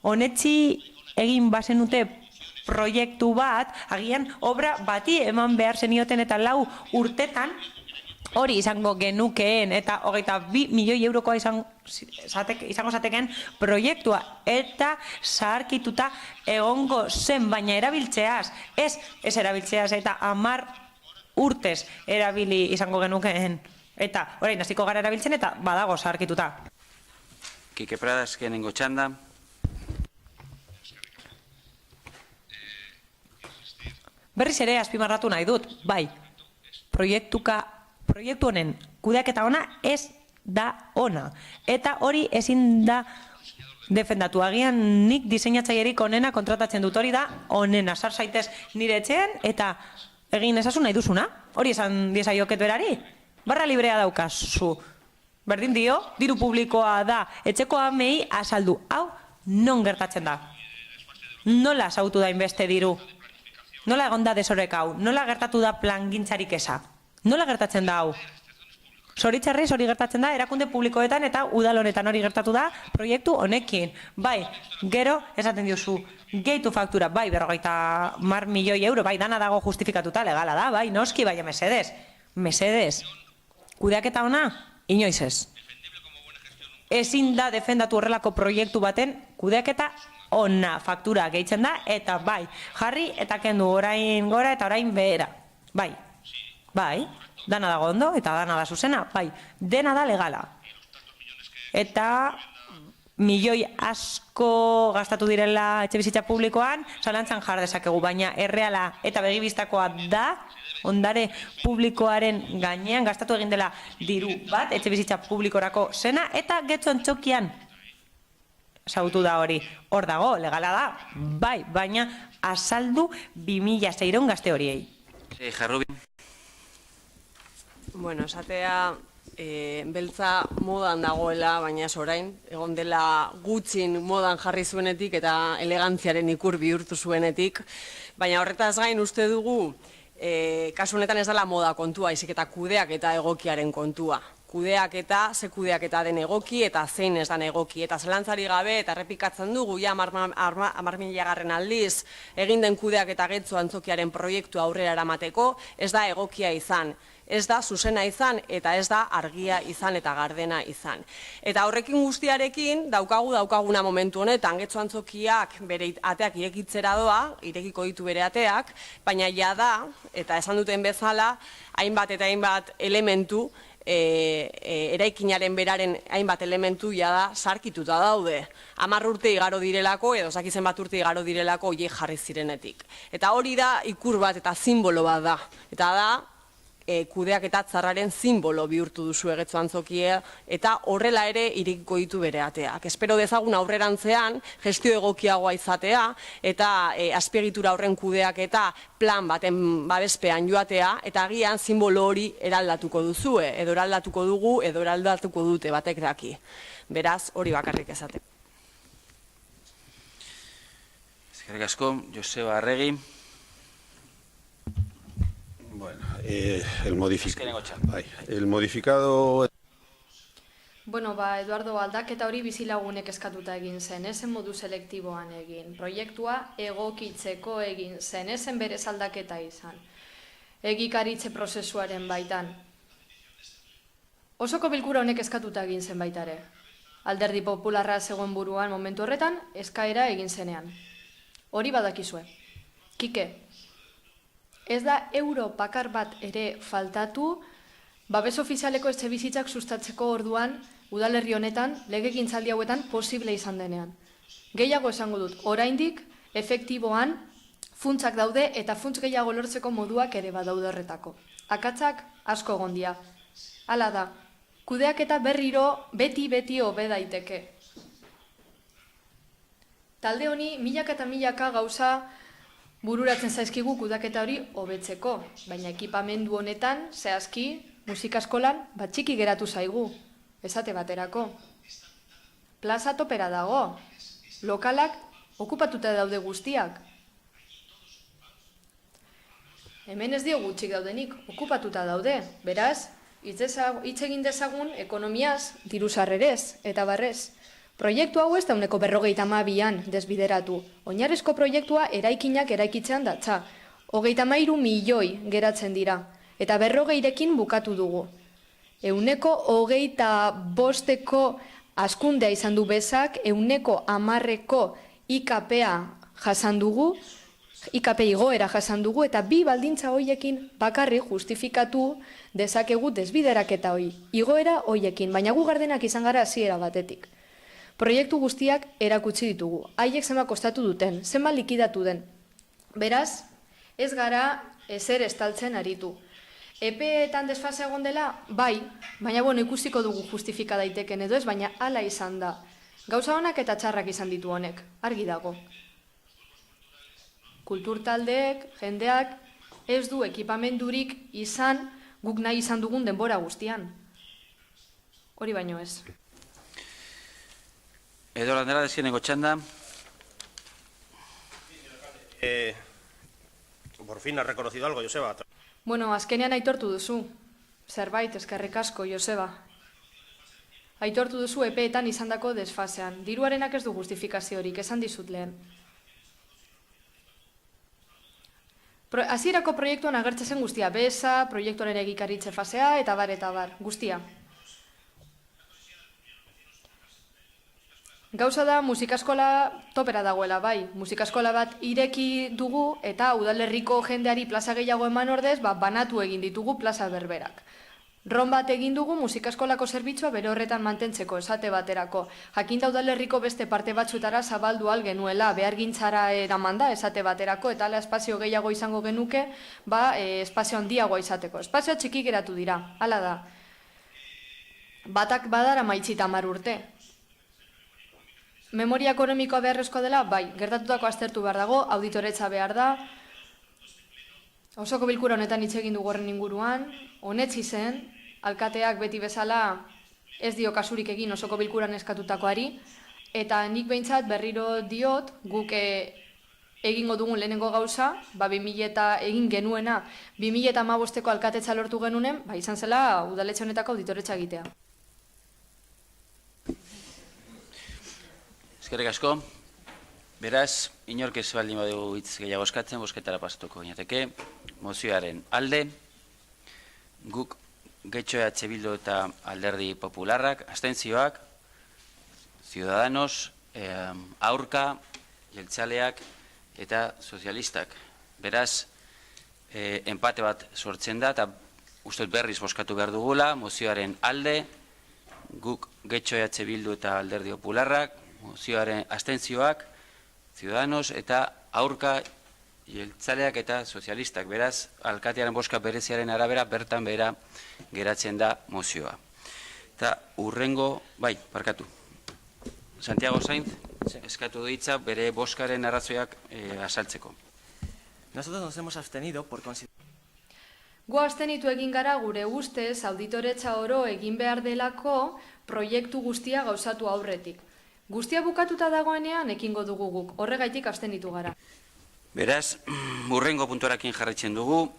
honetzi egin bazenute proiektu bat, agian obra bati eman behar zenioten eta 4 urtetan hori izango genukeen eta 22 milioi eurokoa izango zateken proiektua eta zaharkituta egongo zen, baina erabiltzeaz, ez erabiltzeaz eta 10 urtez erabili izango genukeen eta orain hasiko gara erabiltzen eta badago zaharkituta. Kike Prada, azkenengo txanda. Berriz ere azpimarratu nahi dut, bai, proiektu honen kudeaketa ona ez da ona. Eta hori ezin da defendatu. Agian nik diseinatzailerik onena kontratatzen dut, hori da onena. Sar zaitez nire etxean eta egin ezazu nahi duzuna. Hori esan diezaioket berari. Barra librea daukazu. Berdin dio, diru publikoa da. Etxeko amei azaldu. Hau, non gertatzen da? Nola zautu da inbeste diru? Nola egon da desorek hau? Nola gertatu da plangintzarik eza? Nola gertatzen da hau? Zoritxarrez hori gertatzen da erakunde publikoetan eta udal honetan hori gertatu da proiektu honekin. Bai, gero esaten diozu, gehitu faktura, bai, 50 milioi euro, bai, dana dago justifikatuta, legala da, bai, noski, bai, mesedez. Kudeaketa ona, inoiz ez. Ezin da defendatu horrelako proiektu baten kudeaketa ona, faktura gehitzen da, eta bai, jarri eta kendu orain gora eta orain behera. Bai, dana dago ondo eta dana da zuzena, bai, dena da legala. Eta milioi asko gastatu direla etxebizitza publikoan, zalantzan jar dezakegu, baina erreala eta begibistakoa da, ondare publikoaren gainean gastatu egin dela diru bat etxebizitza publikorako zena, eta Getxo Antzokian sautu da hori. Hor dago, legala da, bai, baina azaldu 2.600 gazte horiei. Jarrubi. Bueno, esatea beltza modan dagoela, baina orain, egon dela gutxin modan jarri zuenetik eta elegantziaren ikur bihurtu zuenetik, baina horretaz gain uste dugu, kasu honetan ez dela moda kontua, izik eta kudeak eta egokiaren kontua. Kudeak ze kudeak eta den egoki eta zein ez den egoki. Eta zelantzari gabe eta errepikatzen dugu, ja 10.000 aldiz, egin den kudeak eta Getxo Antzokiaren proiektu aurrera eramateko, ez da egokia izan. Ez da zuzena izan eta ez da argia izan eta gardena izan. Eta horrekin guztiarekin daukaguna momentu honetan, Getxo Antzokiak bere ateak irekitzera doa, irekiko ditu bere ateak, baina ja da, eta esan duten bezala, hainbat eta hainbat elementu, eraikinaren beraren hainbat elementu da sarkituta daude. 10 urte igaro direlako, edo zakizen bat urte igaro direlako horiek jarri zirenetik. Eta hori da ikur bat eta simbolo bat da. Eta da, kudeak eta txarraren simbolo bihurtu duzu Getxo Antzokia, eta horrela ere irekiko ditu bere ateak. Espero dezagun aurrerantzean gestio egokiagoa izatea, eta azpiegitura horren kudeak eta plan baten babespean joatea, eta agian simbolo hori eraldatuko duzue, edo eraldatuko dugu, edo eraldatuko dute batek daki. Beraz, hori bakarrik esate. Eskerrik asko, Joseba Arregi. Bueno, el modificado... Bueno, Eduardo, aldaketa hori bizilagunek eskatuta egin zen, ezen modu selektiboan egin. Proiektua egokitzeko egin zen, ezen berez aldaketa izan. Egikaritze prozesuaren baitan. Osoko bilkura honek eskatuta egin zen baitare. Alderdi Popularra zegoen buruan momentu horretan, eskaera egin zenean. Hori badakizue. Kike. Ez da euro bakar bat ere faltatu, babes ofizialeko etxebizitzak sustatzeko orduan, udalerri honetan, legegintzaldi hauetan posible izan denean. Gehiago esango dut, oraindik, efektiboan, funtsak daude eta funts gehiago lortzeko moduak ere badaude horretako. Akatzak asko egondia. Hala da, kudeak eta berriro beti hobe daiteke. Talde honi milaka eta milaka gauza bururatzen zaizkigu kudaketa hori hobetzeko, baina ekipamendu honetan, zehazki, musikaskolan batxiki geratu zaigu, esate baterako. Plaza topera dago, lokalak okupatuta daude guztiak. Hemen ez dio gutxik daudenik, okupatuta daude, beraz, hitz egin dezagun ekonomiaz, diru sarrerez eta barrez. Proiektu hau ez da 52an desbideratu. Oinarrizko proiektua eraikinak eraikitzean datza. 33 milioi geratzen dira. Eta 40rekin bukatu dugu. 125eko hazkundea izan du bezak, 110eko IKP-a jasan dugu, IKP igoera jasan dugu, eta bi baldintza hoiekin bakarrik justifikatu dezakegu desbideraketa hoi. Igoera hoiekin, baina gu gardenak izan gara hasiera batetik. Proiektu guztiak erakutsi ditugu. Haiek zenba kostatu duten, zenba likidatu den. Beraz, ez gara ezer estaltzen aritu. Epeetan desfase egon dela, bai, baina ikusiko dugu justifika daiteken edo ez, baina hala izan da. Gauza honak eta txarrak izan ditu honek, argi dago. Kulturtaldeek, jendeak, ez du ekipamendurik izan guk nahi izan dugun denbora guztian. Hori baino ez. Edo Landera, dezkeneko txanda. Por fin has reconocido algo, Joseba. Bueno, azkenean aitortu duzu. Zerbait, eskerrik asko, Joseba. Aitortu duzu epeetan izandako desfasean. Diruarenak ez du justifikaziorik, esan dizut lehen. Hasierako proiektuan agertzen zen guztia, beza, proiektuaren egikaritze fasea, eta bar, guztia. Gauza da, musikaskola topera dagoela, bai. Musikaskola bat ireki dugu eta udalerriko jendeari plaza gehiago eman ordez, banatu egin ditugu plaza berberak. Ron bat egin dugu musikaskolako zerbitzua bere horretan mantentzeko, esate baterako. Jakinda udalerriko beste parte batzutara zabaldu al genuela, behargintzara eramanda, esate baterako, eta ala espazio gehiago izango genuke, espazio handiagoa izateko. Espazioa txiki geratu dira, hala da. Batak badara maitzita 10 urte. Memoria ekonomikoa beharrezkoa dela, bai, gertatutako aztertu behar dago, auditoretza behar da, osoko bilkura honetan hitz egin dugu horren inguruan, honetzi zen, alkateak beti bezala ez dio kasurik egin osoko bilkuran eskatutakoari, eta nik behintzat berriro diot, guk egingo dugun lehenengo gauza, 2000 egin genuena, 2015ko alkatetza lortu genunen, izan zela udaletxe honetako auditoretza egitea. Eskerrik asko. Beraz, inork ez baldin badugu hitz gehiago eskatzen, bozketara pasatuko ginateke. Mozioaren alde, guk Getxo EH Bildu eta Alderdi Popularrak, abstentzioak, Ciudadanos, aurka, jeltzaleak eta sozialistak. Beraz, empate bat sortzen da, eta uste berriz bozkatu behar dugula, mozioaren alde, guk Getxo EH Bildu eta Alderdi Popularrak, mozioaren abstentzioak, Ciudadanos eta aurka, jeltzaleak eta sozialistak. Beraz, alkatearen bozka bereziaren arabera, bertan bera geratzen da mozioa. Eta urrengo, parkatu. Santiago Sainz, eskatu ditza bere bozkaren arrazoiak azaltzeko. Nosotros nos hemos abstenido por considerar... Gu abstenitu egin gara gure ustez auditoretza oro egin behar delako proiektu guztia gauzatu aurretik. Guztia bukatuta dagoenean ekingo dugu guk, horregaitik abstenitu gara. Beraz, urrengo puntuarekin jarraitzen dugu.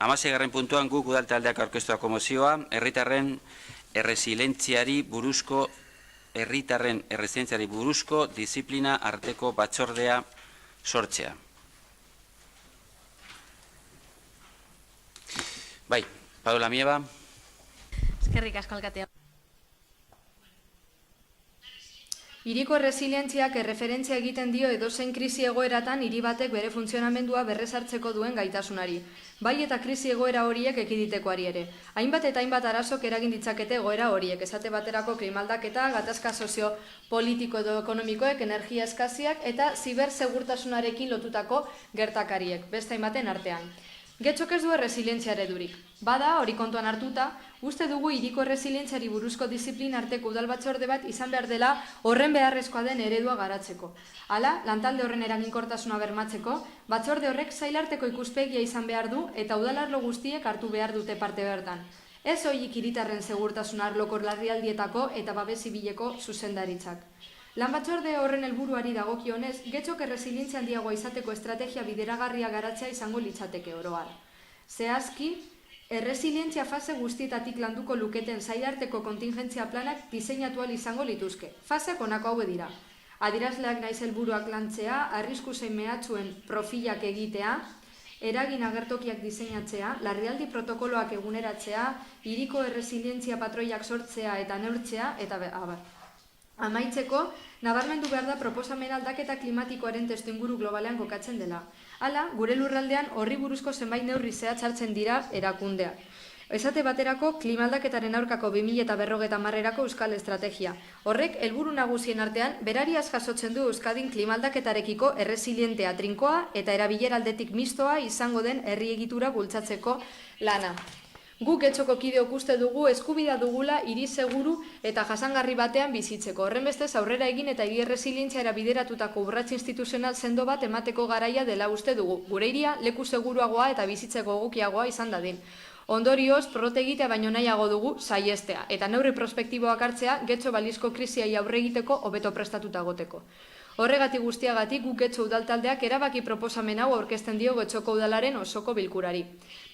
16. puntuan guk udal taldeak aurkeztuako mozioa, herritarren erresilientziari buruzko disiplina arteko batzordea sortzea. Paula Mieba. Eskerrik asko alkatea. Hiriko erresilientziak erreferentzia egiten dio edozein krisi egoeratan hiri batek bere funtzionamendua berrezartzeko duen gaitasunari. Bai eta krisi egoera horiek ekiditekoari ere. Hainbat eta hainbat arazok eragin ditzakete egoera horiek, esate baterako klimaldaketa, gatazka soziopolitiko edo ekonomikoek, energia eskaziak eta zibersegurtasunarekin lotutako gertakariek, beste hainbaten artean. Getxok ez du erresilientzia eredurik. Bada, hori kontuan hartuta, uste dugu hiriko erresilientziari buruzko disiplina arteko udal batzorde bat izan behar dela horren beharrezkoa den eredua garatzeko. Hala, lantalde horren eraginkortasuna bermatzeko, batzorde horrek sailarteko ikuspegia izan behar du eta udalarlo guztiek hartu behar dute parte bertan. Ez horiek hiritarren segurtasun arloko larrialdietako eta babes zibileko zuzendaritzak. Lan batzorde horren helburuari dagokionez, Getxok erresilientzia handiagoa izateko estrategia bideragarria garatzea izango litzateke oroar. Zehazki, erresilientzia fase guztietatik landuko luketen sailarteko kontingentzia planak diseinatu ahal izango lituzke. Faseak honako hauek dira. Adierazleak naiz helburuak lantzea, arrisku zein mehatxuen profilak egitea, eragin agertokiak diseinatzea, larrialdi protokoloak eguneratzea, hiriko erresilientzia patroiak sortzea eta neurtzea, eta abar. Amaitzeko, nabarmendu behar da proposamen aldaketa klimatikoaren testuinguru globalean kokatzen dela. Hala, gure lurraldean horri buruzko zenbait neurri zehatz hartzen dira erakundeak. Esate baterako, klimaldaketaren aurkako 2050erako euskal estrategia. Horrek, helburu nagusien artean, berariaz jasotzen du Euskadin klimaldaketarekiko erresilientea trinkoa eta erabilera aldetik mistoa izango den herri egitura bultzatzeko lana. Guk Getxoko kideok uste dugu eskubidea dugula hiri seguru eta jasangarri batean bizitzeko. Horrenbestez aurrera egin eta hiri erresilientziara bideratutako urrats instituzional sendo bat emateko garaia dela uste dugu. Gure hiria leku seguruagoa eta bizitzeko egokiagoa izan dadin. Ondorioz, porrot egitea baino nahiago dugu saiestea eta neurri prospektiboak hartzea Getxo balizko krisiai aurre egiteko hobeto prestatuta egoteko. Horregatik guztiagatik guk Getxo udaltaldeak erabaki proposamen hau aurkezten dio Getxoko udalaren osoko bilkurari.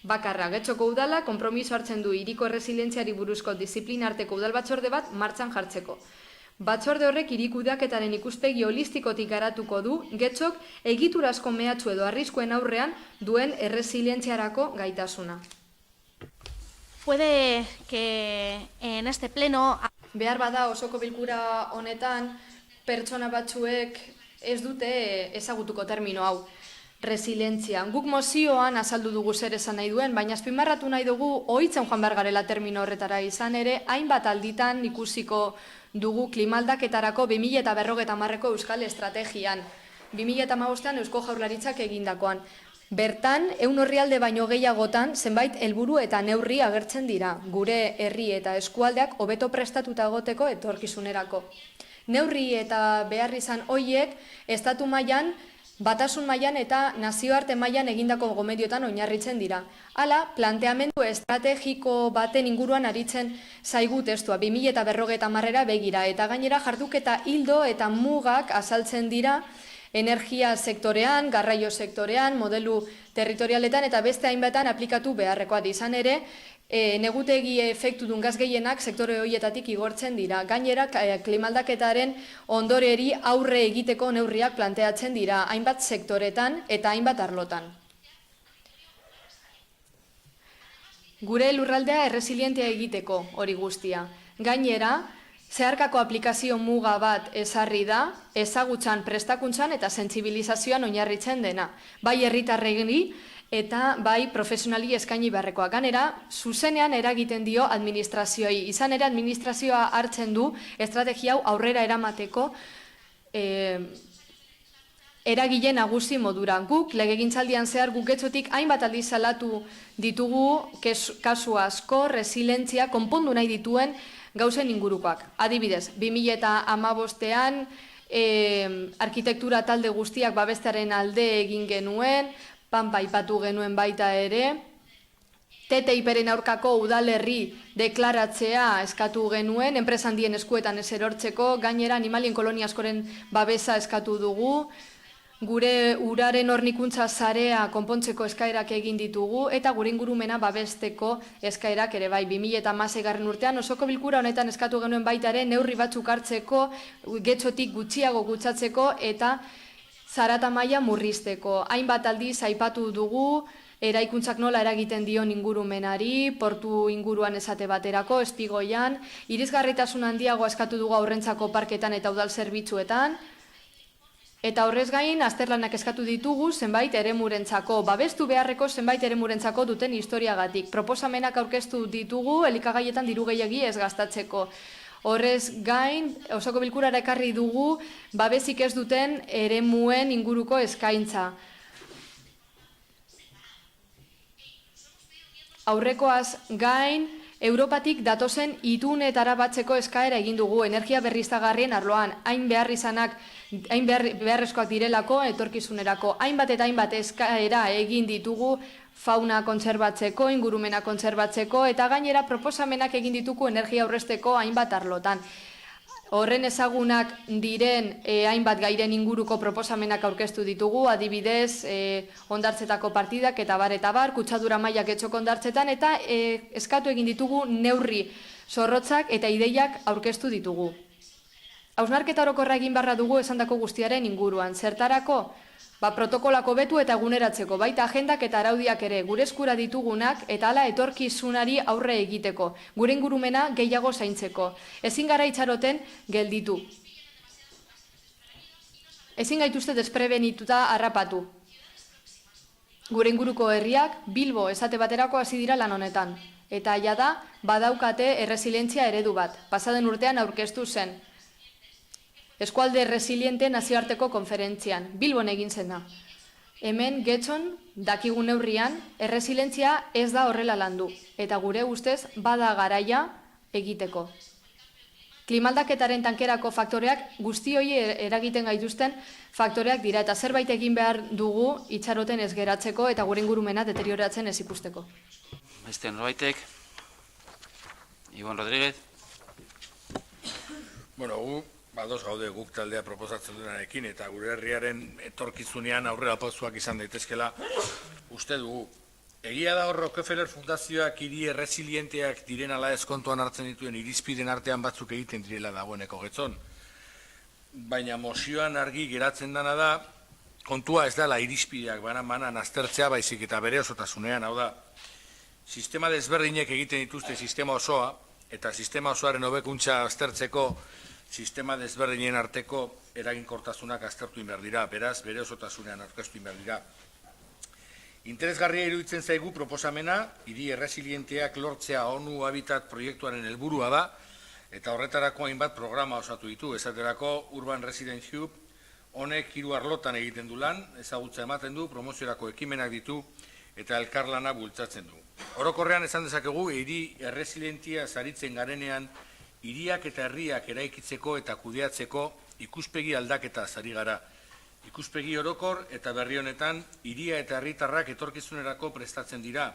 Bakarra, Getxoko udala konpromiso hartzen du hiriko erresilientziari buruzko disiplina arteko udal batzorde bat martxan jartzeko. Batzorde horrek hiri kudeaketaren ikuspegi holistikotik garatuko du Getxok egiturazko mehatxu edo arriskuen aurrean duen erresilientziarako gaitasuna. Puede que en este pleno... Behar bada osoko bilkura honetan pertsona batzuek ez dute ezagutuko termino hau. resilientzia. Guk mozioan azaldu dugu zer esan nahi duen, baina azpimarratu nahi dugu ohitzen joan behar garela termino horretara izan ere, hainbat alditan ikusiko dugu klimaldaketarako 2050ko Euskal Estrategian. 2015an Eusko Jaurlaritzak egindakoan. Bertan, 100 herrialde baino gehiagotan zenbait helburu eta neurri agertzen dira, gure herri eta eskualdeak hobeto prestatuta egoteko etorkizunerako. Neurri eta behar izan hoiek, estatu mailan, batasun mailan eta nazioarte mailan egindako gomendiotan oinarritzen dira. Hala, planteamendu estrategiko baten inguruan aritzen zaigu testua 2050 begira, eta gainera jarduketa ildo eta mugak azaltzen dira energia sektorean, garraio sektorean, modelu territorialetan eta beste hainbatan aplikatu beharrekoa izan ere, negutegi efektudun gaz gehienak sektore horietatik igortzen dira. Gainera, klimaldaketaren ondoreri aurre egiteko neurriak planteatzen dira, hainbat sektoretan eta hainbat arlotan. Gure lurraldea erresilientea egiteko hori guztia. Gainera, zeharkako aplikazio muga bat ezarri da, ezagutzan, prestakuntzan eta sentsibilizazioan oinarritzen dena. Bai herritarrei eta bai profesionali eskaini beharrekoa. Ganera, zuzenean eragiten dio administrazioei. Izan ere, administrazioa hartzen du estrategia hau aurrera eramateko eragile nagusi modura. Guk, legegintzaldian zehar guketzotik hainbat aldiz salatu ditugu kasu asko, resilientzia, konpondu nahi dituen gauzen ingurukoak. Adibidez, 2015an arkitektura talde guztiak babestearen alde egin genuen, Pampa aipatu genuen baita ere, TTIPren aurkako udalerri deklaratzea eskatu genuen, enpresa handien eskuetan ez erortzeko, gainera animalien kolonia askoren babesa eskatu dugu, gure uraren hornikuntza sarea konpontzeko eskaerak egin ditugu, eta gure ingurumena babesteko eskaerak ere bai. 2016 urtean osoko bilkura honetan eskatu genuen baita ere neurri batzuk hartzeko, getxotik gutxiago gutxatzeko eta zarata maila murrizteko. Hainbat aldiz aipatu dugu, eraikuntzak nola eragiten dion ingurumenari, portu inguruan esate baterako, Espigoian, irisgarritasun handiago eskatu dugu aurrentzako parketan eta udal zerbitzuetan, eta horrez gain, azterlanak eskatu ditugu zenbait eremurentzako, babestu beharreko zenbait eremurentzako duten historiagatik. Proposamenak aurkeztu ditugu, elikagaietan diru gehiegi ez gastatzeko. Horrez gain, osoko bilkurara ekarri dugu, babesik ez duten eremuen inguruko eskaintza. Aurrekoaz gain, Europatik datozen itunetara batzeko eskaera egin dugu energia berriztagarrien arloan, hain beharrezkoak direlako etorkizunerako, hainbat eta hainbat eskaera egin ditugu fauna kontserbatzeko, ingurumena kontserbatzeko, eta gainera proposamenak egin ditugu energia aurrezteko hainbat arlotan. Horren ezagunak diren hainbat gairen inguruko proposamenak aurkeztu ditugu, adibidez, hondartzetako partidak eta bar, kutsadura mailak etxoko hondartzetan, eta eskatu egin ditugu neurri zorrotzak eta ideiak aurkeztu ditugu. Hausnarketa orokorra egin barra dugu esandako guztiaren inguruan. Zertarako? Protokolako betu eta eguneratzeko, baita agendak eta araudiak ere, gure eskura ditugunak eta hala etorkizunari aurre egiteko, gure ingurumena gehiago zaintzeko. Ezin gara itxaroten gelditu. Ezin gaituzte desprebenituta harrapatu. Gure inguruko herriak Bilbo esate baterako hasi dira lan honetan. Eta jada badaukate erresilientzia eredu bat. Pasaden urtean aurkeztu zen. Eskualde resiliente nazioarteko konferentzian, Bilbon egin zena. Hemen getxon, dakigun neurrian, erresilientzia ez da horrela landu, eta gure ustez bada garaia egiteko. Klimaldaketaren tankerako faktoreak guzti hori eragiten gaituzten faktoreak dira, eta zerbait egin behar dugu itxaroten ez geratzeko eta gure ingurumena deterioratzen ez ikusteko. Beste norbaitek, Ibon Rodríguez. Bueno, Badoz gaude guk taldea proposatzen duenarekin eta gure herriaren etorkizunean aurrera pausuak izan daitezkela uste dugu. Egia da hor Rockefeller Fundazioak hiri erresilienteak diren ala eskontuan hartzen dituen irizpiden artean batzuk egiten direla dagoeneko getzon. Baina mozioan argi geratzen dana da, kontua ez dela irizpideak banan aztertzea baizik eta bere osotasunean, hau da. Sistema desberdinek egiten dituzte sistema osoa eta sistema osoaren hobekuntza aztertzeko sistema desberdinen arteko eraginkortasunak aztertu behar dira, beraz, bere osotasunean aurkeztu behar dira. Interesgarria iruditzen zaigu proposamena, hiri erresilienteak lortzea ONU Habitat proiektuaren helburua da, eta horretarako hainbat programa osatu ditu, esaterako Urban Residence Hub, honek 3 arlotan egiten du lan, ezagutza ematen du, promoziorako ekimenak ditu, eta elkarlana bultzatzen du. Orokorrean esan dezakegu, hiri erresilientia saritzen garenean, hiriak eta herriak eraikitzeko eta kudeatzeko ikuspegi aldaketa sari gara. Ikuspegi orokor eta berri honetan, hiria eta herritarrak etorkizunerako prestatzen dira,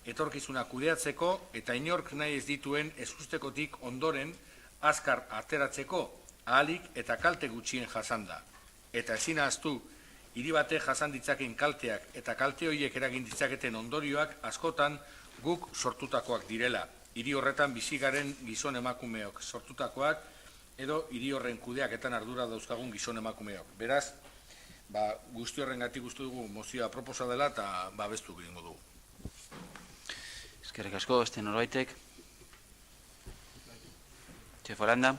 etorkizuna kudeatzeko eta inork nahi ez dituen eskustekotik ondoren azkar ateratzeko ahalik eta kalte gutxien jasanda. Eta ezin ahaztu, hiri batek jasan ditzaken kalteak eta kalte horiek eragin ditzaketen ondorioak askotan guk sortutakoak direla. Hiri horretan bizi garen gizon emakumeok sortutakoak edo hiri horren kudeaketan ardura dauzkagun gizon emakumeok. Beraz, guzti horrengatik uste dugu mozioa proposa dela eta babestu egingo dugu. Eskerrik asko, beste norbaitek. Chef Holanda.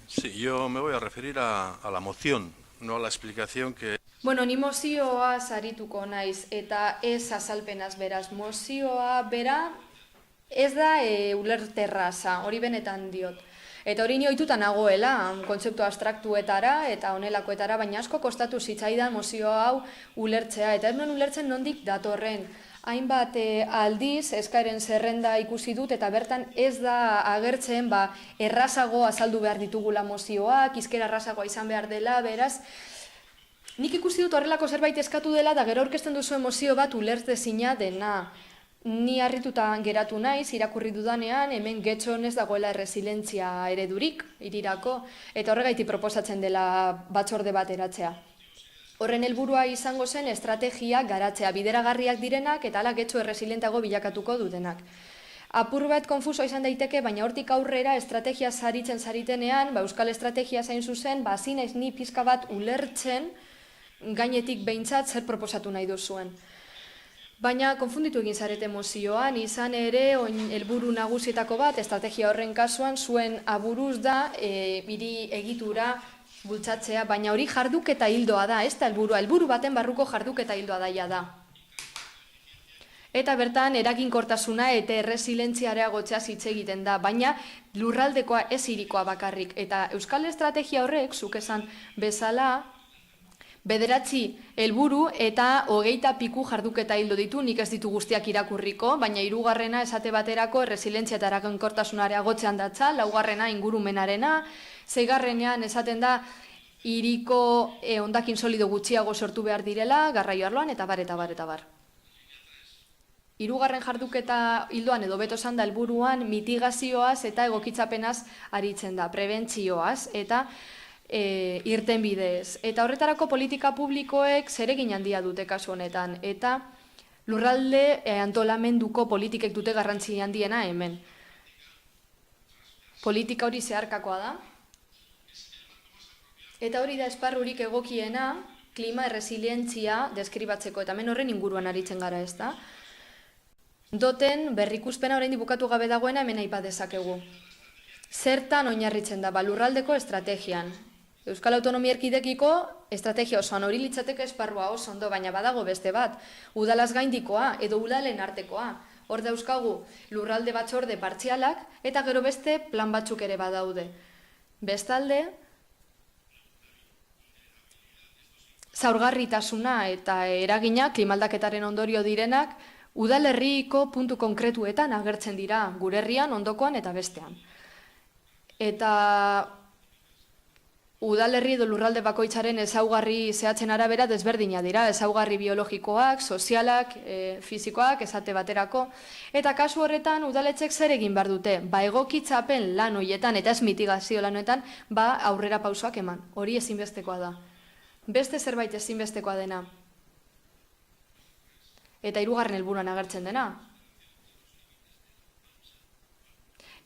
Sí, yo me voy a referir a la moción, no a la explicación que... Bueno, ni mozioa sarituko naiz eta ez azalpenaz beraz. Mozioa bera ez da ulerterraza, hori benetan diot. Eta hori ohituta nagoela, kontzeptu abstraktuetara eta honelakoetara, baina asko kostatu zitzaidan mozio hau ulertzea. Eta ez nuen ulertzen nondik datorren. Hainbat aldiz eskaeren zerrenda ikusi dut eta bertan ez da agertzen errazago azaldu behar ditugula mozioak, hizkera errazagoa izan behar dela, beraz. Nik ikusi dut horrelako zerbait eskatu dela da gero aurkezten duzuen mozio bat ulertezina dena. Ni harrituta geratu naiz, irakurri dudanean, hemen getxon ez dagoela erresilientzia eredurik, hirirako, eta horregaitik proposatzen dela batzorde bat eratzea. Horren helburua izango zen estrategia garatzea, bideragarriak direnak eta ala getxo erresilientago bilakatuko dutenak. Apur bat konfuso izan daiteke, baina hortik aurrera estrategia saritzen saritenean, euskal estrategia zain zuzen, zinez ni pizka bat ulertzen, gainetik behintzat zer proposatu nahi duzuen. Baina konfunditu egin zarete mozioan, izan ere, helburu nagusietako bat, estrategia horren kasuan, zuen aburuz da, hiri egitura bultzatzea, baina hori jarduketa hildoa da, ez da helburua, helburu baten barruko jarduketa hildoa daia da. Eta bertan, eraginkortasuna eta erresilientzia areagotzea hitz egiten da, baina lurraldekoa ez hirikoa bakarrik. Eta euskal estrategia horrek, zuk esan bezala, 9 helburu eta 20 piku jarduketa hildo ditu, nik ez ditu guztiak irakurriko, baina 3. esate baterako erresilientzia eta eraginkortasuna areagotzean datza, 4. ingurumenarena, 6. esaten da hiriko hondakin solido gutxiago sortu behar direla, garraio arloan eta bar eta bar eta bar. 3. jarduketa hildoan edo beto esan da helburuan mitigazioaz eta egokitzapenaz aritzen da, prebentzioaz eta irten bidez. Eta horretarako politika publikoek zeregin handia dute kasu honetan. Eta lurralde antolamenduko politikek dute garrantzi handiena hemen. Politika hori zeharkakoa da. Eta hori da esparrurik egokiena klima erresilientzia deskribatzeko. Eta hemen horren inguruan aritzen gara ez da. Doten berrikuspena oraindik bukatu gabe dagoena hemen aipa dezakegu. Zertan oinarritzen da lurraldeko estrategian. Euskal Autonomia Erkidegiko estrategia osoan hori litzateke esparrua oso ondo, baina badago beste bat, udalaz gaindikoa edo udalen artekoa. Hor dauzkagu lurralde batzorde partzialak eta gero beste plan batzuk ere badaude. Bestalde, zaurgarritasuna eta eragina klimaldaketaren ondorio direnak udalerriko puntu konkretuetan agertzen dira, gure herrian, ondokoan eta bestean. Eta udalerri edo lurralde bakoitzaren ezaugarri zehatzen arabera desberdina dira, ezaugarri biologikoak, sozialak, fisikoak, esate baterako. Eta kasu horretan udaletxek zer egin behar dute? Egokitzapen lan horietan eta ez mitigazio lan horietan, aurrera pausoak eman. Hori ezinbestekoa da. Beste zerbait ezinbestekoa dena. Eta 3. helburuan agertzen dena.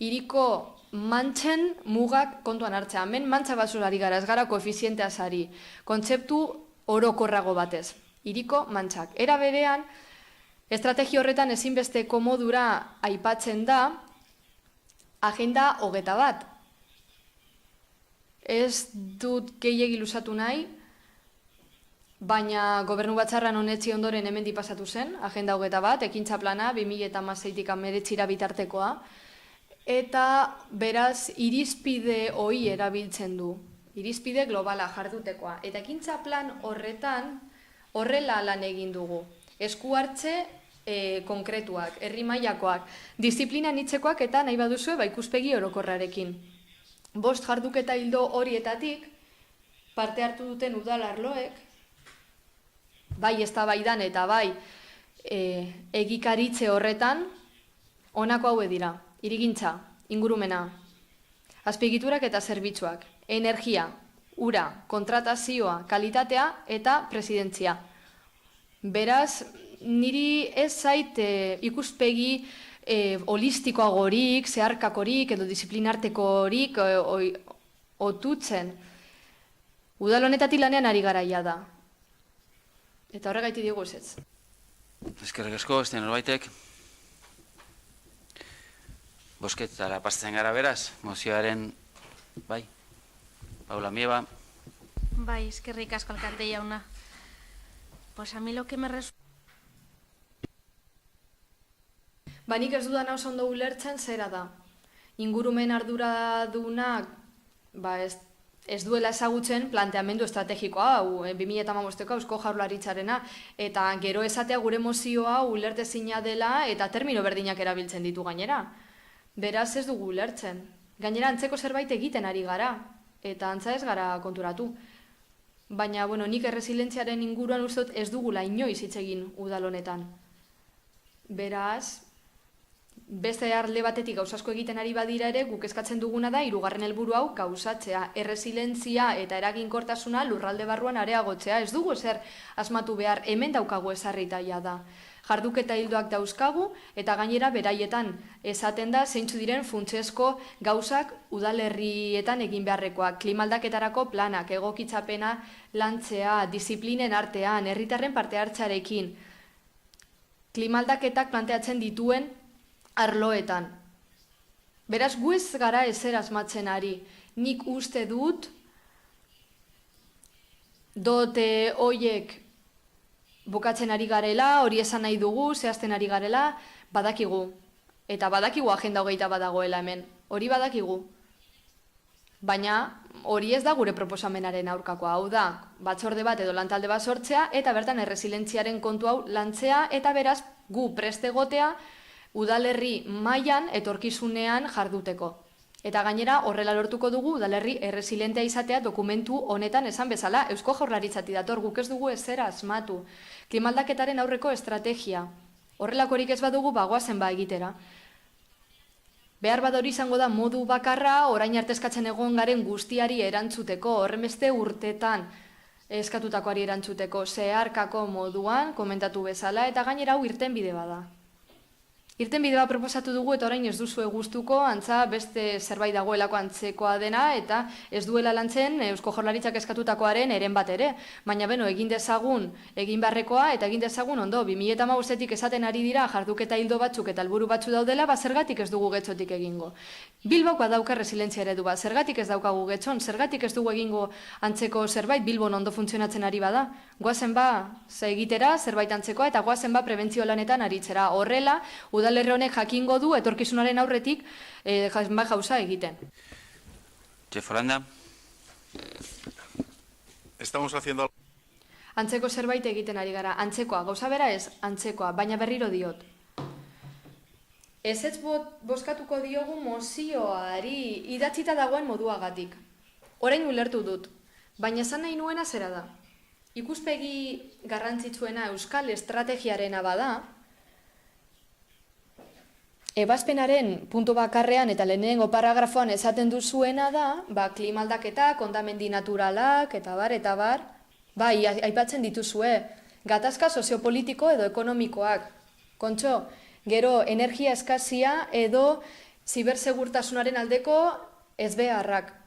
Hiriko mantxen mugak kontuan hartzea. Hemen mantxa batzulari gara, ez gara koefizienteaz ari. Kontzeptu orokorrago batez. Hiriko mantxak. Era berean, estrategia horretan ezinbesteko modura aipatzen da agenda 21. Ez dut gehiegi luzatu nahi, baina gobernu batzarran honetzi ondoren hemendik pasatu zen, agenda 21, ekintza plana 2016tik 2019 bitartekoa, eta beraz irizpide hori erabiltzen du, irizpide globala jardutekoa. Eta ekintza plan horretan horrela lan egin dugu, esku hartze konkretuak, herri mailakoak, disiplina anitzekoak eta nahi baduzue ikuspegi orokorrarekin. 5 jarduketa ildo horietatik parte hartu duten udal arloek, bai eztabaidan eta bai egikaritze horretan, honako hauek dira: hirigintza, ingurumena, azpiegiturak eta zerbitzuak, energia, ura, kontratazioa, kalitatea eta presidentzia. Beraz, niri ez zait ikuspegi holistikoagorik, zeharkakorik edo disiplinartekorik otutzen. Udal honetatik lanean ari garaia da. Eta horregaiti digu ez. Eskerrik asko, ez den norbaitek. Bozketara pasatzen gara beraz, mozioaren, bai, Paula Mieba. Bai, eskerrik asko alkate jauna. Pues a mí lo que me resulta... Nik ez dudan oso ondo ulertzen zera da. Ingurumen arduradunak ez duela ezagutzen planteamendu estrategikoa hau, 2015ko Eusko Jaurlaritzarena, eta gero esatea gure mozioa ulertezina dela eta termino berdinak erabiltzen ditu gainera. Beraz ez dugu ulertzen. Gainera antzeko zerbait egiten ari gara, eta antza ez gara konturatu. Baina, nik erresilentziaren inguruan uste dut ez dugula inoiz hitz egin udal honetan. Beraz, beste arle batetik gauzasko egiten ari badira ere, guk eskatzen duguna da, 3. helburu hau gauzatzea, erresilientzia eta eraginkortasuna lurralde barruan areagotzea. Ez dugu ezer asmatu behar, hemen daukagu ezarritaia da. Jarduketa hildoak dauzkagu, eta gainera beraietan esaten da zeintzu diren funtsezko gauzak udalerrietan egin beharrekoak, klimaldaketarako planak, egokitzapena lantzea, disiplinen artean, herritarren parte hartzarekin, klimaldaketak planteatzen dituen arloetan. Beraz, gu ez gara ezer asmatzen ari. Nik uste dut, dote hoiek bukatzen ari garela, hori esan nahi dugu, zehazten ari garela, badakigu. Eta badakigu agenda 21 badagoela hemen. Hori badakigu. Baina hori ez da gure proposamenaren aurkakoa. Hau da, batzorde bat edo lantalde bat sortzea, eta bertan erresilentziaren kontu hau lantzea, eta beraz gu preste egotea udalerri mailan etorkizunean jarduteko. Eta gainera horrela lortuko dugu udalerri erresilentea izatea dokumentu honetan esan bezala Eusko Jaurlaritzatik dator, guk ez dugu ezera asmatu. Klimaldaketaren aurreko estrategia. Horrelakorik ez badugu bagoazen egitera. Behar bat hori izango da modu bakarra orain arte eskatzen egon garen guztiari erantzuteko, horrenbeste urtetan eskatutakoari erantzuteko, zeharkako moduan komentatu bezala, eta gainera hau irtenbide bada. Irtenbide bat proposatu dugu eta orain ez duzue gustuko, antza beste zerbait dagoelako antzekoa dena eta ez duela lantzen Eusko Jaurlaritzak eskatutakoaren eren bat ere. Baina egin dezagun egin beharrekoa eta egin dezagun ondo. 2015etik esaten ari dira jarduketa hildo batzuk eta helburu batzu daudela, zergatik ez dugu getxotik egingo. Bilbok badauka resilientzia eredu bat, zergatik ez daukagu getxon, zergatik ez dugu egingo antzeko zerbait Bilbon ondo funtzionatzen ari bada. Goazen egitera zerbait antzekoa eta goazen prebentzio lanetan aritzera. Horrela, udalerri honek jakingo du etorkizunaren aurretik gauza egiten. Jefolanda. Estamos haciendo... Antzeko zerbait egiten ari gara. Antzekoa, gauza bera ez, antzekoa, baina berriro diot. Ez bozkatuko diogu mozioari idatzita dagoen moduagatik. Orain ulertu dut, baina esan nahi nuena zera da. Ikuspegi garrantzitsuena euskal estrategiarena bada, ebazpenaren puntu bakarrean eta lehenengo paragrafoan esaten duzuena da, klimaldaketa, kondamendi naturalak, eta bar, aipatzen dituzue, gatazka soziopolitiko edo ekonomikoak. Kontxo, gero energia eskazia edo zibersegurtasunaren aldeko ezbeharrak.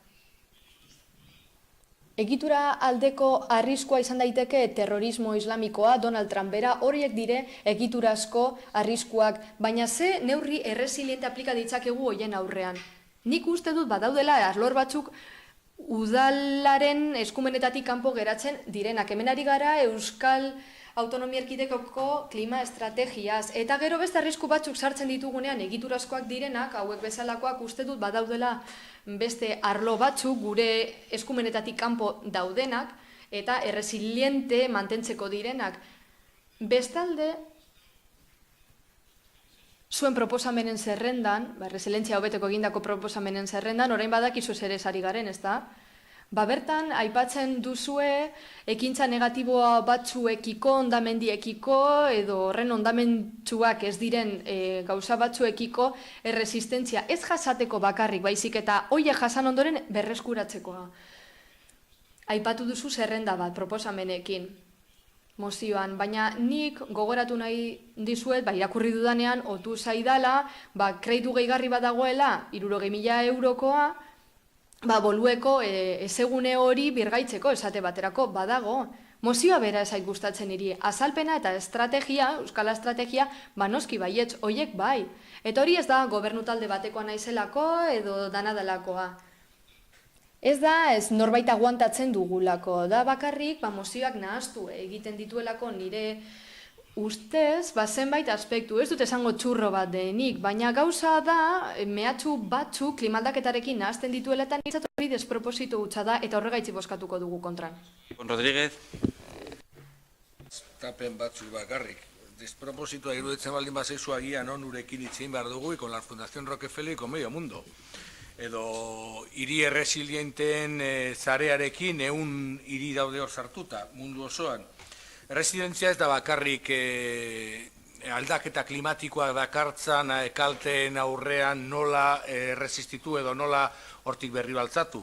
Egitura aldeko arriskua izan daiteke terrorismo islamikoa, Donald Trump bera, horiek dire egiturazko arriskuak, baina ze neurri erresiliente aplika ditzakegu hoien aurrean. Nik uste dut badaudela arlor batzuk udalaren eskumenetatik kanpo geratzen direnak. Hemen ari gara Euskal Autonomia Erkidegoko klima estrategiaz. Eta gero beste arrisku batzuk sartzen ditugunean egiturazkoak direnak, hauek bezalakoak uste dut badaudela beste arlo batzuk gure eskumenetatik kanpo daudenak eta erresiliente mantentzeko direnak. Bestalde, zuen proposamenen zerrendan, resilientzia hobeteko egindako proposamenen zerrendan, orain badakizu ere sari garen, ezta? Bertan, aipatzen duzue, ekintza negatiboa batzuekiko, ondamendiekiko, edo horren ondamentsuak ez diren gauza batzuekiko erresistentzia ez jasateko bakarrik, baizik eta hoie jasan ondoren berreskuratzekoa. Aipatu duzu zerrenda bat proposamenekin mozioan, baina nik gogoratu nahi dizuet, irakurri dudanean, otu zaidala, kreditu gehigarri bat dagoela, 60.000 eurokoa, bolueko ezegune hori birgaitzeko esate baterako badago. Mozioa bera ez zait gustatzen niri. Azalpena eta estrategia, euskal estrategia, noski baietz, hoiek bai. Eta hori ez da gobernu talde batekoa naizelako edo danadalakoa. Ez da ez norbait aguantatzen dugulako. Da bakarrik mozioak nahaztu egiten dituelako nire ustez, zenbait aspektu, ez dut esango txurro bat denik, baina gauza da, mehatxu batzu klimaldaketarekin nahazten dituela eta nintzatu hori desproposito hutsa da eta horregaitzi bozkatuko dugu kontran. Rodríguez. Tapen batzu bakarrik. Despropositoa iruditzen baldin bazaizu agian onurekin itzein behar dugu, con la Fundación Rockefeller y con medio mundo. Edo hiri erresilienteen zarearekin 100 hiri daude hor sartuta, mundu osoan. Erresidentzia ez da bakarrik aldaketa klimatikoak dakartzan kalteen aurrean nola resistitu edo nola hortik berri baltzatu.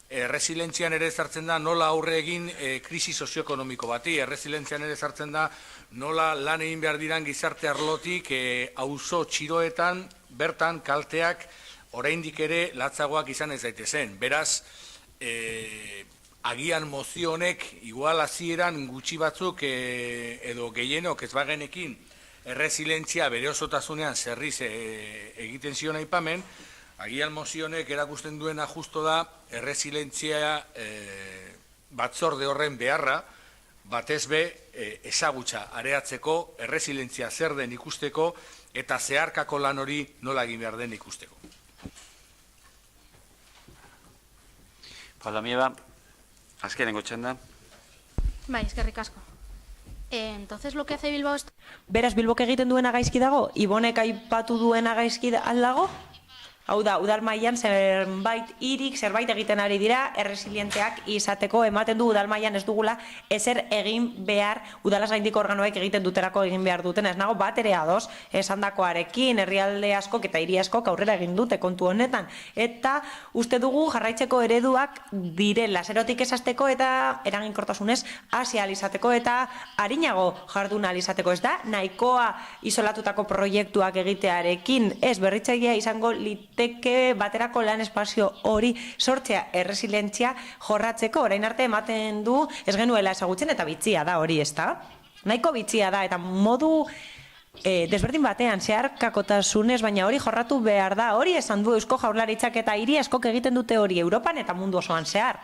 Erresilentzian ere sartzen da nola aurre egin krisi sozioekonomiko bati. Erresilentzian ere sartzen da nola lan egin behar diran gizarte arlotik auzo txiroetan bertan kalteak oraindik ere latzagoak izan ez daitezen. Beraz, agian mozio honek, igual hasieran gutxi batzuk edo gehienok ez bagenekin erresilientzia bere osotasunean zerriz egiten zion aipamen, agian mozio honek erakusten duena justo da erresilientzia batzorde horren beharra, batez be ezagutza areatzeko, erresilientzia zer den ikusteko eta zeharkako lan hori nola egin behar den ikusteko. Palamieba. Azkenengo txanda. Bai, eskerrik asko. Entonces lo que hace Bilbao... Beraz, Bilbok egiten duena gaizki dago? Ibonek aipatu duena gaizki aldago? Hau da, udal mailan zerbait hirik, zerbait egiten ari dira, erresilienteak izateko ematen du udal mailan ez dugula ezer egin behar, udalaz gaindiko organoek egiten duterako egin behar duten. Ez nago bat ere ados, esandakoarekin, herrialde askok eta hiri askok aurrera egin dute kontu honetan. Eta uste dugu jarraitzeko ereduak direla, zerotik esazteko eta eraginkortasunez hasi izateko eta arinago jardun izateko. Ez da, nahikoa isolatutako proiektuak egitearekin, ez berritzailea izango liteke baterako lan espazio hori sortzea erresilientzia jorratzeko. Orain arte ematen du ez genuela ezagutzen eta bitxia da hori, ez da? Nahiko bitxia da eta modu desberdin batean zeharkakotasunez, baina hori jorratu behar da. Hori esan du Eusko Jaurlaritzak eta hiri askok egiten dute hori Europan eta mundu osoan zehar.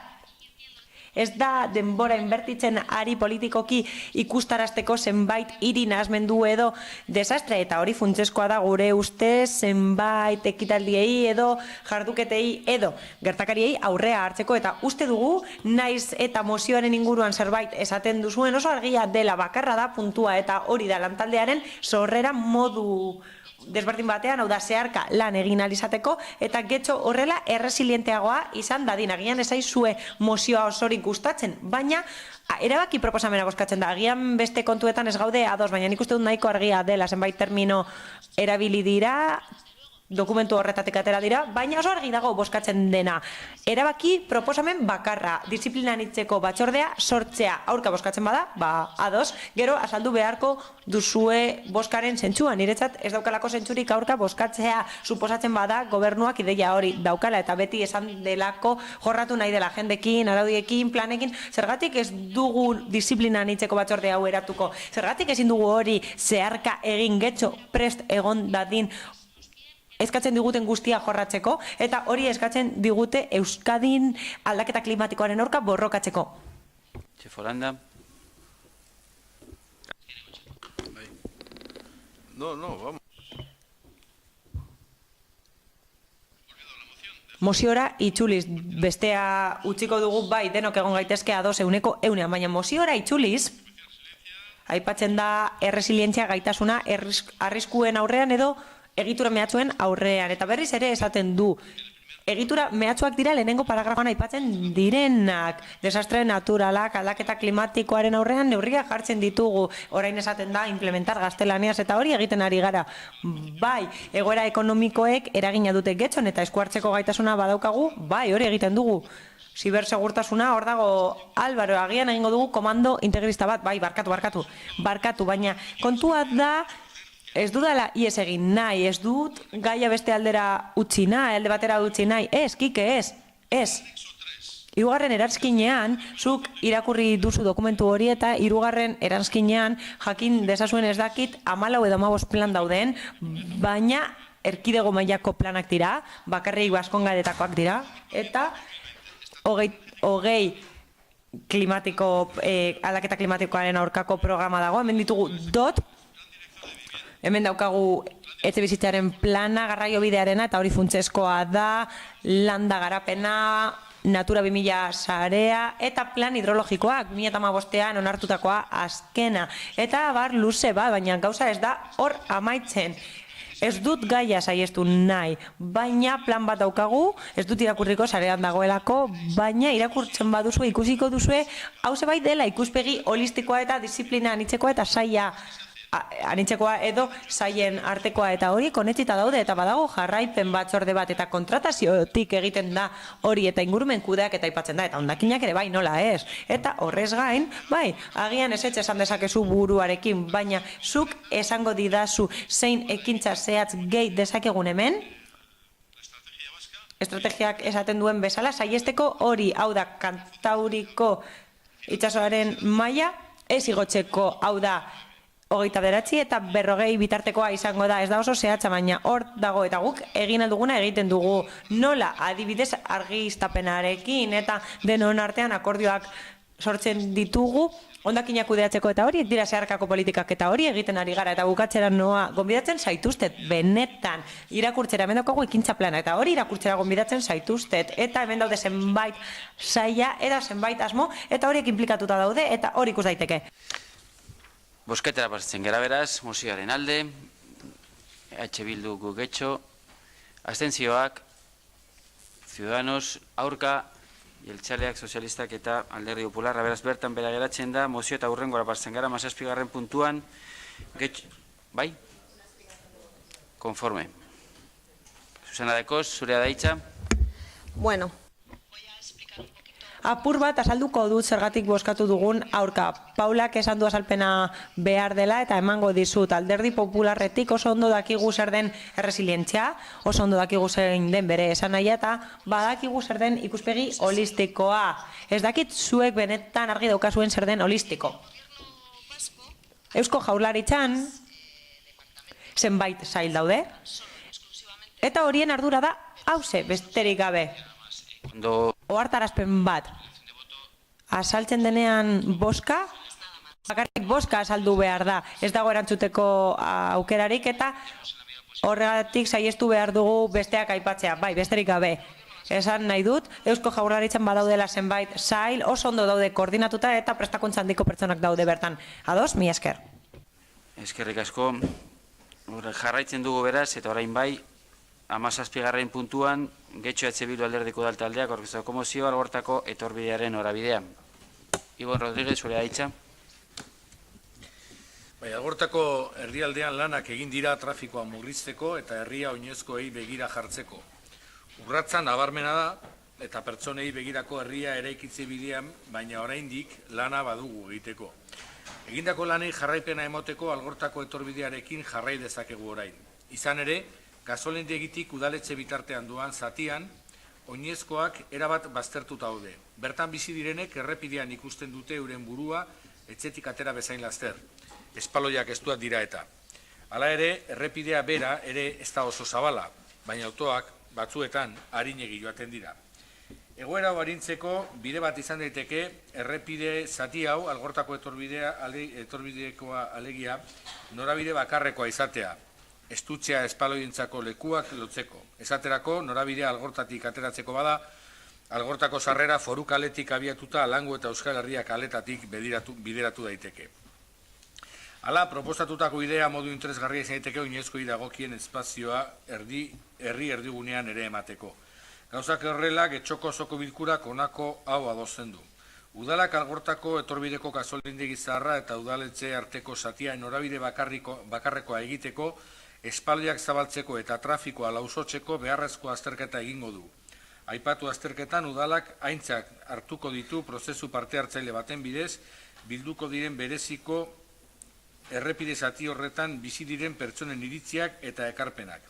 Ez da denbora inbertitzen ari politikoki ikustarazteko zenbait hiri nahasmendu edo desastre, eta hori funtsezkoa da gure ustez zenbait ekitaldiei edo jarduketei edo gertakariei aurrea hartzeko, eta uste dugu naiz eta mozioaren inguruan zerbait esaten duzuen oso argia dela bakarra da puntua, eta hori da lantaldearen sorrera modu desberdin batean, hau da zeharka lan egin alizateko, eta getxo horrela erresilienteagoa izan dadin. Agian ezaizue mozioa osorik gustatzen, baina erabaki proposamena bozkatzen da. Agian beste kontuetan ez gaude ados, baina nik uste dut nahiko argia dela, zenbait termino erabili dira, dokumentu horretatik atera dira, baina oso argi dago bozkatzen dena. Erabaki proposamen bakarra, disiplinan hitzeko batzordea sortzea. Aurka bozkatzen bada, ados, gero azaldu beharko duzue bozkaren zentzua. Niretzat ez daukalako zentzurik aurka bozkatzea, suposatzen bada gobernuak ideia hori daukala, eta beti esan delako jorratu nahi dela jendekin, araudiekin, planekin. Zergatik ez dugu disiplinan hitzeko batzordea hau eratuko? Zergatik ezin dugu hori zeharka egin getxo prest egon dadin eskatzen diguten guztia jorratzeko, eta hori eskatzen digute Euskadin aldaketa klimatikoaren aurka borrokatzeko. Txeforanda. No, vamos. Moziora itzuliz, bestea utziko dugu bai denok egon gaitezke ados 100%, baina moziora itzuliz, aipatzen da erresilientzia gaitasuna arriskuen aurrean edo egitura mehatxuen aurrean. Eta berriz ere esaten du, egitura mehatxuak dira lehenengo paragrafoan aipatzen direnak, desastre naturalak, aldaketa klimatikoaren aurrean neurriak jartzen ditugu, orain esaten da implementar gaztelaniaz eta hori egiten ari gara. Bai, egoera ekonomikoek eragina dute getxon eta eskuartzeko gaitasuna badaukagu, bai, hori egiten dugu. Zibersegurtasuna, hor dago Álvaro, agian egingo dugu komando integrista bat, bai, barkatu, baina kontua da, ez dudala ies egin nahi, ez dut gaia beste aldera utzi nahi, alde batera utzi nahi, Kike, ez. Hirugarren eranskinean, zuk irakurri duzu dokumentu hori eta hirugarren eranskinean jakin dezazuen ez dakit 14 edo 15 plan dauden, baina erkidego mailako planak dira, bakarrik Baskongadetakoak dira, eta hogei klimatiko, aldaketa klimatikoaren aurkako programa dago, hemen ditugu hemen daukagu etxe bizitzaren plana, garraio bidearena, eta hori funtsezkoa da, landa garapena, Natura 2000 sarea, eta plan hidrologikoak, 2015an onartutakoa azkena. Eta bar luze bat, baina gauza ez da hor amaitzen. Ez dut gaia saiestu nahi, baina plan bat daukagu, ez dut irakurriko sarean dagoelako, baina irakurtzen baduzue, ikusiko duzue, hauze bai dela ikuspegi holistikoa eta disiplina anitzekoa eta saia anitzekoa edo saien artekoa eta hori konektita daude eta badago jarraipen batzorde bat eta kontrataziotik egiten da hori eta ingurumen kudeak eta aipatzen da eta hondakinak ere bai nola ez. Eta horrez gain, bai, agian ezetxe esan dezakezu buruarekin, baina zuk esango didazu zein ekintza zehatz gehi dezakegun hemen? Estrategiak esaten duen bezala, saiesteko hori, hau da, Kantauriko itsasoaren maila, ez igotzeko, hau da, 29 eta 40 bitartekoa izango da, ez da oso zehatza, baina hor dago eta guk egin alduguna egiten dugu nola adibidez argiztapenarekin eta denon artean akordioak sortzen ditugu hondakinak kudeatzeko eta horiek dira zeharkako politikak eta hori egiten ari gara eta bukatzera noa gonbidatzen zaituztet benetan irakurtzera hemen daukagu ekintza plana eta hori irakurtzera gonbidatzen zaituztet eta hemen daude zenbait saia eta zenbait asmo eta horiek inplikatuta daude eta hori ikus daiteke. Bosketera pasatzen gara beraz, mozioaren alde, Bildu gugetxo, abstentzioak, Ciudadanos, aurka, jeltzaleak, sozialistak eta Alderdi Popularra, beraz bertan bera geratzen da, mozio eta hurrengora pasatzen gara, 17. puntuan, bai? Konforme. Susana Dekoz, zurea da hitza. Bueno. Apur bat azalduko dut zergatik bozkatu dugun aurka. Paulak esan du azalpena behar dela eta emango dizut. Alderdi Popularretik oso ondo dakigu zer den erresilientzia, oso ondo dakigu zein den bere esan nahi eta badakigu zer den ikuspegi holistikoa. Ez dakit zuek benetan argi daukazuen zer den holistiko. Eusko Jaurlaritzan zenbait sail daude eta horien ardura da hauze besterik gabe. Ohartarazpen bat. Azaltzen denean boska, bakarrik boska azaldu behar da. Ez dago erantzuteko aukerarik eta horregatik saiestu behar dugu besteak aipatzea. Bai, besterik gabe. Esan nahi dut, Eusko Jaurlaritzan badaudela zenbait sail, oso ondo daude koordinatuta eta prestakuntza handiko pertsonak daude bertan. Ados, mi esker. Eskerrik asko. Jarraitzen dugu beraz eta orain bai, 17. puntuan, Getxo Bildu Alderdiko Udaltaldeak aurkeztutako mozioa Algortako etorbidearen norabidea. Ibon Rodríguez, zurea hitza. Bai, Algortako herrialdean lanak egin dira trafikoa murrizteko eta herria oinezkoei begira jartzeko. Urratza nabarmena da eta pertsonei begirako herria eraikitze bidean, baina oraindik lana badugu egiteko. Egindako lanei jarraipena emoteko Algortako etorbidearekin jarrai dezakegu orain. Izan ere, gasolindegitik udaletxe bitartean doan zatian, oinezkoak erabat baztertuta daude. Bertan bizi direnek errepidean ikusten dute euren burua etxetik atera bezain laster. Espaloiak estuak dira eta. Hala ere, errepidea bera ere ez da oso zabala. baina autoak batzuetan arinegi joaten dira. Egoera hau arintzeko bide bat izan daiteke errepide zati hau Algortako etorbidekoa alegia norabide bakarrekoa izatea, estutzea espaloientzako lekuak lotzeko. Esaterako norabidea Algortatik ateratzeko bada, Algortako sarrera Foru kaletik abiatuta Alango eta Euskal Herria kaletatik bideratu daiteke. Hala, proposatutako idea modu interesgarria izan daiteke oinezkoei dagokien espazioa herri erdigunean ere emateko. Gauzak horrela, Getxoko osoko bilkurak honako hau adosten du. Udalak Algortako etorbideko gasolindegi zaharra eta udaletxe arteko zatia norabide bakarrekoa egiteko, espaloiak zabaltzeko eta trafikoa lausotzeko beharrezko azterketa egingo du. Aipatu azterketan udalak aintzat hartuko ditu prozesu parte hartzaile baten bidez, bilduko diren bereziko errepide zati horretan bizi diren pertsonen iritziak eta ekarpenak.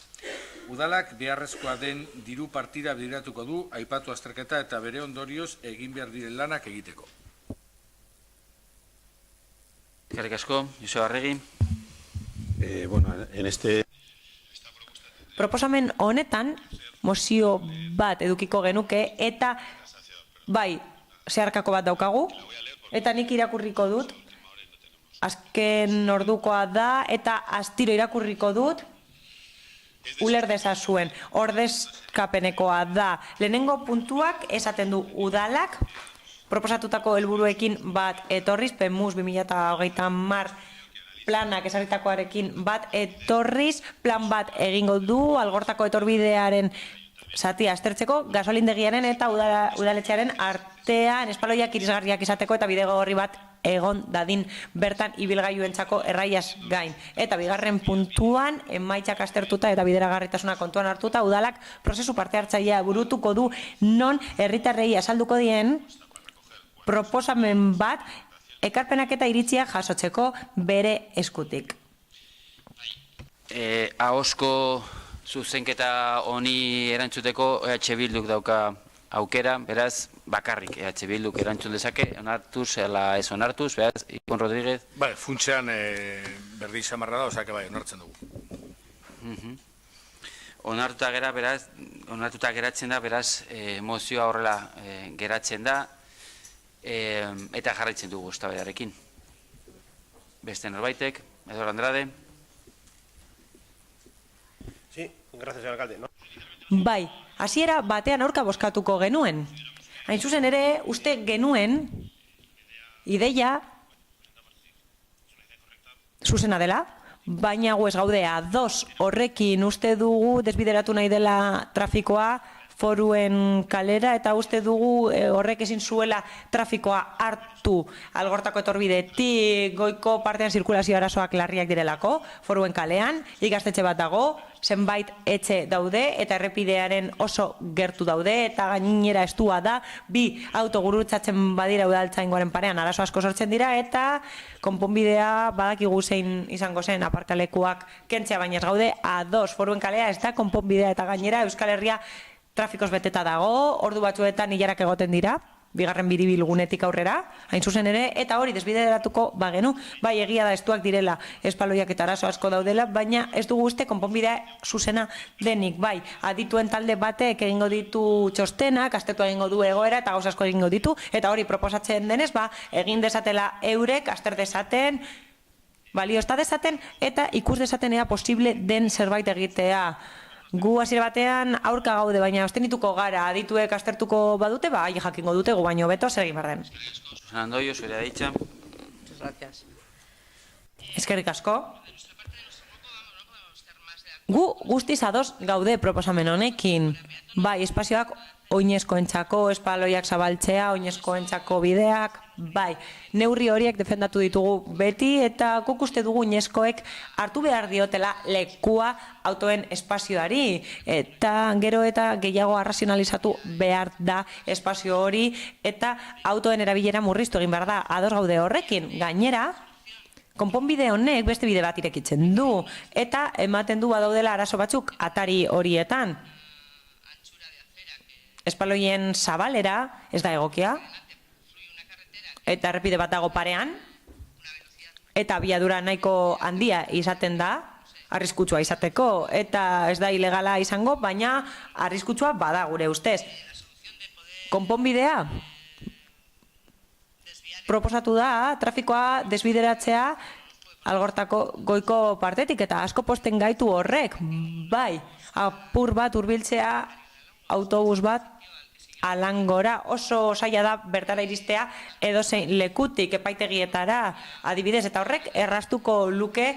Udalak beharrezkoa den diru partida bideratuko du aipatu azterketa eta bere ondorioz egin behar diren lanak egiteko. Eskerrik asko, Joseba Arregi. Proposamen honetan, mozio bat edukiko genuke, eta bai, zeharkako bat daukagu, eta nik irakurriko dut, azken ordukoa da, eta astiro irakurriko dut, uler dezazuen, ordezkapenekoa da. Lehenengo puntuak esaten du udalak, proposatutako helburuekin bat etorriz, PEMUS 2030 planak esarritakoarekin bat etorriz, plan bat egingo du, Algortako etorbidearen zatia aztertzeko, gasolindegiaren eta udaletxearen artean espaloiak irisgarriak izateko eta bidego horri bat egon dadin bertan ibilgailuentzako erraiaz gain. Eta bigarren puntuan, emaitzak aztertuta eta bideragarritasuna kontuan hartuta, udalak prozesu parte hartzailea burutuko du non herritarrei azalduko dien proposamen bat ekarpenak eta iritzia jasotzeko bere eskutik. Ahosko zuzenketa honi erantzuteko EH Bilduk dauka aukera, beraz, bakarrik EH Bilduk erantzun dezake, onartuz, ez onartuz, beraz, Ipon Rodríguez. Bai, funtsean berdin samarra da, osake bai, onartzen dugu. Onartuta geratzen da, beraz, mozioa horrela geratzen da, eta jarraitzen dugu eztabaidarekin. Beste norbaitek, Eduardo Andrade. Sí, gracias, señor alcalde. Bai, hasiera batean aurka bozkatuko genuen. Hain zuzen ere, uste genuen ideia zuzena dela, baina gu ez gaude ados horrekin uste dugu desbideratu nahi dela trafikoa Foruen kalera eta uste dugu horrek ezin zuela trafikoa hartu Algortako etorbidetik goiko partean zirkulazio arazoak larriak direlako, Foruen kalean, ikastetxe bat dago, zenbait etxe daude eta errepidearen oso gertu daude eta gainera estua da, bi auto gurutzatzen badira udaltzaingoaren parean arazo asko sortzen dira eta konponbidea badakigu zein izango zen aparkalekuak kentzea, baina ez gaude ados. Foruen kalea ez da konponbidea eta gainera Euskal Herria trafikoz beteta dago, ordu batzuetan ilarak egoten dira, bigarren biribilgunetik aurrera, hain zuzen ere, eta hori desbideratuko bagenu, bai egia da estuak direla, espaloiak eta arazo asko daudela, baina ez dugu uste konponbidea zuzena denik, bai, adituen talde batek egingo ditu txostenak, astetu egingo du egoera eta gauza asko egingo ditu, eta hori proposatzen denez, egin dezatela eurek, aster dezaten, baliozta dezaten, eta ikus dezaten ea posible den zerbait egitea. Gu hasiera batean aurka gaude, baina ostenituko gara, adituek aztertuko badute, ahi jakingo dute, gu baino beto zer egin behar den. Andoio, zurea ditza. Eskerrik asko. Gu guztiz ados gaude proposamen honekin. Bai, espazioak oinezkoentzako, espaloiak zabaltzea, oinezkoentzako bideak, bai, neurri horiek defendatu ditugu beti eta guk uste dugu oinezkoek hartu behar diotela lekua autoen espazioari eta gero eta gehiago arrazionalizatu behar da espazio hori eta autoen erabilera murriztu egin behar da, ados gaude horrekin, gainera, konponbide honek beste bide bat irekitzen du eta ematen du badaudela arazo batzuk atari horietan. Espaloien zabalera ez da egokia, eta errepide bat dago parean, eta abiadura nahiko handia izaten da, arriskutsua izateko, eta ez da ilegala izango, baina arriskutsua bada gure ustez. Konponbidea? Proposatu da, trafikoa desbideratzea Algortako goiko partetik, eta asko posten gaitu horrek, bai, apur bat hurbiltzea autobus bat Alangora, oso zaila da bertara iristea edozein lekutik epaitegietara adibidez, eta horrek erraztuko luke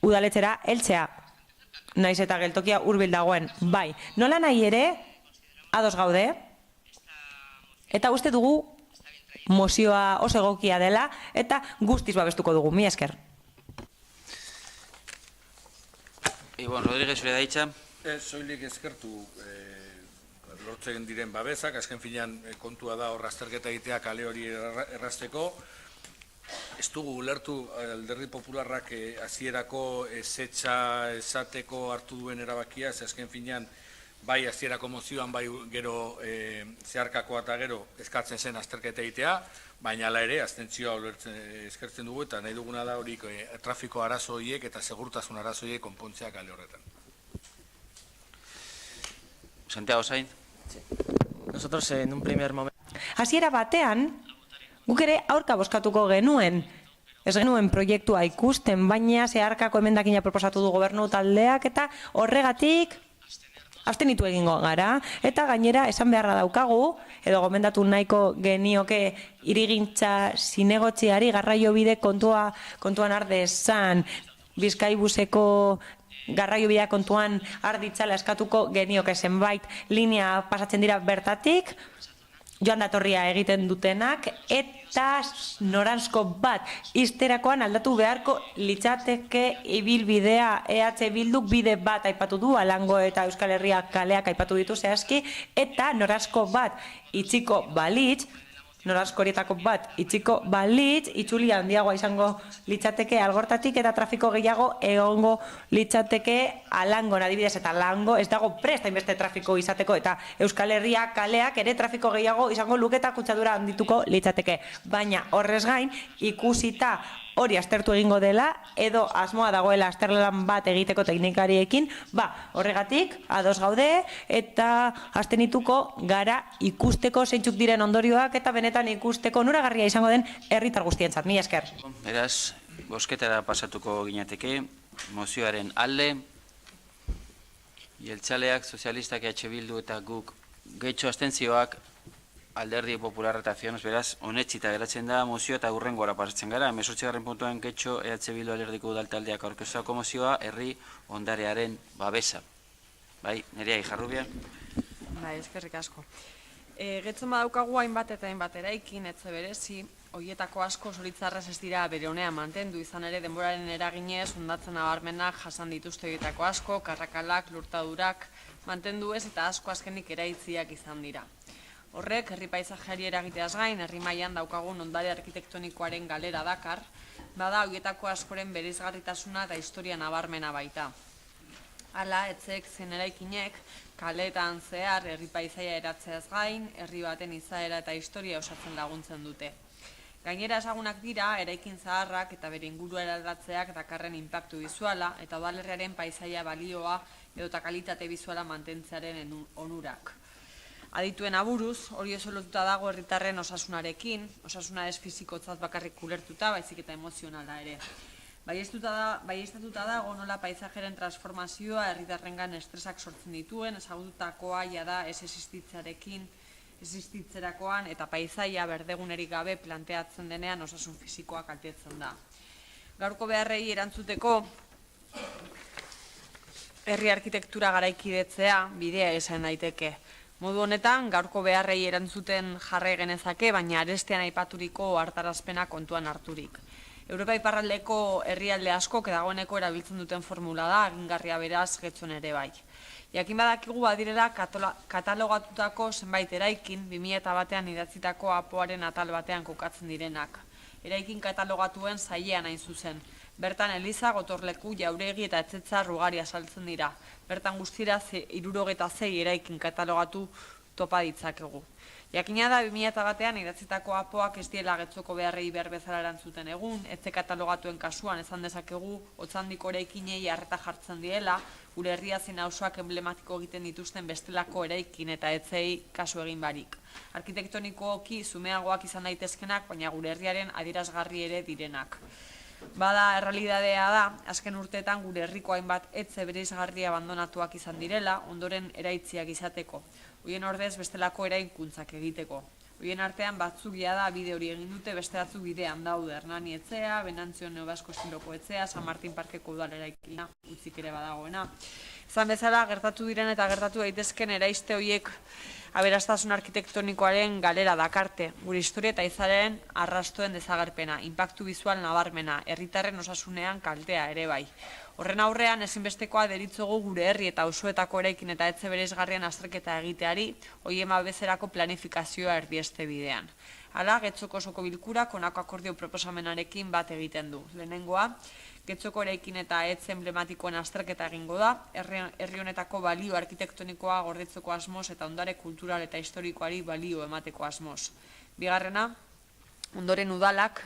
udaletxera heltzea, naiz eta geltokia hurbil dagoen, bai. Nola nahi ere, ados gaude, eta uste dugu mozioa oso egokia dela, eta guztiz babestuko dugu, mi esker. Ibon Rodríguez, zure daitza. Soilik eskertu lortzen diren babesak, azken finean kontua da hor azterketa egitea kale hori errazteko. Ez dugu ulertu Alderdi Popularrak hasierako ezetza esateko hartu duen erabakia, azken finean bai hasierako mozioan, bai gero zeharkakoa eta gero eskatzen zen azterketa egitea, baina hala ere, abstentzioa eskertzen dugu eta nahi duguna da hori trafiko arazo horiek eta segurtasun arazo horiek konpontzea kale horretan. Santiago Sainz. Nosotros en un primer momento... Hasiera batean, guk ere aurka bozkatuko genuen. Ez genuen proiektua ikusten, baina zeharkako emendakina proposatu du gobernu taldeak eta horregatik abstenitu egingo gara. Eta gainera esan beharra daukagu, edo gomendatu nahiko genioke hirigintza zinegotziari garraio bide kontuan ardezan, Bizkaibuseko garraio bidea kontuan arditzala eskatuko genioke zenbait linea pasatzen dira bertatik, joan datorria egiten dutenak, eta noranzko bat izterakoan aldatu beharko litzateke ibilbidea. EH Bilduk bide bat aipatu du, Alango eta Euskal Herria kaleak aipatu ditu zehazki, eta noranzko bat itxiko balitz, noranzko horietako bat itxiko balitz, itzuli handiagoa izango litzateke Algortatik eta trafiko gehiago egongo litzateke Alangon adibidez, eta Alango ez dago prest hainbeste trafiko izateko, eta Euskal Herria kaleak ere trafiko gehiago izango luketa kutsadura handituko litzateke. Baina horrez gain, ikusita hori aztertu egingo dela, edo asmoa dagoela azterlan bat egiteko teknikariekin, horregatik, ados gaude, eta abstenituko gara ikusteko zeintzuk diren ondorioak, eta benetan ikusteko nuragarria izango den herritar guztientzat. Mila esker. Beraz, bozketara pasatuko ginateke, mozioaren alde, jeltzaleak, sozialistak, EH Bildu eta guk gehitxo abstentzioak, Alderdi Popularra eta Ciudadanos, beraz, honetxita geratzen da mozioa eta hurrengora pasatzen gara. 18. puntuan gehitxo EH Bildu Alderdiko udaltaldeak aurkeztuko mozioa, herri ondarearen babesa. Bai, Nerea Ijarrubia. Bai, eskerrik asko. Getzen badaukagu hainbat eta hainbat eraikin, etxe berezi, horietako asko zoritzarrez ez dira bere honean mantendu, izan ere denboraren eraginez, hondatzen nabarmenak jasan dituzte horietako asko, karrakalak, lurtadurak, mantendu ez eta asko azkenik eraitziak izan dira. Horrek, herri paisajeari eragiteaz gain, herri mailan daukagun ondare arkitektonikoaren galera dakar, bada horietako askoren bereizgarritasuna eta historia nabarmena baita. Hala, etxeek zen eraikinek, kaleetan zehar herri paisaia eratzeaz gain, herri baten izaera eta historia osatzen laguntzen dute. Gainera ezagunak dira, eraikin zaharrak eta bere ingurua eraldatzeak dakarren inpaktu bizuala eta udalerriaren paisaia balioa edota kalitate bizuala mantentzearen onurak. Adituen aburuz, hori oso lotuta dago herritarren osasunarekin, osasuna ez fizikotzat bakarrik ulertuta, baizik eta emozionala ere. Baieztatuta dago nola paisajeren transformazioa herritarrengan estresak sortzen dituen, ezagututakoa jada ez existitzerakoan eta paisaia berdegunerik gabe planteatzen denean osasun fisikoa kaltetzen da. Gaurko beharrei erantzuteko herri arkitektura garaikidetzea bidea izan daiteke. Modu honetan, gaurko beharrei erantzuten jarrai genezake, baina arestean aipaturiko hartarazpena kontuan harturik. Europa iparraldeko herrialde asko dagoeneko erabiltzen duten formula da, egingarria beraz Getxon ere bai. Jakin badakigu badirela katalogatutako zenbait eraikin 2001an idatzitako apoaren atal batean kokatzen direnak. Eraikin katalogatuen sailean hain zuzen. Bertan eliza, gotorleku, jauregi eta etxetza ugari azaltzen dira. Bertan guztira 76 eraikin katalogatu topa ditzakegu. Jakina da 2001an idatzitako apoak ez diela Getxoko beharrei behar bezala erantzuten egun, etxe katalogatuen kasuan esan dezakegu Otzandiko eraikinei arreta jartzen diela, gure herria zein auzoak emblematiko egiten dituzten bestelako eraikin eta etzei kasu egin barik. Arkitektonikoki zumeagoak izan daitezkenak, baina gure herriaren adierazgarri ere direnak. Bada, errealidadea da, azken urteetan gure herriko hainbat etxe bereizgarri abandonatuak izan direla, ondoren eraitziak izateko. Hoien ordez bestelako eraikuntzak egiteko. Hoien artean batzugia da bide hori egin dute, beste batzuk bidean daude. Hernani etxea, Benantzio Neobasko estiloko etxea, San Martin Parkeko udal eraikina, utzik ere badagoena. Izan bezala, gertatu diren eta gertatu daitezken eraiste horiek aberastasun arkitektonikoaren galera dakarte, gure historia eta izaren arrastoen desagerpena, inpaktu bizual nabarmena, herritarren osasunean kaltea ere bai. Horren aurrean, ezinbestekoa deritzogu gure herri eta auzoetako eraikin eta etxe bereizgarrien azterketa egiteari, hoien babezerako planifikazioa erdieste bidean. Hala, Getxoko osoko bilkurak honako akordio proposamenarekin bat egiten du. Lehenengoa, Getxoko eraikin eta etxe emblematikoen azterketa egingo da, herri honetako balio arkitektonikoa gordetzeko asmoz eta ondare kultural eta historikoari balio emateko asmoz. Bigarrena, ondoren udalak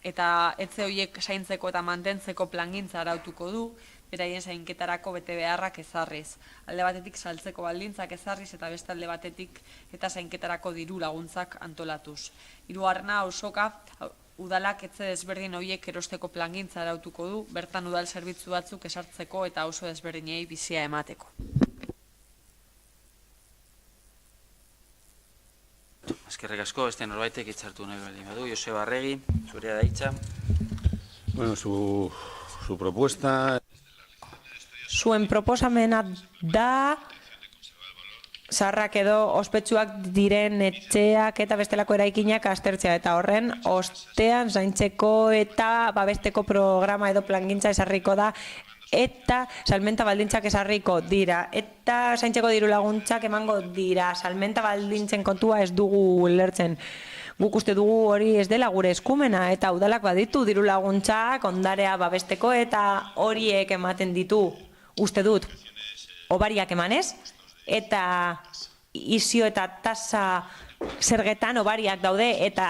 eta etxe horiek zaintzeko eta mantentzeko plangintza arautuko du, beraien zainketarako bete beharrak ezarriz. Alde batetik saltzeko baldintzak ezarriz eta beste alde batetik eta zainketarako diru laguntzak antolatuz. Hirugarrena, auzoka udalak etxe desberdin horiek erosteko plangintza arautuko du, bertan udal zerbitzu batzuk esartzeko eta auzo desberdinei bizia emateko. Eskerrik asko, beste norbaitek hitzartu nahi baldin badu. Joseba Arregi, zurea da hitza. Bueno, su propuesta... Zuen proposamena da zaharrak edo ospetsuak diren etxeak eta bestelako eraikinak aztertzea, eta horren ostean zaintzeko eta babesteko programa edo plangintza ezarriko da, eta salmenta baldintzak ezarriko dira, eta zaintzeko diru laguntzak emango dira. Salmenta baldintzen kontua ez dugu ulertzen. Guk uste dugu hori ez dela gure eskumena, eta udalak baditu diru laguntzak ondarea babesteko, eta horiek ematen ditu, uste dut, obariak emanez, eta izio eta tasa zergetan obariak daude eta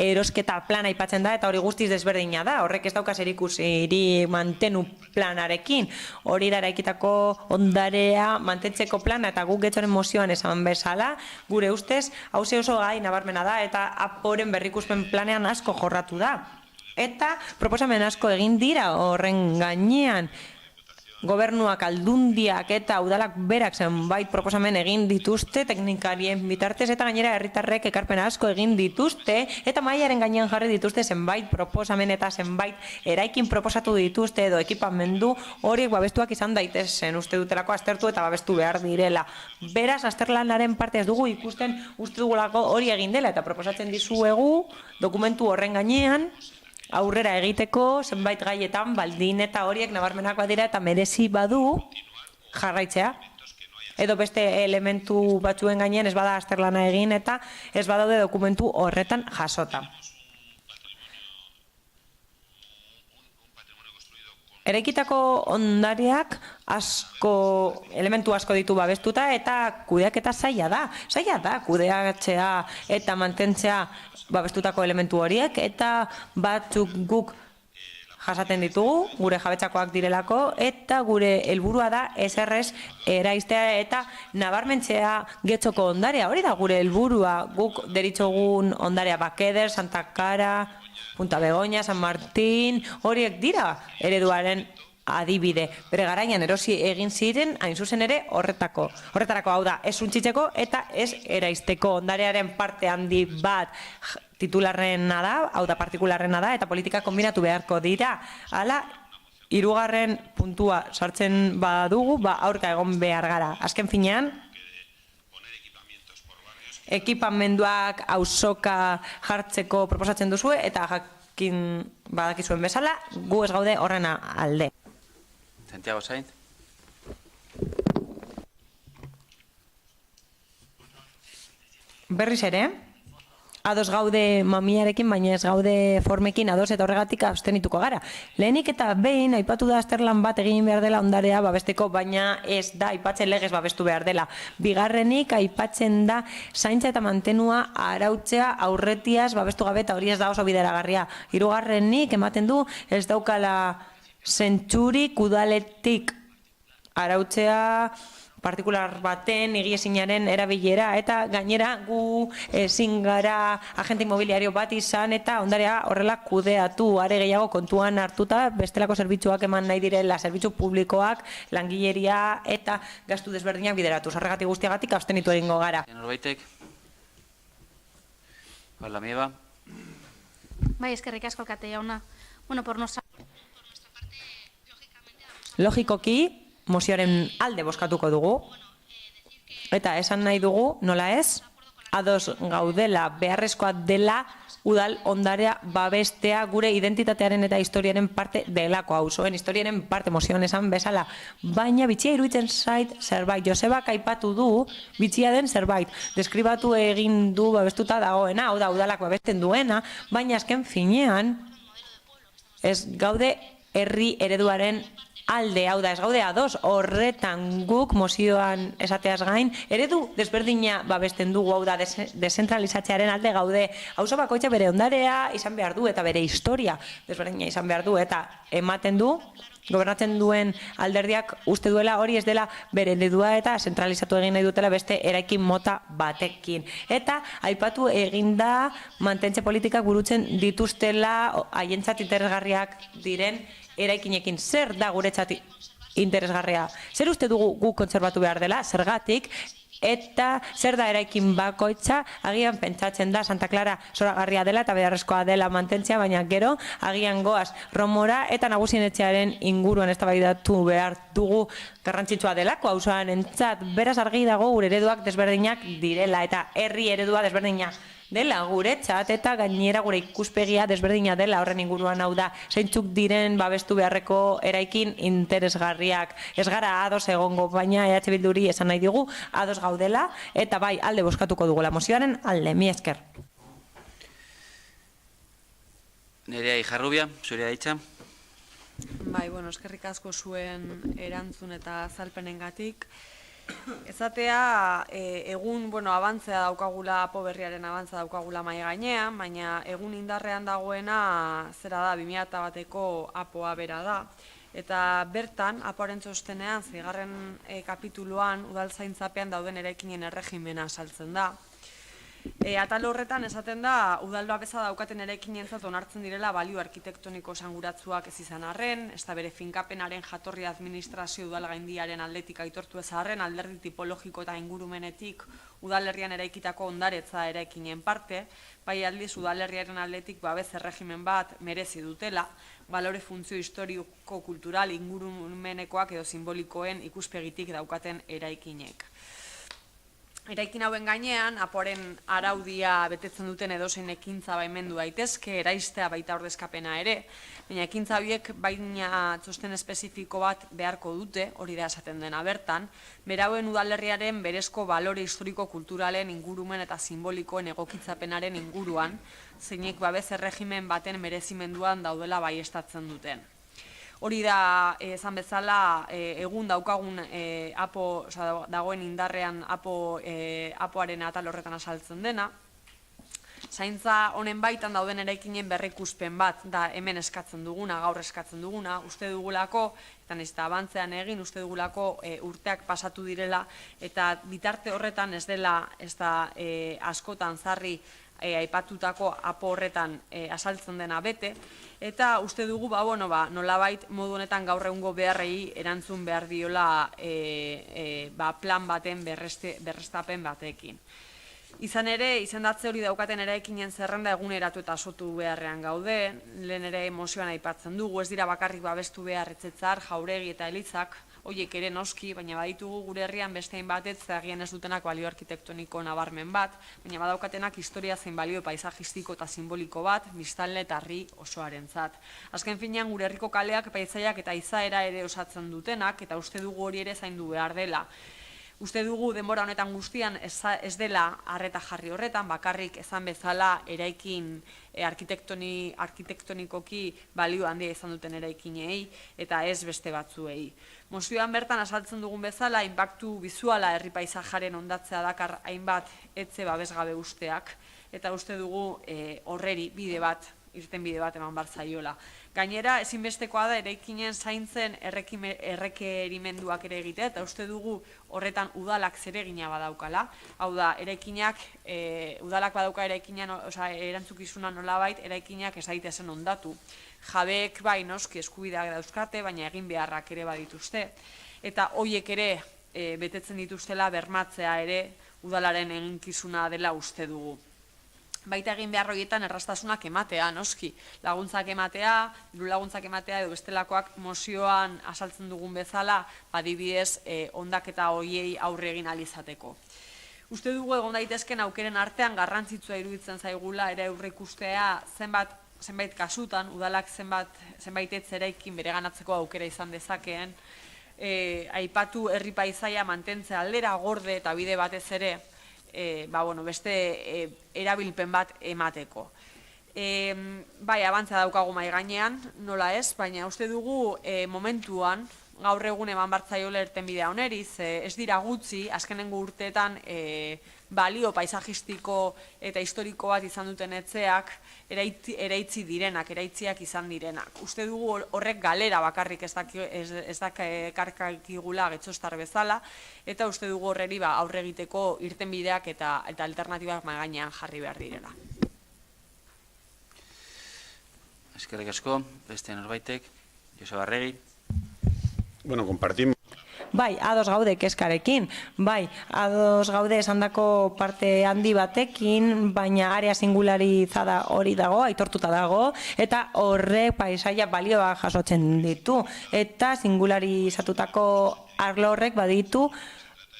erosketa plana aipatzen da, eta hori guztiz desberdina da. Horrek ez dauka zerikusirik mantenu planarekin. Hori da eraikitako ondarea mantentzeko plana, eta guk Getxoren mozioan esan bezala, gure ustez, hauze oso gai nabarmena da, eta aporen berrikuspen planean asko jorratu da. Eta proposamen asko egin dira horren gainean. Gobernuak, aldundiak eta udalak berak zenbait proposamen egin dituzte teknikarien bitartez, eta gainera herritarrek ekarpen asko egin dituzte, eta mailaren gainean jarri dituzte zenbait proposamen eta zenbait eraikin proposatu dituzte edo ekipamendu horiek babestuak izan daitezen, uste dutelako aztertu eta babestu behar direla. Beraz, azterlanaren parte ez dugu ikusten, uste dugulako hori egin dela, eta proposatzen dizuegu dokumentu horren gainean aurrera egiteko zenbait gaietan baldin eta horiek nabarmenak badira eta merezi badu jarraitzea. Edo beste elementu batzuen gainean ez bada azterlana egin eta ez badaude dokumentu horretan jasota. Eraikitako ondariak elementu asko ditu babestuta, eta kudeaketa zaila da. Zaila da kudeatzea eta mantentzea babestutako elementu horiek, eta batzuk guk jasaten ditugu, gure jabetzakoak direlako, eta gure helburua da eserrez eraistea eta nabarmentzea Getxoko ondarea. Hori da gure helburua, guk deritzogun ondarea Bakeder, Santa Kara, Punta Begoña, San Martin, horiek dira ereduaren adibide. Bere garaian erosi egin ziren, hain zuzen ere, horretarako, hau da, ez suntsitzeko eta ez eraisteko. Ondarearen parte handi bat titularrena da, hau da, partikularrena da, eta politika kombinatu beharko dira. Hala, hirugarren puntua sartzen badugu, aurka egon behar gara. Azken finean, ekipamenduak auzoka jartzeko proposatzen duzue, eta jakin badakizuen bezala, gu ez gaude horrena alde. Santiago Sainz. Berriz ere, ados gaude mamiarekin, baina ez gaude formekin ados eta horregatik abstenituko gara. Lehenik eta behin aipatu da azterlan bat egin behar dela ondarea babesteko, baina ez da aipatzen legez babestu behar dela. Bigarrenik aipatzen da zaintza eta mantenua arautzea aurretiaz babestu gabe eta hori ez da oso bideragarria. Hirugarrenik ematen du ez daukala zentzurik udaletik arautzea partikular baten egiezinaren erabilera eta gainera gu ezin gara agente inmobiliario bat izan eta ondarea horrela kudeatu, are gehiago kontuan hartuta bestelako zerbitzuak eman nahi direla, zerbitzu publikoak, langileria eta gastu desberdinak bideratu. Horregatik guztiagatik abstenitu egingo gara. Norbaitek? Hola, Mieba. Bai, eskerrik asko alkate jauna. Bueno, por nuestra logikoki, mozioaren alde bozkatuko dugu, eta esan nahi dugu, nola ez, ados gaudela, beharrezkoa dela udal ondarea babestea gure identitatearen eta historiaren parte delako auzoen, historiaren parte mozioan esan bezala, baina bitxia iruditzen zait zerbait, Josebak aipatu du bitxia den zerbait, deskribatu egin du babestuta dagoena, hau da udalak babesten duena, baina azken finean ez gaude herri ereduaren alde, hau da, ez gaude ados, horretan guk mozioan esateaz gain, eredu desberdina babesten dugu, hau da, dezentralizatzearen alde gaude, auzo bakoitza bere ondarea izan behar du, eta bere historia desberdina izan behar du, eta ematen du, gobernatzen duen alderdiak uste duela hori ez dela bere eredua eta zentralizatu egin nahi dutela beste eraikin mota batekin. Eta aipatu eginda mantentze politikak burutzen dituztela haientzat interesgarriak diren eraikinekin. Zer da guretzat interesgarria? Zer uste dugu guk kontserbatu behar dela? Zergatik? Eta zer da eraikin bakoitza, agian pentsatzen da Santa Clara zoragarria dela eta beharrezkoa dela mantentzea, baina gero agian goaz Romora eta Nagusien etxearen inguruan eztabaidatu behar dugu garrantzitsua delako auzoan entzat. Beraz argi dago gure ereduak desberdinak direla eta herri eredua desberdina dela guretzat eta gainera gure ikuspegia desberdina dela horren inguruan, hau da zeintzuk diren babestu beharreko eraikin interesgarriak. Ez gara ados egongo, baina EH Bilduri esan nahi digu ados gaudela eta bai alde bozkatuko dugula mozioaren alde. Mi esker. Nerea Ijarrubia, zurea hitza. Bai, bueno, eskerrik asko zuen erantzun eta azalpenengatik. Ezatea, egun, bueno, abantzea daukagula, apo berriaren abantzea daukagula mai gainean, baina egun indarrean dagoena zera da, 2001ko apoa bera da. Eta bertan, apoaren txostenean, 6. kapituluan, udaltzaintzapean dauden eraikinen erregimena saltzen da. Atal horretan esaten da, udal babesa daukaten eraikinentzat onartzen direla balio arkitektoniko esanguratsuak ez izan arren, ez da bere finkapenaren jatorri administrazio udal gaindiaren aldetik aitortu ez arren, alderdi tipologiko eta ingurumenetik udalerrian eraikitako ondaretza eraikinen parte, bai aldiz udalerriaren aldetik babes erregimen bat merezi dutela, balore funtzio historiko kultural ingurumenekoak edo simbolikoen ikuspegitik daukaten eraikinek. Eraikin hauen gainean, apoaren araudia betetzen duten edozein ekintza baimendu daitezke, eraistea baita ordezkapena ere, baina ekintza horiek baina txosten espezifiko bat beharko dute, hori da esaten dena bertan, berauen udalerriaren berezko balore historiko-kulturalen ingurumen eta simbolikoen egokitzapenaren inguruan, zeinek babes erregimen baten merezimenduan daudela baiestatzen duten. Hori da, esan bezala, egun daukagun dagoen indarrean apoaren atal horretan asaltzen dena. Zaintza honen baitan dauden eraikinen berrikuspen bat da hemen eskatzen duguna, gaur eskatzen duguna, uste dugulako, eta nahiz eta abantzean egin, uste dugulako urteak pasatu direla, eta bitarte horretan ez dela askotan zarri aipatutako apo horretan asaltzen dena bete, eta uste dugu nolabait modu honetan gaur egungo beharrei erantzun behar diola plan baten berrestapen batekin. Izan ere, izendatze hori daukaten eraikinen zerrenda eguneratu eta sotu beharrean gaude, lehen ere mozioan aipatzen dugu, ez dira bakarrik babestu behar etzetzar, jauregi eta elitzak, horiek ere noski, baina baditugu gure herrian bestein batetz agian ez dutenak balio arkitektoniko nabarmen bat, baina badaukatenak historia zein balio paisajistiko eta simboliko bat, biztanle eta herri osoarentzat. Azken finean gure herriko kaleak, paisaiak eta izaera ere osatzen dutenak, eta uste dugu hori ere zaindu behar dela. Uste dugu denbora honetan guztian ez dela arreta jarri horretan, bakarrik ezan bezala eraikin arkitektonikoki balio handia izan duten eraikinei eta ez beste batzuei. Mozioan bertan azaltzen dugun bezala, inpaktu bizuala herri paisajaren ondatzea dakar hainbat etxe babesgabe usteak, eta uste dugu horreri irtenbide bat eman bar zaiola. Gainera, ezinbestekoa da eraikinen zaintzen errekerimenduak ere egitea, eta uste dugu horretan udalak zeregina badaukala. Hau da, udalak badauka eraikinean, erantzukizuna nolabait, eraikinak ez daitezen ondatu. Jabeek bai noski eskubideak dauzkate, baina egin beharrak ere badituzte. Eta horiek ere betetzen dituztela bermatzea ere udalaren eginkizuna dela uste dugu. Baita egin behar horietan errastasunak ematea, noski. Laguntzak ematea, diru laguntzak ematea edo bestelakoak mozioan azaltzen dugun bezala, adibidez, ondaketa horiei aurre egin alizateko. Uste dugu egon daitezken aukeren artean garrantzitsua iruditzen zaigula ere aurreikustea zenbait kasutan, udalak zenbait eraikin bereganatzeko aukera izan dezakeen, aipatu herri paisaia mantentze aldera gorde eta bide batez ere, beste erabilpen bat emateko. Bai, abantza daukagu mai gainean, nola ez, baina uste dugu momentuan, gaur egun eman bartzaiola irtenbidea oneriz, ez dira gutxi, azkenengo urteetan balio paisajistiko eta historiko bat izan duten etxeak eraitzi direnak, eraitziak izan direnak. Uste dugu horrek galera bakarrik ez dakarkakigula getxostar bezala, eta uste dugu horreri aurre egiteko irtenbideak eta alternatibak gainean jarri behar direla. Eskerrik asko, beste norbaitek, Joseba Arregi. Bueno, compartimos. Bai, ados gaude kezkarekin, bai, ados gaude esandako parte handi batekin, baina area singularizada hori dago, aitortuta dago, eta horrek paisaia balioa jasotzen ditu, eta singularizatutako arlo horrek baditu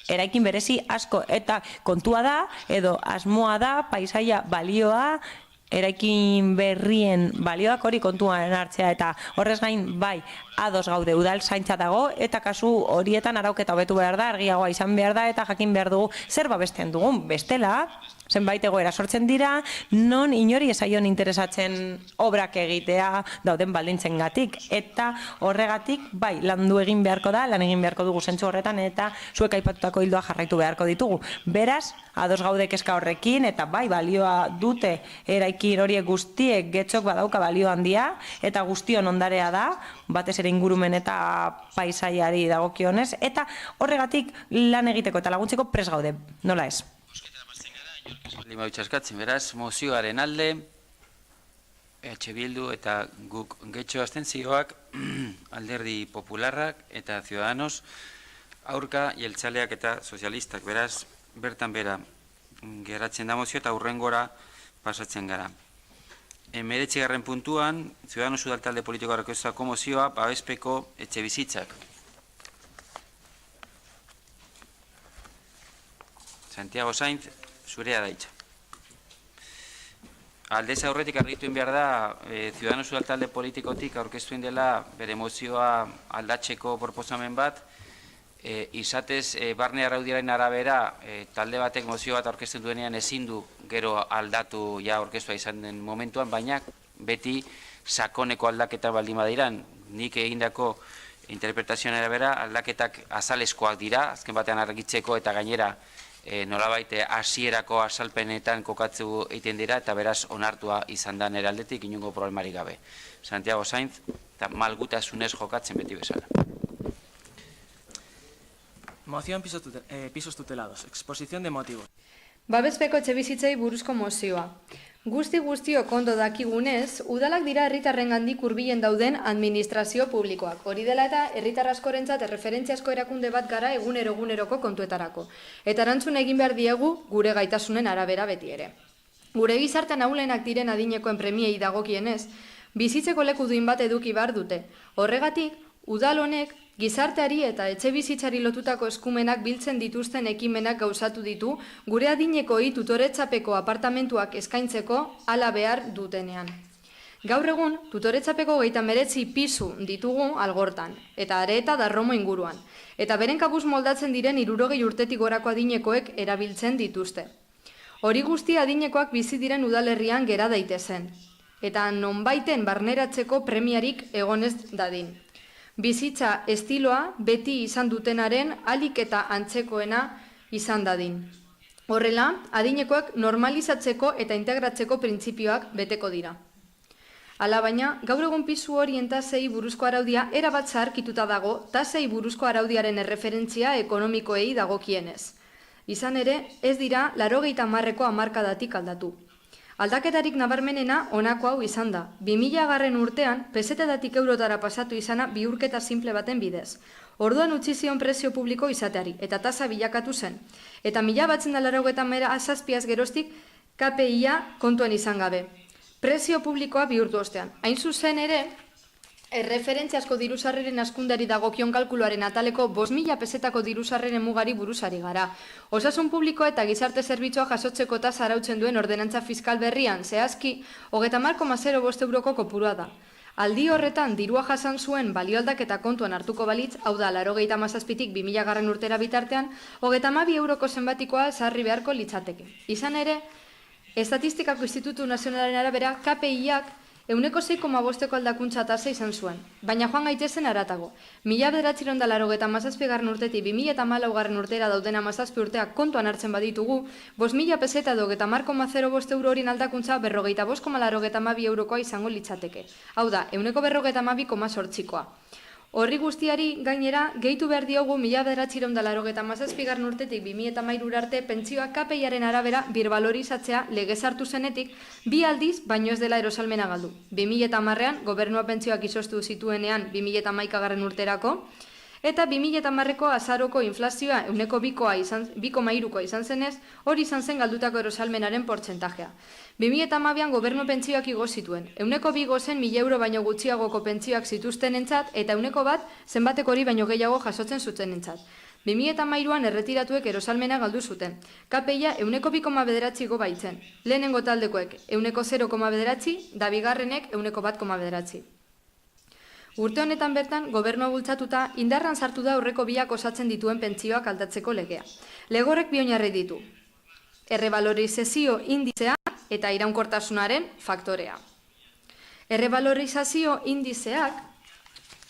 eraikin berezi asko, eta kontua da, edo asmoa da, paisaia balioa, eraikin berrien balioak hori kontuan hartzea, eta horrez gain bai ados gaude udal zaintza dago, eta kasu horietan arauketa hobetu behar da, argiagoa izan behar da, eta jakin behar dugu zer babesten dugun, bestela, zenbait egoera sortzen dira, non inori ezaion interesatzen obrak egitea dauden baldintzengatik, eta horregatik bai landu egin beharko da, lan egin beharko dugu zentzu horretan, eta zuek aipatutako hildoa jarraitu beharko ditugu. Beraz, ados gaude kezka horrekin, eta bai balioa dute eraikin horiek guztiek getxok badauka balio handia, eta guztion ondarea da, batez ere ingurumen eta paisaiari dagokionez, eta horregatik lan egiteko eta laguntzeko prest gaude, nola ez? Lima bitxaskatzen, beraz, mozioaren alde, Bildu eta guk getxo abstentzioak, Alderdi Popularrak eta Ciudadanos, aurka jeltzaleak eta sozialistak, beraz, bertan bera geratzen da mozio eta hurrengora pasatzen gara. 19. puntuan, Ciudadanos udal talde politikoa aurkeztutako mozioa babespeko etxe bizitzak. Santiago Sainz, zurea da hitza. Aldez aurretik argitu behar da, Ciudadanos udal talde politikotik aurkeztu dela bere mozioa aldatzeko proposamen bat, izatez barne araudiaren arabera talde batek mozio bat aurkezten duenean ezin du gero aldatu ja aurkeztua izan den momentuan, baina beti sakoneko aldaketa baldin badiran, nik egindako interpretazioan arabera aldaketak azaleskoak dira, azken batean argitzeko eta gainera nolabait hasierako azalpenetan kokatzu egiten dira eta beraz onartua izan da nire aldetik inongo problemarik gabe. Santiago Sainz, malgutasunez jokatzen beti bezala. Moción pisos tutelados. Exposición de motivos. Babespeko etxebizitzei buruzko mozioa. Guztiok ondo dakigunez, udalak dira herritarrengandik hurbilen dauden administrazio publikoak. Hori dela eta herritar askorentzat erreferentziazko erakunde bat gara eguneroko kontuetarako. Eta erantzun egin behar diegu gure gaitasunen arabera beti ere. Gure gizartean ahulenak diren adinekoen premiei dagokienez, bizitzeko leku duin bat eduki behar dute. Horregatik, udal honek gizarteari eta etxe bizitzari lotutako eskumenak biltzen dituzten ekimenak gauzatu ditu, gure adinekoi tutoretzapeko apartamentuak eskaintzeko hala behar dutenean. Gaur egun, tutoretzapeko 39 pisu ditugu Algortan, eta Areta da Romo inguruan, eta beren kabuz moldatzen diren 60 urtetik gorako adinekoek erabiltzen dituzte. Hori guztia adinekoak bizi diren udalerrian gera daitezen, eta nonbaiten barneratzeko premiarik egonez dadin. Bizitza estiloa beti izan dutenaren alik eta antzekoena izan dadin. Horrela, adinekoak normalizatzeko eta integratzeko printzipioak beteko dira. Hala baina, gaur egun pisu horien tasei buruzko araudia erabat zaharkituta dago tasei buruzko araudiaren erreferentzia ekonomikoei dagokienez. Izan ere, ez dira 80ko hamarkadatik aldatu. Aldaketarik nabarmenena honako hau izan da. 2000 urtean, pesetatik eurotara pasatu izana bihurketa simple baten bidez. Orduan utzi zion prezio publiko izateari, eta tasa bilakatu zen. Eta 1987 geroztik KPI-a kontuan izan gabe. Prezio publikoa bihurtu ostean. Hain zuzen ere, erreferentziazko dirusarreren askundari dagokion kalkuluaren ataleko 5.000 pesetako dirusarreren mugari buruzari gara. Osasun publikoa eta gizarte zerbitzua jasotzeko tasa arautzen duen ordenantza fiskal berrian, zehazki, 30,05 euroko kopurua da. Aldi horretan, dirua jasan zuen balioaldaketa kontuan hartuko balitz, hau da, 97tik 2000 urtera bitartean, 32 euroko zenbatikoa sarri beharko litzateke. Izan ere, Estatistikako Institutu Nazionalaren arabera, KPI-ak 6,5ko aldakuntza tasa izan zuen, baina joan gaitezen haratago. 1987 urtetik 2014 urtera dauden 17 urteak kontuan hartzen baditugu, 5.000 peseta edo 30,05 euro horien aldakuntza 45,82 eurokoa izango litzateke. Hau da, 152,8koa. Horri guztiari gainera, gehitu behar diogu 1987 urtetik 2013 arte pentsioa KPI-aren arabera birbalorizatzea legez hartu zenetik 2 aldiz baino ez dela erosalmena galdu. 2010ean gobernua pentsioak izoztu zituenean 2011 urterako, eta 2010ko azaroko inflazioa 2,3koa izan zenez, hori izan zen galdutako erosalmenaren portzentajea. 2012an gobernu pentsioak igo zituen. 2 zen 1.000 euro baino gutxiagoko pentsioak zituzten entzat, eta 1 zenbateko hori baino gehiago jasotzen zuten entzat. 2013an erretiratuek erosalmena galdu zuten. KPI-a 2,9 igo baitzen. Lehenengo taldekoek 0,9, da bigarrenek 1,9. Urte honetan bertan, gobernua bultzatuta, indarran sartu da aurreko biak osatzen dituen pentsioak aldatzeko legea. Legorrek bi oinarri ditu. Errebalorizazio indizea eta iraunkortasunaren faktorea. Errebalorizazio indizeak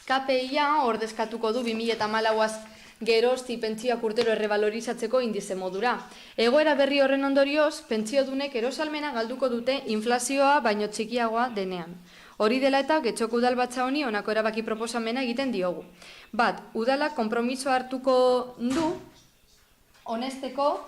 KPI-a ordezkatuko du 2014az gerozti pentsioak urtero errebalorizatzeko indize modura. Egoera berri horren ondorioz, pentsiodunek erosalmena galduko dute inflazioa baino txikiagoa denean. Hori dela eta Getxoko udalbatza honi honako erabaki proposamena egiten diogu. Bat, udalak konpromiso hartuko du honesteko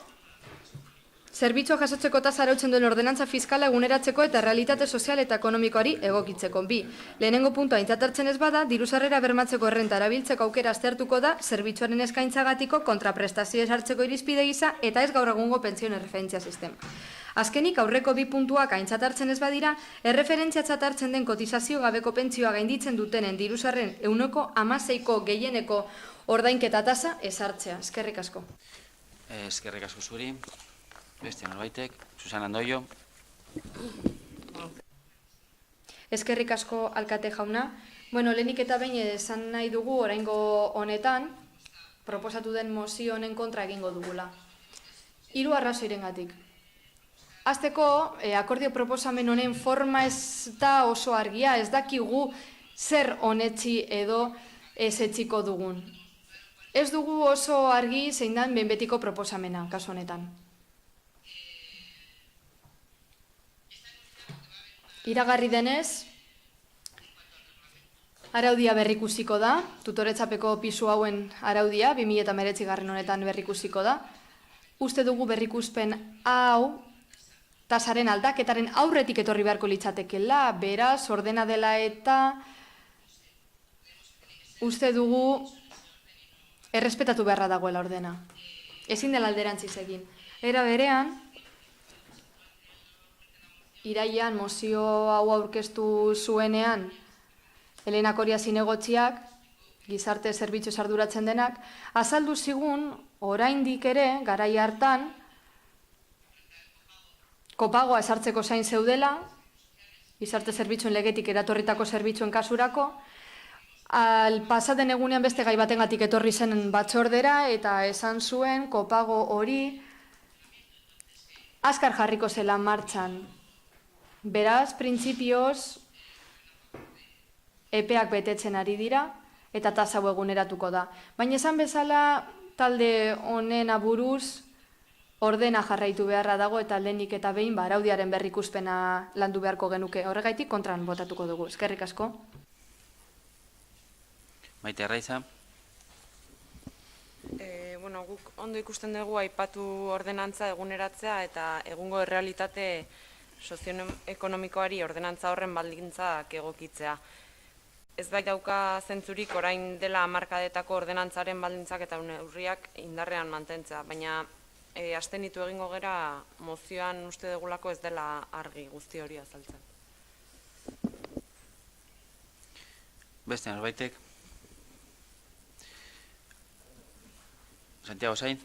zerbitzua jasotzeko tasa arautzen duen ordenantza fiskala eguneratzeko eta realitate sozial eta ekonomikoari egokitzeko. Bi, lehenengo puntua aintzat hartzen ez bada, dirusarrera bermatzeko errenta erabiltzeko aukera aztertuko da zerbitzuaren eskaintzagatiko kontraprestazio hartzeko irizpide gisa eta ez gaur egungo pentsioen erreferentzia sistema. Azkenik, aurreko 2 puntuak aintzat hartzen ez badira, erreferentziatzat hartzen den kotizazio gabeko pentsioa gainditzen dutenen dirusarren 16ko gehieneko ordainketa tasa ezartzea. Eskerrik asko. Eskerrik asko zuri. Beste norbaitek, Susana Andoio. Eskerrik asko alkate jauna. Lehenik eta behin esan nahi dugu oraingo honetan, proposatu den mozio honen kontra egingo dugula. 3 arrazoirengatik. Hasteko, akordio proposamen honen forma ez da oso argia, ez dakigu zer honetzi edo ez etziko dugun. Ez dugu oso argi zein dan behin betiko proposamena, kasu honetan. Iragarri denez, araudia berrikusiko da, tutoretzapeko pisu hauen araudia, 2019 honetan berrikusiko da. Uste dugu berrikuspen hau, tasaren aldaketaren aurretik etorri beharko litzatekela, beraz, ordena dela eta uste dugu errespetatu beharra dagoela ordena. Ezin dela alderantziz egin. Era berean, irailean mozio hau aurkeztu zuenean Elena Coria zinegotziak, gizarte zerbitzu arduratzen denak, azaldu zigun oraindik ere, garai hartan, kopagoa esartzeko zain zeudela, gizarte zerbitzuen legetik eratorritako zerbitzuen kasurako, pasaden egunean beste gai batengatik etorri zen batzordera eta esan zuen kopago hori azkar jarriko zela martxan. Beraz, printzipioz, epeak betetzen ari dira eta tasa hau eguneratuko da. Baina esan bezala talde honen aburuz ordena jarraitu beharra dago eta lehenik eta behin araudiaren berrikuspena landu beharko genuke. Horregaitik kontran botatuko dugu. Eskerrik asko. Maite Arraiza. Bueno, guk ondo ikusten dugu aipatu ordenantza eguneratzea eta egungo errealitate sozioekonomikoari ordenantza horren baldintzak egokitzea. Ez bai dauka zentzurik orain dela hamarkadetako ordenantzaren baldintzak eta neurriak indarrean mantentzea, baina abstenitu egingo gera mozioan uste dugulako ez dela argi guzti hori azaltzen. Beste norbaitek? Santiago Sainz.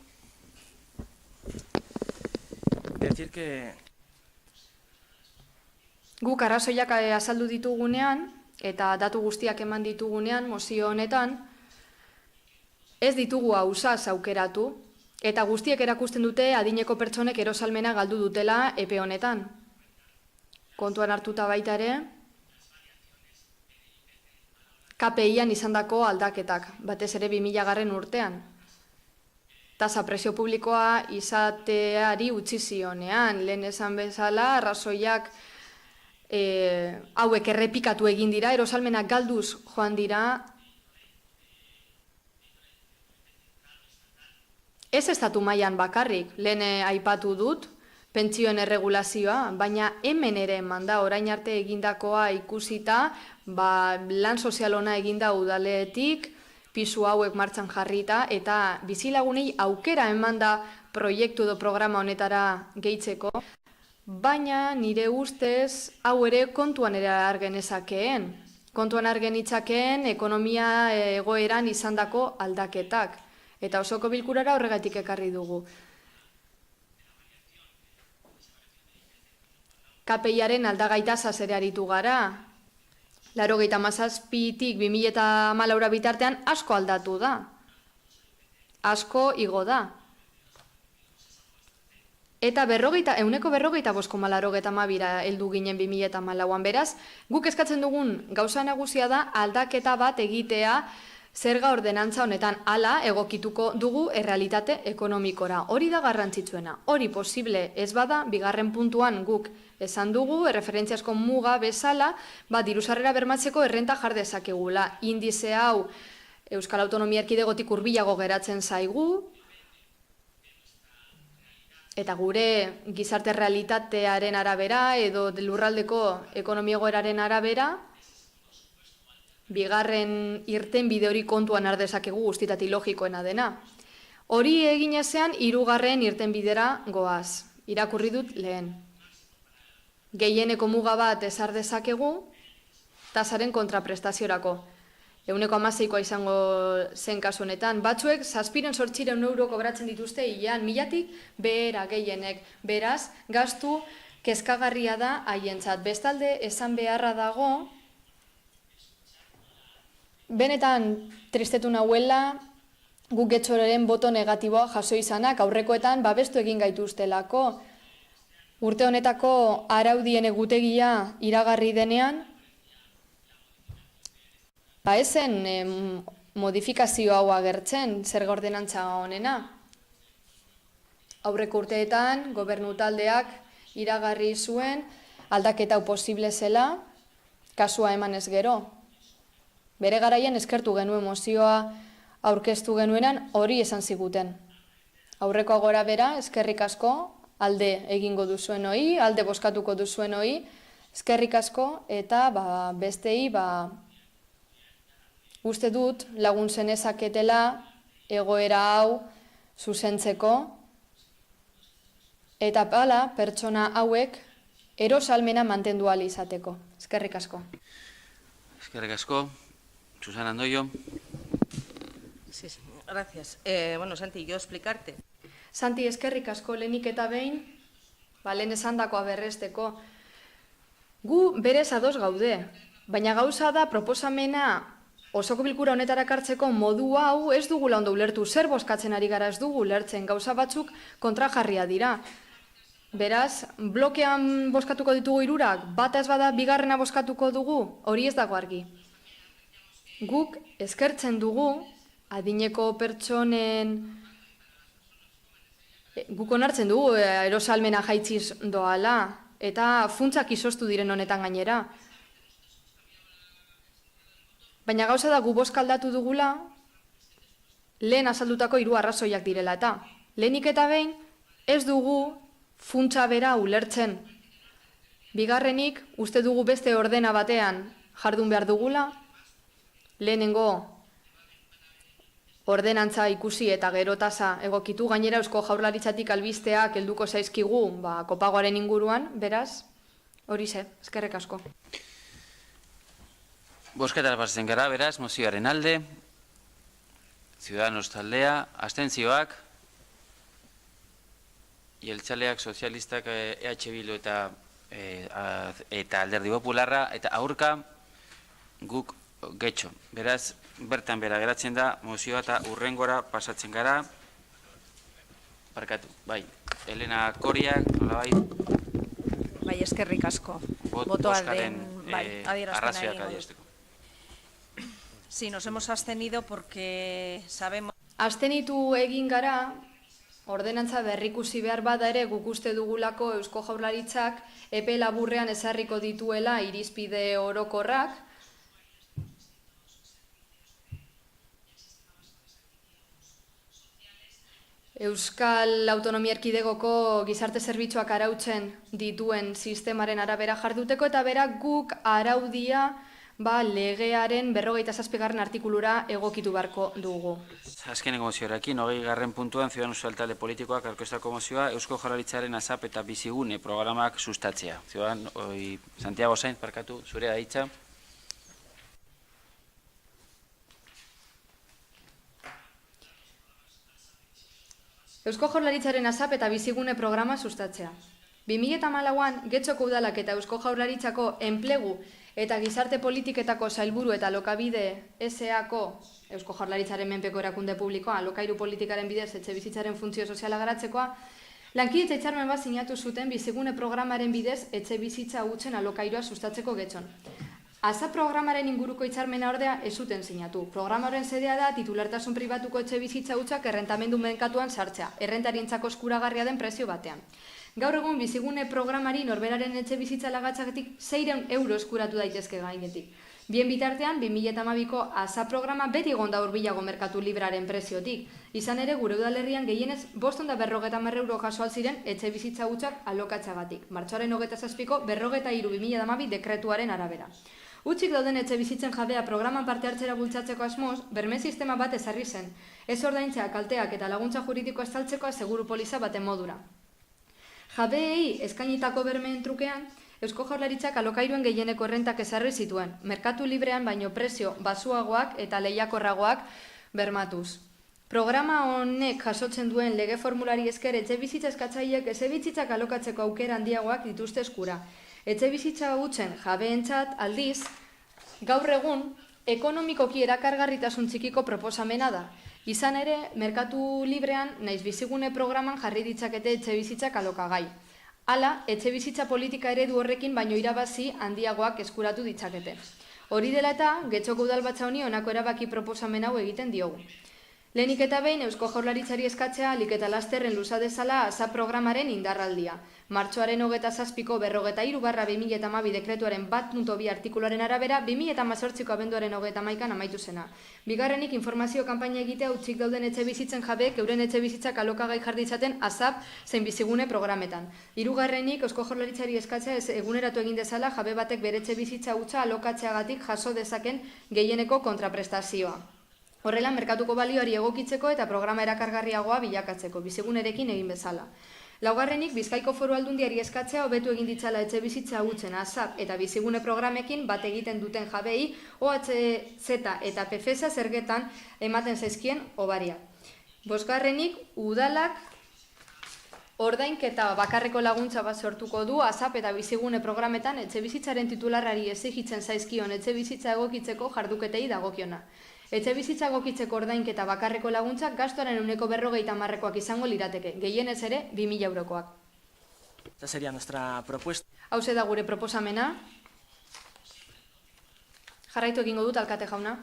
Decir que Guk arrazoiak azaldu ditugunean eta datu guztiak eman ditugunean mozio honetan ez ditugu ausaz aukeratu eta guztiek erakusten dute adineko pertsonek erosalmena galdu dutela epe honetan. Kontuan hartuta baita ere KPI-an izandako aldaketak, batez ere 2000 urtean. Tasa presio publikoa izateari utzi zionean, lehen esan bezala, arrazoiak hauek errepikatu egin dira, erosalmenak galduz joan dira, ez estatu mailan bakarrik, lehen aipatu dut, pentsioen erregulazioa, baina hemen ere eman da, orain arte egindakoa ikusita, lan sozialona eginda udaletik, pisu hauek martxan jarrita, eta bizilagunei aukera eman da proiektu edo programa honetara gehitzeko, baina nire ustez hau ere kontuan ere argenezakeen. Kontuan argenitzakeen ekonomia egoeran izandako aldaketak. Eta osoko bilkurara horregatik ekarri dugu. KPI-aren aldagaita zazere aritu gara. 97tik 2014 bitartean asko aldatu da. Asko igo da. Eta 1,55% heldu ginen 2014an. Beraz, guk eskatzen dugun gauza nagusia da aldaketa bat egitea zerga ordenantza honetan, hala egokituko dugu errealitate ekonomikora. Hori da garrantzitsuena. Hori posible ez bada, bigarren puntuan guk esan dugu, erreferentziazko muga bezala, dirusarrera bermatzeko errenta jar dezakegula. Indize hau Euskal Autonomia Erkidegotik hurbilago geratzen zaigu, eta gure gizarte realitatearen arabera edo lurraldeko ekonomia egoeraren arabera, bigarren irtenbide hori kontuan har dezakegu guztietatik logikoena dena. Hori egin ezean, hirugarren irtenbidera goaz. Irakurri dut lehen. Gehieneko muga bat ezar dezakegu, tasaren kontraprestaziorako. 16%koa izango zen kasu honetan. Batzuek 7.800 euro kobratzen dituzte hilean, 1000tik behera gehienek. Beraz, gastu kezkagarria da haientzat. Bestalde, esan beharra dago, benetan tristetu nahuela guk getxoren boto negatiboa jaso izanak aurrekoetan babestu egin gaituztelako. Urte honetako araudien egutegia iragarri denean, ezen modifikazio hau agertzen zerga ordenantza honena. Aurreko urteetan gobernu taldeak iragarri zuen aldaketa hau posible zela, kasua emanez gero. Bere garaian eskertu genuen mozioa aurkeztu genuenan hori esan ziguten. Aurreko gora bera, eskerrik asko, alde egingo duzuen hori, alde bozkatuko duzuen hori, eskerrik asko eta bestei uste dut laguntzen ezaketela egoera hau zuzentzeko eta pertsona hauek erosalmena mantendu ahal izateko. Eskerrik asko. Eskerrik asko. Susana Andoyo. Sí, gracias. Bueno, Santi, yo explicarte. Santi, eskerrik asko lehenik eta behin, lehen esandakoa berresteko. Gu berez ados gaude, baina gauza da proposamena osoko bilkura honetara kartzeko modu hau ez dugula ondo ulertu. Zer bozkatzen ari gara ez dugu ulertzen, gauza batzuk kontrajarria dira. Beraz, blokean bozkatuko ditugu hirurak, bata ez bada bigarrena bozkatuko dugu, hori ez dago argi. Guk eskertzen dugu, adineko pertsonen, guk onartzen dugu erosalmena jaitziz doala, eta funtsak izoztu diren honetan gainera. Baina gauza da gu bozka aldatu dugula, lehen azaldutako 3 arrazoiak direla eta. Lehenik eta behin, ez dugu funtsa bera ulertzen. Bigarrenik, uste dugu beste ordena batean jardun behar dugula, lehenengo ordenantza ikusi eta gero tasa egokitu, gainera Eusko Jaurlaritzatik albisteak helduko zaizkigu kopagoaren inguruan, beraz, hori ze, eskerrek asko. Bozketara pasatzen gara, beraz, mozioaren alde, Ciudadanos taldea, abstentzioak, jeltzaleak, sozialistak, EH Bildu eta Alderdi Popularra, eta aurka guk getxo. Beraz, bertan bera geratzen da, mozioa eta urrengora pasatzen gara. Barkatu, bai, Elena Koriak, nola bai? Bai, eskerrik asko. Bozkaren arrazioak adiesteko. Sí, nos hemos abstenido porque sabemos... Abstenitu egin gara, ordenantza berrikusi behar bada ere guk uste dugulako Eusko Jaurlaritzak epe laburrean ezarriko dituela irizpide orokorrak. Euskal Autonomia Erkidegoko gizarte zerbitzuak arautzen dituen sistemaren arabera jarduteko eta berak guk araudia legearen 47. artikulura egokitu beharko dugu. Azkeneko mozioarekin, 20. puntuan Ciudadanos talde politikoak aurkeztutako mozioa Eusko Jaurlaritzaren ASAP eta bizigune programak sustatzea. Santiago Sainz, barkatu, zure da hitza. Eusko Jaurlaritzaren ASAP eta bizigune programa sustatzea. 2014an Getxoko udalak eta Eusko Jaurlaritzako enplegu eta gizarte politiketako sailburu eta alokabide SA-ko Eusko Jaurlaritzaren menpeko erakunde publikoa alokairu politikaren bidez etxebizitzaren funtzio soziala garatzeko lankidetza hitzarmen bat sinatu zuten bizigune programaren bidez etxebizitza hutsen alokairua sustatzeko Getxon. ASAP programaren inguruko hitzarmena ordea ez zuten sinatu. Programaren xedea da titulartasun pribatuko etxebizitza hutsak errentamendu merkatuan sartzea, errentarientzako eskuragarria den prezio batean. Gaur egun bizigune programari norberaren etxebizitza lagatzagetik 600 euro eskuratu daitezke gainetik. Bien bitartean, 2012ko ASAP programa beti egon da hurbilago merkatu libraren preziotik. Izan ere, gure udalerrian gehienez 550 euro jaso ziren etxebizitza hutsak alokatzagatik. Martxoaren 27ko 43/2012 dekretuaren arabera. Hutsik dauden etxebizitzen jabea programan parte hartzera bultzatzeko asmoz, berme sistema bat ezarri zen. Ez ordaintzea, kalteak eta laguntza juridiko estaltzeko seguru poliza baten modura. Jabeei eskainitako bermeen trukean, Eusko Jaurlaritzak alokairuen gehieneko errentak ezarri zituen, merkatu librean baino prezio basuagoak eta lehiakorragoak bermatuz. Programa honek jasotzen duen lege formulari esker etxebizitza eskatzaileek etxebizitzak alokatzeko aukera handiagoak dituzte eskura. Etxebizitza hutsen jabeentzat aldiz, gaur egun ekonomikoki erakargarritasun txikiko proposamena da. Izan ere, merkatu librean naiz bizigune programan jarri ditzakete etxebizitzak alokagai. Hala, etxebizitza politika eredu horrekin baino irabazi handiagoak eskuratu ditzakete. Hori dela eta, Getxoko udalbatza honi honako erabaki proposamen hau egiten diogu. Lehenik eta behin Eusko Jaurlaritzari eskatzea ahalik eta lasterren luza dezala ASAP programaren indarraldia. Martxoaren 27ko 43/2012 dekretuaren 1.2 artikuluaren arabera 2018ko abenduaren 31an amaitu zena. Bigarrenik informazio kanpaina egitea utzik dauden etxebizitzen jabeek euren etxebizitzak alokagai jar ditzaten ASAP zein bizigune programetan. Hirugarrenik Eusko Jaurlaritzari eskatzea eguneratu egin dezala jabe batek bere etxebizitza hutsa alokatzeagatik jaso dezaken gehieneko kontraprestazioa. Horrela, merkatuko balioari egokitzeko eta programa erakargarriagoa bilakatzeko, bizigunerekin egin bezala. Laugarrenik, Bizkaiko Foru Aldundiari eskatzea hobetu egin ditzala etxebizitza hutzen ASAP eta bizigune programekin bat egiten duten jabei OHZ eta PFESA zergetan ematen zaizkien hobariak. Bosgarrenik, udalak Ordainketa bakarreko laguntza bat sortuko du ASAP eta bizigune programetan etxebizitzaren titularrari exigitzen zaizkion etxebizitza egokitzeko jarduketei dagokiona. Etxebizitza egokitzeko ordainketa bakarreko laguntzak gastuaren 150%koak izango lirateke, gehienez ere 2.000 eurokoak. Esta sería nuestra propuesta. Hauze da gure proposamena. Jarraitu egingo dut, alkate jauna.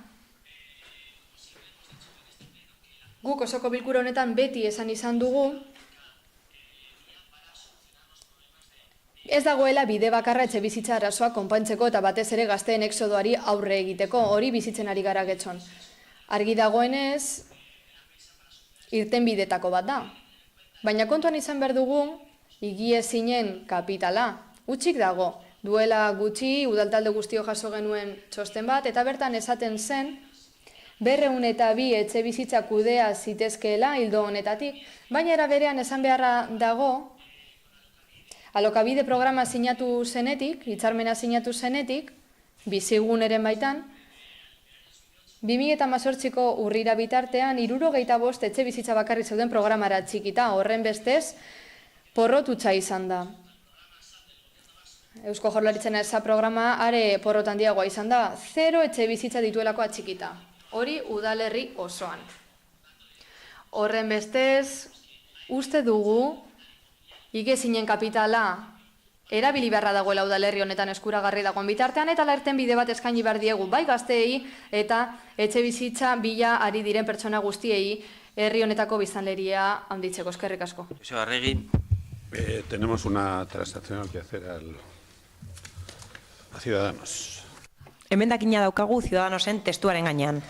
Guk osoko bilkura honetan beti esan izan dugu, ez dagoela bide bakarra etxebizitza arazoa konpontzeko eta batez ere gazteen exodoari aurre egiteko, hori bizitzen ari gara getxon. Argi dagoenez, irten bidetako bat da. Baina kontuan izan behar dugu, higiezinen kapitala. Utzik dago, duela gutxi, udaltalde guztio jaso genuen txosten bat, eta bertan esaten zen, 202 etxebizitza kudea zitezkeela hildo honetatik, baina era berean esan beharra dago, Alokabide programa sinatu zenetik, hitzarmena sinatu zenetik, biziguneren baitan, 2018ko urrira bitartean 75 etxebizitza bakarrik zeuden programara txikita, horren bestez, porrotutza izan da. Eusko Jaurlaritzaren eza programa are porrot handiagoa izan da, 0 etxebizitza dituelako atxikita. Hori udalerri osoan. Horren bestez, uste dugu, higiezinen kapitala erabili beharra dagoela udalerri honetan eskuragarri dagoen bitartean eta alerten bide bat eskaini behar diegu bai gazteei eta etxebizitza bila ari diren pertsona guztiei herri honetako biztanleria handitzeko. Eskerrik asko. Joseba Arregi. Tenemos una transaccional que hacer a Ciudadanos. Emendakina daukagu Ciudadanosen testuaren gainean.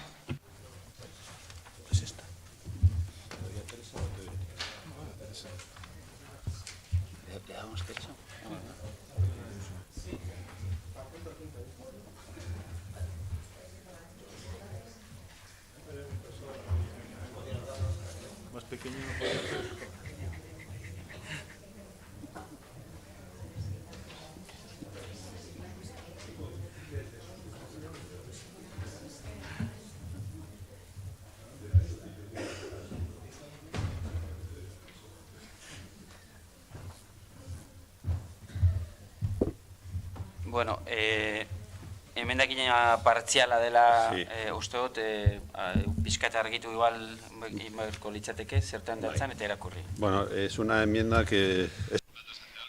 Bueno, emendakina partziala dela uste dut, pixkat argitu igual imarko litzateke, zertan datzan eta erakurri. Bueno, es una enmienda que...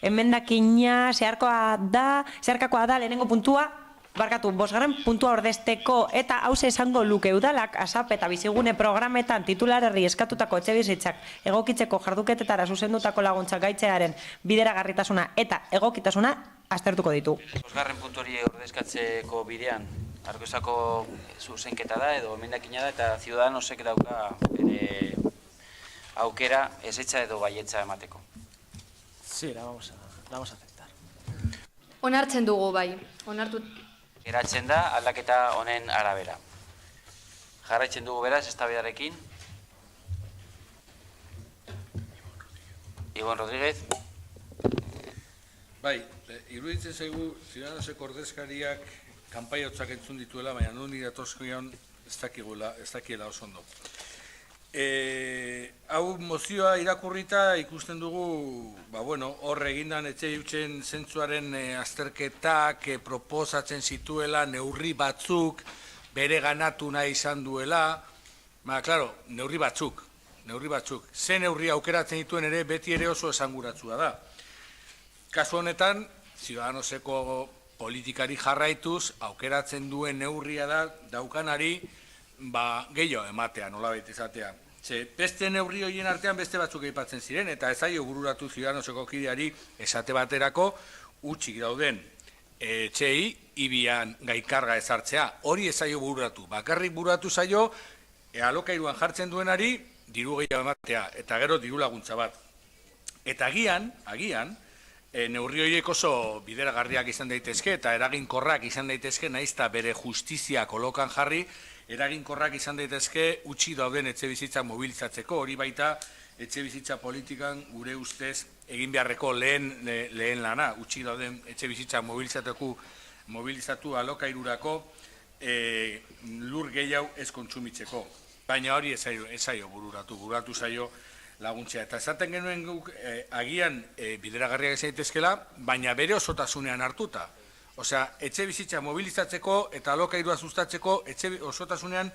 Emendakina zeharkakoa da lehenengo puntua, barkatu, 5. puntua ordezteko eta hauze esango luke udalak ASAP eta bizigune programetan titularerri eskatutako etxebizitzak egokitzeko jarduketetara zuzendutako laguntzak gaitzearen bideragarritasuna eta egokitasuna aztertuko ditu. 5. puntu hori ordezkatzeko bidean, argozako zuzenketa da edo emendakina da eta Ciudadanosek dauka aukera ezetza edo baietza emateko. Sí, la vamos a aceptar. Onartzen dugu bai, onartu. Geratzen da aldaketa honen arabera. Jarraitzen dugu beraz eztabaidarekin. Ibon Rodríguez. Bai, iruditzen zaigu Ciudadanoseko ordezkariak kanpaiotzak entzun dituela, baina nuni datozkion ez dakiela oso ondo. Hau mozioa irakurrita ikusten dugu, hor egindan etxe hutzen zentzuaren azterketak proposatzen zituela neurri batzuk bere ganatu nahi izan duela, klaro, neurri batzuk. Ze neurri aukeratzen dituen ere beti ere oso esanguratsua da. Kasu honetan, Ciudadanoseko politikari jarraituz, aukeratzen duen neurria da daukanari gehiago ematea, nolabait izatea. Beste neurri horien artean beste batzuk aipatzen ziren, eta ez zaio bururatu Ciudadanoseko kideari esate baterako utxik dauden etxei ibian gaikarga ezartzea. Hori ez zaio bururatu. Bakarrik bururatu zaio, alokairuan jartzen duenari diru gehiago ematea, eta gero diru laguntza bat. Eta agian, neurri horiek oso bideragarriak izan daitezke eta eraginkorrak izan daitezke, naizta bere justizia kolokan jarri, eraginkorrak izan daitezke utzi dauden etxebizitza mobilizatzeko, hori baita etxebizitza politikan gure ustez egin beharreko lehen lana, utzi dauden etxebizitza mobilizatu alokairurako lur gehiago ez kontsumitzeko. Baina hori ez zaio bururatu zaio laguntzea. Eta esaten genuen guk agian bideragarriak izan daitezkeela, baina bere osotasunean hartuta. Osea, etxe bizitza mobilizatzeko eta alokairua sustatzeko etxe osotasunean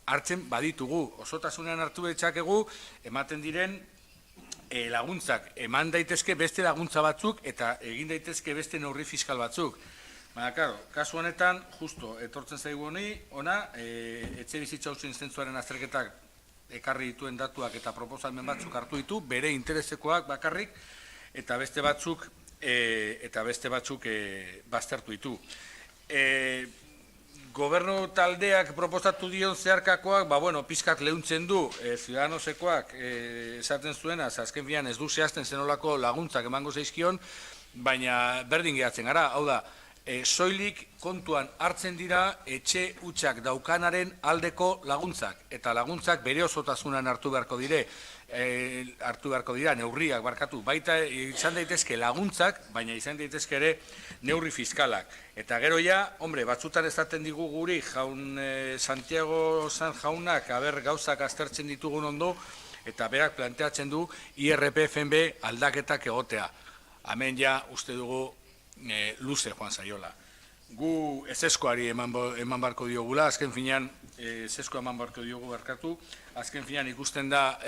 hartzen baditugu. Osotasunean hartu betxakegu, ematen diren laguntzak. Eman daitezke beste laguntza batzuk eta egin daitezke beste neurri fiskal batzuk. Baina, karo, kasu honetan, justo, etortzen zaigu honi, ona, etxe bizitza hausen zentzuaren azterketak ekarri dituen datuak eta proposamen batzuk hartu ditu, bere interesekoak bakarrik, eta beste batzuk baztertu ditu. Gobernu taldeak proposatu dion zeharkakoak, pizkat lehuntzen du, Ciudadanosekoak esaten zuena, azken finean ez du zehazten zenolako laguntzak emango zaizkion, baina berdin gehatzen gara, hau da, soilik kontuan hartzen dira etxe hutsak daukanaren aldeko laguntzak, eta laguntzak bere osotasunan hartu beharko dira, neurriak barkatu, baita izan daitezke laguntzak, baina izan daitezke ere neurri fiskalak. Eta gero ja, batzutan ezaten digu guri, Santiago San jaunak, gauzak aztertzen ditugun ondo, eta berak planteatzen du IRPFNB aldaketak egotea. Hemen ja, uste dugu, luze joan zaiola. Gu ezeskoari eman barko diogula, azken finean ezesko eman barko diogu barkatu, azken finean ikusten da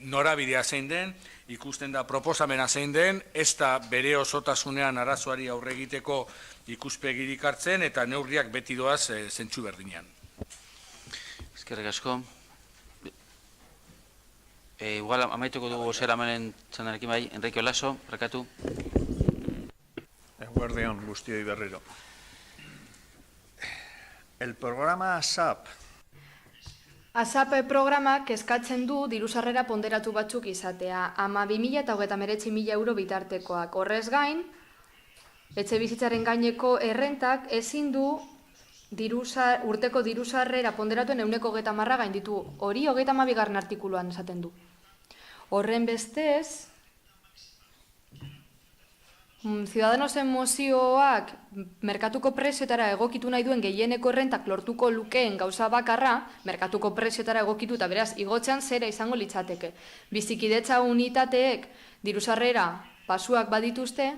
norabidea zein den, ikusten da proposamena zein den, ez da bere osotasunean arazoari aurre egiteko ikuspegirik hartzen eta neurriak beti doaz zentsu berdinean. Eskerrik asko. Igual amaituko dugu zeramenen txandarekin bai, Enrique Olaso, barkatu. Eguerdion guztioi berriro. El programa ASAP. ASAP programak eskatzen du diru-sarrera ponderatu batzuk izatea, 12.000 eta 39.000 euro bitartekoak. Horrez gain, etxe bizitzaren gaineko errentak ezin du urteko diru-sarrera ponderatuen 130 gainditu. Hori 32. artikuluan esaten du. Horren bestez, Ciudadanosen mozioak merkatuko prezioetara egokitu nahi duen gehieneko errentak lortuko lukeen gauza bakarra, merkatuko prezioetara egokitu eta beraz igotzean zera izango litzateke. Bizikidetza unitateek diru-sarrera pasuak badituzte,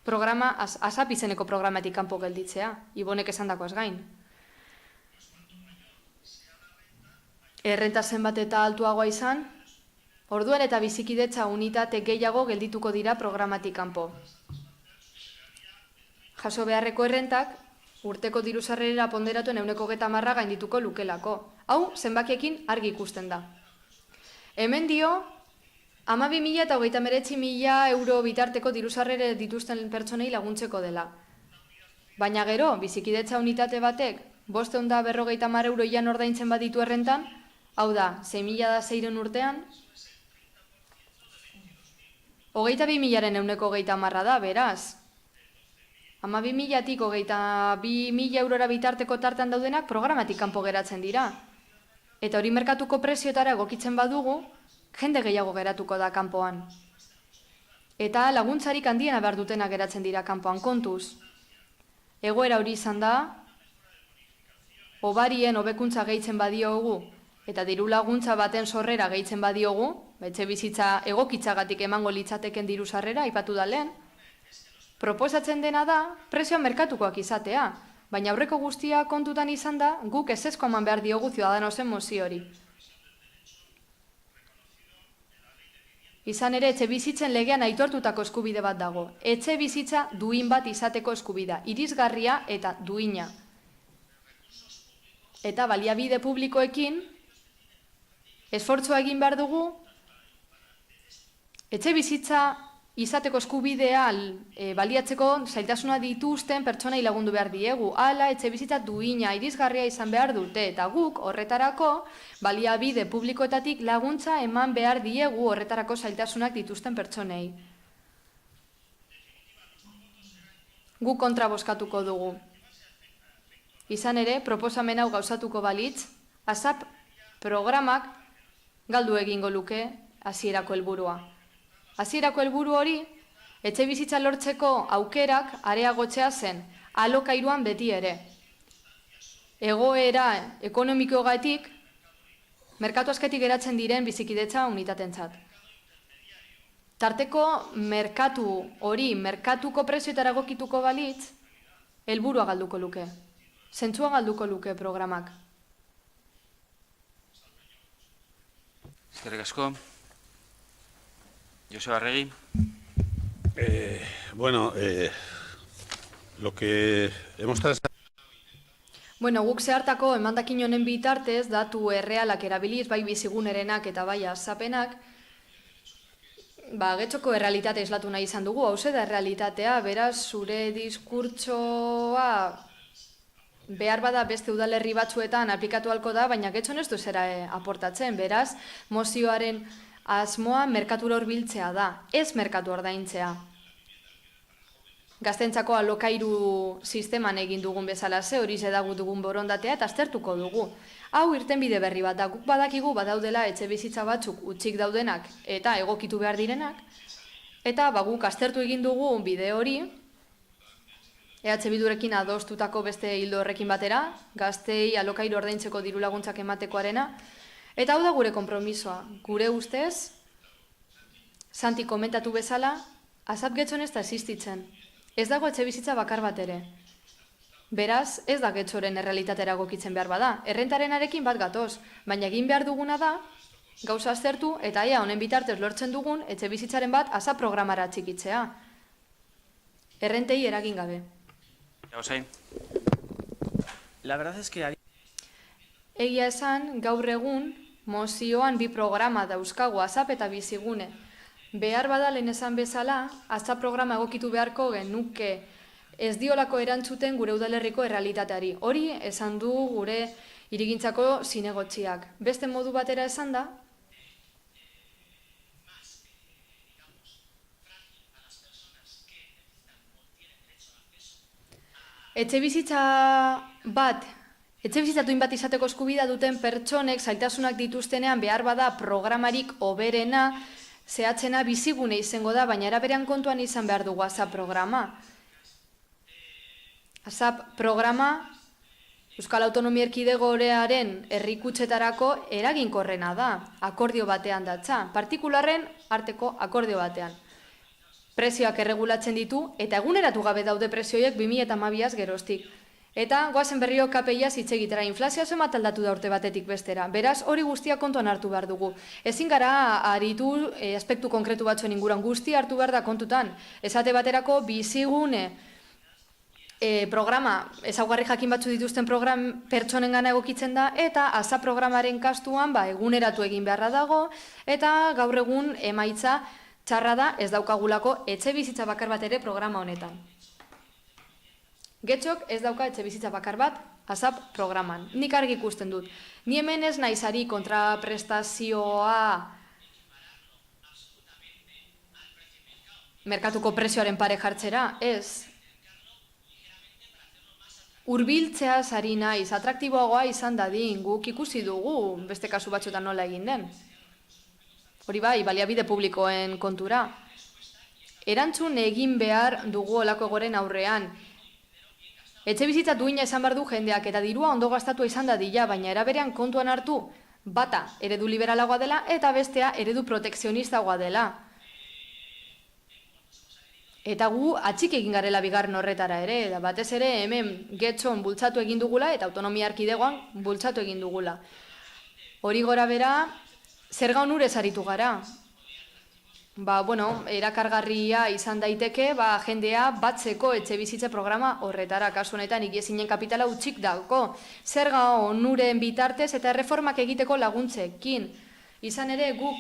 programa, ASAP izeneko programatik kanpo gelditzea, Ibonek esandakoaz gain. Errenta zenbat eta altuagoa izan, orduan eta bizikidetza unitate gehiago geldituko dira programatik kanpo. Jaso beharreko errentak, urteko diru-sarrera ponderatuen 130 gaindituko lukelako. Hau, zenbakiekin argi ikusten da. Hemen dio, 12.000 eta 39.000 euro bitarteko diru-sarrera dituzten pertsonei laguntzeko dela. Baina gero, bizikidetza unitate batek, 550 euro ian ordaintzen baditu errentan, hau da, 6.600 urtean, 22.000-aren 130 da, beraz. 12.000-tik 22.000 eurora bitarteko tartean daudenak programatik kanpo geratzen dira. Eta hori merkatuko prezioetara egokitzen badugu, jende gehiago geratuko da kanpoan. Eta laguntzarik handiena behar dutena geratzen dira kanpoan kontuz. Egoera hori izan da, obarien hobekuntza gehitzen badiogu, eta diru laguntza baten sorrera gehitzen badiogu, etxe bizitza egokitzagatik emango litzateken diru-sarrera, aipatu da lehen, proposatzen dena da, prezioa merkatukoak izatea, baina aurreko guztia kontutan izan da, guk ezezko eman behar diogu Ciudadanosen mozio hori. Izan ere, etxe bizitzen legean aitortutako eskubide bat dago. Etxe bizitza duin bat izateko eskubida, irisgarria eta duina. Eta baliabide publikoekin, esfortzua egin behar dugu, etxe bizitza izateko eskubidea baliatzeko zailtasuna dituzten pertsonei lagundu behar diegu. Hala, etxe bizitza duina, irisgarria izan behar dute, eta guk horretarako baliabide publikoetatik laguntza eman behar diegu horretarako zailtasunak dituzten pertsonei. Guk kontra bozkatuko dugu. Izan ere, proposamen hau gauzatuko balitz, ASAP programak galdu egingo luke hasierako helburua. Hasierako helburu hori, etxe bizitza lortzeko aukerak areagotzea zen, alokairuan beti ere. Egoera ekonomikoagatik, merkatu asketik geratzen diren bizikidetza unitatentzat. Tarteko merkatu hori, merkatuko prezioetara egokituko balitz, helburua galduko luke. Zentzua galduko luke programak. Eskerrik asko. Joseba Arregi. Bueno, lo que hemos trazado... Bueno, guk zehartako emandakin honen bitartez, datu errealak erabiliz, bai bizigunerenak eta bai azapenak, getxoko errealitatea islatu nahi izan dugu, hauze da errealitatea, beraz, zure diskurtsoa behar bada beste udalerri batzuetan aplikatu halko da, baina getxon ez du zera aportatzen, beraz, mozioaren asmoa merkatura hurbiltzea da, ez merkatu ordaintzea. Gaztentzako alokairu sisteman egin dugun bezala ze, hori zedagu dugun borondatea eta aztertuko dugu. Hau irtenbide berri bat da, guk badakigu badaudela etxe bizitza batzuk utzik daudenak eta egokitu behar direnak, eta guk aztertu egin dugu bide hori, EH Bildurekin adostutako beste hildo horrekin batera, gaztei alokairu ordaintzeko diru laguntzak ematekoarena, eta hau da gure konpromisoa. Gure ustez, Santi komentatu bezala, azap getxon ez da existitzen. Ez dago etxe bizitza bakar bat ere. Beraz, ez da getxoren errealitatera egokitzen behar bada. Errentarenarekin bat gatoz, baina egin behar duguna da, gauza aztertu eta ea honen bitartez lortzen dugun etxe bizitzaren bat asa programara txikitzea. Errentei eragin gabe. Jauzain. La verdad es que... Egia esan, gaur egun, mozioan bi programa dauzkagu azap eta bizigune. Behar bada lehen esan bezala, azap programa egokitu beharko genuke ez diolako erantzuten gure udalerriko errealitateari. Hori esan du gure hirigintzako zinegotziak. Beste modu batera esan da, etxebizitza duin bat izateko eskubidea duten pertsonek zailtasunak dituztenean behar bada programarik hoberena, zehatzena bizigune izango da, baina eraberean kontuan izan behar dugu azap programa. Azap programa Euskal Autonomia Erkidegoaren herrikutxetarako eraginkorrena da, akordio batean datza, partikularren arteko akordio batean. Prezioak erregulatzen ditu eta eguneratu gabe daude prezioiek 2012az geroztik. Eta goazen berrio KPIaz hitz egitera, inflazioa zenbat aldatu da urte batetik bestera. Beraz, hori guztia kontuan hartu behar dugu. Ezin gara aritu aspektu konkretu batzuen inguruan guztia hartu behar da kontutan. Esate baterako bizigune programa, ezaugarri jakin batzu dituzten pertsonen gana egokitzen da, eta asa programaren kastuan eguneratu egin beharra dago, eta gaur egun emaitza txarra da ez daukagulako etxe bizitza bakar bat ere programa honetan. Getxok ez dauka etxe bizitza bakar bat azap programan. Nik argi ikusten dut. Ni hemen ez naizari kontraprestazioa merkatuko prezioaren pare jartzera, ez. Hurbiltzea sari naiz, atraktiboagoa izan dadin, guk ikusi dugu beste kasu batzuetan nola egin den. Hori bai, baliabide publikoen kontura. Erantzun egin behar dugu olako egoeren aurrean. Etxe bizitza duina esan behar du jendeak eta dirua ondo gastatua izan dadila, baina eraberean kontuan hartu bata eredu liberalagoa dela eta bestea eredu protekzionistagoa dela. Eta gu atxik egin garela bigarren horretara ere, da batez ere hemen getxon bultzatu egin dugula eta autonomia erkidegoan bultzatu egin dugula. Hori gora bera, zerga onurez aritu gara. Erakargarria izan daiteke, jendea batzeko etxe bizitza programa horretara, kasu honetan igiezinen kapitala utxik dauko. Zerga onuren bitartez eta erreformak egiteko laguntzekin. Izan ere guk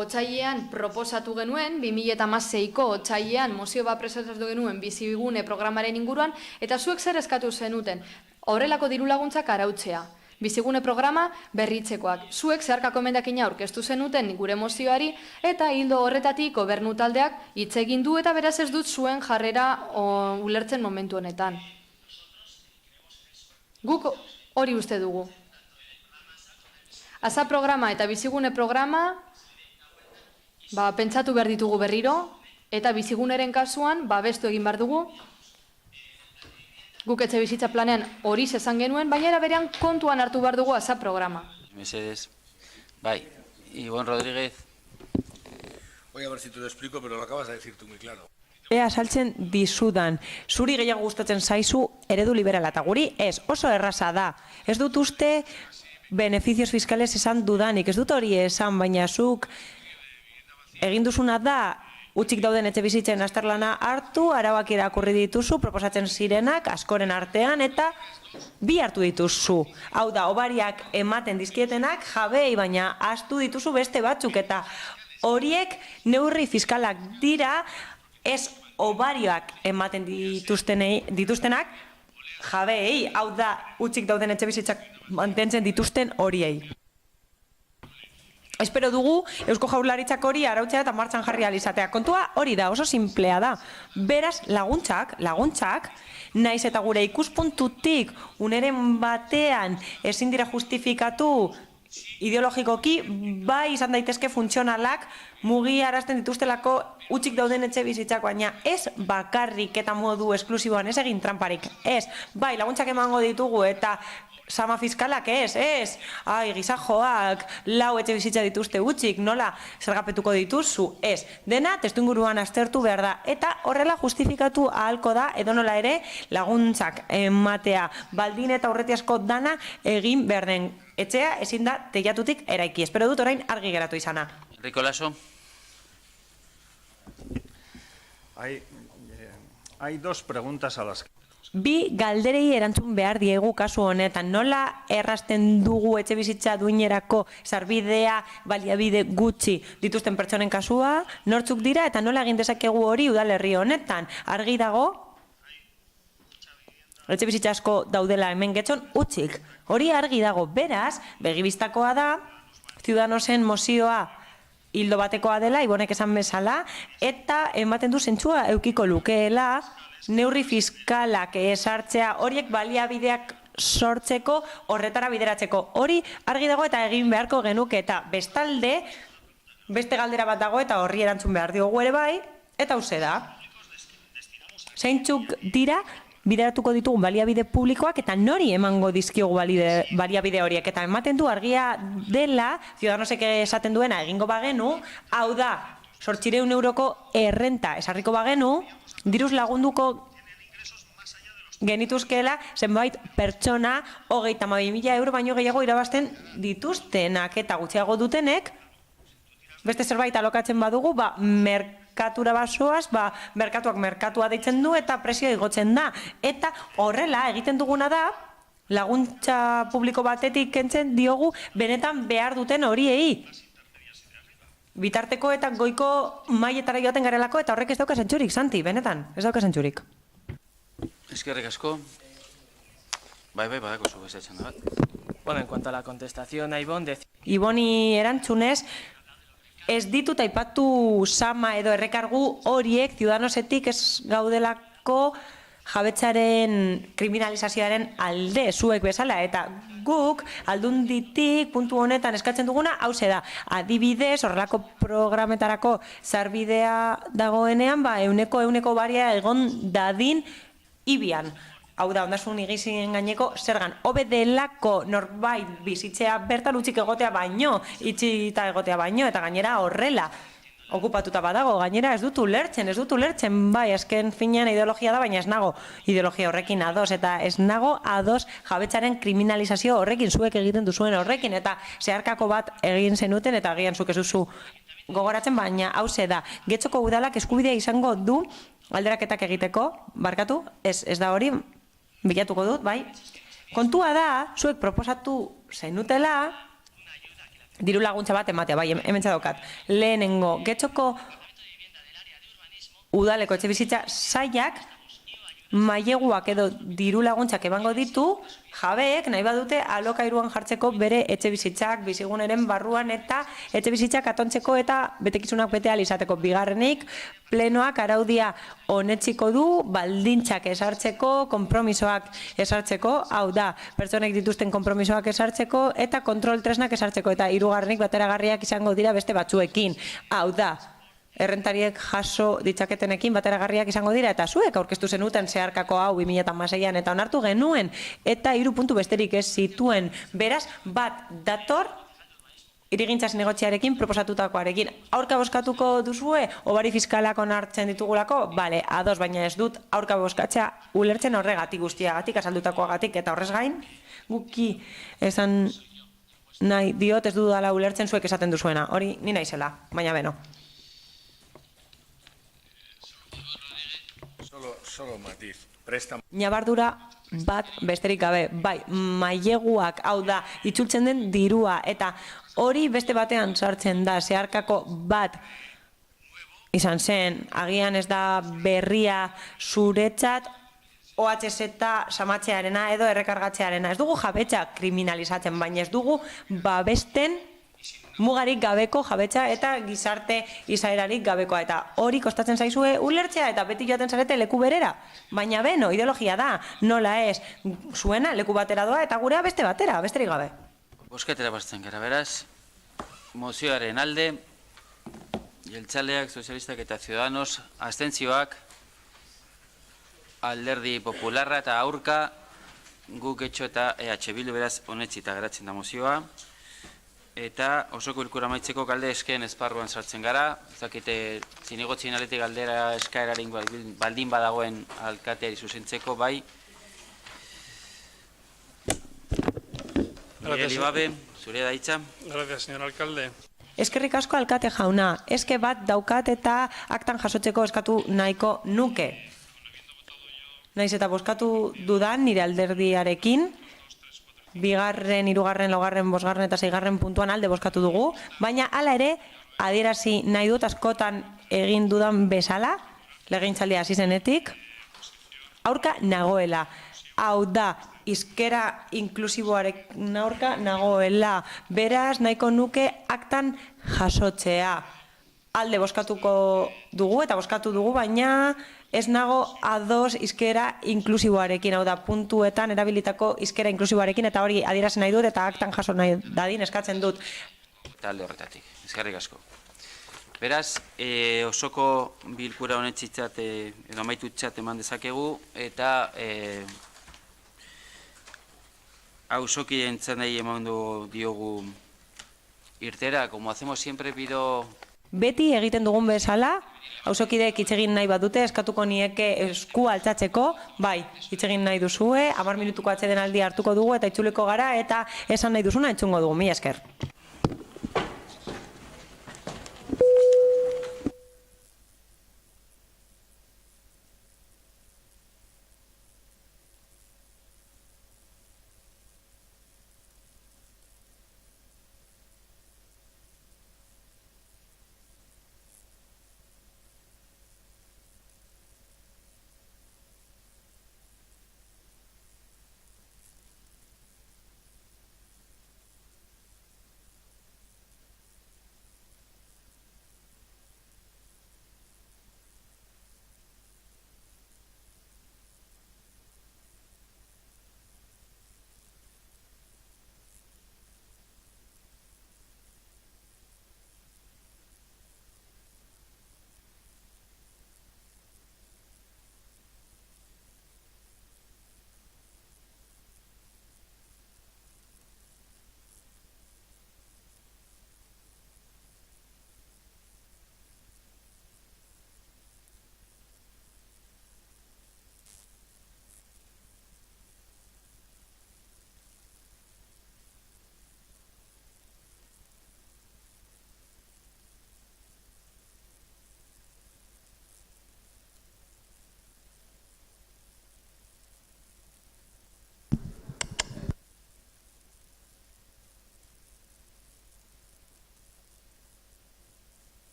otsailean proposatu genuen, 2016ko otsailean mozio bat presentatu genuen bizigune programaren inguruan, eta zuek zer eskatu zenuten, horrelako diru laguntzak arautzea. Bizigune programa berritzekoak. Zuek zeharkako emendakina aurkeztu zenuten gure mozioari eta hildo horretatik gobernu taldeak hitz egin du eta beraz ez dut zuen jarrera ulertzen momentu honetan. Guk hori uste dugu. Asa programa eta bizigune programa pentsatu behar ditugu berriro eta biziguneren kasuan babestu egin behar dugu. Guk etxe bizitza planean hori esan genuen, baina eraberean kontuan hartu behar dugu asa programa. Mesedez. Bai, Ibon Rodríguez. Voy a ver si te lo explico, pero lo acabas de decir tú muy claro. Ea saltzen dizudan, zuri gehiago gustatzen zaizu eredu liberala eta guri ez, oso erraza da. Ez dut uste beneficios fiskales esan dudanik, ez dut hori esan, baina zuk egin duzuna da utzik dauden etxe bizitzen azterlana hartu, arauak irakurri dituzu, proposatzen zirenak, askoren artean, eta bi hartu dituzu. Hau da, hobariak ematen dizkietenak, jabei, baina ahaztu dituzu beste batzuk, eta horiek neurri fiskalak dira, ez hobarioak ematen dituztenak, jabei, hau da, utzik dauden etxe bizitzak mantentzen dituzten horiei. Espero dugu Eusko Jaurlaritzak hori arautzea eta martxan jarri ahal izatea. Kontua hori da, oso simplea da. Beraz, laguntzak, naiz eta gure ikuspuntutik uneren batean ezin dira justifikatu ideologikoki, bai izan daitezke funtzionalak mugiarazten dituztelako utzik dauden etxe bizitzak, baina ez bakarrik eta modu esklusiboan, ez egin tramparik, ez, bai laguntzak emango ditugu eta sama fiskalak ez, giza joak, lau etxe bizitza dituzte utzik, nola zergapetuko dituzu, ez. Dena, testuinguruan aztertu behar da, eta horrela justifikatu ahalko da, edonola ere, laguntzak ematea, baldin eta aurretiazko dana egin behar den. Etxea ezin da teilatutik eraiki. Espero dut orain argi geratu izana. Enrico Laso. Hay dos preguntas a las que... Bi galderei erantzun behar diegu kasu honetan. Nola errasten dugu etxe bizitza duinerako sarbidea, baliabide gutxi dituzten pertsonen kasua, nortzuk dira eta nola egin dezakegu hori udalerri honetan. Argi dago, etxe bizitza asko daudela hemen getxon utzik. Hori argi dago, beraz, begibistakoa da, Ciudadanosen mozioa hildo batekoa dela, Ibonek esan bezala, eta ematen du zentzua eukiko lukeela, neurri fiskalak esartzea, horiek baliabideak sortzeko, horretara bideratzeko. Hori argi dago eta egin beharko genuke, eta bestalde, beste galdera bat dago eta horri erantzun behar diogu ere bai, eta hauze da. Zeintzuk dira, bideratuko ditugun baliabide publikoak eta nori emango dizkiogu baliabide horiek. Eta ematen du argia dela, Ciudadanosek esaten duena egingo bagenu, hau da, 800 euroko errenta esarriko bagenu, diruz lagunduko genituzkeela zenbait pertsona 32.000 euro baino gehiago irabazten dituztenak eta gutxiago dutenek, beste zerbait alokatzen badugu, merkatura basoaz, merkatuak merkatua deitzen du eta prezioa igotzen da. Eta horrela egiten duguna da, laguntza publiko batetik kentzen diogu benetan behar duten horiei. Bitarteko eta goiko mailetara joaten garelako eta horrek ez dauka zentzurik, Santi, benetan, ez dauka zentzurik. Eskerrik asko. Bai, badako zu bezatzen da bat. Bueno, en cuanto a la contestación a Ibon... Iboni erantzunez, ez ditut aipatu sama edo errekargu horiek Ciudadanosetik ez gaudelako jabetzaren kriminalizazioaren alde zuek bezala, eta guk aldunditik puntu honetan eskatzen duguna hauze da. Adibidez, horrelako programetarako sarbidea dagoenean, 100% baria egon dadin ibian. Hau da, ondasun igizien gaineko zergan. Hobe delako norbait bizitzea bertan utzik egotea baino, itxita egotea baino, eta gainera horrela okupatuta badago, gainera ez dut ulertzen, bai, azken finean ideologia da, baina ez nago ideologia horrekin ados, eta ez nago ados jabetzaren kriminalizazio horrekin, zuek egiten duzuen horrekin, eta zeharkako bat egin zenuten, eta agian zuk ez duzu gogoratzen, baina hauze da, Getxoko udalak eskubidea izango du alderaketak egiteko, barkatu, ez da hori, bilatuko dut, bai. Kontua da, zuek proposatu zenutela, diru laguntza bat ematea, bai, hemen txadokat. Lehenengo, Getxoko udaleko etxe bizitza sailak maileguak edo diru laguntzak emango ditu, jabeek nahi badute alokairuan jartzeko bere etxe bizitzak, biziguneren barruan eta etxe bizitzak atontzeko eta betekizunak bete ahal izateko. Bigarrenik, plenoak araudia onetsiko du, baldintzak esartzeko, konpromisoak esartzeko, hau da, pertsonek dituzten konpromisoak esartzeko eta kontrol tresnak esartzeko, eta hirugarrenik bateragarriak izango dira beste batzuekin. Hau da, errentariek jaso ditzaketenekin bateragarriak izango dira, eta zuek aurkeztu zenuten zeharkako hau 2016an, eta onartu genuen, eta 3 puntu besterik ez zituen, beraz, bat dator, irigintzaz negotziarekin proposatutakoarekin. Aurka bozkatuko duzue, obari fiskalak onartzen ditugulako? Bale, ados, baina ez dut aurka bozkatzea ulertzen horregatik guztiagatik, azaldutakoagatik, eta horrez gain, guki esan nahi diot ez dudala ulertzen zuek esaten duzuena. Hori ni naizela, baina beno. Solo matiz. Nabardura bat besterik gabe, bai, maileguak, hau da, itzultzen den dirua, eta hori beste batean sartzen da, zeharkako bat izan zen, agian ez da berria zuretzat, OHZ samatzearena edo errekargatzearena. Ez dugu jabetza kriminalizatzen, baina ez dugu babesten mugarik gabeko jabetza eta gizarte izaerarik gabekoa. Eta hori kostatzen zaizue ulertzea eta beti joaten zarete leku berera. Baina beno, ideologia da, nola ez, zuena leku batera doa eta gurea beste batera, besterik gabe. Bosketera basten gara, beraz, mozioaren alde, jeltzaleak, sozialistak eta ciudadanos, abstentzioak, Alderdi Popularra eta aurka, guk etxo eta EH Bildu, beraz, onetsita geratzen da mozioa. Eta osoko bilkura amaitzeko galde eskeen esparruan sartzen gara. Zakite, zinegotzien aletik galdera eskaeraren baldin badagoen alkateari zuzentzeko, bai. Miguel Ibabe, zure da hitza. Gracias, señor alcalde. Eskerrik asko alkate jauna, eske bat daukat eta aktan jasotzeko eskatu nahiko nuke. Naiz eta bozkatu dudan nire alderdiarekin, 2., 3., 4., 5. eta 6. puntuan alde bozkatu dugu, baina hala ere adierazi nahi dut askotan egin dudan bezala, legegintzaldia hasi zenetik, aurka nagoela. Hau da, hizkera inklusiboaren aurka nagoela, beraz nahiko nuke aktan jasotzea. Alde bozkatuko dugu eta bozkatu dugu, baina ez nago ados hizkera inklusiboarekin, hau da, puntuetan erabilitako hizkera inklusiboarekin, eta hori adierazi nahi dut eta aktan jaso nahi dadin eskatzen dut. Talde horretatik, eskerrik asko. Beraz, osoko bilkura honetzitzat edo amaitutzat eman dezakegu, eta auzoki entzanei emango diogu irtera, como hacemos siempre, pido... Beti egiten dugun bezala, auzokideek hitz egin nahi badute, eskatuko nieke eskua altzatzeko, bai, hitz egin nahi duzue, 10 minutuko atsedenaldia hartuko dugu eta itzuliko gara, eta esan nahi duzuna entzungo dugu, mila esker.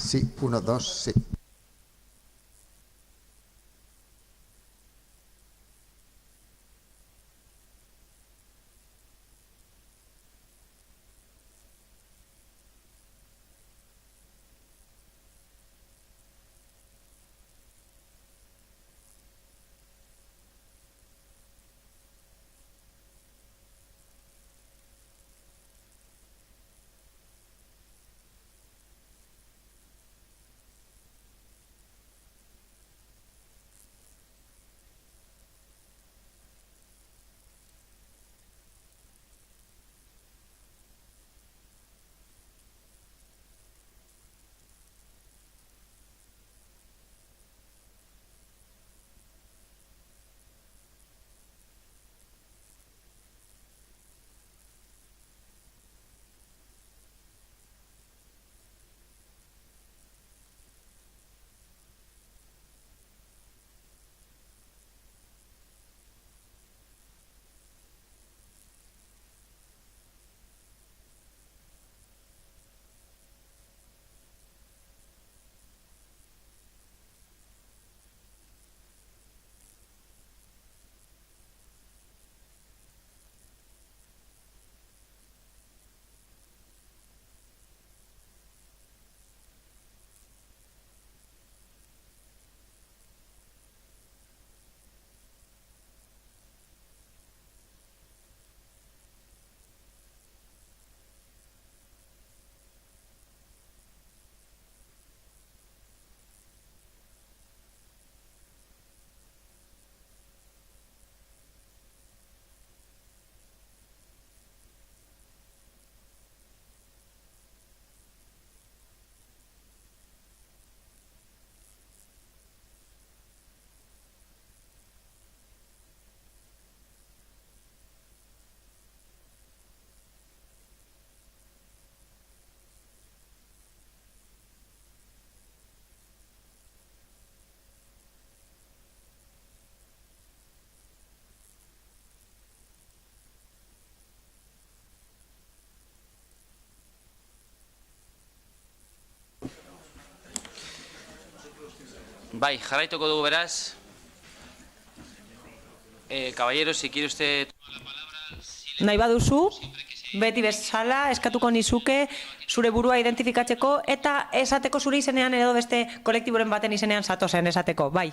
Sí, 1, 2, sí. Bai, jarraituko dugu beraz. Caballero, si quiere usted... Nahi baduzu, beti bezala eskatuko nizuke zure burua identifikatzeko eta esateko zure izenean edo beste kolektiboren baten izenean zatozen esateko, bai.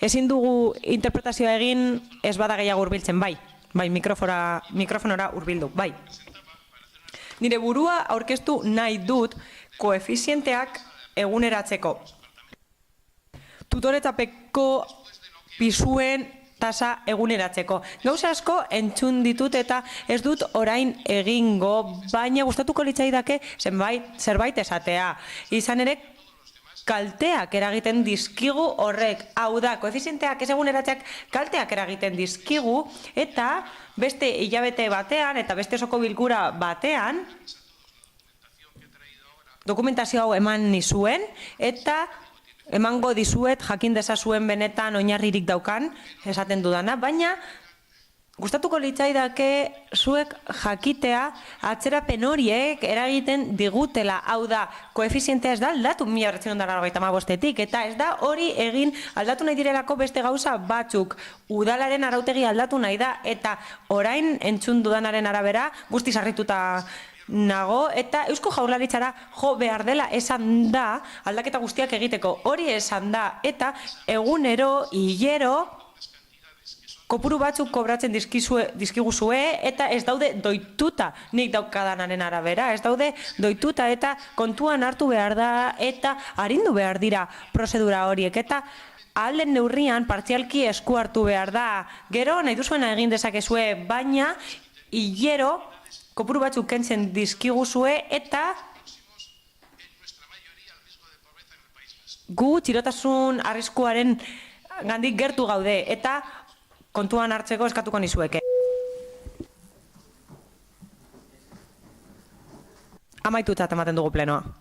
Ezin dugu interpretazioa egin ez bada gehiago hurbiltzen, bai. Bai, mikrofonora hurbildu, bai. Nire burua aurkeztu nahi dut koefizienteak eguneratzeko. Tutoretzapeko pisuen tasa eguneratzeko. Gauza asko entzun ditut eta ez dut orain egingo, baina gustatuko litzaidake zerbait esatea. Izan ere, kalteak eragiten dizkigu horrek. Hau da, koefizienteak ez eguneratzeak kalteak eragiten dizkigu eta beste hilabete batean eta beste osoko bilkura batean dokumentazio hau eman nizuen eta emango dizuet jakin dezazuen benetan oinarririk daukan esaten dudana, baina gustatuko litzaidake zuek jakitea atzerapen horiek eragiten digutela. Hau da, koefizientea ez da aldatu 1995-etik eta ez da hori egin aldatu nahi direlako beste gauza batzuk. Udalaren arautegi aldatu nahi da eta orain entzun dudanaren arabera guztiz harrituta nago eta Eusko Jaurlaritzara jo behar dela esan da aldaketa guztiak egiteko. Hori esan da eta egunero, hilero, kopuru batzuk kobratzen dizkiguzue eta ez daude doituta nik daukadanaren arabera, ez daude doituta eta kontuan hartu behar da eta arindu behar dira prozedura horiek eta ahalen neurrian partzialki esku hartu behar da. Gero nahi duzuena egin dezakezue, baina hilero kopuru batzuk kentzen dizkiguzue eta gu txirotasun arriskuaren gandik gertu gaude eta kontuan hartzeko eskatuko nizueke. Amaitutzat ematen dugu plenoa.